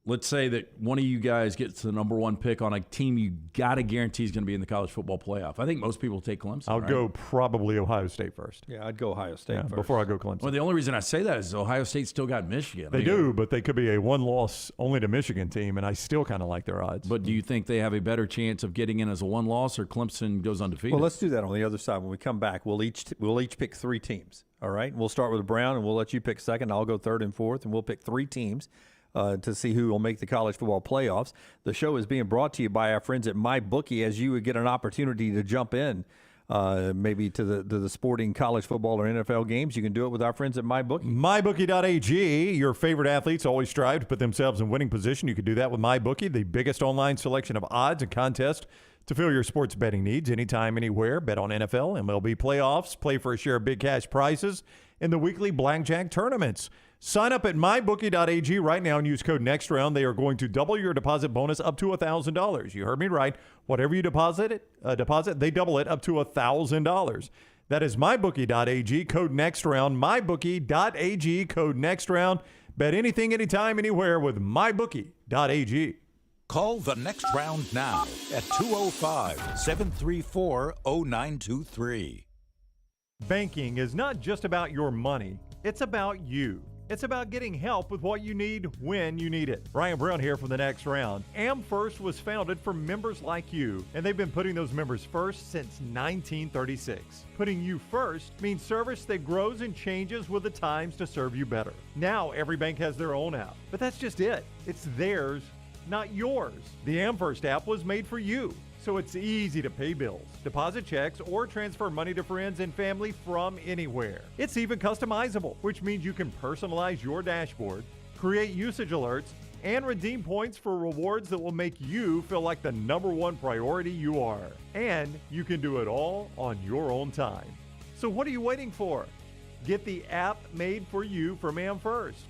let's say that one of you guys gets the number 1 pick on a team you got to guarantee is going to be in the college football playoff. I think most people take Clemson. I would go probably Ohio State first. Yeah, I'd go Ohio State first. Before I go Clemson. Well, the only reason I say that is Ohio State still got Michigan. They do, but they could be a 1-loss only to Michigan team, and I still kind of like their odds. But do you think they have a better chance of getting in as a 1-loss, or Clemson goes undefeated? Well, let's do that on the other side. When we come back, we'll each pick 3 teams. All right? We'll start with Brown, and we'll let you pick second. I'll go third and fourth, and we'll pick 3 teams to see who will make the college football playoffs. The show is being brought to you by our friends at MyBookie, as you would get an opportunity to jump in maybe to the sporting college football or NFL games. You can do it with our friends at MyBookie. MyBookie.ag, your favorite athletes always strive to put themselves in winning position. You can do that with MyBookie, the biggest online selection of odds and contests to fill your sports betting needs anytime, anywhere. Bet on NFL, MLB playoffs, play for a share of big cash prizes in the weekly blackjack tournaments. Sign up at mybookie.ag right now and use code NEXTROUND. They are going to double your deposit bonus up to $1,000. You heard me right. Whatever you deposit, they double it up to $1,000. That is mybookie.ag, code NEXTROUND. Mybookie.ag, code NEXTROUND. Bet anything, anytime, anywhere with mybookie.ag. Call the Next Round now at 205-734-0923. Banking is not just about your money. It's about you. It's about getting help with what you need when you need it. Brian Brown here from the Next Round. AmFirst was founded for members like you, and they've been putting those members first since 1936. Putting you first means service that grows and changes with the times to serve you better. Now every bank has their own app, but that's just it. It's theirs, not yours. The AmFirst app was made for you, so it's easy to pay bills, deposit checks, or transfer money to friends and family from anywhere. It's even customizable, which means you can personalize your dashboard, create usage alerts, and redeem points for rewards that will make you feel like the #1 priority you are. And you can do it all on your own time. So what are you waiting for? Get the app made for you from AmFirst.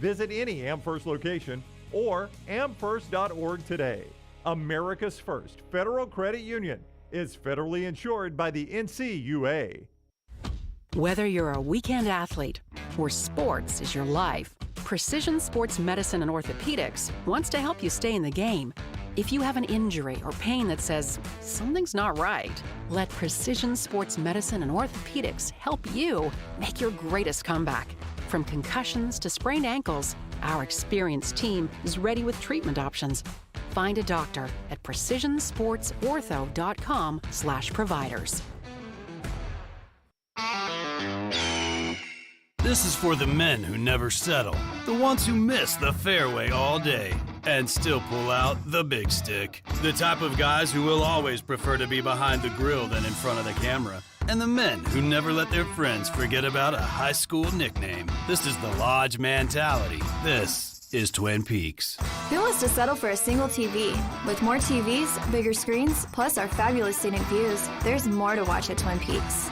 Visit any AmFirst location or amfirst.org today. America's first federal credit union is federally insured by the NCUA. Whether you're a weekend athlete or sports is your life, Precision Sports Medicine and Orthopedics wants to help you stay in the game. If you have an injury or pain that says something's not right, let Precision Sports Medicine and Orthopedics help you make your greatest comeback. From concussions to sprained ankles, our experienced team is ready with treatment options. Find a doctor at precisionsportsortho.com/providers. This is for the men who never settle, the ones who miss the fairway all day. and still pull out the big stick. The type of guys who will always prefer to be behind the grill than in front of the camera. And the men who never let their friends forget about a high school nickname. This is the Lodge mentality. This is Twin Peaks. Who wants to settle for a single TV? With more TVs, bigger screens, plus our fabulous scenic views, there's more to watch at Twin Peaks.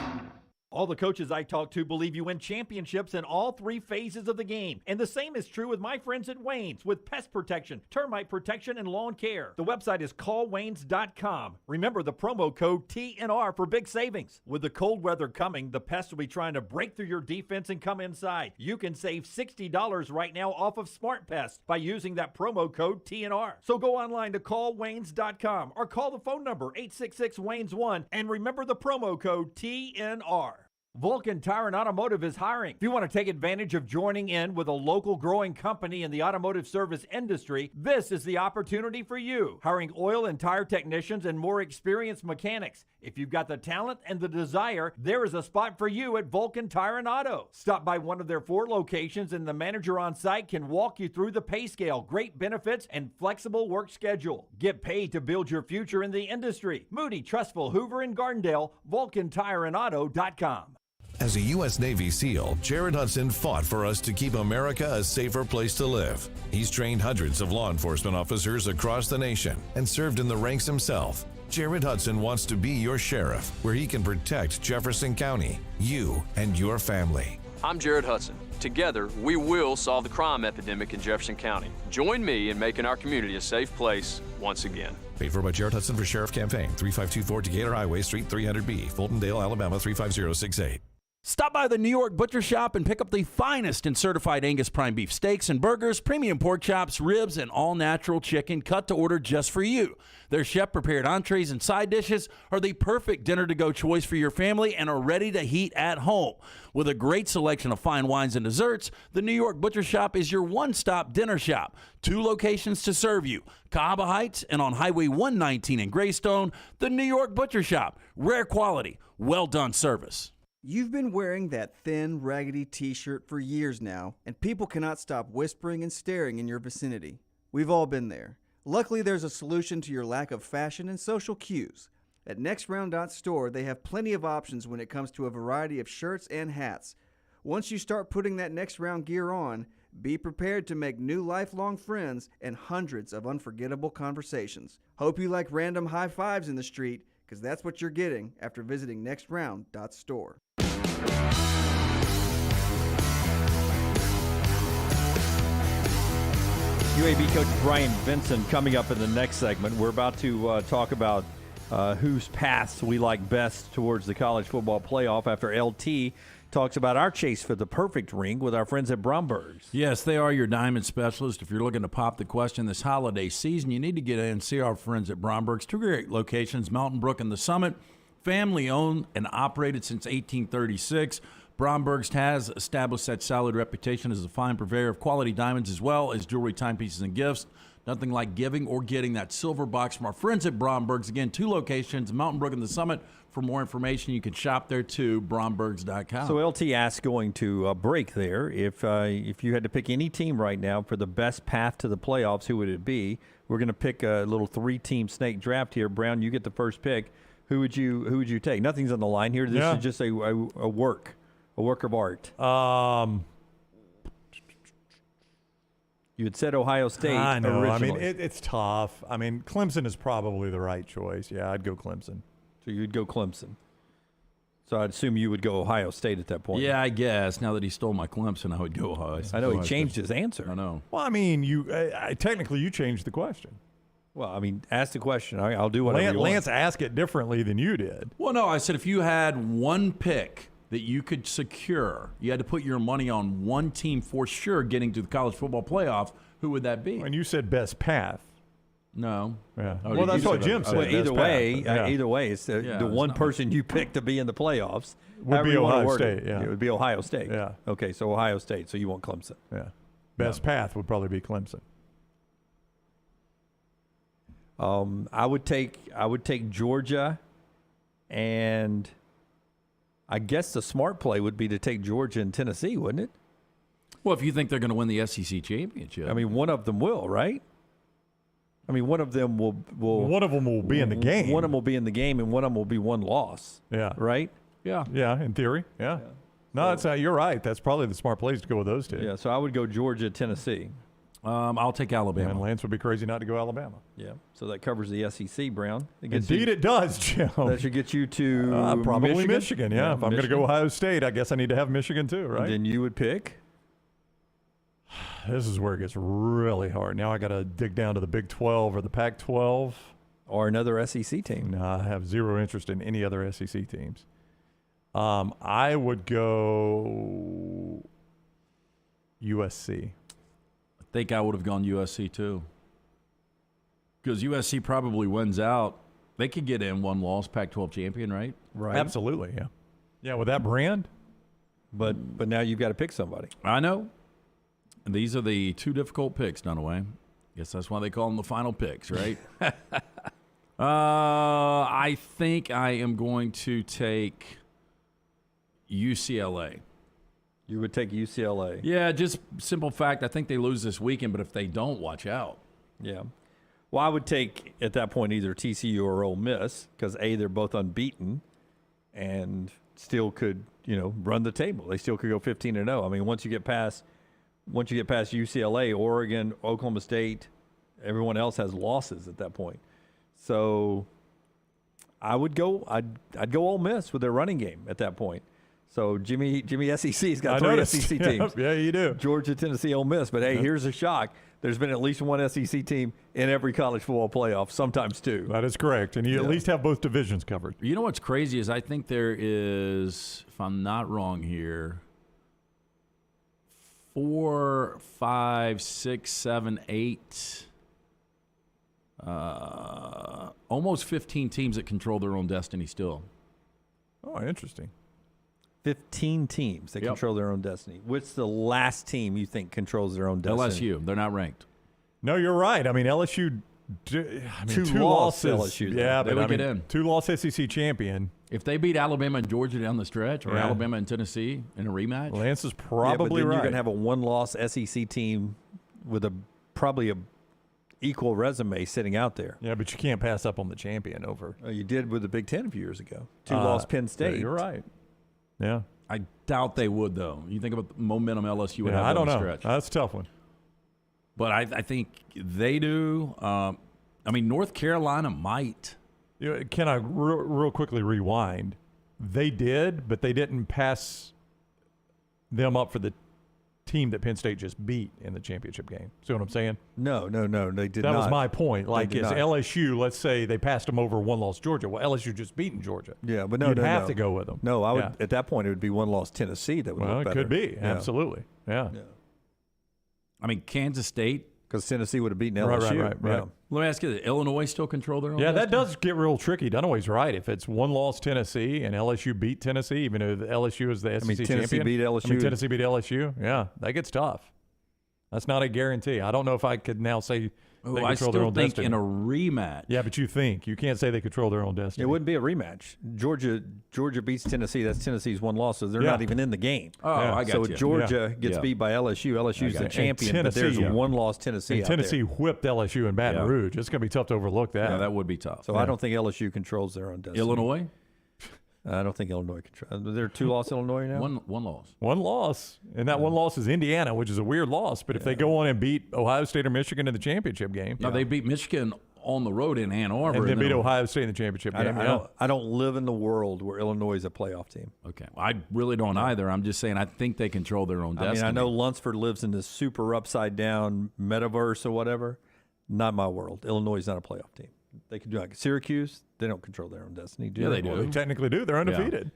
All the coaches I talk to believe you win championships in all three phases of the game. And the same is true with my friends at Wayne's with pest protection, termite protection, and lawn care. The website is callwaynes.com. Remember the promo code TNR for big savings. With the cold weather coming, the pests will be trying to break through your defense and come inside. You can save $60 right now off of Smart Pest by using that promo code TNR. So go online to callwaynes.com or call the phone number 866-WAYNES1 and remember the promo code TNR. Vulcan Tire and Automotive is hiring. If you want to take advantage of joining in with a local growing company in the automotive service industry, this is the opportunity for you. Hiring oil and tire technicians and more experienced mechanics. If you've got the talent and the desire, there is a spot for you at Vulcan Tire and Auto. Stop by one of their 4 locations and the manager on site can walk you through the pay scale, great benefits, and flexible work schedule. Get paid to build your future in the industry. Moody, Trustful, Hoover, and Gardendale, VulcanTireandAuto.com. As a U.S. Navy SEAL, Jared Hudson fought for us to keep America a safer place to live. He's trained hundreds of law enforcement officers across the nation and served in the ranks himself. Jared Hudson wants to be your sheriff, where he can protect Jefferson County, you, and your family. I'm Jared Hudson. Together, we will solve the crime epidemic in Jefferson County. Join me in making our community a safe place once again. Paid for by Jared Hudson for Sheriff Campaign, 3524 Decatur Highway, Suite 300B, Fultondale, Alabama, 35068. Stop by the New York Butcher Shop and pick up the finest in certified Angus prime beef steaks and burgers, premium pork chops, ribs, and all-natural chicken cut to order just for you. Their chef-prepared entrees and side dishes are the perfect dinner-to-go choice for your family and are ready to heat at home. With a great selection of fine wines and desserts, the New York Butcher Shop is your one-stop dinner shop. 2 locations to serve you, Cahaba Heights and on Highway 119 in Greystone. The New York Butcher Shop, rare quality, well-done service. You've been wearing that thin, raggedy t-shirt for years now, and people cannot stop whispering and staring in your vicinity. We've all been there. Luckily, there's a solution to your lack of fashion and social cues. At NextRound.store, they have plenty of options when it comes to a variety of shirts and hats. Once you start putting that Next Round gear on, be prepared to make new lifelong friends and hundreds of unforgettable conversations. Hope you like random high fives in the street, because that's what you're getting after visiting NextRound.store. UAB coach Bryant Vincent coming up in the next segment. We're about to talk about whose paths we like best towards the college football playoff after LT talks about our chase for the perfect ring with our friends at Bromberg's. Yes, they are your diamond specialist. If you're looking to pop the question this holiday season, you need to get in and see our friends at Bromberg's. 2 great locations, Mountain Brook and the Summit. Family owned and operated since 1836. Bromberg's has established that solid reputation as a fine purveyor of quality diamonds as well as jewelry, timepieces, and gifts. Nothing like giving or getting that silver box from our friends at Bromberg's. Again, 2 locations, Mountain Brook and the Summit. For more information, you can shop there too, brombergs.com. So LT asked going to break there, if you had to pick any team right now for the best path to the playoffs, who would it be? We're going to pick a little 3-team snake draft here. Brown, you get the first pick. Who would you take? Nothing's on the line here. This is just a work of art. You had said Ohio State. I know. Originally. I mean, it's tough. I mean, Clemson is probably the right choice. Yeah, I'd go Clemson. So you'd go Clemson. So I'd assume you would go Ohio State at that point. Yeah, I guess. Now that he stole my Clemson, I would go Ohio State. I know he changed his answer. I know. Well, I mean, technically you changed the question. Well, I mean, ask the question. I'll do whatever you want. Lance asked it differently than you did. Well, no, I said if you had one pick that you could secure, you had to put your money on one team for sure getting to the college football playoff, who would that be? And you said best path. No. Yeah. Oh, well, that's what Jim said. Well, either way, it's the one person you pick to be in the playoffs would be Ohio State. Yeah. It would be Ohio State. Yeah. Okay, so Ohio State. So you want Clemson. Yeah. Best path would probably be Clemson. I would take Georgia, and I guess the smart play would be to take Georgia and Tennessee, wouldn't it? Well, if you think they're going to win the SEC championship. I mean, one of them will, right? I mean, one of them will be in the game. One of them will be in the game, and one of them will be one loss. Yeah. Right? Yeah. Yeah, in theory. Yeah. No, you're right. That's probably the smart place to go with those two. Yeah, so I would go Georgia, Tennessee. I'll take Alabama. And Lance would be crazy not to go Alabama. Yeah, so that covers the SEC, Brown. Indeed it does, Jim. That should get you to probably Michigan. Yeah, if I'm going to go Ohio State, I guess I need to have Michigan too, right? And then you would pick? This is where it gets really hard. Now I got to dig down to the Big 12 or the Pac-12. Or another SEC team. No, I have zero interest in any other SEC teams. I would go USC. I think I would have gone USC too. Because USC probably wins out. They could get in one loss, Pac-12 champion, right? Right. Absolutely, yeah. Yeah, with that brand. But now you've got to pick somebody. I know. And these are the two difficult picks, Dunaway. Guess that's why they call them the final picks, right? I think I am going to take UCLA. You would take UCLA? Yeah, just simple fact. I think they lose this weekend, but if they don't, watch out. Yeah. Well, I would take, at that point, either TCU or Ole Miss because, A, they're both unbeaten and still could, run the table. They still could go 15-0. I mean, once you get past UCLA, Oregon, Oklahoma State, everyone else has losses at that point. So I'd go Ole Miss with their running game at that point. So Jimmy SEC's got three SEC teams. Yeah, you do. Georgia, Tennessee, Ole Miss. But hey, here's a shock. There's been at least one SEC team in every college football playoff, sometimes two. That is correct. And you at least have both divisions covered. You know what's crazy is I think there is, if I'm not wrong here, 4, 5, 6, 7, 8, almost 15 teams that control their own destiny still. Oh, interesting. 15 teams that control their own destiny. What's the last team you think controls their own destiny? LSU. They're not ranked. No, you're right. I mean, LSU. Two losses. LSU. Yeah, they but would get in. 2-loss SEC champion. If they beat Alabama and Georgia down the stretch, or Alabama and Tennessee in a rematch, Lance is probably right. right. You're going to have a one-loss SEC team with probably a equal resume sitting out there. Yeah, but you can't pass up on the champion over. You did with the Big Ten a few years ago. 2-loss Penn State. Yeah, you're right. Yeah. I doubt they would, though. You think about the momentum LSU would have I don't down know. the stretch. That's a tough one. But I think they do. North Carolina might. Can I real quickly rewind? They did, but they didn't pass them up for the team that Penn State just beat in the championship game. See what I'm saying? No, they did not. That not. was my point. Like, is LSU, let's say they passed them over one-loss Georgia. Well, LSU just beaten Georgia. Yeah, but you'd have to go with them. No, I would. At that point, it would be one-loss Tennessee that would look better. It could be. Yeah. Absolutely. Yeah. I mean, Kansas State. Because Tennessee would have beaten LSU. Right. Yeah. Let me ask you, Illinois still control their own Yeah, destiny? that does get real tricky. Dunaway's right. If it's one-loss Tennessee and LSU beat Tennessee, even though the LSU is the SEC Tennessee champion. beat LSU. Tennessee beat LSU. Yeah, that gets tough. That's not a guarantee. I don't know if I could now say they control their own destiny. In a rematch. Yeah, but you think. You can't say they control their own destiny. It wouldn't be a rematch. Georgia beats Tennessee. That's Tennessee's one loss, so they're not even in the game. Oh, I got you. So Georgia gets beat by LSU. LSU's the champion, but there's one loss Tennessee out there. Tennessee whipped LSU in Baton Rouge. It's going to be tough to overlook that. Yeah, that would be tough. So I don't think LSU controls their own destiny. Illinois? I don't think Illinois controls. They're 2-loss Illinois now? One loss. One loss. And that one loss is Indiana, which is a weird loss. But if they go on and beat Ohio State or Michigan in the championship game. No, they beat Michigan on the road in Ann Arbor. And then beat Ohio State in the championship game. I don't live in the world where Illinois is a playoff team. Okay. Well, I really don't either. I'm just saying I think they control their own destiny. I know Lunsford lives in this super upside-down metaverse or whatever. Not my world. Illinois is not a playoff team. They can do like Syracuse. They don't control their own destiny, do they? They do. Well, they technically do. They're undefeated.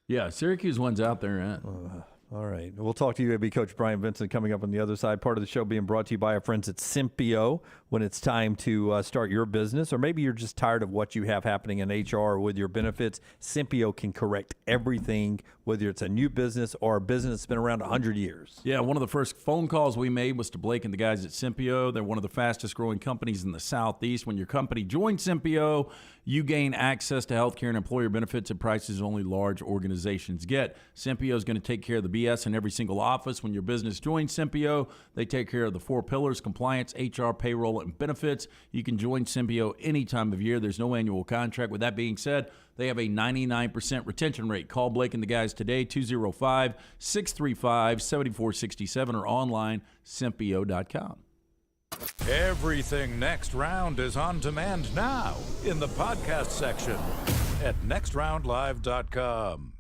Yeah, Syracuse wins out there. All right. We'll talk to you, AB Coach Bryant Vincent, coming up on the other side. Part of the show being brought to you by our friends at Simpio. When it's time to start your business, or maybe you're just tired of what you have happening in HR or with your benefits, Simpio can correct everything, whether it's a new business or a business that's been around 100 years. Yeah, one of the first phone calls we made was to Blake and the guys at Simpio. They're one of the fastest growing companies in the Southeast. When your company joins Simpio, you gain access to health care and employer benefits at prices only large organizations get. Sympio is going to take care of the BS in every single office. When your business joins Sympio, they take care of the 4 pillars: compliance, HR, payroll, and benefits. You can join Sympio any time of year. There's no annual contract. With that being said, they have a 99% retention rate. Call Blake and the guys today, 205-635-7467, or online, Sympio.com. Everything Next Round is on demand now in the podcast section at nextroundlive.com.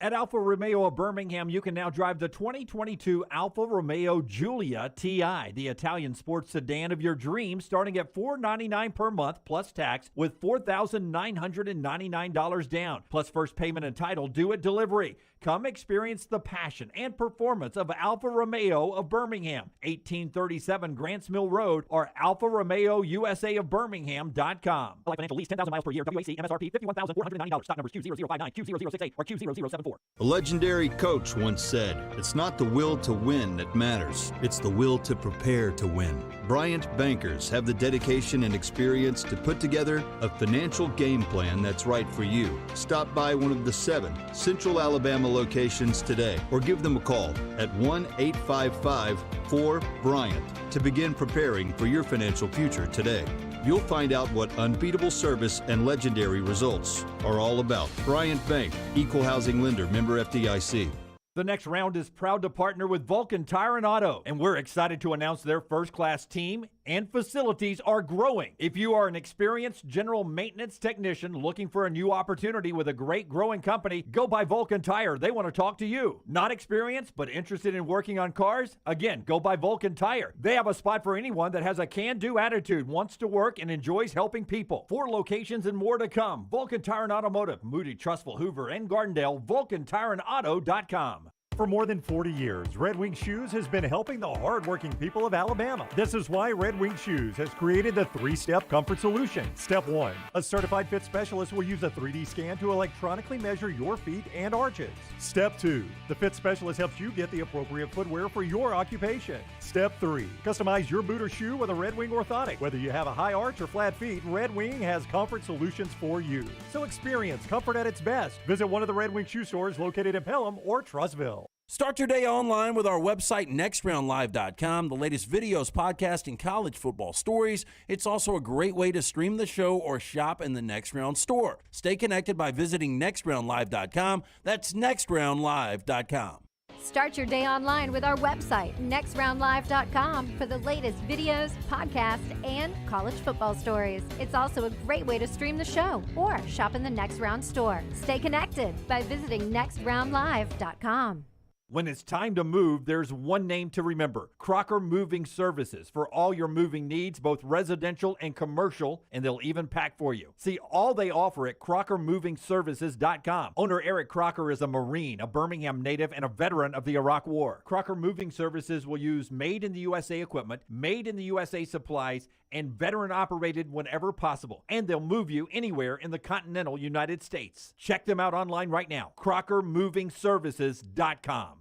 At Alfa Romeo of Birmingham, you can now drive the 2022 Alfa Romeo Giulia TI, the Italian sports sedan of your dreams, starting at $499 per month plus tax with $4,999 down, plus first payment and title due at delivery. Come experience the passion and performance of Alfa Romeo of Birmingham, 1837 Grants Mill Road, or Alfa Romeo USA of Birmingham.com. Like financial lease, 10,000 miles per year, WAC, MSRP, $51,490. Stock numbers Q0059, Q0068, or Q0074. A legendary coach once said, "It's not the will to win that matters. It's the will to prepare to win." Bryant bankers have the dedication and experience to put together a financial game plan that's right for you. Stop by one of the 7 Central Alabama locations today, or give them a call at 1-855-4-BRYANT to begin preparing for your financial future today. You'll find out what unbeatable service and legendary results are all about. Bryant Bank, Equal Housing Lender, member FDIC. The Next Round is proud to partner with Vulcan Tire and Auto, and we're excited to announce their first-class team and facilities are growing. If you are an experienced general maintenance technician looking for a new opportunity with a great growing company, go by Vulcan Tire. They want to talk to you. Not experienced, but interested in working on cars? Again, go by Vulcan Tire. They have a spot for anyone that has a can-do attitude, wants to work, and enjoys helping people. 4 locations and more to come. Vulcan Tire and Automotive, Moody, Trustful, Hoover, and Gardendale, VulcanTireandAuto.com. For more than 40 years, Red Wing Shoes has been helping the hardworking people of Alabama. This is why Red Wing Shoes has created the 3-step comfort solution. Step 1, a certified fit specialist will use a 3D scan to electronically measure your feet and arches. Step 2, the fit specialist helps you get the appropriate footwear for your occupation. Step 3, customize your boot or shoe with a Red Wing orthotic. Whether you have a high arch or flat feet, Red Wing has comfort solutions for you. So experience comfort at its best. Visit one of the Red Wing Shoe stores located in Pelham or Trussville. Start your day online with our website, nextroundlive.com. The latest videos, podcasts, and college football stories. It's also a great way to stream the show or shop in the Next Round store. Stay connected by visiting nextroundlive.com. That's nextroundlive.com. Start your day online with our website, nextroundlive.com, for the latest videos, podcasts, and college football stories. It's also a great way to stream the show or shop in the Next Round store. Stay connected by visiting nextroundlive.com. When it's time to move, there's one name to remember: Crocker Moving Services, for all your moving needs, both residential and commercial, and they'll even pack for you. See all they offer at crockermovingservices.com. Owner Eric Crocker is a Marine, a Birmingham native, and a veteran of the Iraq War. Crocker Moving Services will use made-in-the-USA equipment, made-in-the-USA supplies, and veteran-operated whenever possible. And they'll move you anywhere in the continental United States. Check them out online right now, crockermovingservices.com.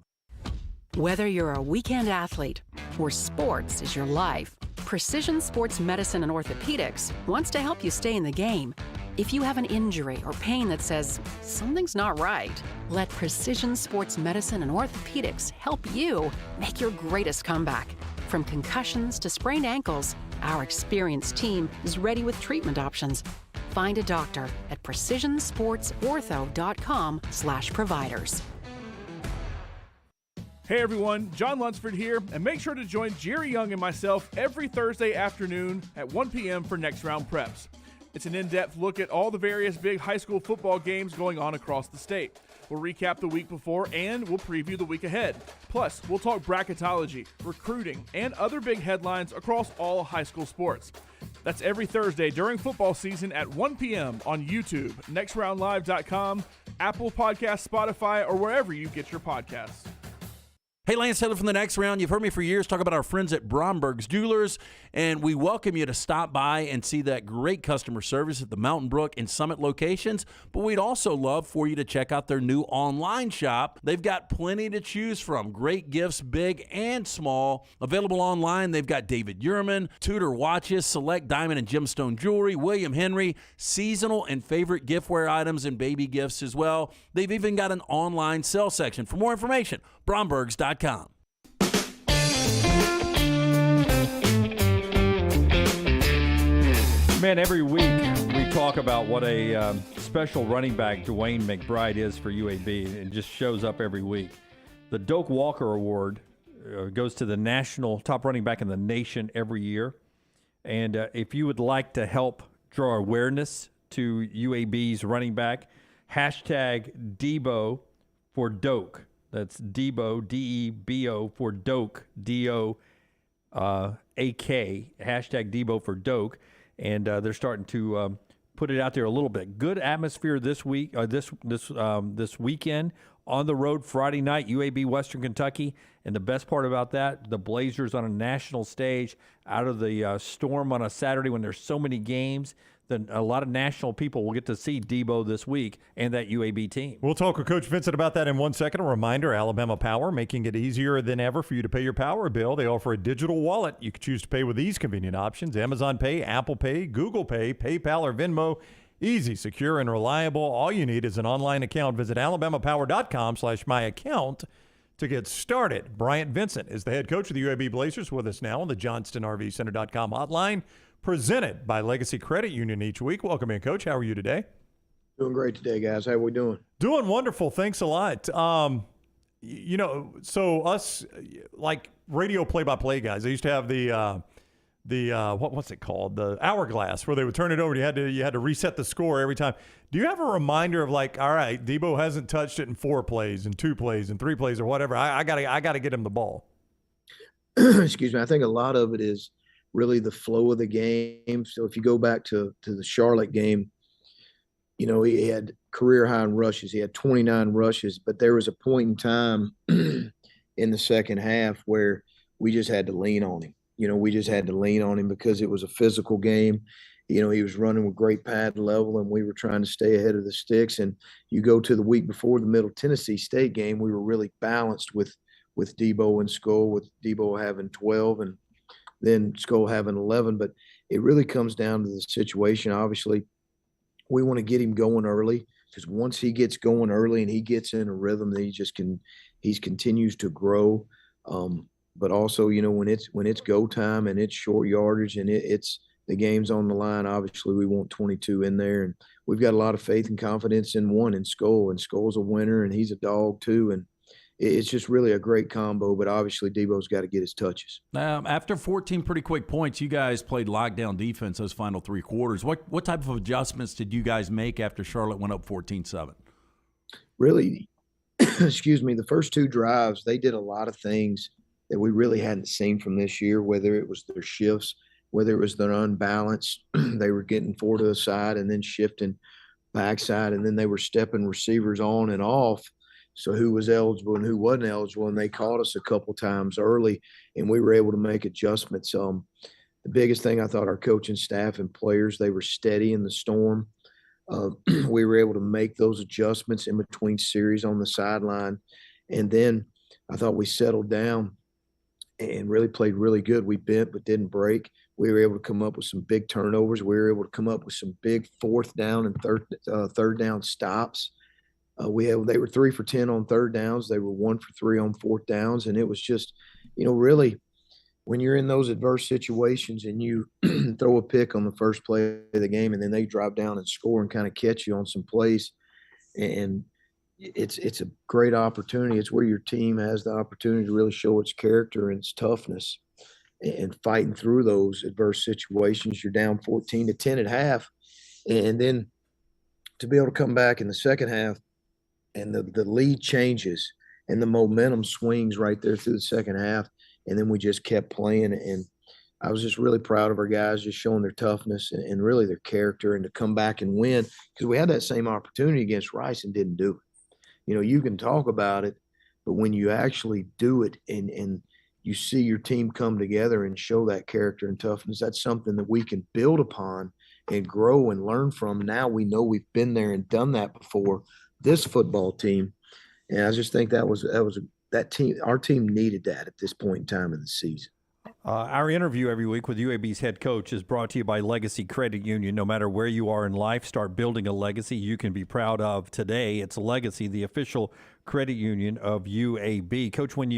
Whether you're a weekend athlete or sports is your life, Precision Sports Medicine and Orthopedics wants to help you stay in the game. If you have an injury or pain that says something's not right, let Precision Sports Medicine and Orthopedics help you make your greatest comeback. From concussions to sprained ankles, our experienced team is ready with treatment options. Find a doctor at precisionsportsortho.com/providers. Hey everyone, John Lunsford here, and make sure to join Jerry Young and myself every Thursday afternoon at 1 p.m. for Next Round Preps. It's an in-depth look at all the various big high school football games going on across the state. We'll recap the week before and we'll preview the week ahead. Plus, we'll talk bracketology, recruiting, and other big headlines across all high school sports. That's every Thursday during football season at 1 p.m. on YouTube, nextroundlive.com, Apple Podcasts, Spotify, or wherever you get your podcasts. Hey, Lance Taylor from the Next Round. You've heard me for years talk about our friends at Bromberg's Jewelers, and we welcome you to stop by and see that great customer service at the Mountain Brook and Summit locations. But we'd also love for you to check out their new online shop. They've got plenty to choose from. Great gifts, big and small. Available online, they've got David Yurman, Tudor watches, select diamond and gemstone jewelry, William Henry, seasonal and favorite giftware items, and baby gifts as well. They've even got an online sale section. For more information, Brombergs.com. Man, every week we talk about what a special running back Dwayne McBride is for UAB. It just shows up every week. The Doak Walker Award goes to the national top running back in the nation every year. And if you would like to help draw awareness to UAB's running back, hashtag Debo for Doak. That's Debo, D-E-B-O, for Doak, D-O-A-K, hashtag Debo for Doak. And they're starting to put it out there a little bit. Good atmosphere this week, this weekend. On the road Friday night, UAB Western Kentucky. And the best part about that, the Blazers on a national stage out of the storm on a Saturday when there's so many games. Then a lot of national people will get to see Debo this week and that UAB team. We'll talk with Coach Vincent about that in 1 second. A reminder, Alabama Power, making it easier than ever for you to pay your power bill. They offer a digital wallet. You can choose to pay with these convenient options: Amazon Pay, Apple Pay, Google Pay, PayPal, or Venmo. Easy, secure, and reliable. All you need is an online account. Visit alabamapower.com/myaccount to get started. Bryant Vincent is the head coach of the UAB Blazers, with us now on the JohnstonRVCenter.com hotline, presented by Legacy Credit Union each week. Welcome in, Coach. How are you today? Doing great today, guys. How are we doing? Doing wonderful. Thanks a lot. So us, like radio play-by-play guys, they used to have the what's it called? The hourglass, where they would turn it over. You had to reset the score every time. Do you have a reminder of, like, all right, Debo hasn't touched it in 4 plays, and 2 plays, and 3 plays, or whatever. I gotta get him the ball. Excuse me. I think a lot of it is really the flow of the game. So if you go back to the Charlotte game, he had career high in rushes. He had 29 rushes, but there was a point in time in the second half where we just had to lean on him. We just had to lean on him because it was a physical game. He was running with great pad level, and we were trying to stay ahead of the sticks. And you go to the week before the Middle Tennessee State game, we were really balanced with Debo and Skull, with Debo having 12 and then Skull having 11. But it really comes down to the situation. Obviously, we want to get him going early, because once he gets going early and he gets in a rhythm, then he continues to grow. But also, when it's go time and it's short yardage and it's the game's on the line, obviously we want 22 in there. And we've got a lot of faith and confidence in Skull. And Skull's a winner, and he's a dog too. And it's just really a great combo. But obviously Debo's got to get his touches. After 14 pretty quick points, you guys played lockdown defense those final 3 quarters. What type of adjustments did you guys make after Charlotte went up 14-7? Really, excuse me, the first 2 drives, they did a lot of things that we really hadn't seen from this year, whether it was their shifts, whether it was their unbalance. They were getting 4 to the side and then shifting backside, and then they were stepping receivers on and off. So who was eligible and who wasn't eligible, and they caught us a couple times early, and we were able to make adjustments. The biggest thing, I thought our coaching staff and players, they were steady in the storm. We were able to make those adjustments in between series on the sideline. And then I thought we settled down and really played really good. We bent but didn't break. We were able to come up with some big turnovers. We were able to come up with some big 4th down and third down stops. They were 3 for 10 on 3rd downs. They were 1 for 3 on 4th downs. And it was just, really, when you're in those adverse situations and you throw a pick on the first play of the game, and then they drive down and score and kind of catch you on some plays, and it's a great opportunity. It's where your team has the opportunity to really show its character and its toughness, and fighting through those adverse situations. You're down 14-10 at half, and then to be able to come back in the second half and the lead changes and the momentum swings right there through the second half, and then we just kept playing. And I was just really proud of our guys, just showing their toughness and really their character, and to come back and win, because we had that same opportunity against Rice and didn't do it. You can talk about it, But when you actually do it and you see your team come together and show that character and toughness, that's something that we can build upon and grow and learn from. Now we know we've been there and done that before, this football team. And I just think that team, our team needed that at this point in time in the season. Our interview every week with UAB's head coach is brought to you by Legacy Credit Union. No matter where you are in life, start building a legacy you can be proud of today. It's Legacy, the official credit union of UAB. Coach, when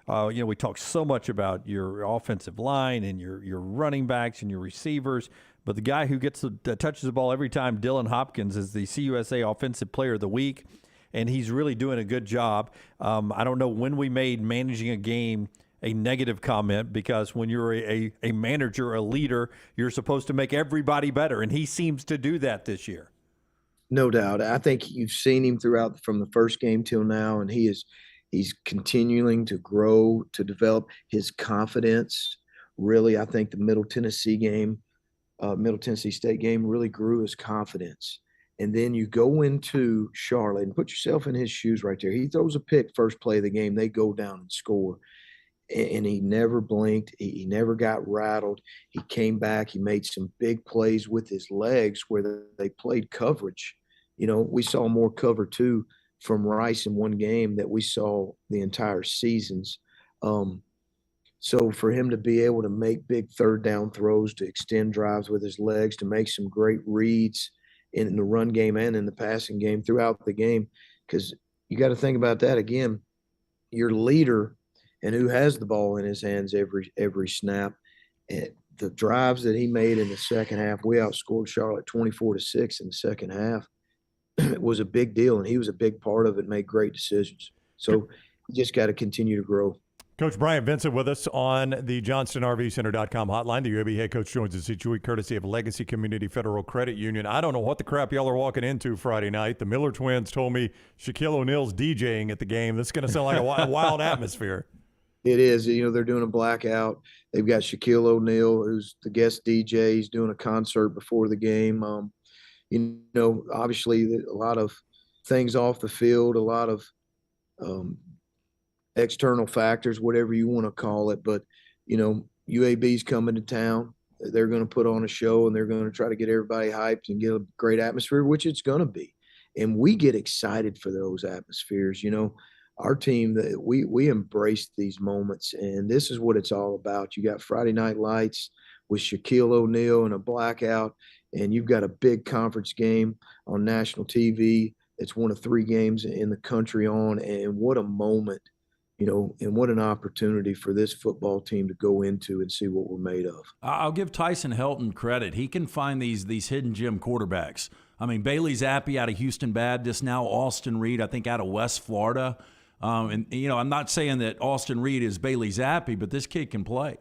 we talk so much about your offensive line and your running backs and your receivers, but the guy who touches the ball every time, Dylan Hopkins, is the CUSA Offensive Player of the Week, and he's really doing a good job. I don't know when we made managing a game a negative comment, because when you're a manager, a leader, you're supposed to make everybody better, and he seems to do that this year. No doubt. I think you've seen him throughout from the first game till now, and he's continuing to grow, to develop his confidence. Really, I think the Middle Tennessee State game really grew his confidence. And then you go into Charlotte and put yourself in his shoes right there. He throws a pick first play of the game. They go down and score. And he never blinked. He never got rattled. He came back. He made some big plays with his legs where they played coverage. We saw more cover 2 from Rice in one game that we saw the entire seasons. So for him to be able to make big third down throws, to extend drives with his legs, to make some great reads in the run game and in the passing game throughout the game, because you got to think about that again. Your leader and who has the ball in his hands every snap. And the drives that he made in the second half, we outscored Charlotte 24-6 in the second half. It was a big deal, and he was a big part of it, made great decisions. So you just got to continue to grow. Coach Bryant Vincent with us on the JohnstonRVCenter.com hotline. The UAB head coach joins us each week courtesy of Legacy Community Federal Credit Union. I don't know what the crap y'all are walking into Friday night. The Miller twins told me Shaquille O'Neal's DJing at the game. This is going to sound like a wild atmosphere. It is. They're doing a blackout. They've got Shaquille O'Neal, who's the guest DJ. He's doing a concert before the game. Obviously a lot of things off the field, a lot of external factors, whatever you want to call it. But, UAB's coming to town. They're going to put on a show, and they're going to try to get everybody hyped and get a great atmosphere, which it's going to be. And we get excited for those atmospheres. Our team, we embrace these moments, and this is what it's all about. You got Friday Night Lights with Shaquille O'Neal and a blackout, and you've got a big conference game on national TV. It's one of 3 games in the country on, and what a moment, and what an opportunity for this football team to go into and see what we're made of. I'll give Tyson Helton credit. He can find these hidden gem quarterbacks. I mean, Bailey Zappi out of Houston Baptist, now Austin Reed, I think, out of West Florida. I'm not saying that Austin Reed is Bailey Zappi, but this kid can play.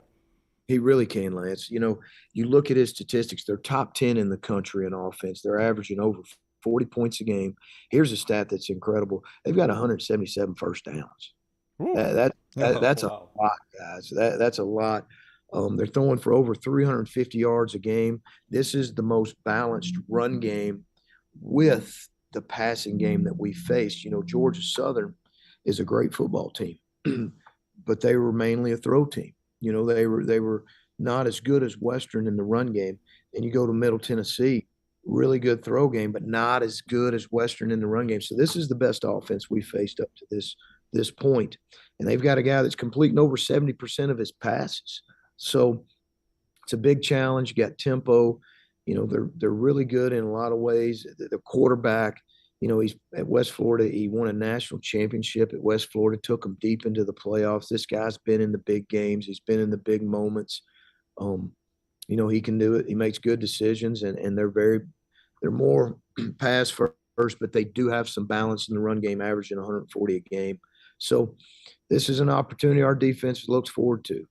He really can, Lance. You look at his statistics. They're top 10 in the country in offense. They're averaging over 40 points a game. Here's a stat that's incredible. They've got 177 first downs. That's a lot, guys. That's a lot. They're throwing for over 350 yards a game. This is the most balanced run game with the passing game that we faced. Georgia Southern is a great football team, but they were mainly a throw team. They were not as good as Western in the run game. And you go to Middle Tennessee, really good throw game, but not as good as Western in the run game. So this is the best offense we faced up to this point. And they've got a guy that's completing over 70% of his passes. So it's a big challenge. You got tempo. They're really good in a lot of ways. The quarterback, he's at West Florida. He won a national championship at West Florida, took them deep into the playoffs. This guy's been in the big games. He's been in the big moments. He can do it. He makes good decisions, and they're more pass first, but they do have some balance in the run game, averaging 140 a game. So this is an opportunity our defense looks forward to,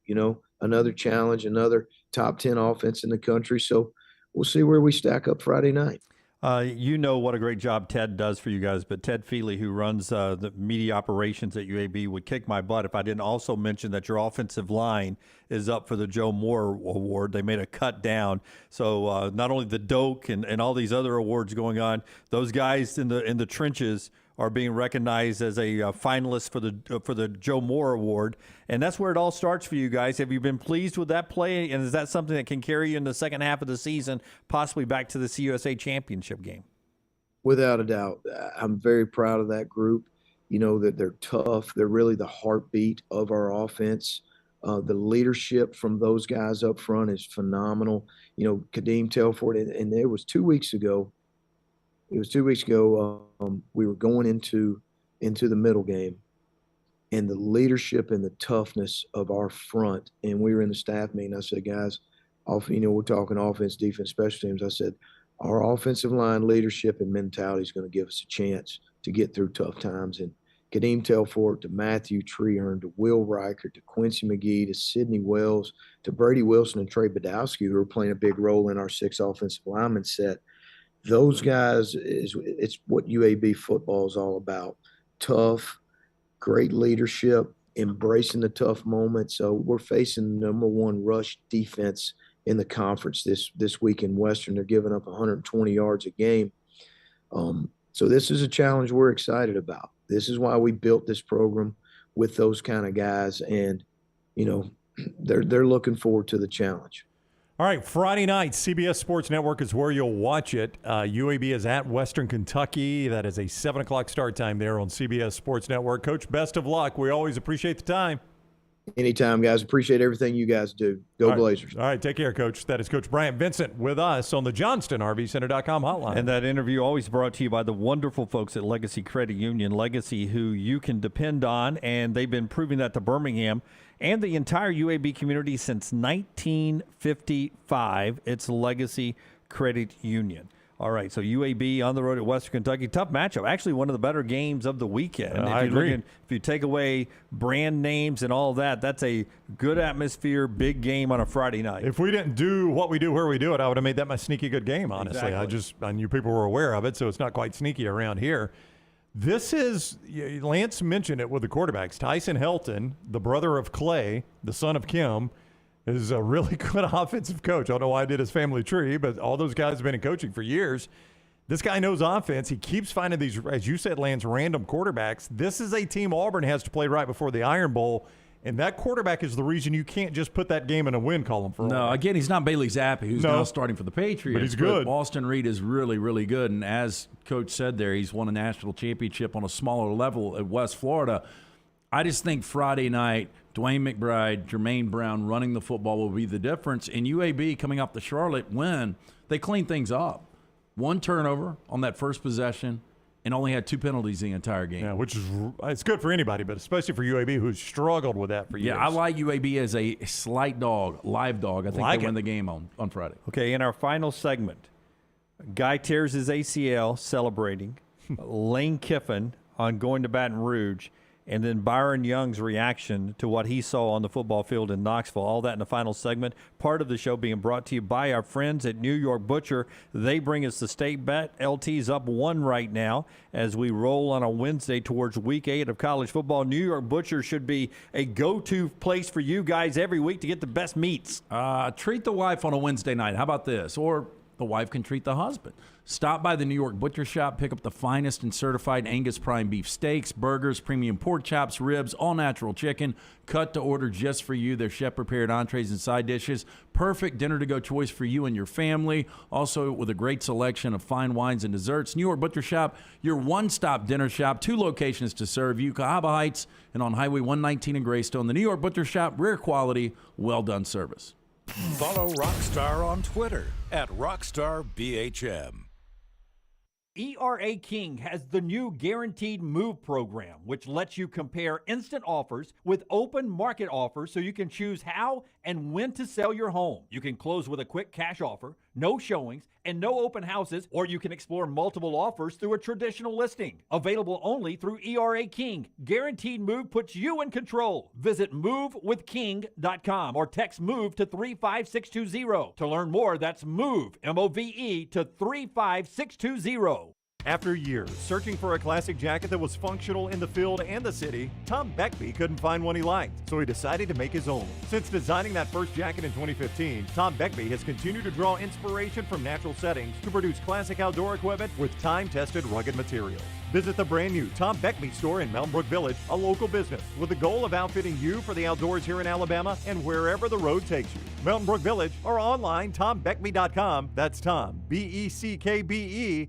another challenge, another top 10 offense in the country. So we'll see where we stack up Friday night. What a great job Ted does for you guys, but Ted Feely, who runs the media operations at UAB, would kick my butt if I didn't also mention that your offensive line is up for the Joe Moore Award. They made a cut down. So not only the Doak and all these other awards going on, those guys in the trenches are being recognized as a finalist for the Joe Moore Award. And that's where it all starts for you guys. Have you been pleased with that play? And is that something that can carry you in the second half of the season, possibly back to the CUSA championship game? Without a doubt. I'm very proud of that group. You know, that they're tough. They're really the heartbeat of our offense. The leadership from those guys up front is phenomenal. You know, Kadeem Telford, and it was 2 weeks ago. We were going into the middle game, and the leadership and the toughness of our front. And we were in the staff meeting. I said, guys, we're talking offense, defense, special teams. I said, our offensive line leadership and mentality is going to give us a chance to get through tough times. And Kadeem Telford to Matthew Treeherne to Will Riker to Quincy McGee to Sidney Wells to Brady Wilson and Trey Badowski, who are playing a big role in our 6 offensive lineman set. Those guys, it's what UAB football is all about. Tough, great leadership, embracing the tough moments. So we're facing the #1 rush defense in the conference this week in Western. They're giving up 120 yards a game. So this is a challenge we're excited about. This is why we built this program with those kind of guys, and they're looking forward to the challenge. All right, Friday night, CBS Sports Network is where you'll watch it. UAB is at Western Kentucky. That is a 7 o'clock start time there on CBS Sports Network. Coach, best of luck. We always appreciate the time. Anytime, guys. Appreciate everything you guys do. Go Blazers. All right, take care, Coach. That is Coach Bryant Vincent with us on the JohnstonRVCenter.com hotline. And that interview always brought to you by the wonderful folks at Legacy Credit Union. Legacy, who you can depend on, and they've been proving that to Birmingham and the entire UAB community since 1955. It's Legacy Credit Union. All right, so UAB on the road at Western Kentucky. Tough matchup. Actually, one of the better games of the weekend. I agree. If you take away brand names and all that, that's a good atmosphere, big game on a Friday night. If we didn't do what we do where we do it, I would have made that my sneaky good game, honestly. Exactly. I knew people were aware of it, so it's not quite sneaky around here. This is, Lance mentioned it with the quarterbacks. Tyson Helton, the brother of Clay, the son of Kim, is a really good offensive coach. I don't know why I did his family tree, but all those guys have been in coaching for years. This guy knows offense. He keeps finding these, as you said, Lance, random quarterbacks. This is a team Auburn has to play right before the Iron Bowl, and that quarterback is the reason you can't just put that game in a win column for No, again, he's not Bailey Zappi, who's now starting for the Patriots. But he's good. Austin Reed is really, really good, and as Coach said there, he's won a national championship on a smaller level at West Florida. I just think Friday night, Dwayne McBride, Jermaine Brown running the football will be the difference. And UAB coming off the Charlotte win, they cleaned things up. 1 turnover on that first possession and only had 2 penalties the entire game. Yeah, which is it's good for anybody, but especially for UAB, who's struggled with that for years. Yeah, I like UAB as a slight dog, live dog. I think they win the game on Friday. Okay, in our final segment, guy tears his ACL celebrating, Lane Kiffin on going to Baton Rouge, and then Byron Young's reaction to what he saw on the football field in Knoxville. All that in the final segment. Part of the show being brought to you by our friends at New York Butcher. They bring us the state bet. LT's up 1 right now as we roll on a Wednesday towards Week 8 of college football. New York Butcher should be a go-to place for you guys every week to get the best meats. Treat the wife on a Wednesday night. How about this? Or the wife can treat the husband. Stop by the New York Butcher Shop, pick up the finest and certified Angus prime beef steaks, burgers, premium pork chops, ribs, all-natural chicken, cut to order just for you. Their chef-prepared entrees and side dishes. Perfect dinner-to-go choice for you and your family. Also with a great selection of fine wines and desserts. New York Butcher Shop, your one-stop dinner shop. 2 locations to serve you, Cahaba Heights and on Highway 119 in Greystone. The New York Butcher Shop, rare quality, well-done service. Follow Rockstar on Twitter @RockstarBHM. ERA King has the new Guaranteed Move program, which lets you compare instant offers with open market offers so you can choose how and when to sell your home. You can close with a quick cash offer, no showings, and no open houses, or you can explore multiple offers through a traditional listing. Available only through ERA King. Guaranteed Move puts you in control. Visit movewithking.com or text MOVE to 35620. To learn more, that's MOVE, M-O-V-E, to 35620. After years searching for a classic jacket that was functional in the field and the city, Tom Beckby couldn't find one he liked, so he decided to make his own. Since designing that first jacket in 2015, Tom Beckby has continued to draw inspiration from natural settings to produce classic outdoor equipment with time-tested rugged materials. Visit the brand new Tom Beckme store in Mountain Brook Village, a local business with the goal of outfitting you for the outdoors here in Alabama and wherever the road takes you. Mountain Brook Village or online, TomBeckme.com. That's Tom, BECKBE.com.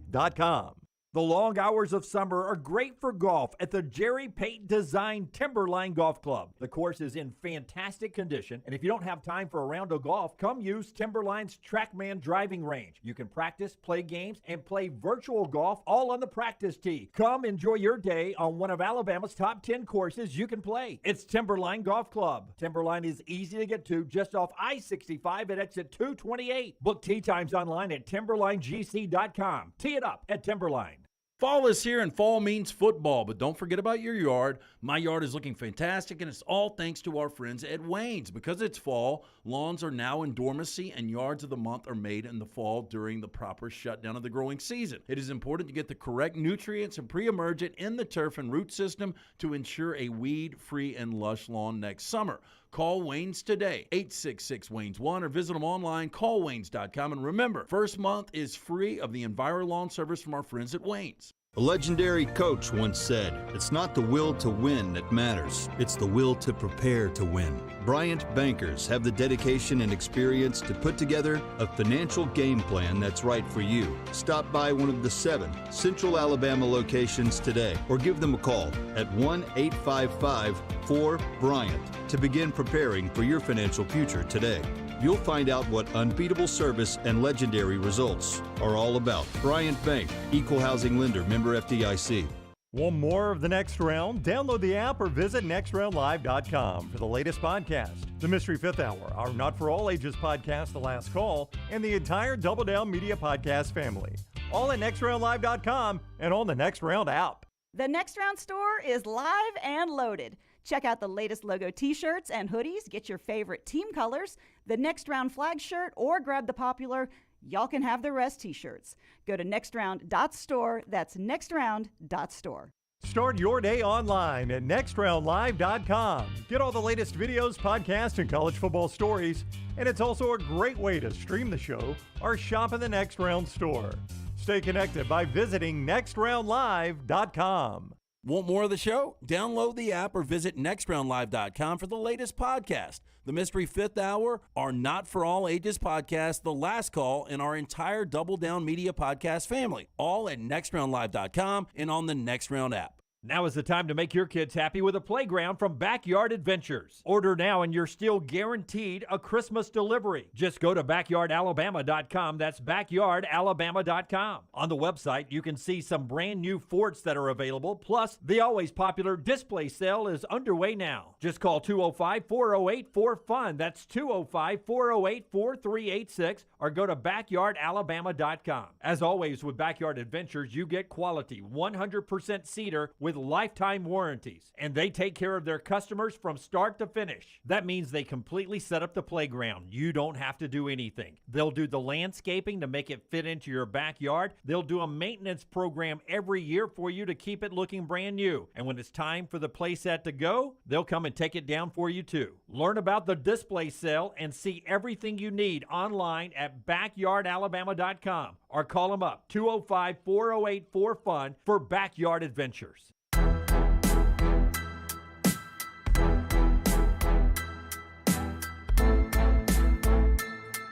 The long hours of summer are great for golf at the Jerry Pate designed Timberline Golf Club. The course is in fantastic condition, and if you don't have time for a round of golf, come use Timberline's TrackMan driving range. You can practice, play games, and play virtual golf all on the practice tee. Come enjoy your day on one of Alabama's top 10 courses you can play. It's Timberline Golf Club. Timberline is easy to get to just off I-65 at exit 228. Book tee times online at timberlinegc.com. Tee it up at Timberline. Fall is here and fall means football, but don't forget about your yard. My yard is looking fantastic, and it's all thanks to our friends at Wayne's. Because it's fall, lawns are now in dormancy, and yards of the month are made in the fall during the proper shutdown of the growing season. It is important to get the correct nutrients and pre-emergent in the turf and root system to ensure a weed-free and lush lawn next summer. Call Wayne's today, 866-WAYNES-1, or visit them online, callwaynes.com. And remember, first month is free of the EnviroLawn service from our friends at Wayne's. A legendary coach once said, "It's not the will to win that matters, it's the will to prepare to win." Bryant bankers have the dedication and experience to put together a financial game plan that's right for you. Stop by one of the 7 Central Alabama locations today or give them a call at 1-855-4-BRYANT to begin preparing for your financial future today. You'll find out what unbeatable service and legendary results are all about. Bryant Bank, Equal Housing Lender, member FDIC. Want more of The Next Round? Download the app or visit nextroundlive.com for the latest podcast. The Mystery Fifth Hour, our Not For All Ages podcast, The Last Call, and the entire Double Down Media podcast family. All at nextroundlive.com and on the Next Round app. The Next Round store is live and loaded. Check out the latest logo t-shirts and hoodies, get your favorite team colors, the Next Round flag shirt, or grab the popular Y'all Can Have the Rest t-shirts. Go to nextround.store, that's nextround.store. Start your day online at nextroundlive.com. Get all the latest videos, podcasts, and college football stories. And it's also a great way to stream the show or shop in the Next Round store. Stay connected by visiting nextroundlive.com. Want more of the show? Download the app or visit nextroundlive.com for the latest podcast. The Mystery Fifth Hour, our Not For All Ages podcast, The Last Call, and our entire Double Down Media podcast family. All at nextroundlive.com and on the Next Round app. Now is the time to make your kids happy with a playground from Backyard Adventures. Order now and you're still guaranteed a Christmas delivery. Just go to backyardalabama.com. That's backyardalabama.com. On the website, you can see some brand new forts that are available. Plus, the always popular display sale is underway now. Just call 205-408-4FUN. That's 205-408-4386 or go to backyardalabama.com. As always with Backyard Adventures, you get quality 100% cedar with lifetime warranties, and they take care of their customers from start to finish. That means they completely set up the playground. You don't have to do anything. They'll do the landscaping to make it fit into your backyard. They'll do a maintenance program every year for you to keep it looking brand new. And when it's time for the playset to go, they'll come and take it down for you too. Learn about the display sale and see everything you need online at backyardalabama.com or call them up 205-408-4FUN for Backyard Adventures.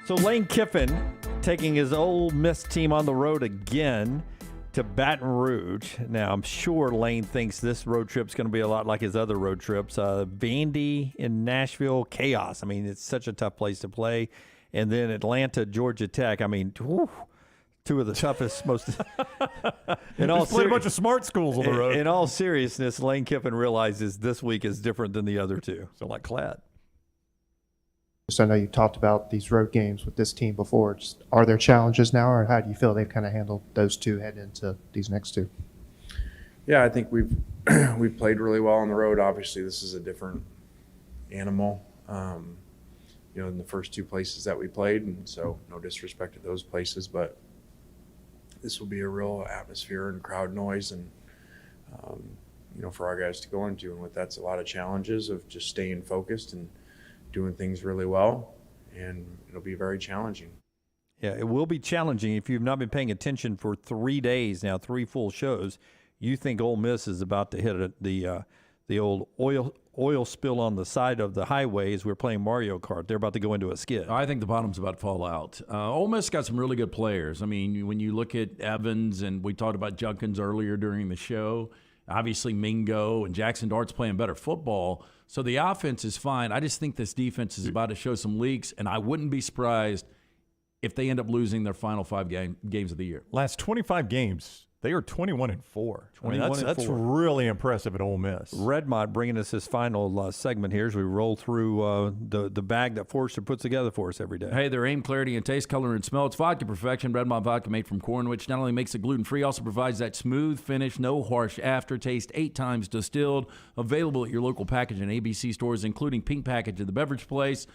So Lane Kiffin taking his Ole Miss team on the road again to Baton Rouge. Now, I'm sure Lane thinks this road trip's going to be a lot like his other road trips. Vandy in Nashville, chaos. I mean, it's such a tough place to play. And then Atlanta, Georgia Tech. I mean, whew, two of the toughest, most. Played a bunch of smart schools on the road. In all seriousness, Lane Kiffin realizes this week is different than the other two. So like Clad. So I know you talked about these road games with this team before. Just, are there challenges now, or how do you feel they've kind of handled those two heading into these next two? Yeah, I think we've played really well on the road. Obviously, this is a different animal, in the first two places that we played, and so no disrespect to those places, but this will be a real atmosphere and crowd noise, and for our guys to go into, and with that's a lot of challenges of just staying focused and doing things really well, and it'll be very challenging. Yeah, it will be challenging if you've not been paying attention for 3 days now, 3 full shows. You think Ole Miss is about to hit the old oil spill on the side of the highway as we're playing Mario Kart. They're about to go into a skid. I think the bottom's about to fall out. Ole Miss got some really good players. I mean, when you look at Evans, and we talked about Junkins earlier during the show, obviously Mingo and Jackson Dart's playing better football. So the offense is fine. I just think this defense is about to show some leaks, and I wouldn't be surprised if they end up losing their final 5 games of the year. Last 25 games, they are 21-4. That's really impressive at Ole Miss. Redmond bringing us his final segment here as we roll through the bag that Forrester puts together for us every day. Hey, their aim, clarity, and taste, color, and smell. It's vodka perfection. Redmond vodka made from corn, which not only makes it gluten-free, also provides that smooth finish, no harsh aftertaste, 8 times distilled. Available at your local package and ABC stores, including pink package at the beverage place.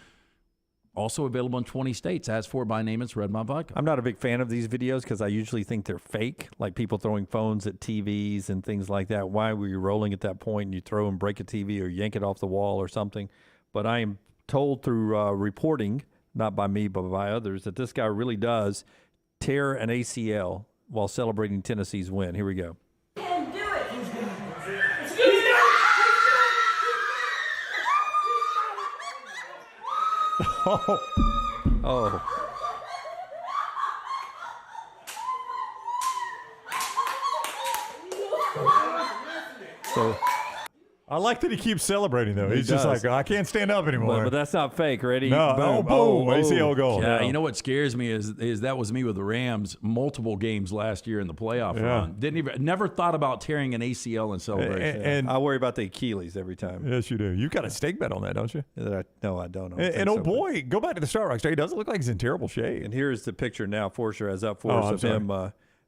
Also available in 20 states. As for by name, it's Redmond Vodka. I'm not a big fan of these videos because I usually think they're fake, like people throwing phones at TVs and things like that. Why were you rolling at that point and you throw and break a TV or yank it off the wall or something? But I am told through reporting, not by me but by others, that this guy really does tear an ACL while celebrating Tennessee's win. Here we go. Oh. So I like that he keeps celebrating, though. He's just does. like, I can't stand up anymore. But that's not fake. Ready? No. Boom. ACL goal. Yeah, you know what scares me is that was me with the Rams multiple games last year in the playoff run. Never thought about tearing an ACL in celebration. And I worry about the Achilles every time. Yes, you do. You've got a stake bet on that, don't you? No, I don't. And oh boy, go back to the Start Rock. He doesn't look like he's in terrible shape. And here's the picture now Forrester has up for us of him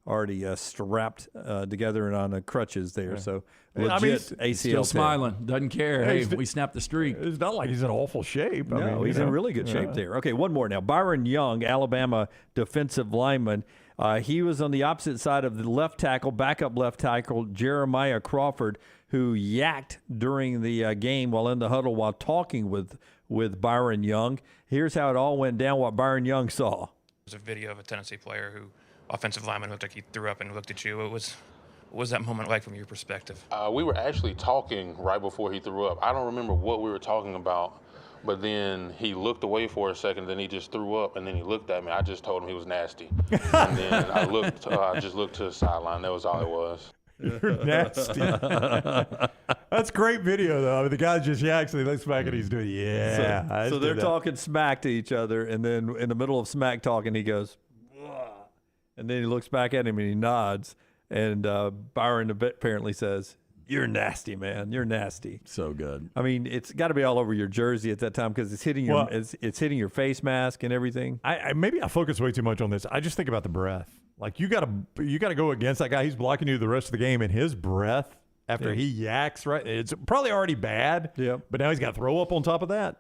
already strapped together and on crutches there. Yeah. So legit ACL. Still smiling. Doesn't care. Hey, we snapped the streak. It's not like he's in awful shape. No, he's in really good shape there. Okay, one more now. Byron Young, Alabama defensive lineman. He was on the opposite side of the left tackle, backup left tackle, Jeremiah Crawford, who yacked during the game while in the huddle while talking with Byron Young. Here's how it all went down, what Byron Young saw. There's a video of a Tennessee player who, offensive lineman, looked like he threw up and looked at you. What was that moment like from your perspective? We were actually talking right before he threw up. I don't remember what we were talking about, but then he looked away for a second, then he just threw up, and then he looked at me. I just told him he was nasty. And then I just looked to the sideline. That was all it was. You're nasty. That's great video, though. I mean, the guy just actually looks back and he's doing, So they're talking smack to each other, and then in the middle of smack talking, he goes, and then he looks back at him and he nods. And Byron apparently says, "You're nasty, man. You're nasty." So good. I mean, it's got to be all over your jersey at that time because it's hitting your it's hitting your face mask and everything. Maybe I focus way too much on this. I just think about the breath. Like you gotta go against that guy. He's blocking you the rest of the game, and his breath after he yaks, right? It's probably already bad. Yeah. But now he's got to throw up on top of that.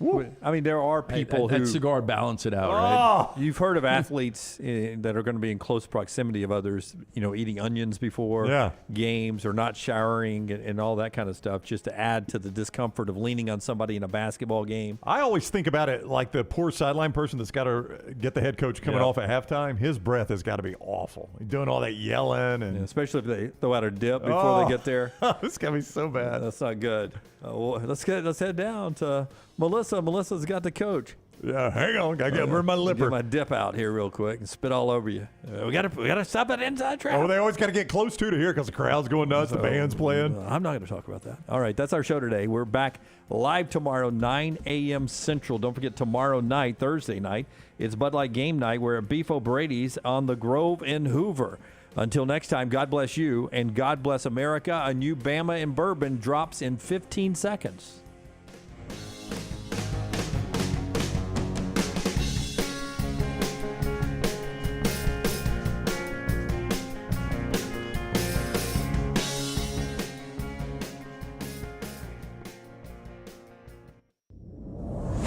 Woo. I mean, there are people who... That cigar balance it out, right? You've heard of athletes that are going to be in close proximity of others, eating onions before games or not showering and all that kind of stuff just to add to the discomfort of leaning on somebody in a basketball game. I always think about it like the poor sideline person that's got to get the head coach coming off at halftime. His breath has got to be awful. He's doing all that yelling. And especially if they throw out a dip before they get there. It's going to be so bad. That's not good. Let's head down to Melissa. Melissa's got the coach. Yeah, hang on. Got to get my lipper. Get my dip out here real quick and spit all over you. We gotta stop that inside track. Oh, they always got to get close to here because the crowd's going nuts. The band's playing. I'm not going to talk about that. All right, that's our show today. We're back live tomorrow, 9 a.m. Central. Don't forget tomorrow night, Thursday night, it's Bud Light game night. We're at Beef O'Brady's on the Grove in Hoover. Until next time, God bless you and God bless America. A new Bama and Bourbon drops in 15 seconds.